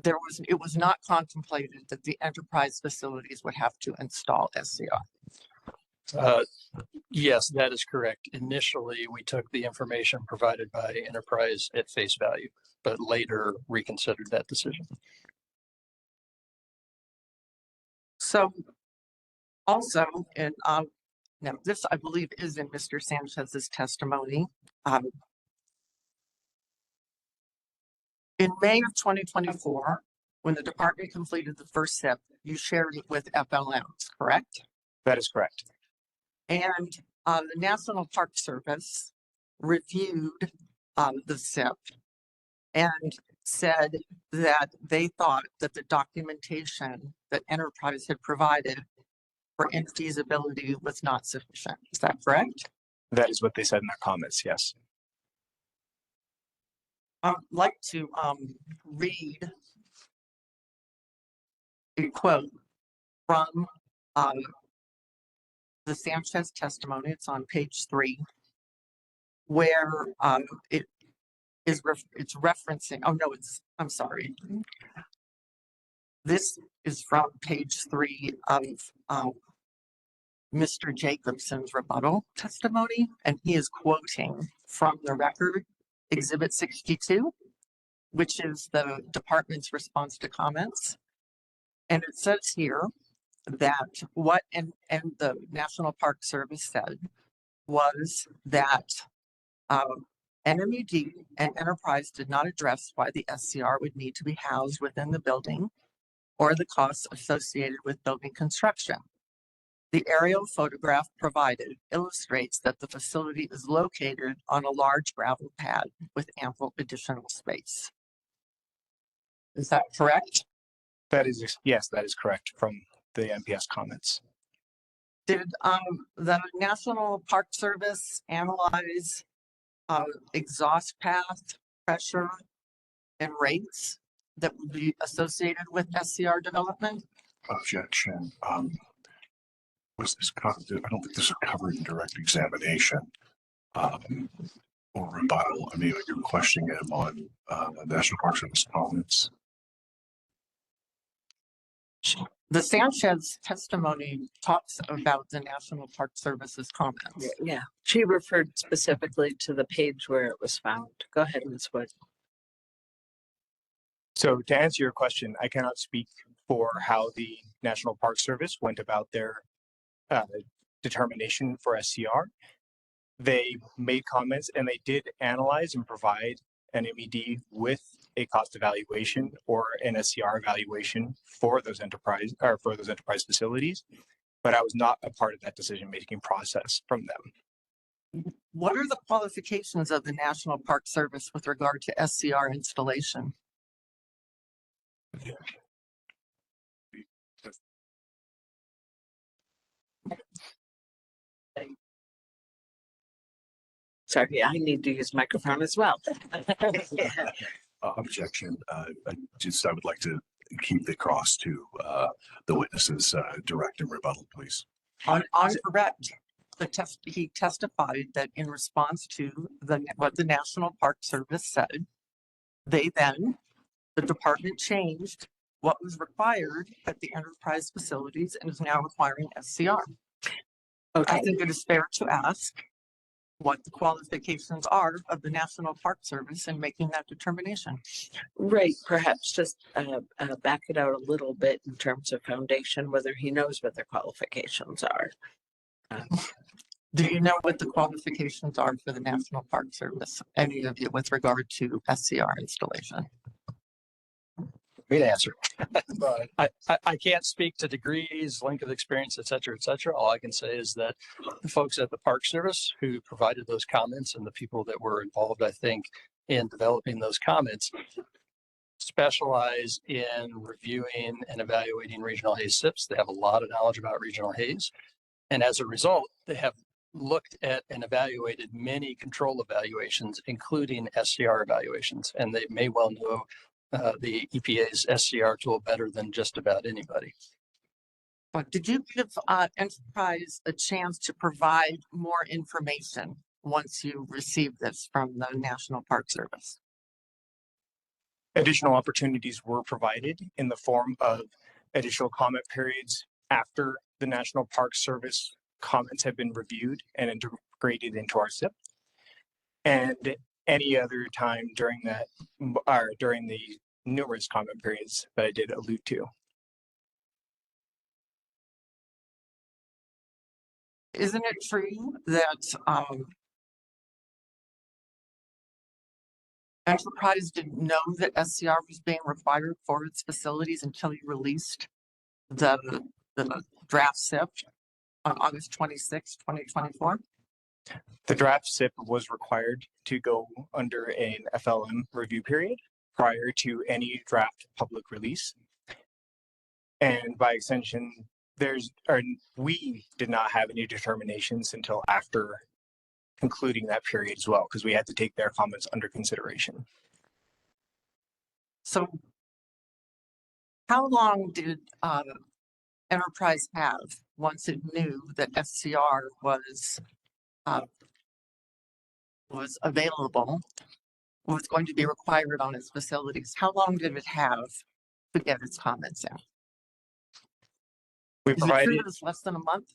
Speaker 7: it was not contemplated that the Enterprise facilities would have to install SCR.
Speaker 11: Yes, that is correct. Initially, we took the information provided by Enterprise at face value, but later reconsidered that decision.
Speaker 7: So also, and now this I believe is in Mr. Sanchez's testimony. In May of 2024, when the department completed the first SIP, you shared it with FLMs, correct?
Speaker 17: That is correct.
Speaker 7: And the National Park Service reviewed the SIP and said that they thought that the documentation that Enterprise had provided for infeasibility was not sufficient. Is that correct?
Speaker 17: That is what they said in their comments, yes.
Speaker 7: I'd like to read a quote from the Sanchez testimony. It's on page 3, where it's referencing. Oh no, I'm sorry. This is from page 3 of Mr. Jacobson's rebuttal testimony, and he is quoting from the record Exhibit 62, which is the department's response to comments. And it says here that what and the National Park Service said was that NMUD and Enterprise did not address why the SCR would need to be housed within the building or the costs associated with building construction. The aerial photograph provided illustrates that the facility is located on a large gravel pad with ample additional space. Is that correct?
Speaker 17: That is, yes, that is correct from the NPS comments.
Speaker 7: Did the National Park Service analyze exhaust path, pressure, and rates that would be associated with SCR development?
Speaker 3: Objection. Was this covered? I don't think this is covered in direct examination or rebuttal. I mean, you're questioning him on the National Park Service comments.
Speaker 7: The Sanchez testimony talks about the National Park Service's comments.
Speaker 14: Yeah, she referred specifically to the page where it was found. Go ahead, Ms. Wood.
Speaker 17: So to answer your question, I cannot speak for how the National Park Service went about their determination for SCR. They made comments and they did analyze and provide an MED with a cost evaluation or an SCR evaluation for those enterprise facilities, but I was not a part of that decision-making process from them.
Speaker 7: What are the qualifications of the National Park Service with regard to SCR installation?
Speaker 1: Sorry, I need to use microphone as well.
Speaker 3: Objection. I would like to keep the cross to the witnesses direct and rebuttal, please.
Speaker 7: On correct. He testified that in response to what the National Park Service said, the department changed what was required at the enterprise facilities and is now requiring SCR.
Speaker 1: Okay.
Speaker 7: I think it is fair to ask what the qualifications are of the National Park Service in making that determination.
Speaker 1: Right, perhaps just back it out a little bit in terms of foundation, whether he knows what their qualifications are.
Speaker 7: Do you know what the qualifications are for the National Park Service, any of you, with regard to SCR installation?
Speaker 11: Great answer. I can't speak to degrees, length of experience, et cetera, et cetera. All I can say is that the folks at the Park Service who provided those comments and the people that were involved, I think, in developing those comments specialize in reviewing and evaluating regional haze SIPs. They have a lot of knowledge about regional haze. And as a result, they have looked at and evaluated many control evaluations, including SCR evaluations, and they may well know the EPA's SCR tool better than just about anybody.
Speaker 7: But did you give Enterprise a chance to provide more information once you received this from the National Park Service?
Speaker 17: Additional opportunities were provided in the form of additional comment periods after the National Park Service comments have been reviewed and integrated into our SIP. And any other time during that, or during the numerous comment periods that I did allude to.
Speaker 7: Isn't it true that Enterprise didn't know that SCR was being required for its facilities until you released the draft SIP on August 26, 2024?
Speaker 17: The draft SIP was required to go under an FLM review period prior to any draft public release. And by extension, we did not have any determinations until after concluding that period as well, because we had to take their comments under consideration.
Speaker 7: So how long did Enterprise have once it knew that SCR was available, was going to be required on its facilities? How long did it have to get its comments in?
Speaker 17: We provided,
Speaker 7: it was less than a month?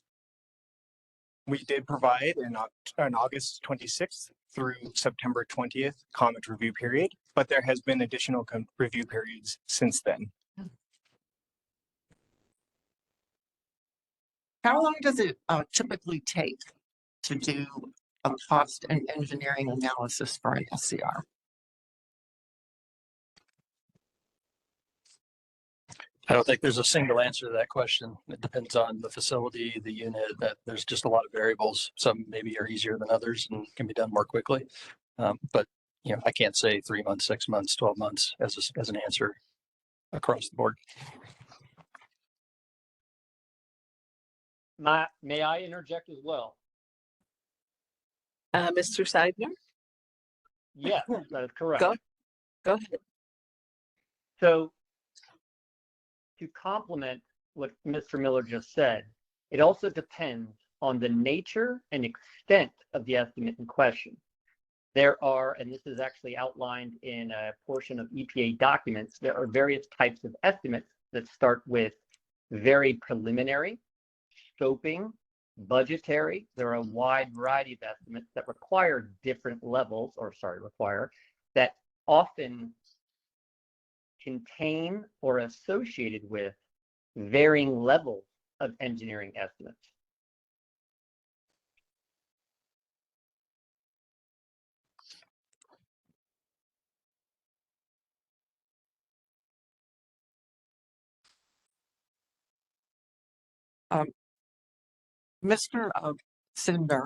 Speaker 17: we did provide an August 26th through September 20th comment review period, but there has been additional review periods since then.
Speaker 7: How long does it typically take to do a cost and engineering analysis for an SCR?
Speaker 11: I don't think there's a single answer to that question. It depends on the facility, the unit, that there's just a lot of variables. Some maybe are easier than others and can be done more quickly. But you know, I can't say 3 months, 6 months, 12 months as an answer across the board.
Speaker 10: May I interject as well?
Speaker 1: Mr. Seidner?
Speaker 10: Yes, that is correct.
Speaker 1: Go ahead.
Speaker 10: So to complement what Mr. Miller just said, it also depends on the nature and extent of the estimate in question. There are, and this is actually outlined in a portion of EPA documents, there are various types of estimates that start with very preliminary, scoping, budgetary. There are a wide variety of estimates that require different levels, that often contain or associated with varying levels of engineering estimates.
Speaker 7: Mr. Cinder,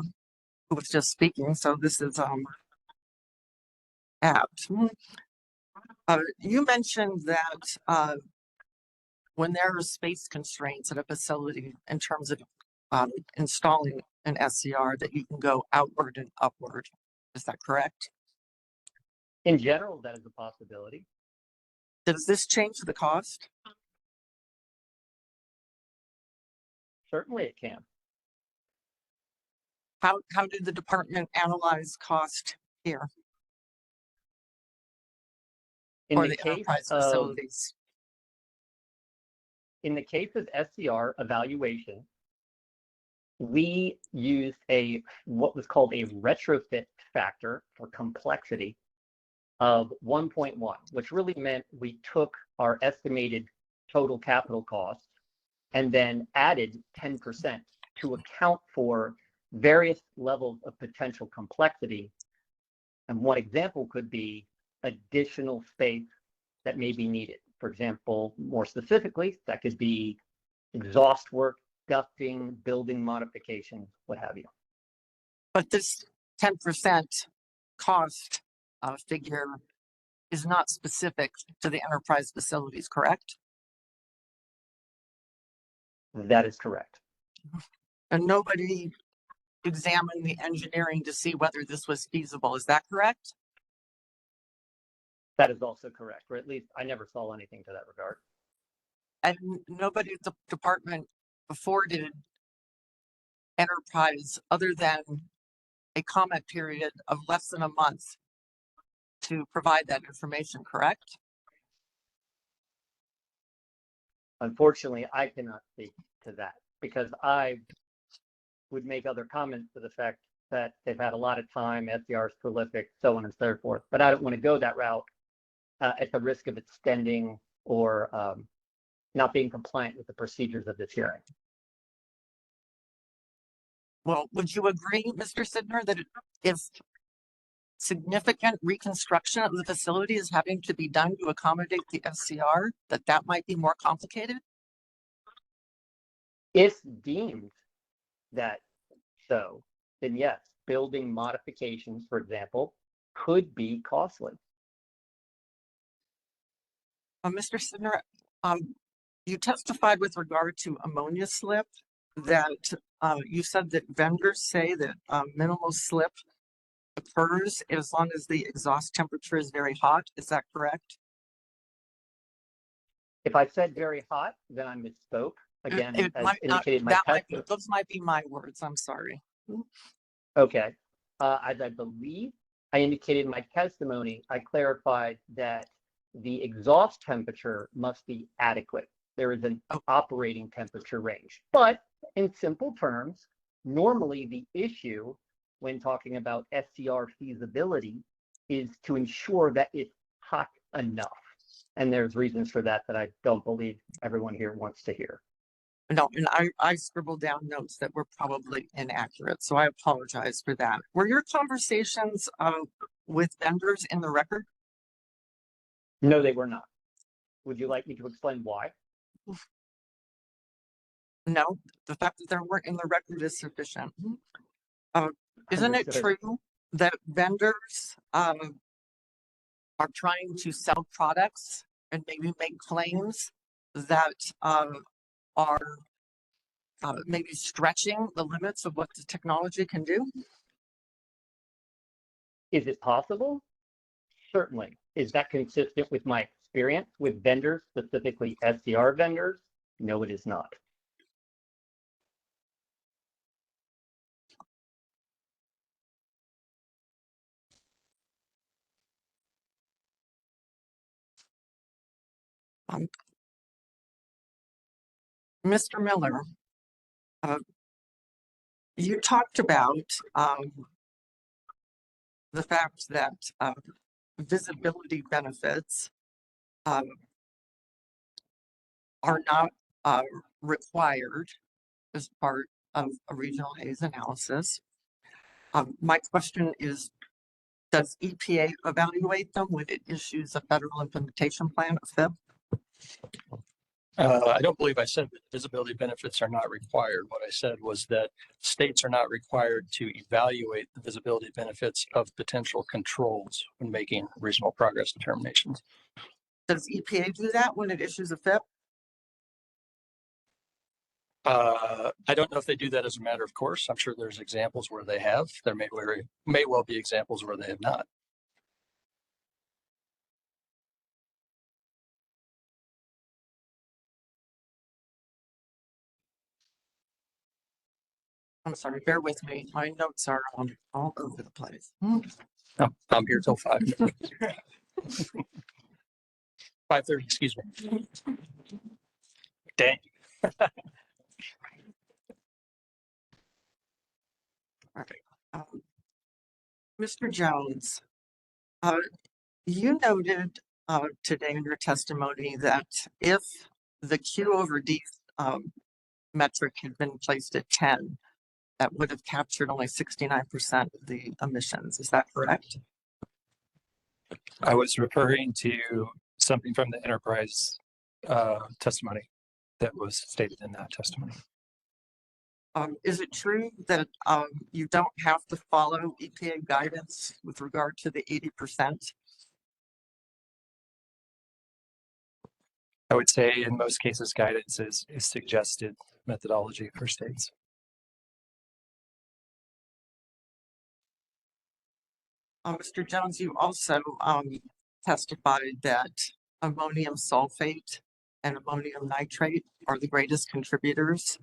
Speaker 7: who was just speaking, so this is apt. You mentioned that when there are space constraints at a facility in terms of installing an SCR, that you can go outward and upward Is that correct?
Speaker 10: In general, that is a possibility.
Speaker 7: Does this change the cost?
Speaker 10: Certainly it can.
Speaker 7: How did the department analyze cost here?
Speaker 10: In
Speaker 7: For
Speaker 10: the
Speaker 7: the
Speaker 10: case
Speaker 7: enterprise
Speaker 10: of
Speaker 7: facilities?
Speaker 10: In the case of SCR evaluation, we used what was called a retrofit factor for complexity of 1.1, which really meant we took our estimated total capital costs and then added 10% to account for various levels of potential complexity. And one example could be additional space that may be needed. For example, more specifically, that could be exhaust work, ducting, building modifications, what have you.
Speaker 7: But this 10% cost figure is not specific to the enterprise facilities, correct?
Speaker 10: That is correct.
Speaker 7: And nobody examined the engineering to see whether this was feasible. Is that correct?
Speaker 10: That is also correct, or at least I never saw anything to that regard.
Speaker 7: And nobody at the department afforded enterprise other than a comment period of less than a month to provide that information, correct?
Speaker 10: Unfortunately, I cannot speak to that because I would make other comments to the fact that they've had a lot of time, SDR is prolific, so on and so forth. But I don't want to go that route at the risk of extending or not being compliant with the procedures of this hearing.
Speaker 7: Well, would you agree, Mr. Sidner, that if significant reconstruction of the facility is having to be done to accommodate the SCR, that might be more complicated?
Speaker 10: If deemed that so, then yes, building modifications, for example, could be costly.
Speaker 7: Mr. Sidner, you testified with regard to ammonia slip that you said that vendors say that minimal slip occurs as long as the exhaust temperature is very hot. Is that correct?
Speaker 10: If I said very hot, then I misspoke. Again, as indicated in my testimony.
Speaker 7: Those might be my words. I'm sorry.
Speaker 10: Okay. As I believe I indicated in my testimony, I clarified that the exhaust temperature must be adequate. There is an operating temperature range. But in simple terms, normally the issue when talking about SCR feasibility is to ensure that it's hot enough. And there's reasons for that I don't believe everyone here wants to hear.
Speaker 7: No, and I scribbled down notes that were probably inaccurate, so I apologize for that. Were your conversations with vendors in the record?
Speaker 10: No, they were not. Would you like me to explain why?
Speaker 7: No, the fact that they weren't in the record is sufficient. Isn't it true that vendors are trying to sell products and maybe make claims that are maybe stretching the limits of what the technology can do?
Speaker 10: Is it possible? Certainly. Is that consistent with my experience with vendors, specifically SCR vendors? No, it is not.
Speaker 7: Mr. Miller, you talked about the fact that visibility benefits are not required as part of a regional Haze analysis. My question is, does EPA evaluate them when it issues a federal implementation plan of FIP?
Speaker 11: I don't believe I said that visibility benefits are not required. What I said was that states are not required to evaluate the visibility benefits of potential controls when making reasonable progress determinations.
Speaker 7: Does EPA do that when it issues a FIP?
Speaker 11: I don't know if they do that as a matter of course. I'm sure there's examples where they have. There may well be examples where they have not.
Speaker 7: I'm sorry, bear with me. My notes are all over the place.
Speaker 11: Oh, I'm here till 5. 5:30, excuse me. Dang.
Speaker 7: All right. Mr. Jones, you noted today in your testimony that if the Q over D metric had been placed at 10, that would have captured only 69% of the emissions. Is that correct?
Speaker 11: I was referring to something from the enterprise testimony that was stated in that testimony.
Speaker 7: Is it true that you don't have to follow EPA guidance with regard to the 80%?
Speaker 11: I would say in most cases, guidance is suggested methodology for states.
Speaker 7: Mr. Jones, you also testified that ammonium sulfate and ammonium nitrate are the greatest contributors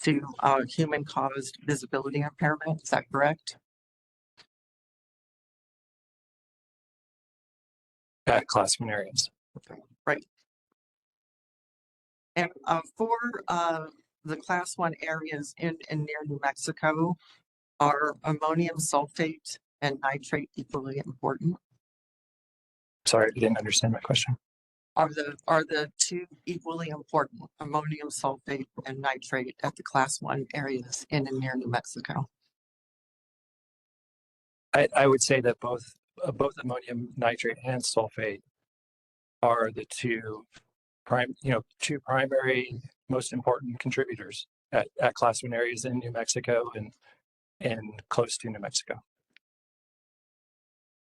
Speaker 7: to human-caused visibility impairment. Is that correct?
Speaker 11: At class 1 areas.
Speaker 7: Okay, right. And for the class 1 areas in and near New Mexico, are ammonium sulfate and nitrate equally important?
Speaker 11: Sorry, I didn't understand my question.
Speaker 7: Are the two equally important, ammonium sulfate and nitrate, at the class 1 areas in and near New Mexico?
Speaker 11: I would say that both ammonium nitrate and sulfate are the two primary most important contributors at class 1 areas in New Mexico and close to New Mexico.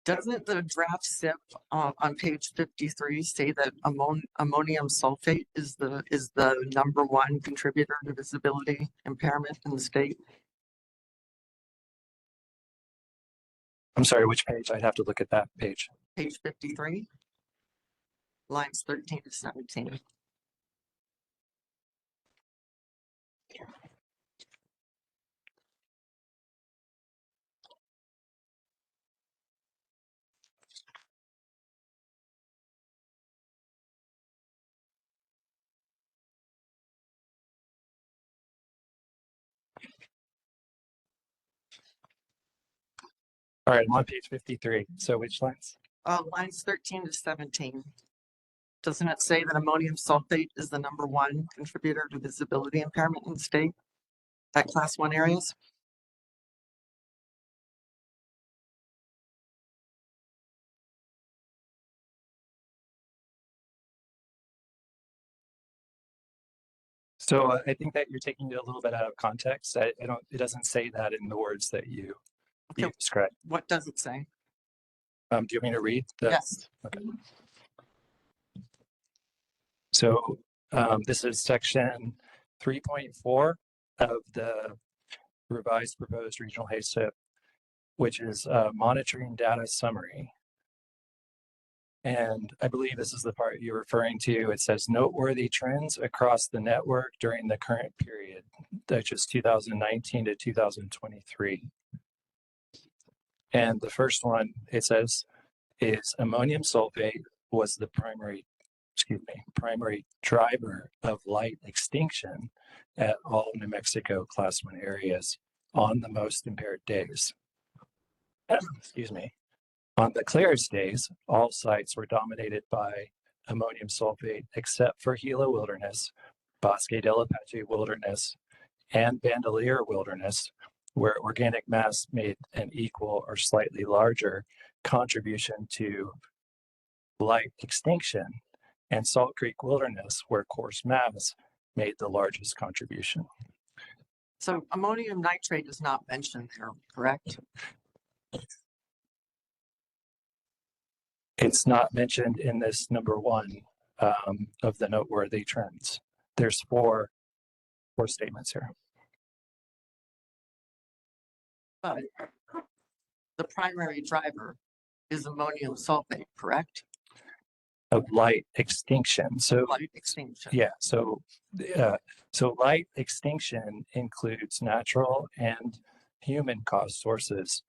Speaker 7: Doesn't the draft SIP on page 53 say that ammonium sulfate is the #1 contributor to visibility impairment in the state?
Speaker 11: I'm sorry, which page? I'd have to look at that page.
Speaker 7: Page 53, lines 13 to 17.
Speaker 11: All right, I'm on page 53. So which lines?
Speaker 7: Lines 13 to 17. Doesn't it say that ammonium sulfate is the #1 contributor to visibility impairment in the state at class 1 areas?
Speaker 11: So I think that you're taking it a little bit out of context. It doesn't say that in the words that you described.
Speaker 7: What does it say?
Speaker 11: Do you want me to read?
Speaker 7: Yes.
Speaker 11: Okay. So this is section 3.4 of the revised proposed regional Haze SIP, which is monitoring data summary. And I believe this is the part you're referring to. It says noteworthy trends across the network during the current period, which is 2019 to 2023. And the first one, it says, is ammonium sulfate was the primary driver of light extinction at all New Mexico class 1 areas on the most impaired days. Excuse me. On the clearest days, all sites were dominated by ammonium sulfate except for Gila Wilderness, Bosque del Apache Wilderness, and Bandelier Wilderness, where organic mass made an equal or slightly larger contribution to light extinction, and Salt Creek Wilderness, where coarse mass made the largest contribution.
Speaker 7: So ammonium nitrate is not mentioned there, correct?
Speaker 11: It's not mentioned in this #1 of the noteworthy trends. There's 4 four statements here.
Speaker 7: But the primary driver is ammonium sulfate, correct?
Speaker 11: Of light extinction. So
Speaker 7: Light extinction.
Speaker 11: yeah, so light extinction includes natural and human caused sources.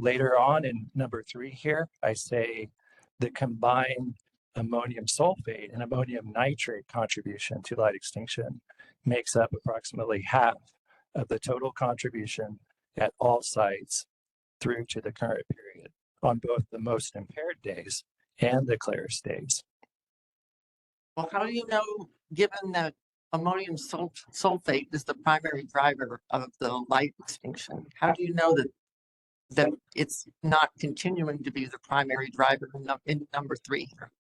Speaker 11: Later on in number 3 here, I say the combined ammonium sulfate and ammonium nitrate contribution to light extinction makes up approximately half of the total contribution at all sites through to the current period on both the most impaired days and the clearest days.
Speaker 7: Well, how do you know, given that ammonium sulfate is the primary driver of the light extinction, how do you know that it's not continuing to be the primary driver in number 3 here?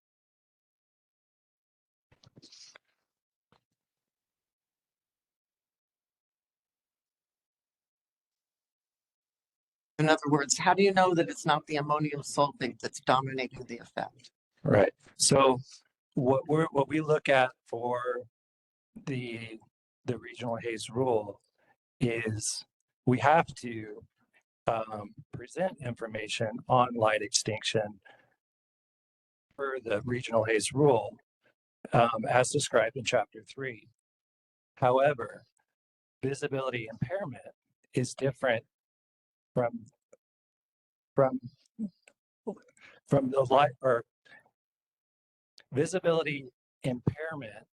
Speaker 7: In other words, how do you know that it's not the ammonium sulfate that's dominating the effect?
Speaker 11: Right. So what we look at for the regional Haze rule is we have to present information on light extinction for the regional Haze rule as described in chapter 3. However, visibility impairment is different from the light, or visibility impairment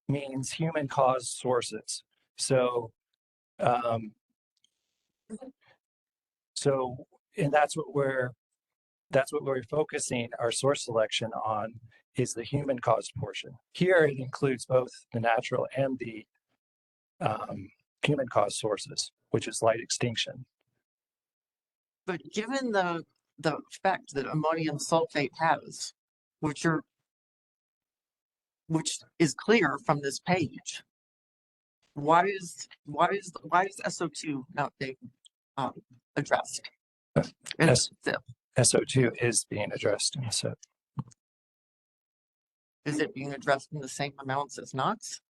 Speaker 11: means human caused sources. So and that's what we're focusing our source selection on, is the human caused portion. Here it includes both the natural and the human caused sources, which is light extinction.
Speaker 7: But given the effect that ammonium sulfate has, which is clear from this page, why is SO2 not being addressed?
Speaker 11: SO2 is being addressed in the SIP.
Speaker 7: Is it being addressed in the same amounts as NOx?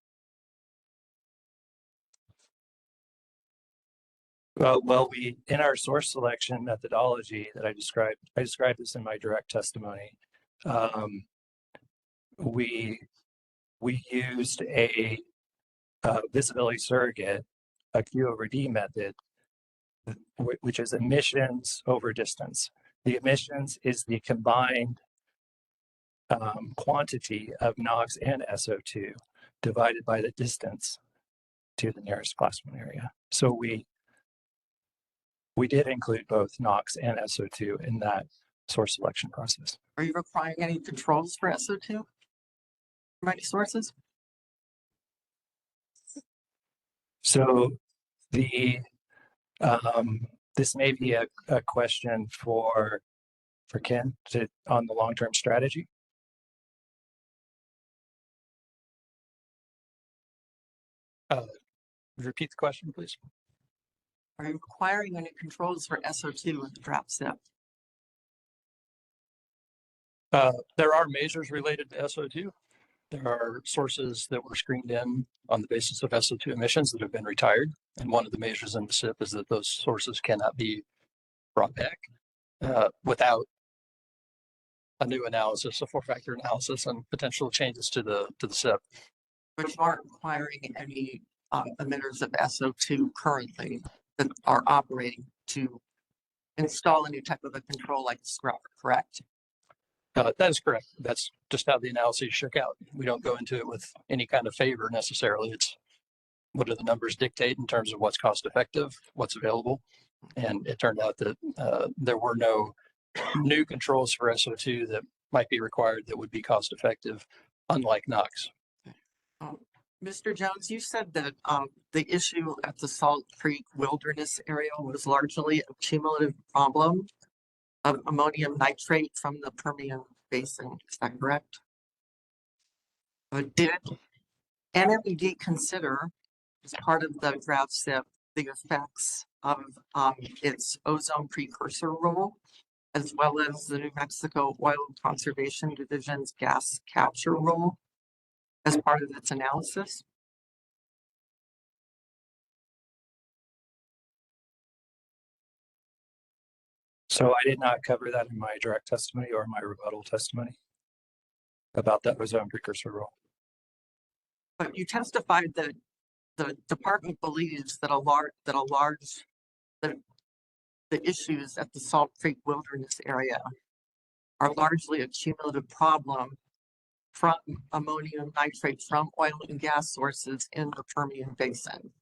Speaker 11: Well, we, in our source selection methodology that I described this in my direct testimony. We used a visibility surrogate, a Q over D method, which is emissions over distance. The emissions is the combined quantity of NOx and SO2 divided by the distance to the nearest class 1 area. So we did include both NOx and SO2 in that source selection process.
Speaker 7: Are you requiring any controls for SO2 from any sources?
Speaker 11: So this may be a question for Ken on the long-term strategy. Repeat the question, please.
Speaker 7: Are you requiring any controls for SO2 in the draft SIP?
Speaker 6: There are measures related to SO2. There are sources that were screened in on the basis of SO2 emissions that have been retired. And one of the measures in the SIP is that those sources cannot be brought back without a new analysis, a 4-factor analysis, and potential changes to the SIP.
Speaker 7: But you aren't requiring any emitters of SO2 currently that are operating to install any type of a control like the scrubber, correct?
Speaker 6: That is correct. That's just how the analysis shook out. We don't go into it with any kind of favor necessarily. It's what do the numbers dictate in terms of what's cost effective, what's available. And it turned out that there were no new controls for SO2 that might be required that would be cost effective, unlike NOx.
Speaker 7: Mr. Jones, you said that the issue at the Salt Creek Wilderness area was largely a cumulative problem of ammonium nitrate from the Permian Basin. Is that correct? Did NMED consider, as part of the draft SIP, the effects of its ozone precursor rule, as well as the New Mexico Oil Conservation Division's gas capture rule as part of its analysis?
Speaker 11: So I did not cover that in my direct testimony or my rebuttal testimony about that ozone precursor rule.
Speaker 7: But you testified that the department believes that the issues at the Salt Creek Wilderness area are largely a cumulative problem from ammonium nitrate from oil and gas sources in the Permian Basin.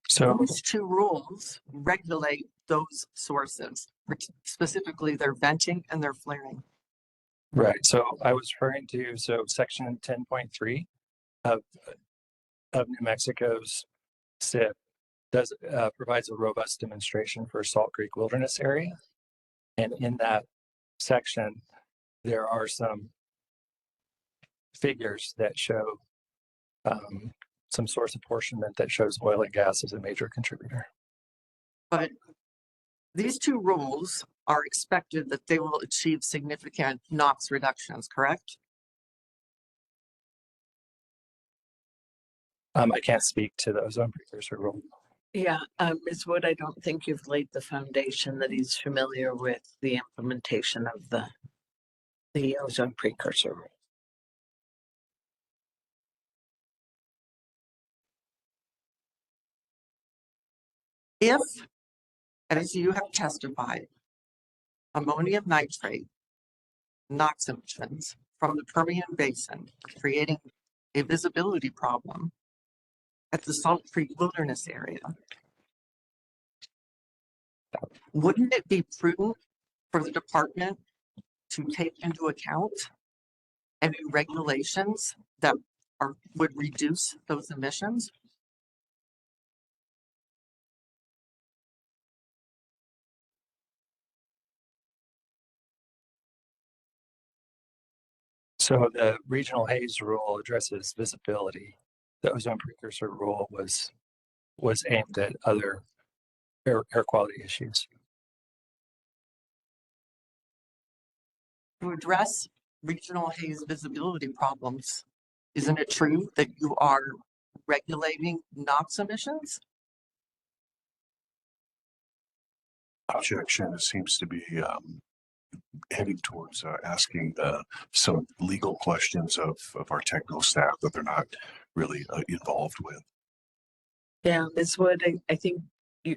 Speaker 11: So
Speaker 7: these two rules regulate those sources, specifically their venting and their flaring.
Speaker 11: right. So I was referring to section 10.3 of New Mexico's SIP does provides a robust demonstration for Salt Creek Wilderness area, and in that section there are some figures that show some source apportionment that shows oil and gas as a major contributor.
Speaker 7: But these two rules are expected that they will achieve significant NOx reductions, correct?
Speaker 11: I can't speak to the ozone precursor rule.
Speaker 1: Yeah, Ms. Wood, I don't think you've laid the foundation that he's familiar with the implementation of the ozone precursor rule.
Speaker 7: If, as you have testified, ammonium nitrate NOx emissions from the Permian Basin creating a visibility problem at the Salt Creek Wilderness area, wouldn't it be prudent for the department to take into account any regulations that would reduce those emissions?
Speaker 11: So the regional Haze rule addresses visibility. The ozone precursor rule was aimed at other air quality issues.
Speaker 7: To address regional haze visibility problems, isn't it true that you are regulating NOx emissions?
Speaker 3: Objection. It seems to be heading towards asking some legal questions of our technical staff that they're not really involved with.
Speaker 1: Yeah, Ms. Wood, I think you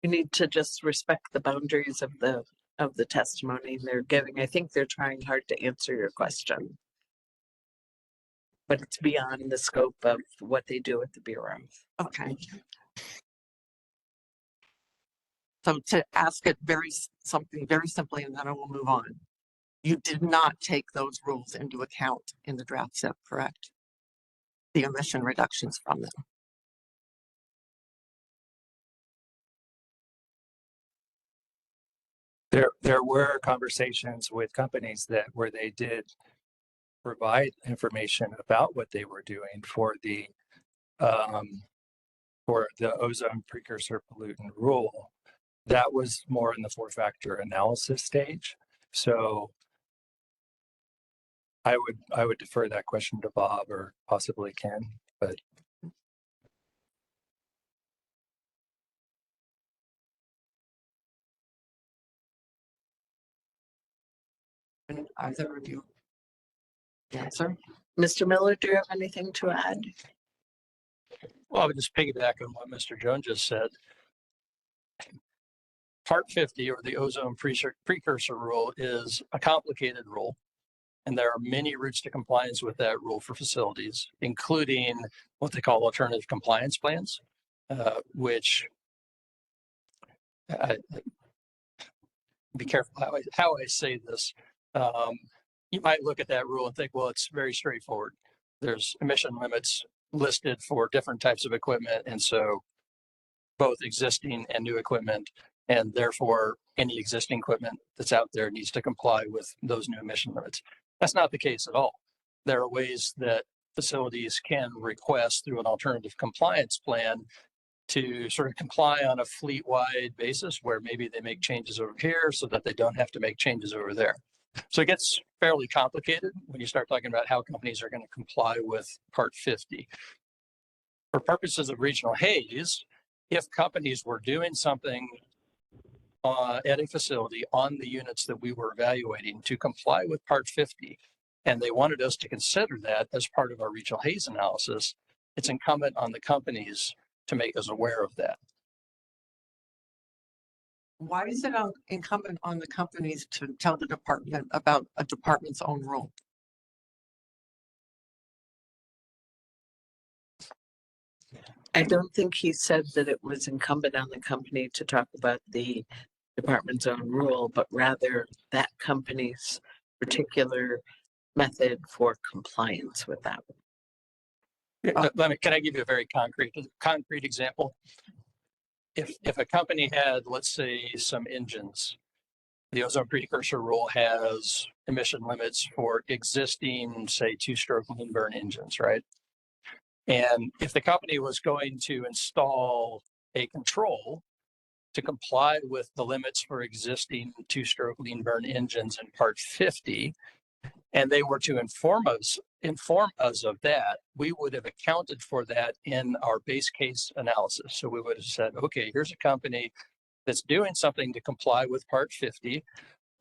Speaker 1: need to just respect the boundaries of the testimony they're giving. I think they're trying hard to answer your question, but it's beyond the scope of what they do at the Bureau.
Speaker 7: Okay. So to ask it something very simply, and then I will move on. You did not take those rules into account in the draft SIP, correct? The emission reductions from them.
Speaker 11: There were conversations with companies where they did provide information about what they were doing for the ozone precursor pollutant rule. That was more in the 4-factor analysis stage. So I would defer that question to Bob or possibly Ken, but
Speaker 7: And either of you answer?
Speaker 1: Mr. Miller, do you have anything to add?
Speaker 6: Well, I would just piggyback on what Mr. Jones just said. Part 50, or the ozone precursor rule, is a complicated rule, and there are many routes to compliance with that rule for facilities, including what they call alternative compliance plans, which be careful how I say this. You might look at that rule and think, well, it's very straightforward. There's emission limits listed for different types of equipment, and so both existing and new equipment, and therefore any existing equipment that's out there needs to comply with those new emission limits. That's not the case at all. There are ways that facilities can request through an alternative compliance plan to sort of comply on a fleet-wide basis, where maybe they make changes over here so that they don't have to make changes over there. So it gets fairly complicated when you start talking about how companies are going to comply with Part 50. For purposes of regional haze, if companies were doing something at a facility on the units that we were evaluating to comply with Part 50, and they wanted us to consider that as part of our regional haze analysis, it's incumbent on the companies to make us aware of that.
Speaker 7: Why is it incumbent on the companies to tell the department about a department's own rule?
Speaker 1: I don't think he said that it was incumbent on the company to talk about the department's own rule, but rather that company's particular method for compliance with that.
Speaker 6: Can I give you a very concrete example? If a company had, let's say, some engines, the ozone precursor rule has emission limits for existing, say, two-stroke lean burn engines, right? And if the company was going to install a control to comply with the limits for existing two-stroke lean burn engines in Part 50, and they were to inform us of that, we would have accounted for that in our base case analysis. So we would have said, okay, here's a company that's doing something to comply with Part 50.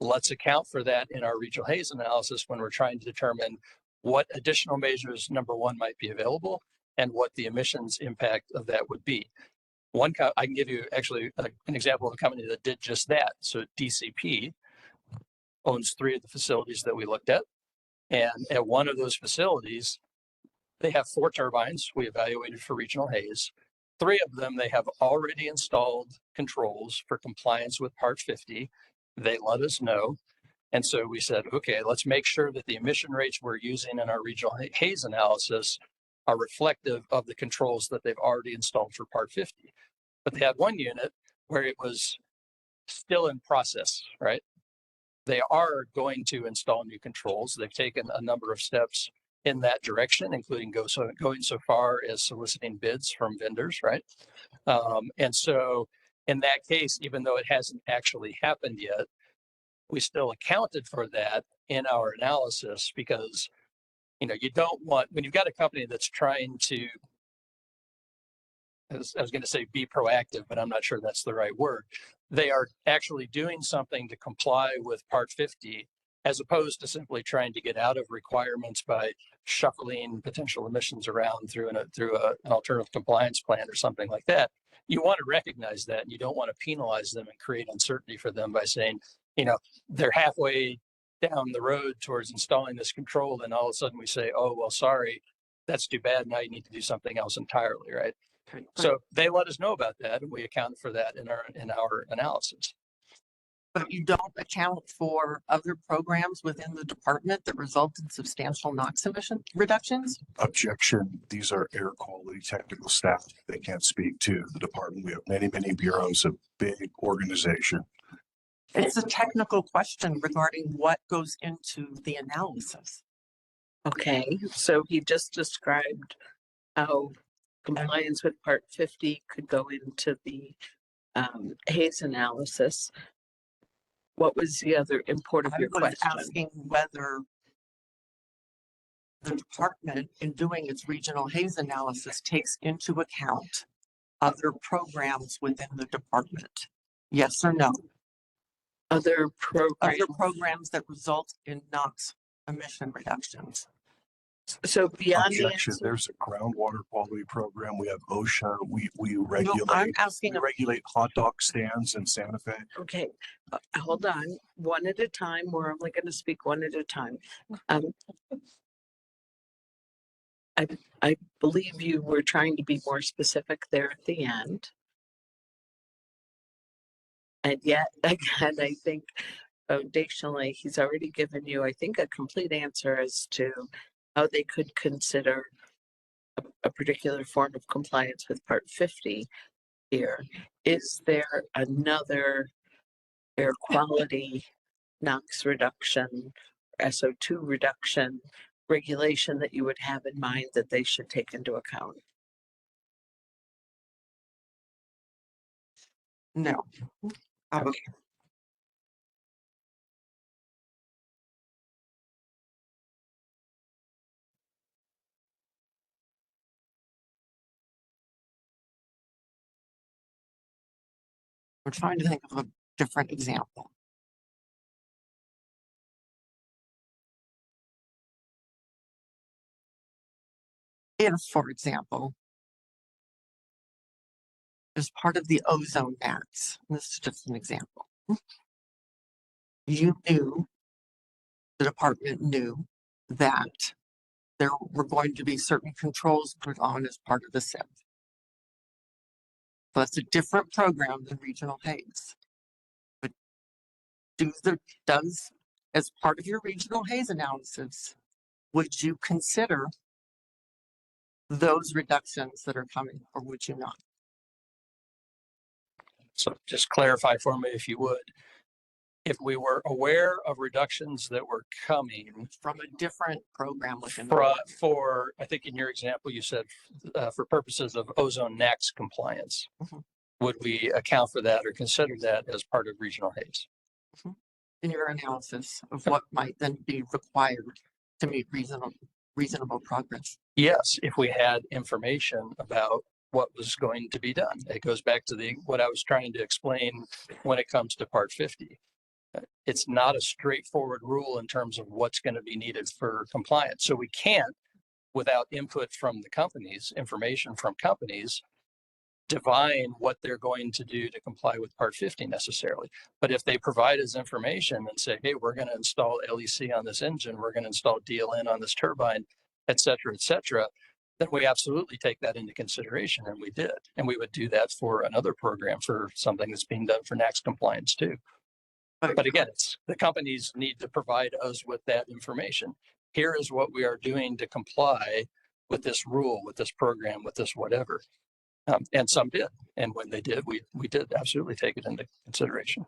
Speaker 6: Let's account for that in our regional haze analysis when we're trying to determine what additional measures, number one, might be available and what the emissions impact of that would be. I can give you actually an example of a company that did just that. So DCP owns 3 of the facilities that we looked at. And at one of those facilities, they have 4 turbines we evaluated for regional haze. 3 of them, they have already installed controls for compliance with Part 50. They let us know. And so we said, okay, let's make sure that the emission rates we're using in our regional haze analysis are reflective of the controls that they've already installed for Part 50. But they had one unit where it was still in process, right? They are going to install new controls. They've taken a number of steps in that direction, including going so far as soliciting bids from vendors, right? And so in that case, even though it hasn't actually happened yet, we still accounted for that in our analysis because, you don't want, when you've got a company that's trying to, I was going to say be proactive, but I'm not sure that's the right word. They are actually doing something to comply with Part 50, as opposed to simply trying to get out of requirements by shuffling potential emissions around through an alternative compliance plan or something like that. You want to recognize that, and you don't want to penalize them and create uncertainty for them by saying, they're halfway down the road towards installing this control, and all of a sudden we say, oh, well, sorry, that's too bad. Now you need to do something else entirely, right?
Speaker 7: Okay.
Speaker 6: So they let us know about that, and we account for that in our analysis.
Speaker 7: But you don't account for other programs within the department that result in substantial NOx emission reductions?
Speaker 3: Objection. These are air quality technical staff. They can't speak to the department. We have many, many bureaus, a big organization.
Speaker 7: It's a technical question regarding what goes into the analysis.
Speaker 1: Okay, so he just described how compliance with Part 50 could go into the Haze analysis. What was the other import of your question?
Speaker 7: I was asking whether the department, in doing its regional Haze analysis, takes into account other programs within the department. Yes or no?
Speaker 1: Other
Speaker 7: programs that result in NOx emission reductions.
Speaker 1: So beyond
Speaker 3: Objection. There's a groundwater quality program. We have OSHA. We regulate.
Speaker 7: No, I'm asking.
Speaker 3: We regulate hot dog stands in Santa Fe.
Speaker 1: Okay, hold on. One at a time. We're only going to speak one at a time. I believe you were trying to be more specific there at the end. And yet, again, I think foundationally, he's already given you, I think, a complete answer as to how they could consider a particular form of compliance with Part 50 here. Is there another air quality NOx reduction, SO2 reduction regulation that you would have in mind that they should take into account?
Speaker 7: No.
Speaker 1: Okay.
Speaker 7: I'm trying to think of a different example. If, for example, as part of the ozone mats, this is just an example, you knew, the department knew that there were going to be certain controls put on as part of the SIP. So that's a different program than Regional Haze. But does, as part of your Regional Haze analysis, would you consider those reductions that are coming, or would you not?
Speaker 6: So just clarify for me if you would. If we were aware of reductions that were coming
Speaker 7: from a different program within
Speaker 6: for, I think in your example, you said for purposes of ozone NAAQS compliance, would we account for that or consider that as part of Regional Haze?
Speaker 7: In your analysis of what might then be required to meet reasonable progress?
Speaker 6: Yes, if we had information about what was going to be done. It goes back to what I was trying to explain when it comes to Part 50. It's not a straightforward rule in terms of what's going to be needed for compliance. So we can't, without input from the companies, information from companies, divine what they're going to do to comply with Part 50 necessarily. But if they provide us information and say, hey, we're going to install LEC on this engine, we're going to install DLN on this turbine, et cetera, then we absolutely take that into consideration, and we did. And we would do that for another program for something that's being done for NAAQS compliance too. But again, the companies need to provide us with that information. Here is what we are doing to comply with this rule, with this program, with this whatever. And some did. And when they did, we did absolutely take it into consideration.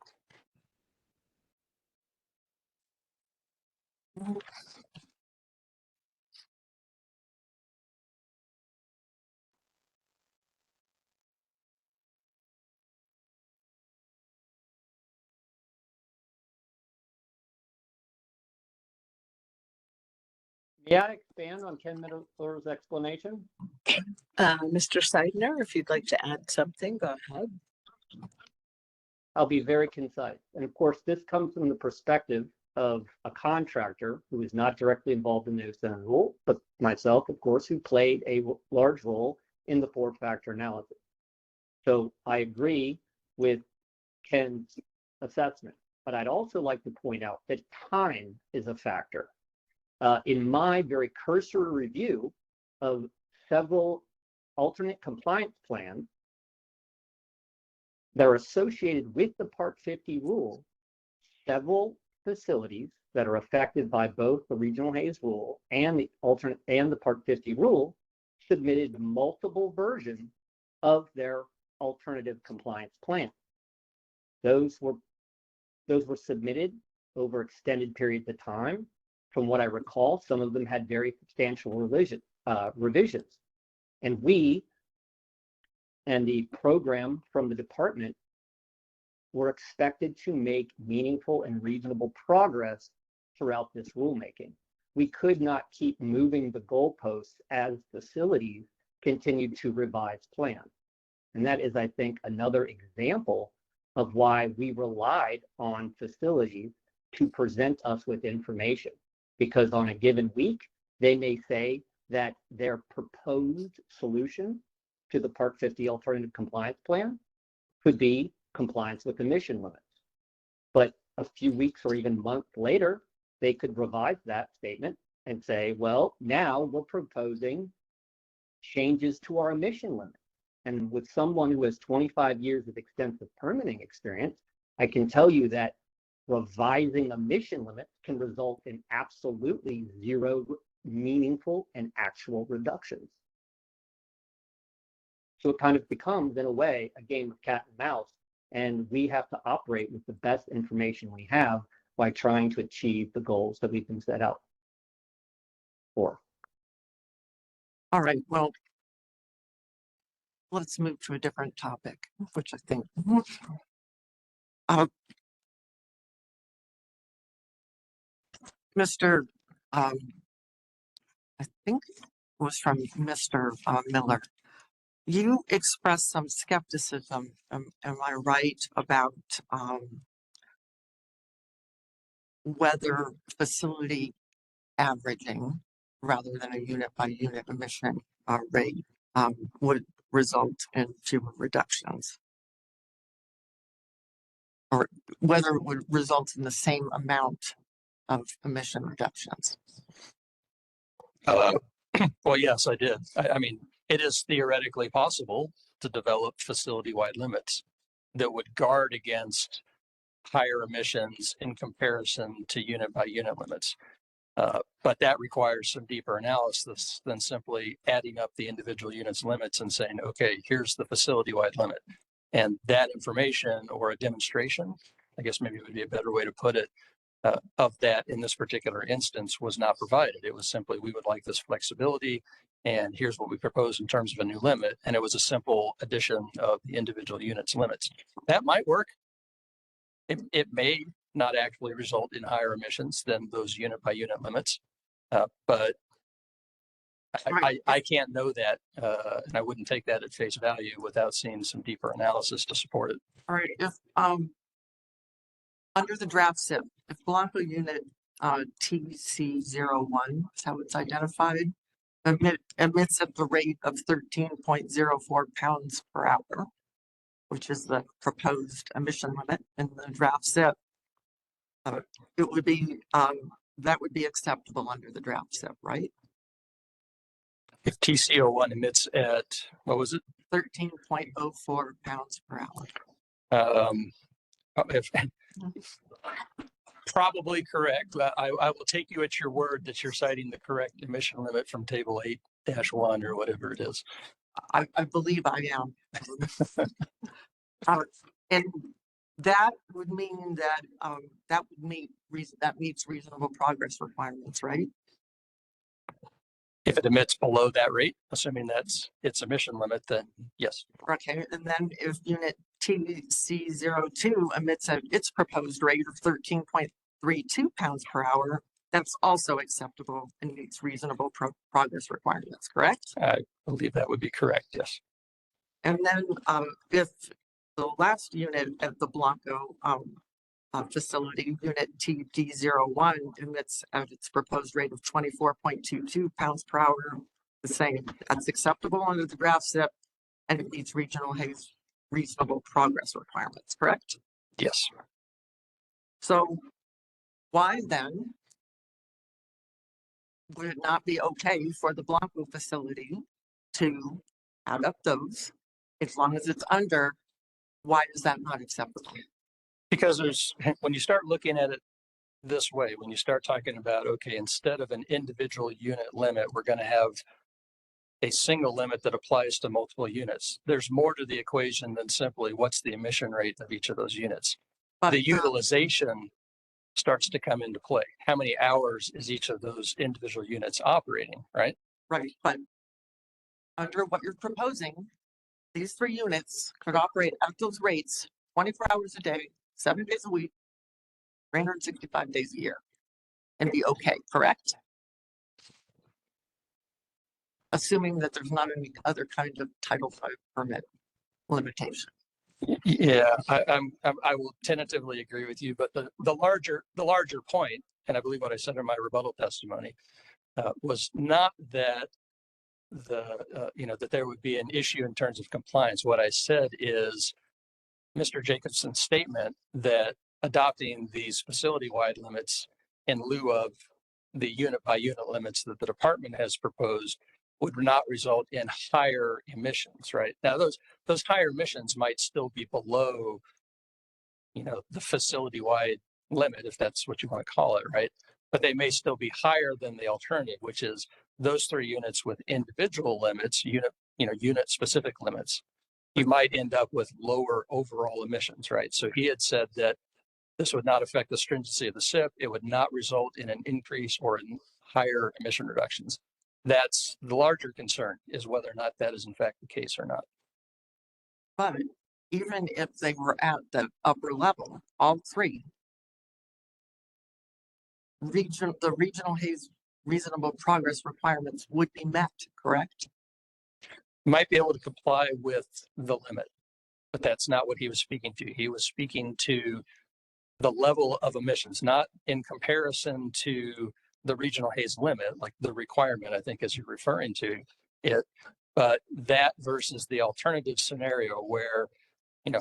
Speaker 10: May I expand on Ken Miller's explanation?
Speaker 14: Mr. Seidner, if you'd like to add something, go ahead.
Speaker 10: I'll be very concise. And of course, this comes from the perspective of a contractor who is not directly involved in the ozone rule, but myself, of course, who played a large role in the four-factor analysis. So I agree with Ken's assessment, but I'd also like to point out that time is a factor. In my very cursory review of several alternate compliance plans that are associated with the Part 50 rule, several facilities that are affected by both the Regional Haze rule and the Part 50 rule submitted multiple versions of their alternative compliance plan. Those were submitted over extended periods of time. From what I recall, some of them had very substantial revisions. And we and the program from the department were expected to make meaningful and reasonable progress throughout this rulemaking. We could not keep moving the goalposts as facilities continued to revise plans. And that is, I think, another example of why we relied on facilities to present us with information. Because on a given week, they may say that their proposed solution to the Part 50 alternative compliance plan could be compliance with emission limits. But a few weeks or even months later, they could revise that statement and say, well, now we're proposing changes to our emission limit. And with someone who has 25 years of extensive permitting experience, I can tell you that revising emission limits can result in absolutely zero meaningful and actual reductions. So it kind of becomes, in a way, a game of cat and mouse, and we have to operate with the best information we have by trying to achieve the goals that we've been set out for.
Speaker 7: All right, well, let's move to a different topic, which I think Mr. I think it was from Mr. Miller. You expressed some skepticism, am I right, about whether facility averaging rather than a unit by unit emission rate would result in fewer reductions, or whether it would result in the same amount of emission reductions?
Speaker 6: Well, yes, I did. I mean, it is theoretically possible to develop facility-wide limits that would guard against higher emissions in comparison to unit by unit limits. But that requires some deeper analysis than simply adding up the individual units limits and saying, okay, here's the facility-wide limit. And that information, or a demonstration, I guess maybe would be a better way to put it, of that in this particular instance was not provided. It was simply, we would like this flexibility, and here's what we propose in terms of a new limit. And it was a simple addition of the individual units limits. That might work. It may not actually result in higher emissions than those unit by unit limits, but I can't know that, and I wouldn't take that at face value without seeing some deeper analysis to support it.
Speaker 7: All right, if under the draft SIP, if Blanco unit TC01 is how it's identified, emits at the rate of 13.04 pounds per hour, which is the proposed emission limit in the draft SIP, it would be that would be acceptable under the draft SIP, right?
Speaker 6: If TC01 emits at, what was it?
Speaker 7: 13.04 pounds per hour.
Speaker 6: Probably correct. I will take you at your word that you're citing the correct emission limit from table 8-1 or whatever it is.
Speaker 7: I believe I am. And that would mean that that meets reasonable progress requirements, right?
Speaker 6: If it emits below that rate, assuming that's its emission limit, then yes.
Speaker 7: Okay, and then if unit TC02 emits at its proposed rate of 13.32 pounds per hour, that's also acceptable and meets reasonable progress requirements, correct?
Speaker 6: I believe that would be correct, yes.
Speaker 7: And then if the last unit at the Blanco facility, unit TD01, emits at its proposed rate of 24.22 pounds per hour, the same, that's acceptable under the draft SIP, and it meets regional Haze reasonable progress requirements, correct?
Speaker 6: Yes.
Speaker 7: So why then would it not be okay for the Blanco facility to add up those as long as it's under? Why is that not acceptable?
Speaker 6: Because when you start looking at it this way, when you start talking about, okay, instead of an individual unit limit, we're going to have a single limit that applies to multiple units. There's more to the equation than simply what's the emission rate of each of those units. But the utilization starts to come into play. How many hours is each of those individual units operating, right?
Speaker 7: Right, but under what you're proposing, these 3 units could operate at those rates 24 hours a day, 7 days a week, 365 days a year, and be okay, correct? Assuming that there's not any other kind of Title V permit limitation.
Speaker 6: Yeah, I will tentatively agree with you, but the larger point, and I believe what I said in my rebuttal testimony, was not that that there would be an issue in terms of compliance. What I said is Mr. Jacobson's statement that adopting these facility-wide limits in lieu of the unit by unit limits that the department has proposed would not result in higher emissions, right? Now, those higher emissions might still be below, the facility-wide limit, if that's what you want to call it, right? But they may still be higher than the alternative, which is those 3 units with individual limits, unit-specific limits. You might end up with lower overall emissions, right? So he had said that this would not affect the stringency of the SIP. It would not result in an increase or in higher emission reductions. That's the larger concern, is whether or not that is in fact the case or not.
Speaker 7: But even if they were at the upper level, all 3, the regional Haze reasonable progress requirements would be met, correct?
Speaker 6: might be able to comply with the limit, but that's not what he was speaking to. He was speaking to the level of emissions, not in comparison to the regional haze limit, like the requirement, I think, as you're referring to it, but that versus the alternative scenario where, you know,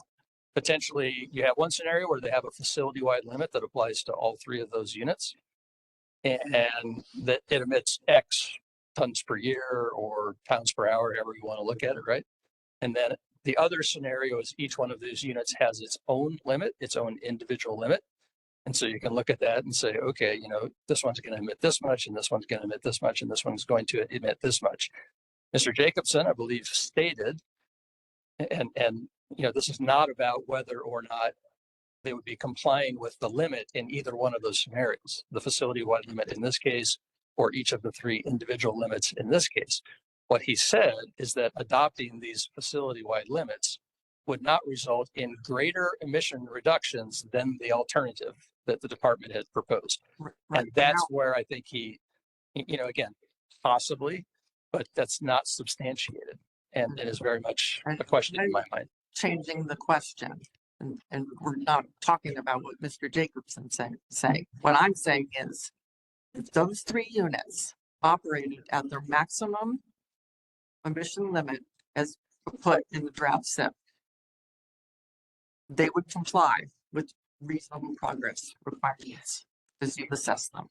Speaker 6: potentially you have one scenario where they have a facility-wide limit that applies to all three of those units, and that it emits X tons per year or pounds per hour, however you want to look at it, right? And then the other scenario is each one of these units has its own limit, its own individual limit. And so you can look at that and say, okay, you know, this one's going to emit this much, and this one's going to emit this much, and this one's going to emit this much. Mr. Jacobson, I believe, stated, and you know, this is not about whether or not they would be complying with the limit in either one of those scenarios, the facility-wide limit in this case, or each of the three individual limits in this case. What he said is that adopting these facility-wide limits would not result in greater emission reductions than the alternative that the department had proposed.
Speaker 7: Right
Speaker 6: and that's
Speaker 7: now,
Speaker 6: where I think he, you know, again, possibly, but that's not substantiated. And it is very much a question in my mind.
Speaker 7: changing the question, and we're not talking about what Mr. Jacobson say. What I'm saying is, if those three units operated at their maximum emission limit as put in the draft SIP, they would comply with reasonable progress requirements as you assess them.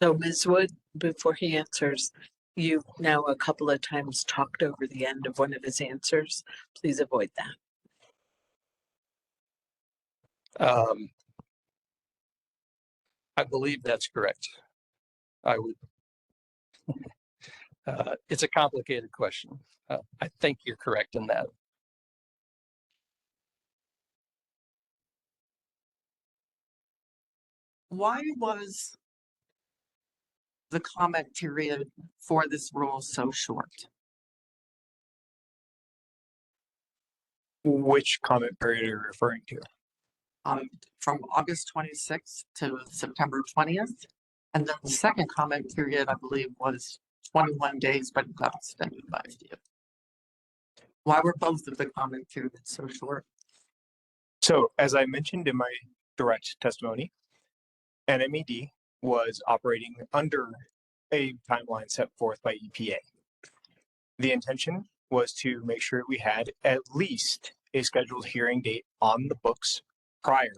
Speaker 1: So Ms. Wood, before he answers, you've now a couple of times talked over the end of one of his answers. Please avoid that.
Speaker 6: I believe that's correct. I would, it's a complicated question. I think you're correct in that.
Speaker 7: Why was the comment period for this rule so short?
Speaker 17: Which comment period are you referring to?
Speaker 7: From August 26th to September 20th. And then the second comment period, I believe, was 21 days, but it got extended by a few. Why were both of the comment periods so short?
Speaker 17: So as I mentioned in my direct testimony, NMED was operating under a timeline set forth by EPA. The intention was to make sure we had at least a scheduled hearing date on the books prior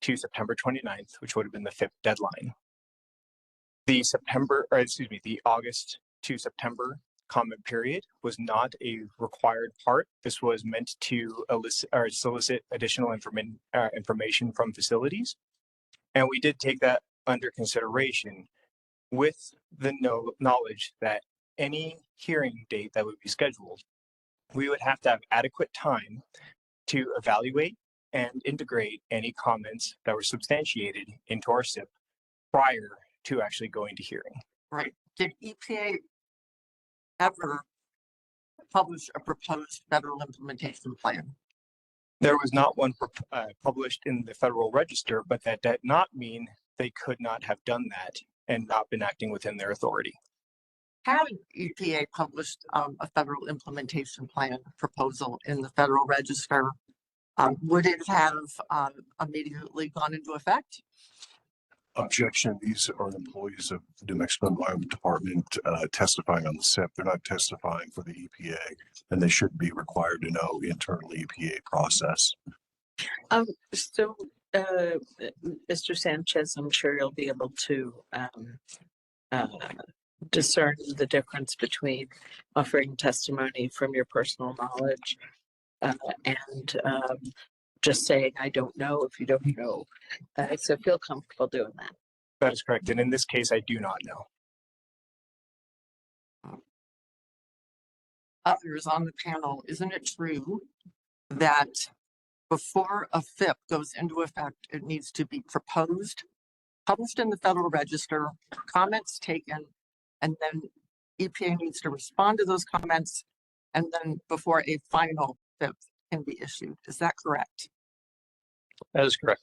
Speaker 17: to September 29th, which would have been the FIP deadline. The August to September comment period was not a required part. This was meant to elicit or solicit additional information from facilities. And we did take that under consideration with the knowledge that any hearing date that would be scheduled, we would have to have adequate time to evaluate and integrate any comments that were substantiated into our SIP prior to actually going to hearing.
Speaker 7: Right. Did EPA ever publish a proposed federal implementation plan?
Speaker 17: There was not one published in the Federal Register, but that did not mean they could not have done that and not been acting within their authority.
Speaker 7: Had EPA published a federal implementation plan proposal in the Federal Register, would it have immediately gone into effect?
Speaker 3: Objection. These are employees of the New Mexico Environment Department testifying on the SIP. They're not testifying for the EPA, and they should be required to know internal EPA process.
Speaker 1: So, Mr. Sanchez, I'm sure you'll be able to discern the difference between offering testimony from your personal knowledge and just saying, I don't know if you don't know. So feel comfortable doing that.
Speaker 17: That is correct. And in this case, I do not know.
Speaker 7: Others on the panel, isn't it true that before a FIP goes into effect, it needs to be proposed, published in the Federal Register, comments taken, and then EPA needs to respond to those comments, and then before a final FIP can be issued? Is that correct?
Speaker 6: That is correct.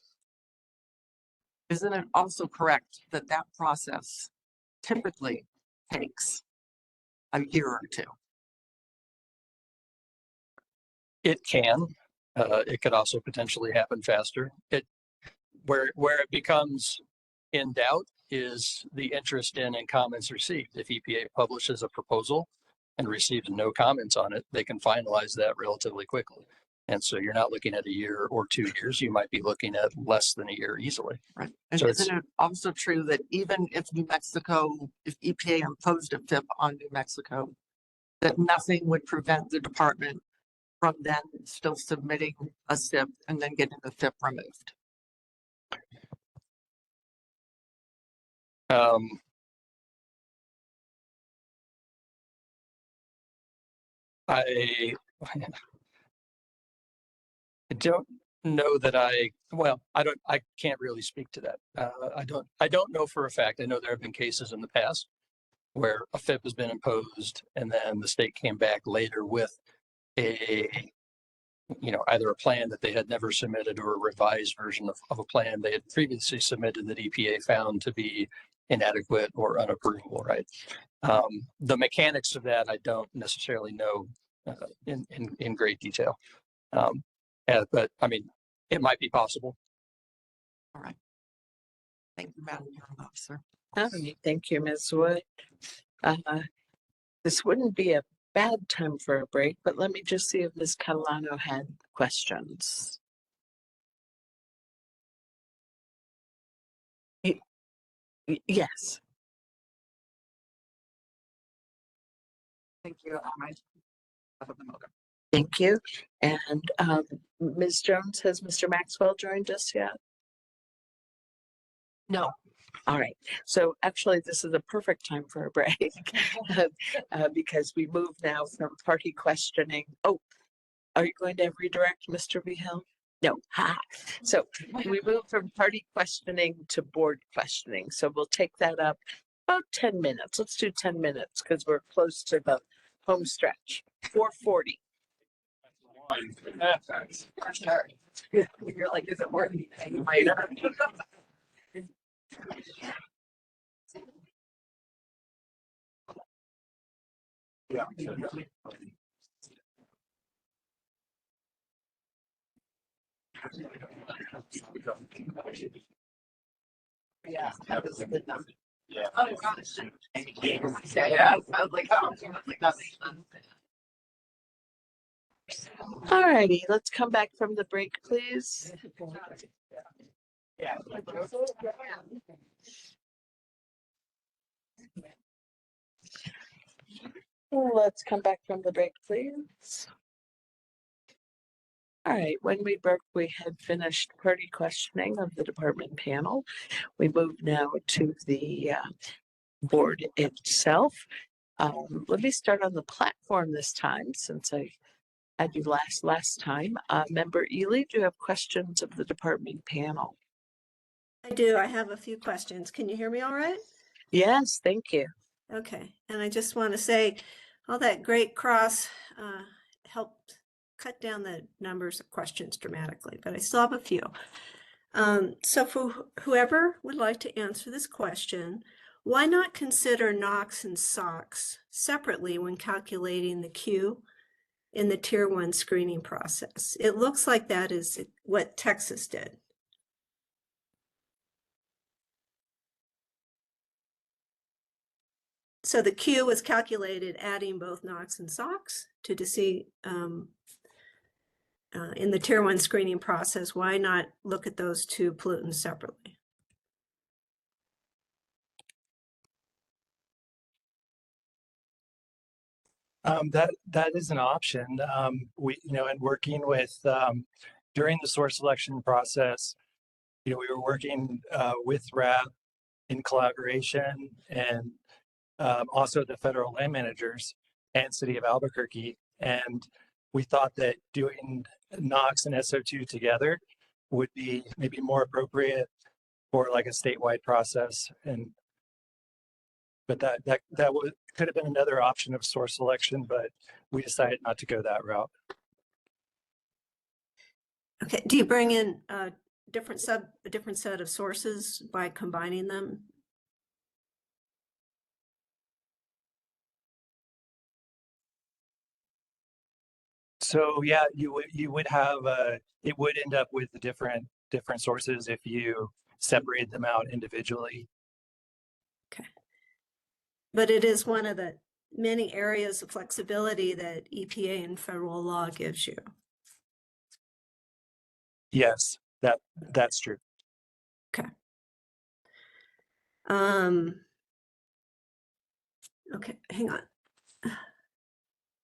Speaker 7: Isn't it also correct that that process typically takes a year or two.
Speaker 6: It can. It could also potentially happen faster. Where it becomes in doubt is the interest in and comments received. If EPA publishes a proposal and receives no comments on it, they can finalize that relatively quickly. And so you're not looking at a year or 2 years. You might be looking at less than a year easily.
Speaker 7: Right. And
Speaker 6: So
Speaker 7: isn't it also true that even if if EPA imposed a FIP on New Mexico, that nothing would prevent the department from then still submitting a SIP and then getting the FIP removed?
Speaker 6: I don't know that I can't really speak to that. I don't know for a fact. I know there have been cases in the past where a FIP has been imposed and then the state came back later with either a plan that they had never submitted or a revised version of a plan they had previously submitted that EPA found to be inadequate or unapprovable, right? The mechanics of that, I don't necessarily know in great detail. But I mean, it might be possible.
Speaker 7: All right. Thank you, Madam Hearing Officer.
Speaker 1: Thank you, Ms. Wood. This wouldn't be a bad time for a break, but let me just see if Ms. Catalano had questions. Yes.
Speaker 7: Thank you.
Speaker 1: Thank you. And Ms. Jones, has Mr. Maxwell joined us yet?
Speaker 7: No.
Speaker 1: All right. So actually, this is a perfect time for a break because we move now from party questioning. Oh, are you going to redirect Mr. Behill? No. Ha. So we move from party questioning to board questioning. So we'll take that up about 10 minutes. Let's do 10 minutes because we're close to the home stretch. 4:40.
Speaker 7: You're like, is it worth anything later?
Speaker 3: Yeah.
Speaker 7: Yeah, that was a good number.
Speaker 3: Yeah.
Speaker 7: Oh gosh. Yeah, I was like, oh, like that makes sense.
Speaker 1: All righty. Let's come back from the break, please.
Speaker 7: Yeah.
Speaker 1: Let's come back from the break, please. All right, when we broke, we had finished party questioning of the department panel. We move now to the board itself. Let me start on the platform this time, since I had you last time. Member Ely, do you have questions of the department panel?
Speaker 2: I do. I have a few questions. Can you hear me all right?
Speaker 1: Yes, thank you.
Speaker 2: Okay. And I just want to say all that great cross helped cut down the numbers of questions dramatically, but I still have a few. So for whoever would like to answer this question, why not consider NOx and SOx separately when calculating the Q in the Tier 1 screening process? It looks like that is what Texas did. So the Q was calculated adding both NOx and SOx to see in the Tier 1 screening process. Why not look at those two pollutants separately?
Speaker 11: That is an option. We, in working with during the source selection process, we were working with RAP in collaboration and also the federal land managers and City of Albuquerque. And we thought that doing NOx and SO2 together would be maybe more appropriate for like a statewide process. But that could have been another option of source selection, but we decided not to go that route.
Speaker 2: Okay. Do you bring in a different set of sources by combining them?
Speaker 11: So yeah, you would have it would end up with different sources if you separate them out individually.
Speaker 2: Okay. But it is one of the many areas of flexibility that EPA and federal law gives you.
Speaker 11: Yes, that's true.
Speaker 2: Okay. Okay, hang on.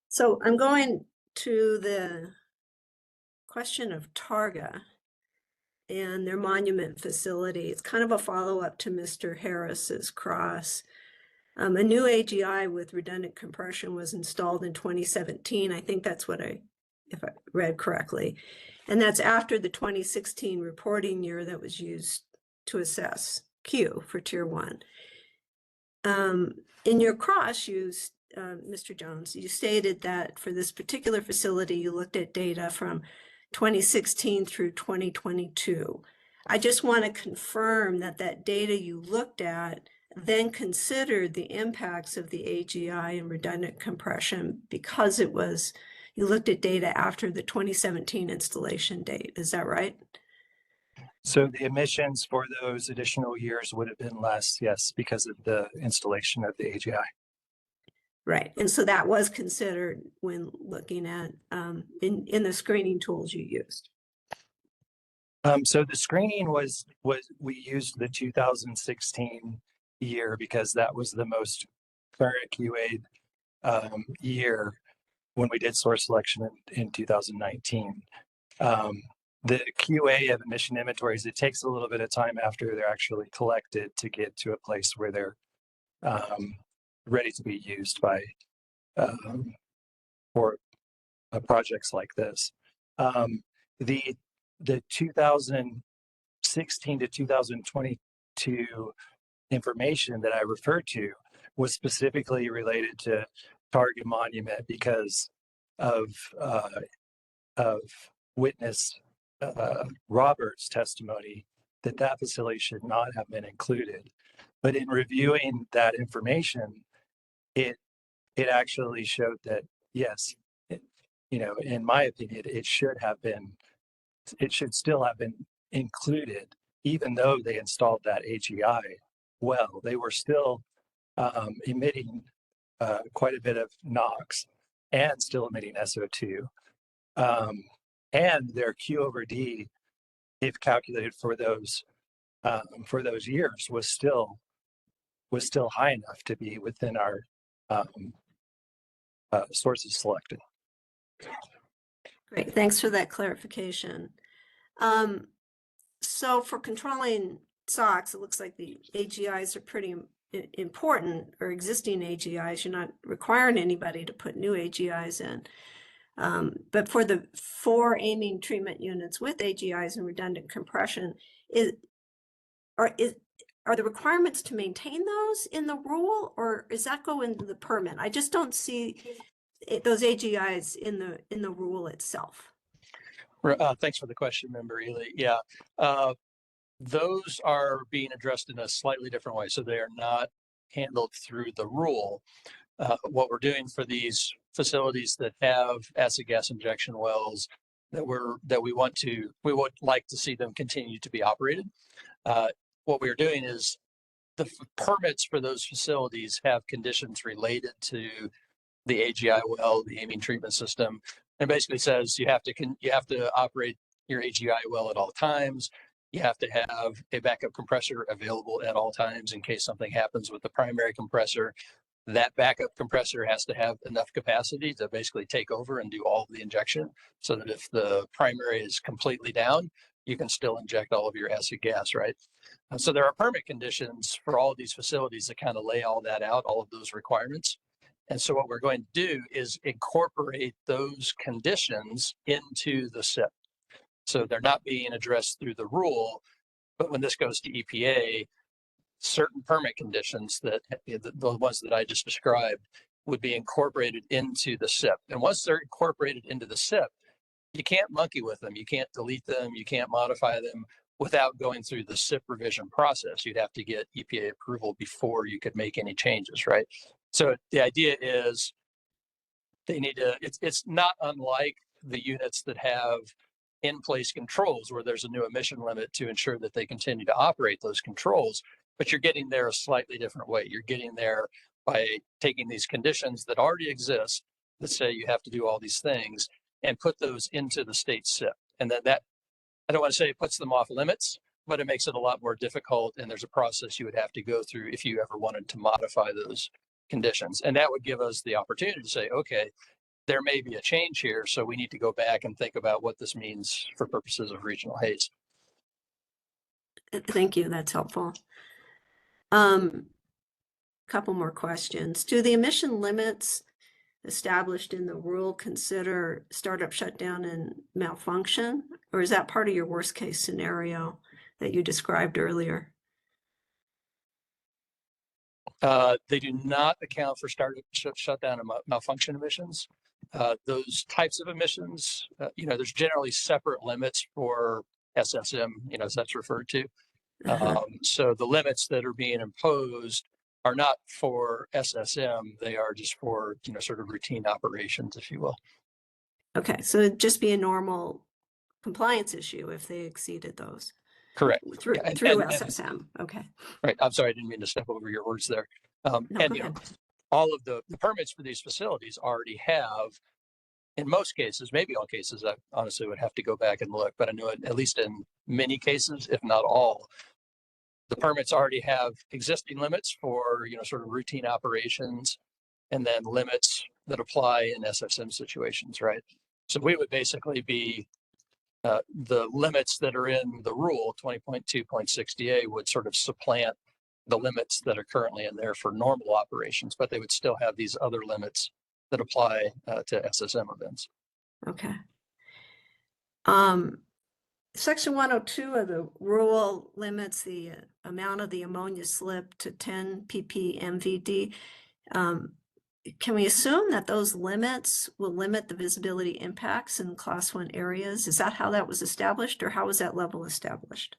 Speaker 2: So I'm going to the question of Targa and their monument facility. It's kind of a follow-up to Mr. Harris's cross. A new AGI with redundant compression was installed in 2017. I think that's what if I read correctly. And that's after the 2016 reporting year that was used to assess Q for Tier 1. In your cross, Mr. Jones, you stated that for this particular facility, you looked at data from 2016 through 2022. I just want to confirm that that data you looked at then considered the impacts of the AGI and redundant compression because you looked at data after the 2017 installation date. Is that right?
Speaker 11: So the emissions for those additional years would have been less, yes, because of the installation of the AGI.
Speaker 2: Right. And so that was considered when looking at in the screening tools you used.
Speaker 11: So the screening was we used the 2016 year because that was the most current QA year when we did source selection in 2019. The QA of emission inventories, it takes a little bit of time after they're actually collected to get to a place where they're ready to be used by for projects like this. The 2016 to 2022 information that I referred to was specifically related to Target Monument because of witness Robert's testimony that facility should not have been included. But in reviewing that information, it actually showed that yes, in my opinion, it should still have been included, even though they installed that AGI well. They were still emitting quite a bit of NOx and still emitting SO2. And their Q over D, if calculated for those years, was still high enough to be within our sources selected.
Speaker 2: Great, thanks for that clarification. So for controlling SOx, it looks like the AGIs are pretty important, or existing AGIs. You're not requiring anybody to put new AGIs in. But for the 4 amine treatment units with AGIs and redundant compression, are the requirements to maintain those in the rule, or does that go into the permit? I just don't see those AGIs in the rule itself.
Speaker 6: Thanks for the question, Member Ely. Yeah, those are being addressed in a slightly different way. So they are not handled through the rule. What we're doing for these facilities that have acid gas injection wells that we would like to see them continue to be operated. What we're doing is the permits for those facilities have conditions related to the AGI well, the amine treatment system, and basically says you have to operate your AGI well at all times. You have to have a backup compressor available at all times in case something happens with the primary compressor. That backup compressor has to have enough capacity to basically take over and do all of the injection so that if the primary is completely down, you can still inject all of your acid gas, right? So there are permit conditions for all of these facilities that kind of lay all that out, all of those requirements. And so what we're going to do is incorporate those conditions into the SIP. So they're not being addressed through the rule, but when this goes to EPA, certain permit conditions that the ones that I just described would be incorporated into the SIP. And once they're incorporated into the SIP, you can't monkey with them. You can't delete them. You can't modify them without going through the SIP revision process. You'd have to get EPA approval before you could make any changes, right? So the idea is they need to, it's not unlike the units that have in-place controls where there's a new emission limit to ensure that they continue to operate those controls, but you're getting there a slightly different way. You're getting there by taking these conditions that already exist that say you have to do all these things and put those into the state SIP. And then that, I don't want to say it puts them off limits, but it makes it a lot more difficult. And there's a process you would have to go through if you ever wanted to modify those conditions. And that would give us the opportunity to say, okay, there may be a change here, so we need to go back and think about what this means for purposes of regional haze.
Speaker 9: Thank you, that's helpful. Couple more questions. Do the emission limits established in the rule consider startup shutdown and malfunction, or is that part of your worst case scenario that you described earlier?
Speaker 6: They do not account for startup shutdown and malfunction emissions. Those types of emissions, there's generally separate limits for SSM, as that's referred to. So the limits that are being imposed are not for SSM. They are just for, sort of routine operations, if you will.
Speaker 9: Okay, so it'd just be a normal compliance issue if they exceeded those.
Speaker 6: Correct.
Speaker 9: Through SSM. Okay.
Speaker 6: Right. I'm sorry, I didn't mean to step over your words there. And all of the permits for these facilities already have, in most cases, maybe all cases, I honestly would have to go back and look, but I know at least in many cases, if not all, the permits already have existing limits for, sort of routine operations, and then limits that apply in SSM situations, right? So we would basically be the limits that are in the rule 20.2.60A would sort of supplant the limits that are currently in there for normal operations, but they would still have these other limits that apply to SSM events.
Speaker 9: Okay. Section 102 of the rule limits the amount of the ammonia slip to 10 ppmvd. Can we assume that those limits will limit the visibility impacts in class 1 areas? Is that how that was established, or how was that level established?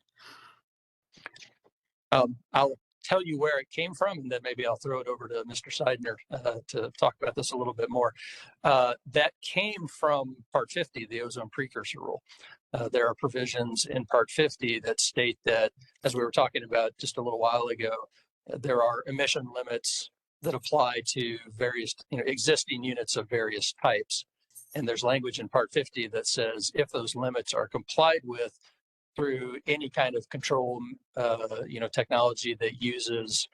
Speaker 6: I'll tell you where it came from, and then maybe I'll throw it over to Mr. Seidner to talk about this a little bit more. That came from Part 50, the ozone precursor rule. There are provisions in Part 50 that state that, as we were talking about just a little while ago, there are emission limits that apply to various, existing units of various types. And there's language in Part 50 that says if those limits are complied with through any kind of control, technology that uses,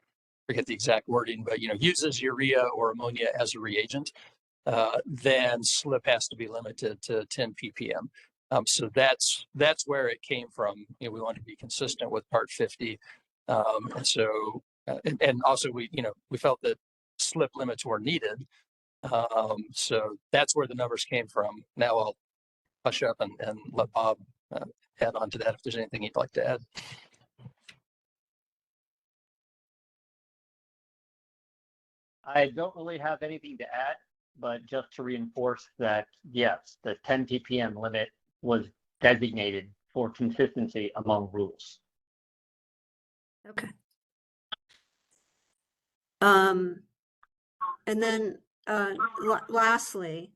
Speaker 6: forget the exact wording, but, uses urea or ammonia as a reagent, then slip has to be limited to 10 ppm. So that's where it came from. We want to be consistent with Part 50. And so, and also we felt that slip limits were needed. So that's where the numbers came from. Now I'll hush up and let Bob add on to that if there's anything he'd like to add.
Speaker 10: I don't really have anything to add, but just to reinforce that, yes, the 10 ppm limit was designated for consistency among rules.
Speaker 9: Okay. And then lastly,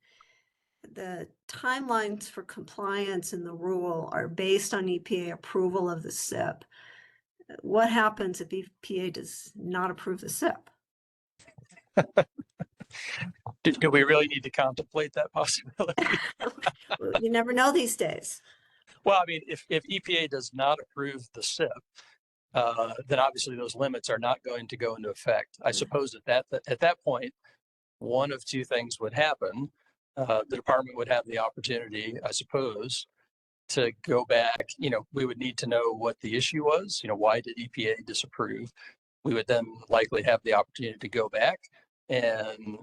Speaker 9: the timelines for compliance in the rule are based on EPA approval of the SIP. What happens if EPA does not approve the SIP?
Speaker 6: Do we really need to contemplate that possibility?
Speaker 9: You never know these days.
Speaker 6: Well, I mean, if EPA does not approve the SIP, then obviously those limits are not going to go into effect. I suppose at that point, one of two things would happen. The department would have the opportunity, I suppose, to go back. We would need to know what the issue was. Why did EPA disapprove? We would then likely have the opportunity to go back and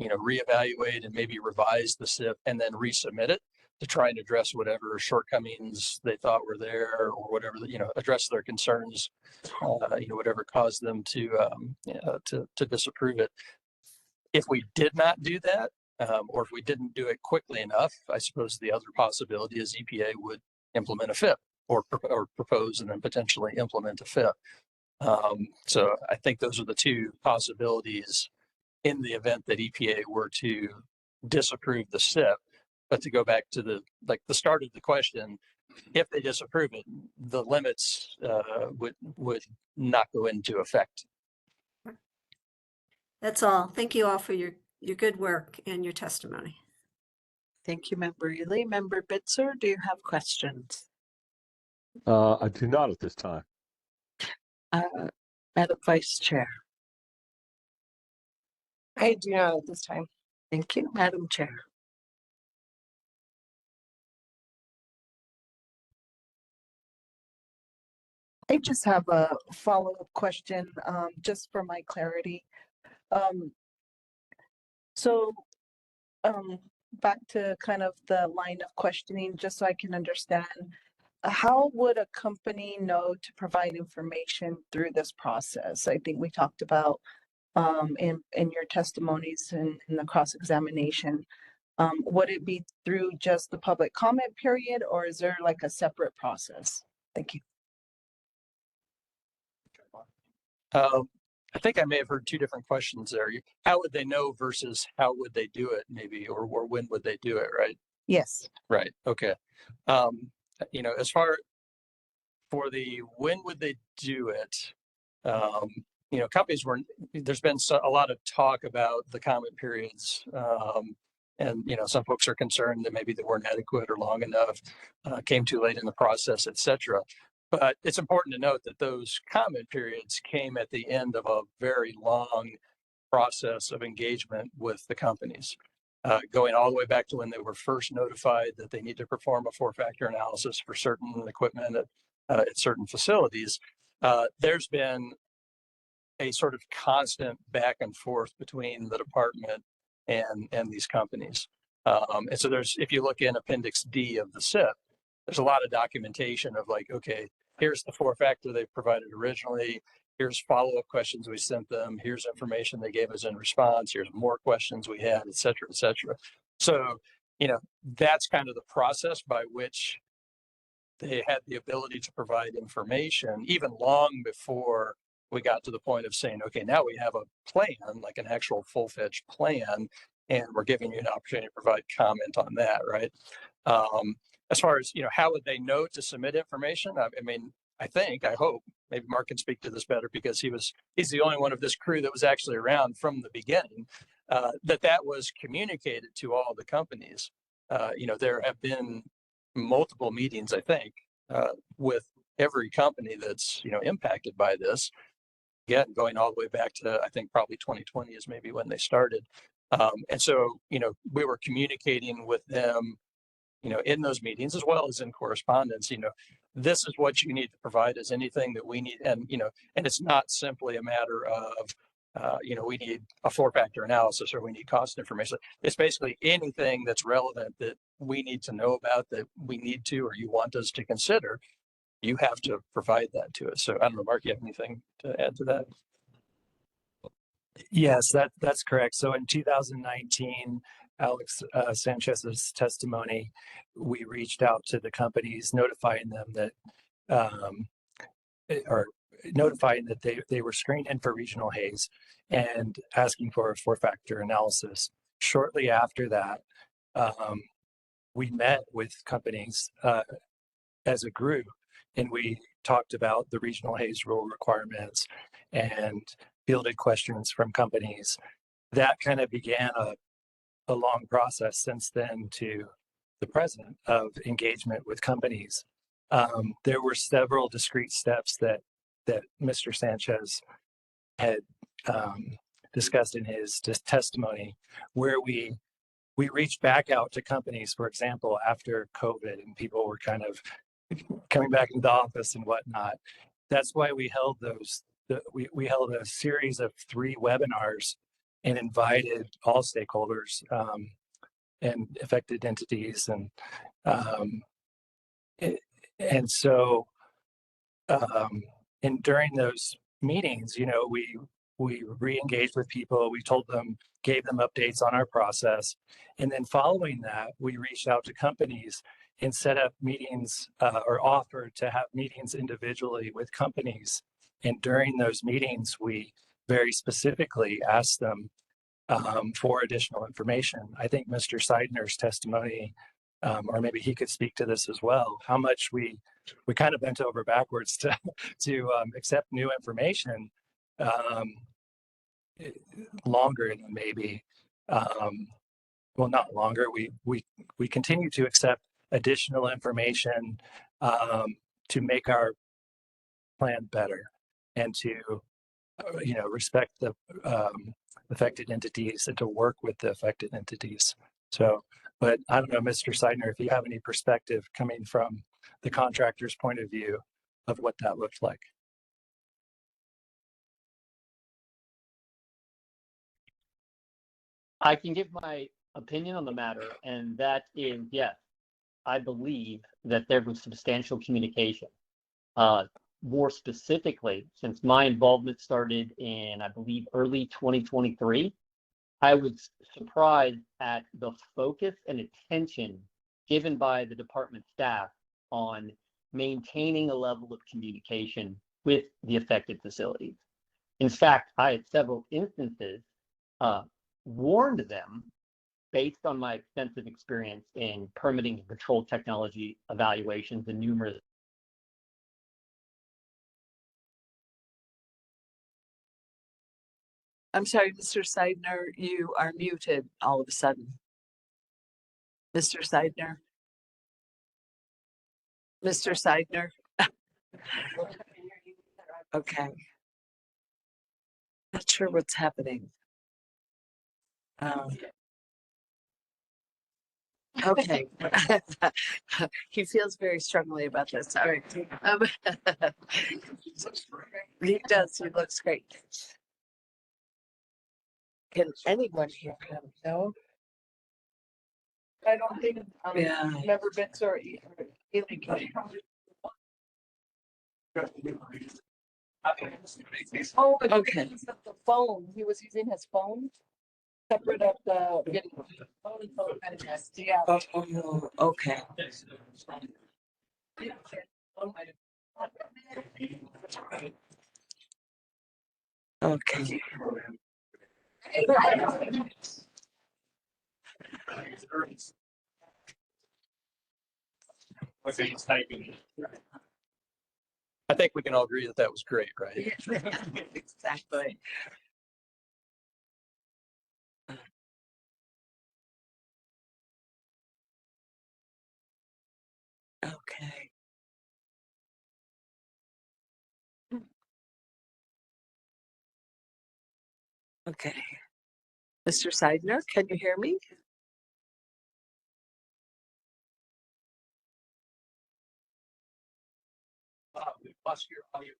Speaker 6: reevaluate and maybe revise the SIP and then resubmit it to try and address whatever shortcomings they thought were there, or whatever, address their concerns, whatever caused them to disapprove it. If we did not do that, or if we didn't do it quickly enough, I suppose the other possibility is EPA would implement a FIP or propose and then potentially implement a FIP. So I think those are the two possibilities in the event that EPA were to disapprove the SIP. But to go back to the start of the question, if they disapprove it, the limits would not go into effect.
Speaker 9: That's all. Thank you all for your good work and your testimony.
Speaker 14: Thank you, Member Ely. Member Bitzer, do you have questions?
Speaker 13: I do not at this time.
Speaker 14: Madam Vice Chair.
Speaker 8: I do not at this time.
Speaker 14: Thank you, Madam Chair.
Speaker 22: I just have a follow-up question, just for my clarity. So, back to kind of the line of questioning, just so I can understand, how would a company know to provide information through this process? I think we talked about in your testimonies and in the cross-examination. Would it be through just the public comment period, or is there like a separate process? Thank you.
Speaker 6: I think I may have heard two different questions there. How would they know versus how would they do it, maybe, or when would they do it, right?
Speaker 22: Yes.
Speaker 6: Right. Okay. As far for the when would they do it, companies there's been a lot of talk about the comment periods. And, some folks are concerned that maybe they weren't adequate or long enough, came too late in the process, et cetera. But it's important to note that those comment periods came at the end of a very long process of engagement with the companies, going all the way back to when they were first notified that they need to perform a 4-factor analysis for certain equipment at certain facilities. There's been a sort of constant back and forth between the department and these companies. And so if you look in Appendix D of the SIP, there's a lot of documentation of like, okay, here's the 4-factor they provided originally. Here's follow-up questions we sent them. Here's information they gave us in response. Here's more questions we had, et cetera, et cetera. So, that's kind of the process by which they had the ability to provide information even long before we got to the point of saying, okay, now we have a plan, like an actual full-fledged plan, and we're giving you an opportunity to provide comment on that, right? As far as, how would they know to submit information? I hope, maybe Mark can speak to this better because he's the only one of this crew that was actually around from the beginning, that was communicated to all the companies. There have been multiple meetings, I think, with every company that's, impacted by this. Again, going all the way back to, I think probably 2020 is maybe when they started. And so, we were communicating with them, in those meetings as well as in correspondence, this is what you need to provide us, anything that we need. And, and it's not simply a matter of, we need a 4-factor analysis or we need cost information. It's basically anything that's relevant that we need to know about, that we need to, or you want us to consider, you have to provide that to us. So I don't know, Mark, you have anything to add to that?
Speaker 11: Yes, that's correct. So in 2019, Alex Sanchez's testimony, we reached out to the companies notifying them that, they were screened in for regional Haze and asking for a 4-factor analysis. Shortly after that, we met with companies as a group, and we talked about the regional Haze rule requirements and fielded questions from companies. That kind of began a long process since then to the present of engagement with companies. There were several discrete steps that Mr. Sanchez had discussed in his testimony, where we reached back out to companies, for example, after COVID and people were kind of coming back into the office and whatnot. That's why we held we held a series of 3 webinars and invited all stakeholders and affected entities. And during those meetings, we re-engaged with people. We told them, gave them updates on our process. And then following that, we reached out to companies and set up meetings or offered to have meetings individually with companies. And during those meetings, we very specifically asked them for additional information. I think Mr. Seidner's testimony, or maybe he could speak to this as well, how much we kind of bent over backwards to accept new information longer than maybe, well, not longer. We continue to accept additional information to make our plan better and to respect the affected entities and to work with the affected entities. So, but I don't know, Mr. Seidner, if you have any perspective coming from the contractor's point of view of what that looked like.
Speaker 10: I can give my opinion on the matter, and that is, yes, I believe that there was substantial communication. More specifically, since my involvement started in, I believe, early 2023, I was surprised at the focus and attention given by the department staff on maintaining a level of communication with the affected facilities. In fact, I had several instances warned them based on my extensive experience in permitting and control technology evaluations and numerous.
Speaker 14: I'm sorry, Mr. Seidner, you are muted all of a sudden. Mr. Seidner? Mr. Seidner? Okay. Not sure what's happening. Okay. He feels very strongly about this. All right. He does. He looks great. Can anyone hear him? No?
Speaker 22: I don't think,
Speaker 14: Yeah.
Speaker 22: never been sorry. Oh, but
Speaker 14: Okay.
Speaker 22: because of the phone, he was using his phone. Separate up the getting phone and phone manifest, yeah.
Speaker 14: Oh, okay. Okay.
Speaker 6: I think we can all agree that that was great, right?
Speaker 14: Exactly. Okay. Okay. Mr. Seidner, can you hear me?
Speaker 6: We lost your audio.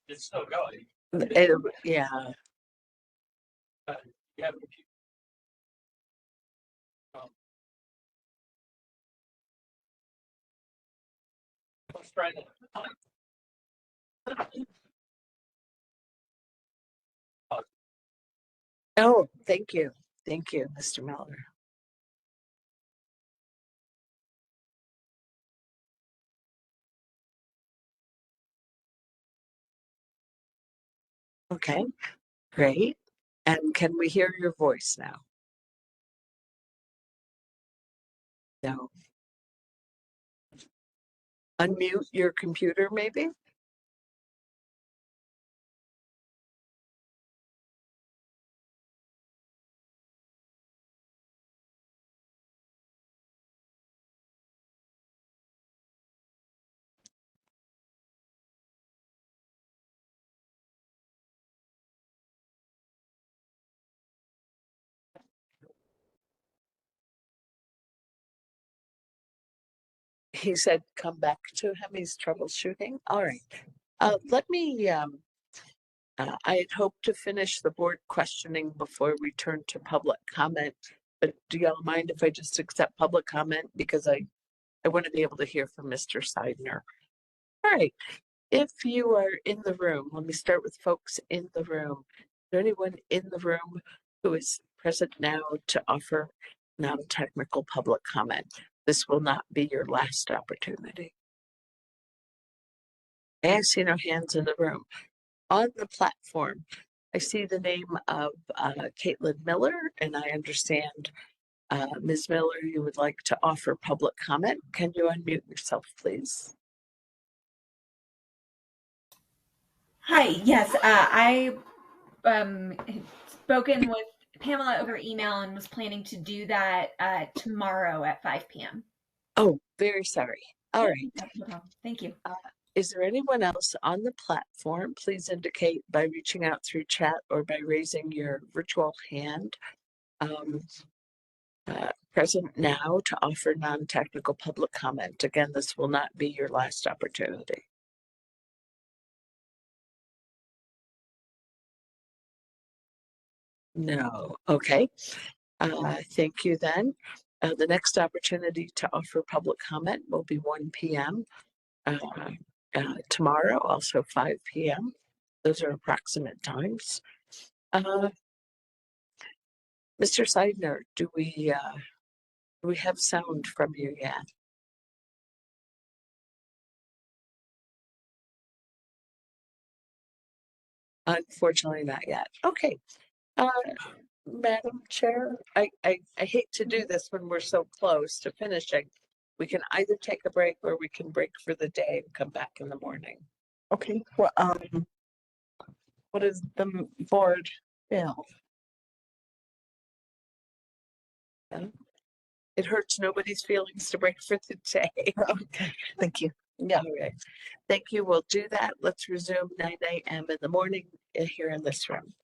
Speaker 6: It's still going.
Speaker 14: Yeah.
Speaker 6: You have a computer. Let's try that.
Speaker 14: Oh, thank you. Thank you, Mr. Miller. Okay, great. And can we hear your voice now? No. Unmute your computer, maybe? He said, come back to him. He's troubleshooting. All right. Let me, I had hoped to finish the board questioning before we turn to public comment. But do y'all mind if I just accept public comment? Because I want to be able to hear from Mr. Seidner. All right. If you are in the room, let me start with folks in the room. Is there anyone in the room who is present now to offer non-technical public comment? This will not be your last opportunity. I see no hands in the room. On the platform, I see the name of Caitlin Miller, and I understand, Ms. Miller, you would like to offer public comment. Can you unmute yourself, please?
Speaker 15: Hi, yes, I had spoken with Pamela over email and was planning to do that tomorrow at 5 p.m.
Speaker 14: Oh, very sorry. All right.
Speaker 15: No problem. Thank you.
Speaker 14: Is there anyone else on the platform? Please indicate by reaching out through chat or by raising your virtual hand. Present now to offer non-technical public comment. Again, this will not be your last opportunity. No. Okay. Thank you then. The next opportunity to offer public comment will be 1 p.m. Tomorrow, also 5 p.m. Those are approximate times. Mr. Seidner, do we have sound from you yet? Unfortunately, not yet. Okay. Madam Chair, I hate to do this when we're so close to finishing. We can either take a break or we can break for the day and come back in the morning.
Speaker 22: Okay, well, what is the board feel?
Speaker 14: It hurts nobody's feelings to break for the day.
Speaker 22: Okay, thank you. Yeah.
Speaker 14: All right. Thank you. We'll do that. Let's resume 9 a.m. in the morning here in this room.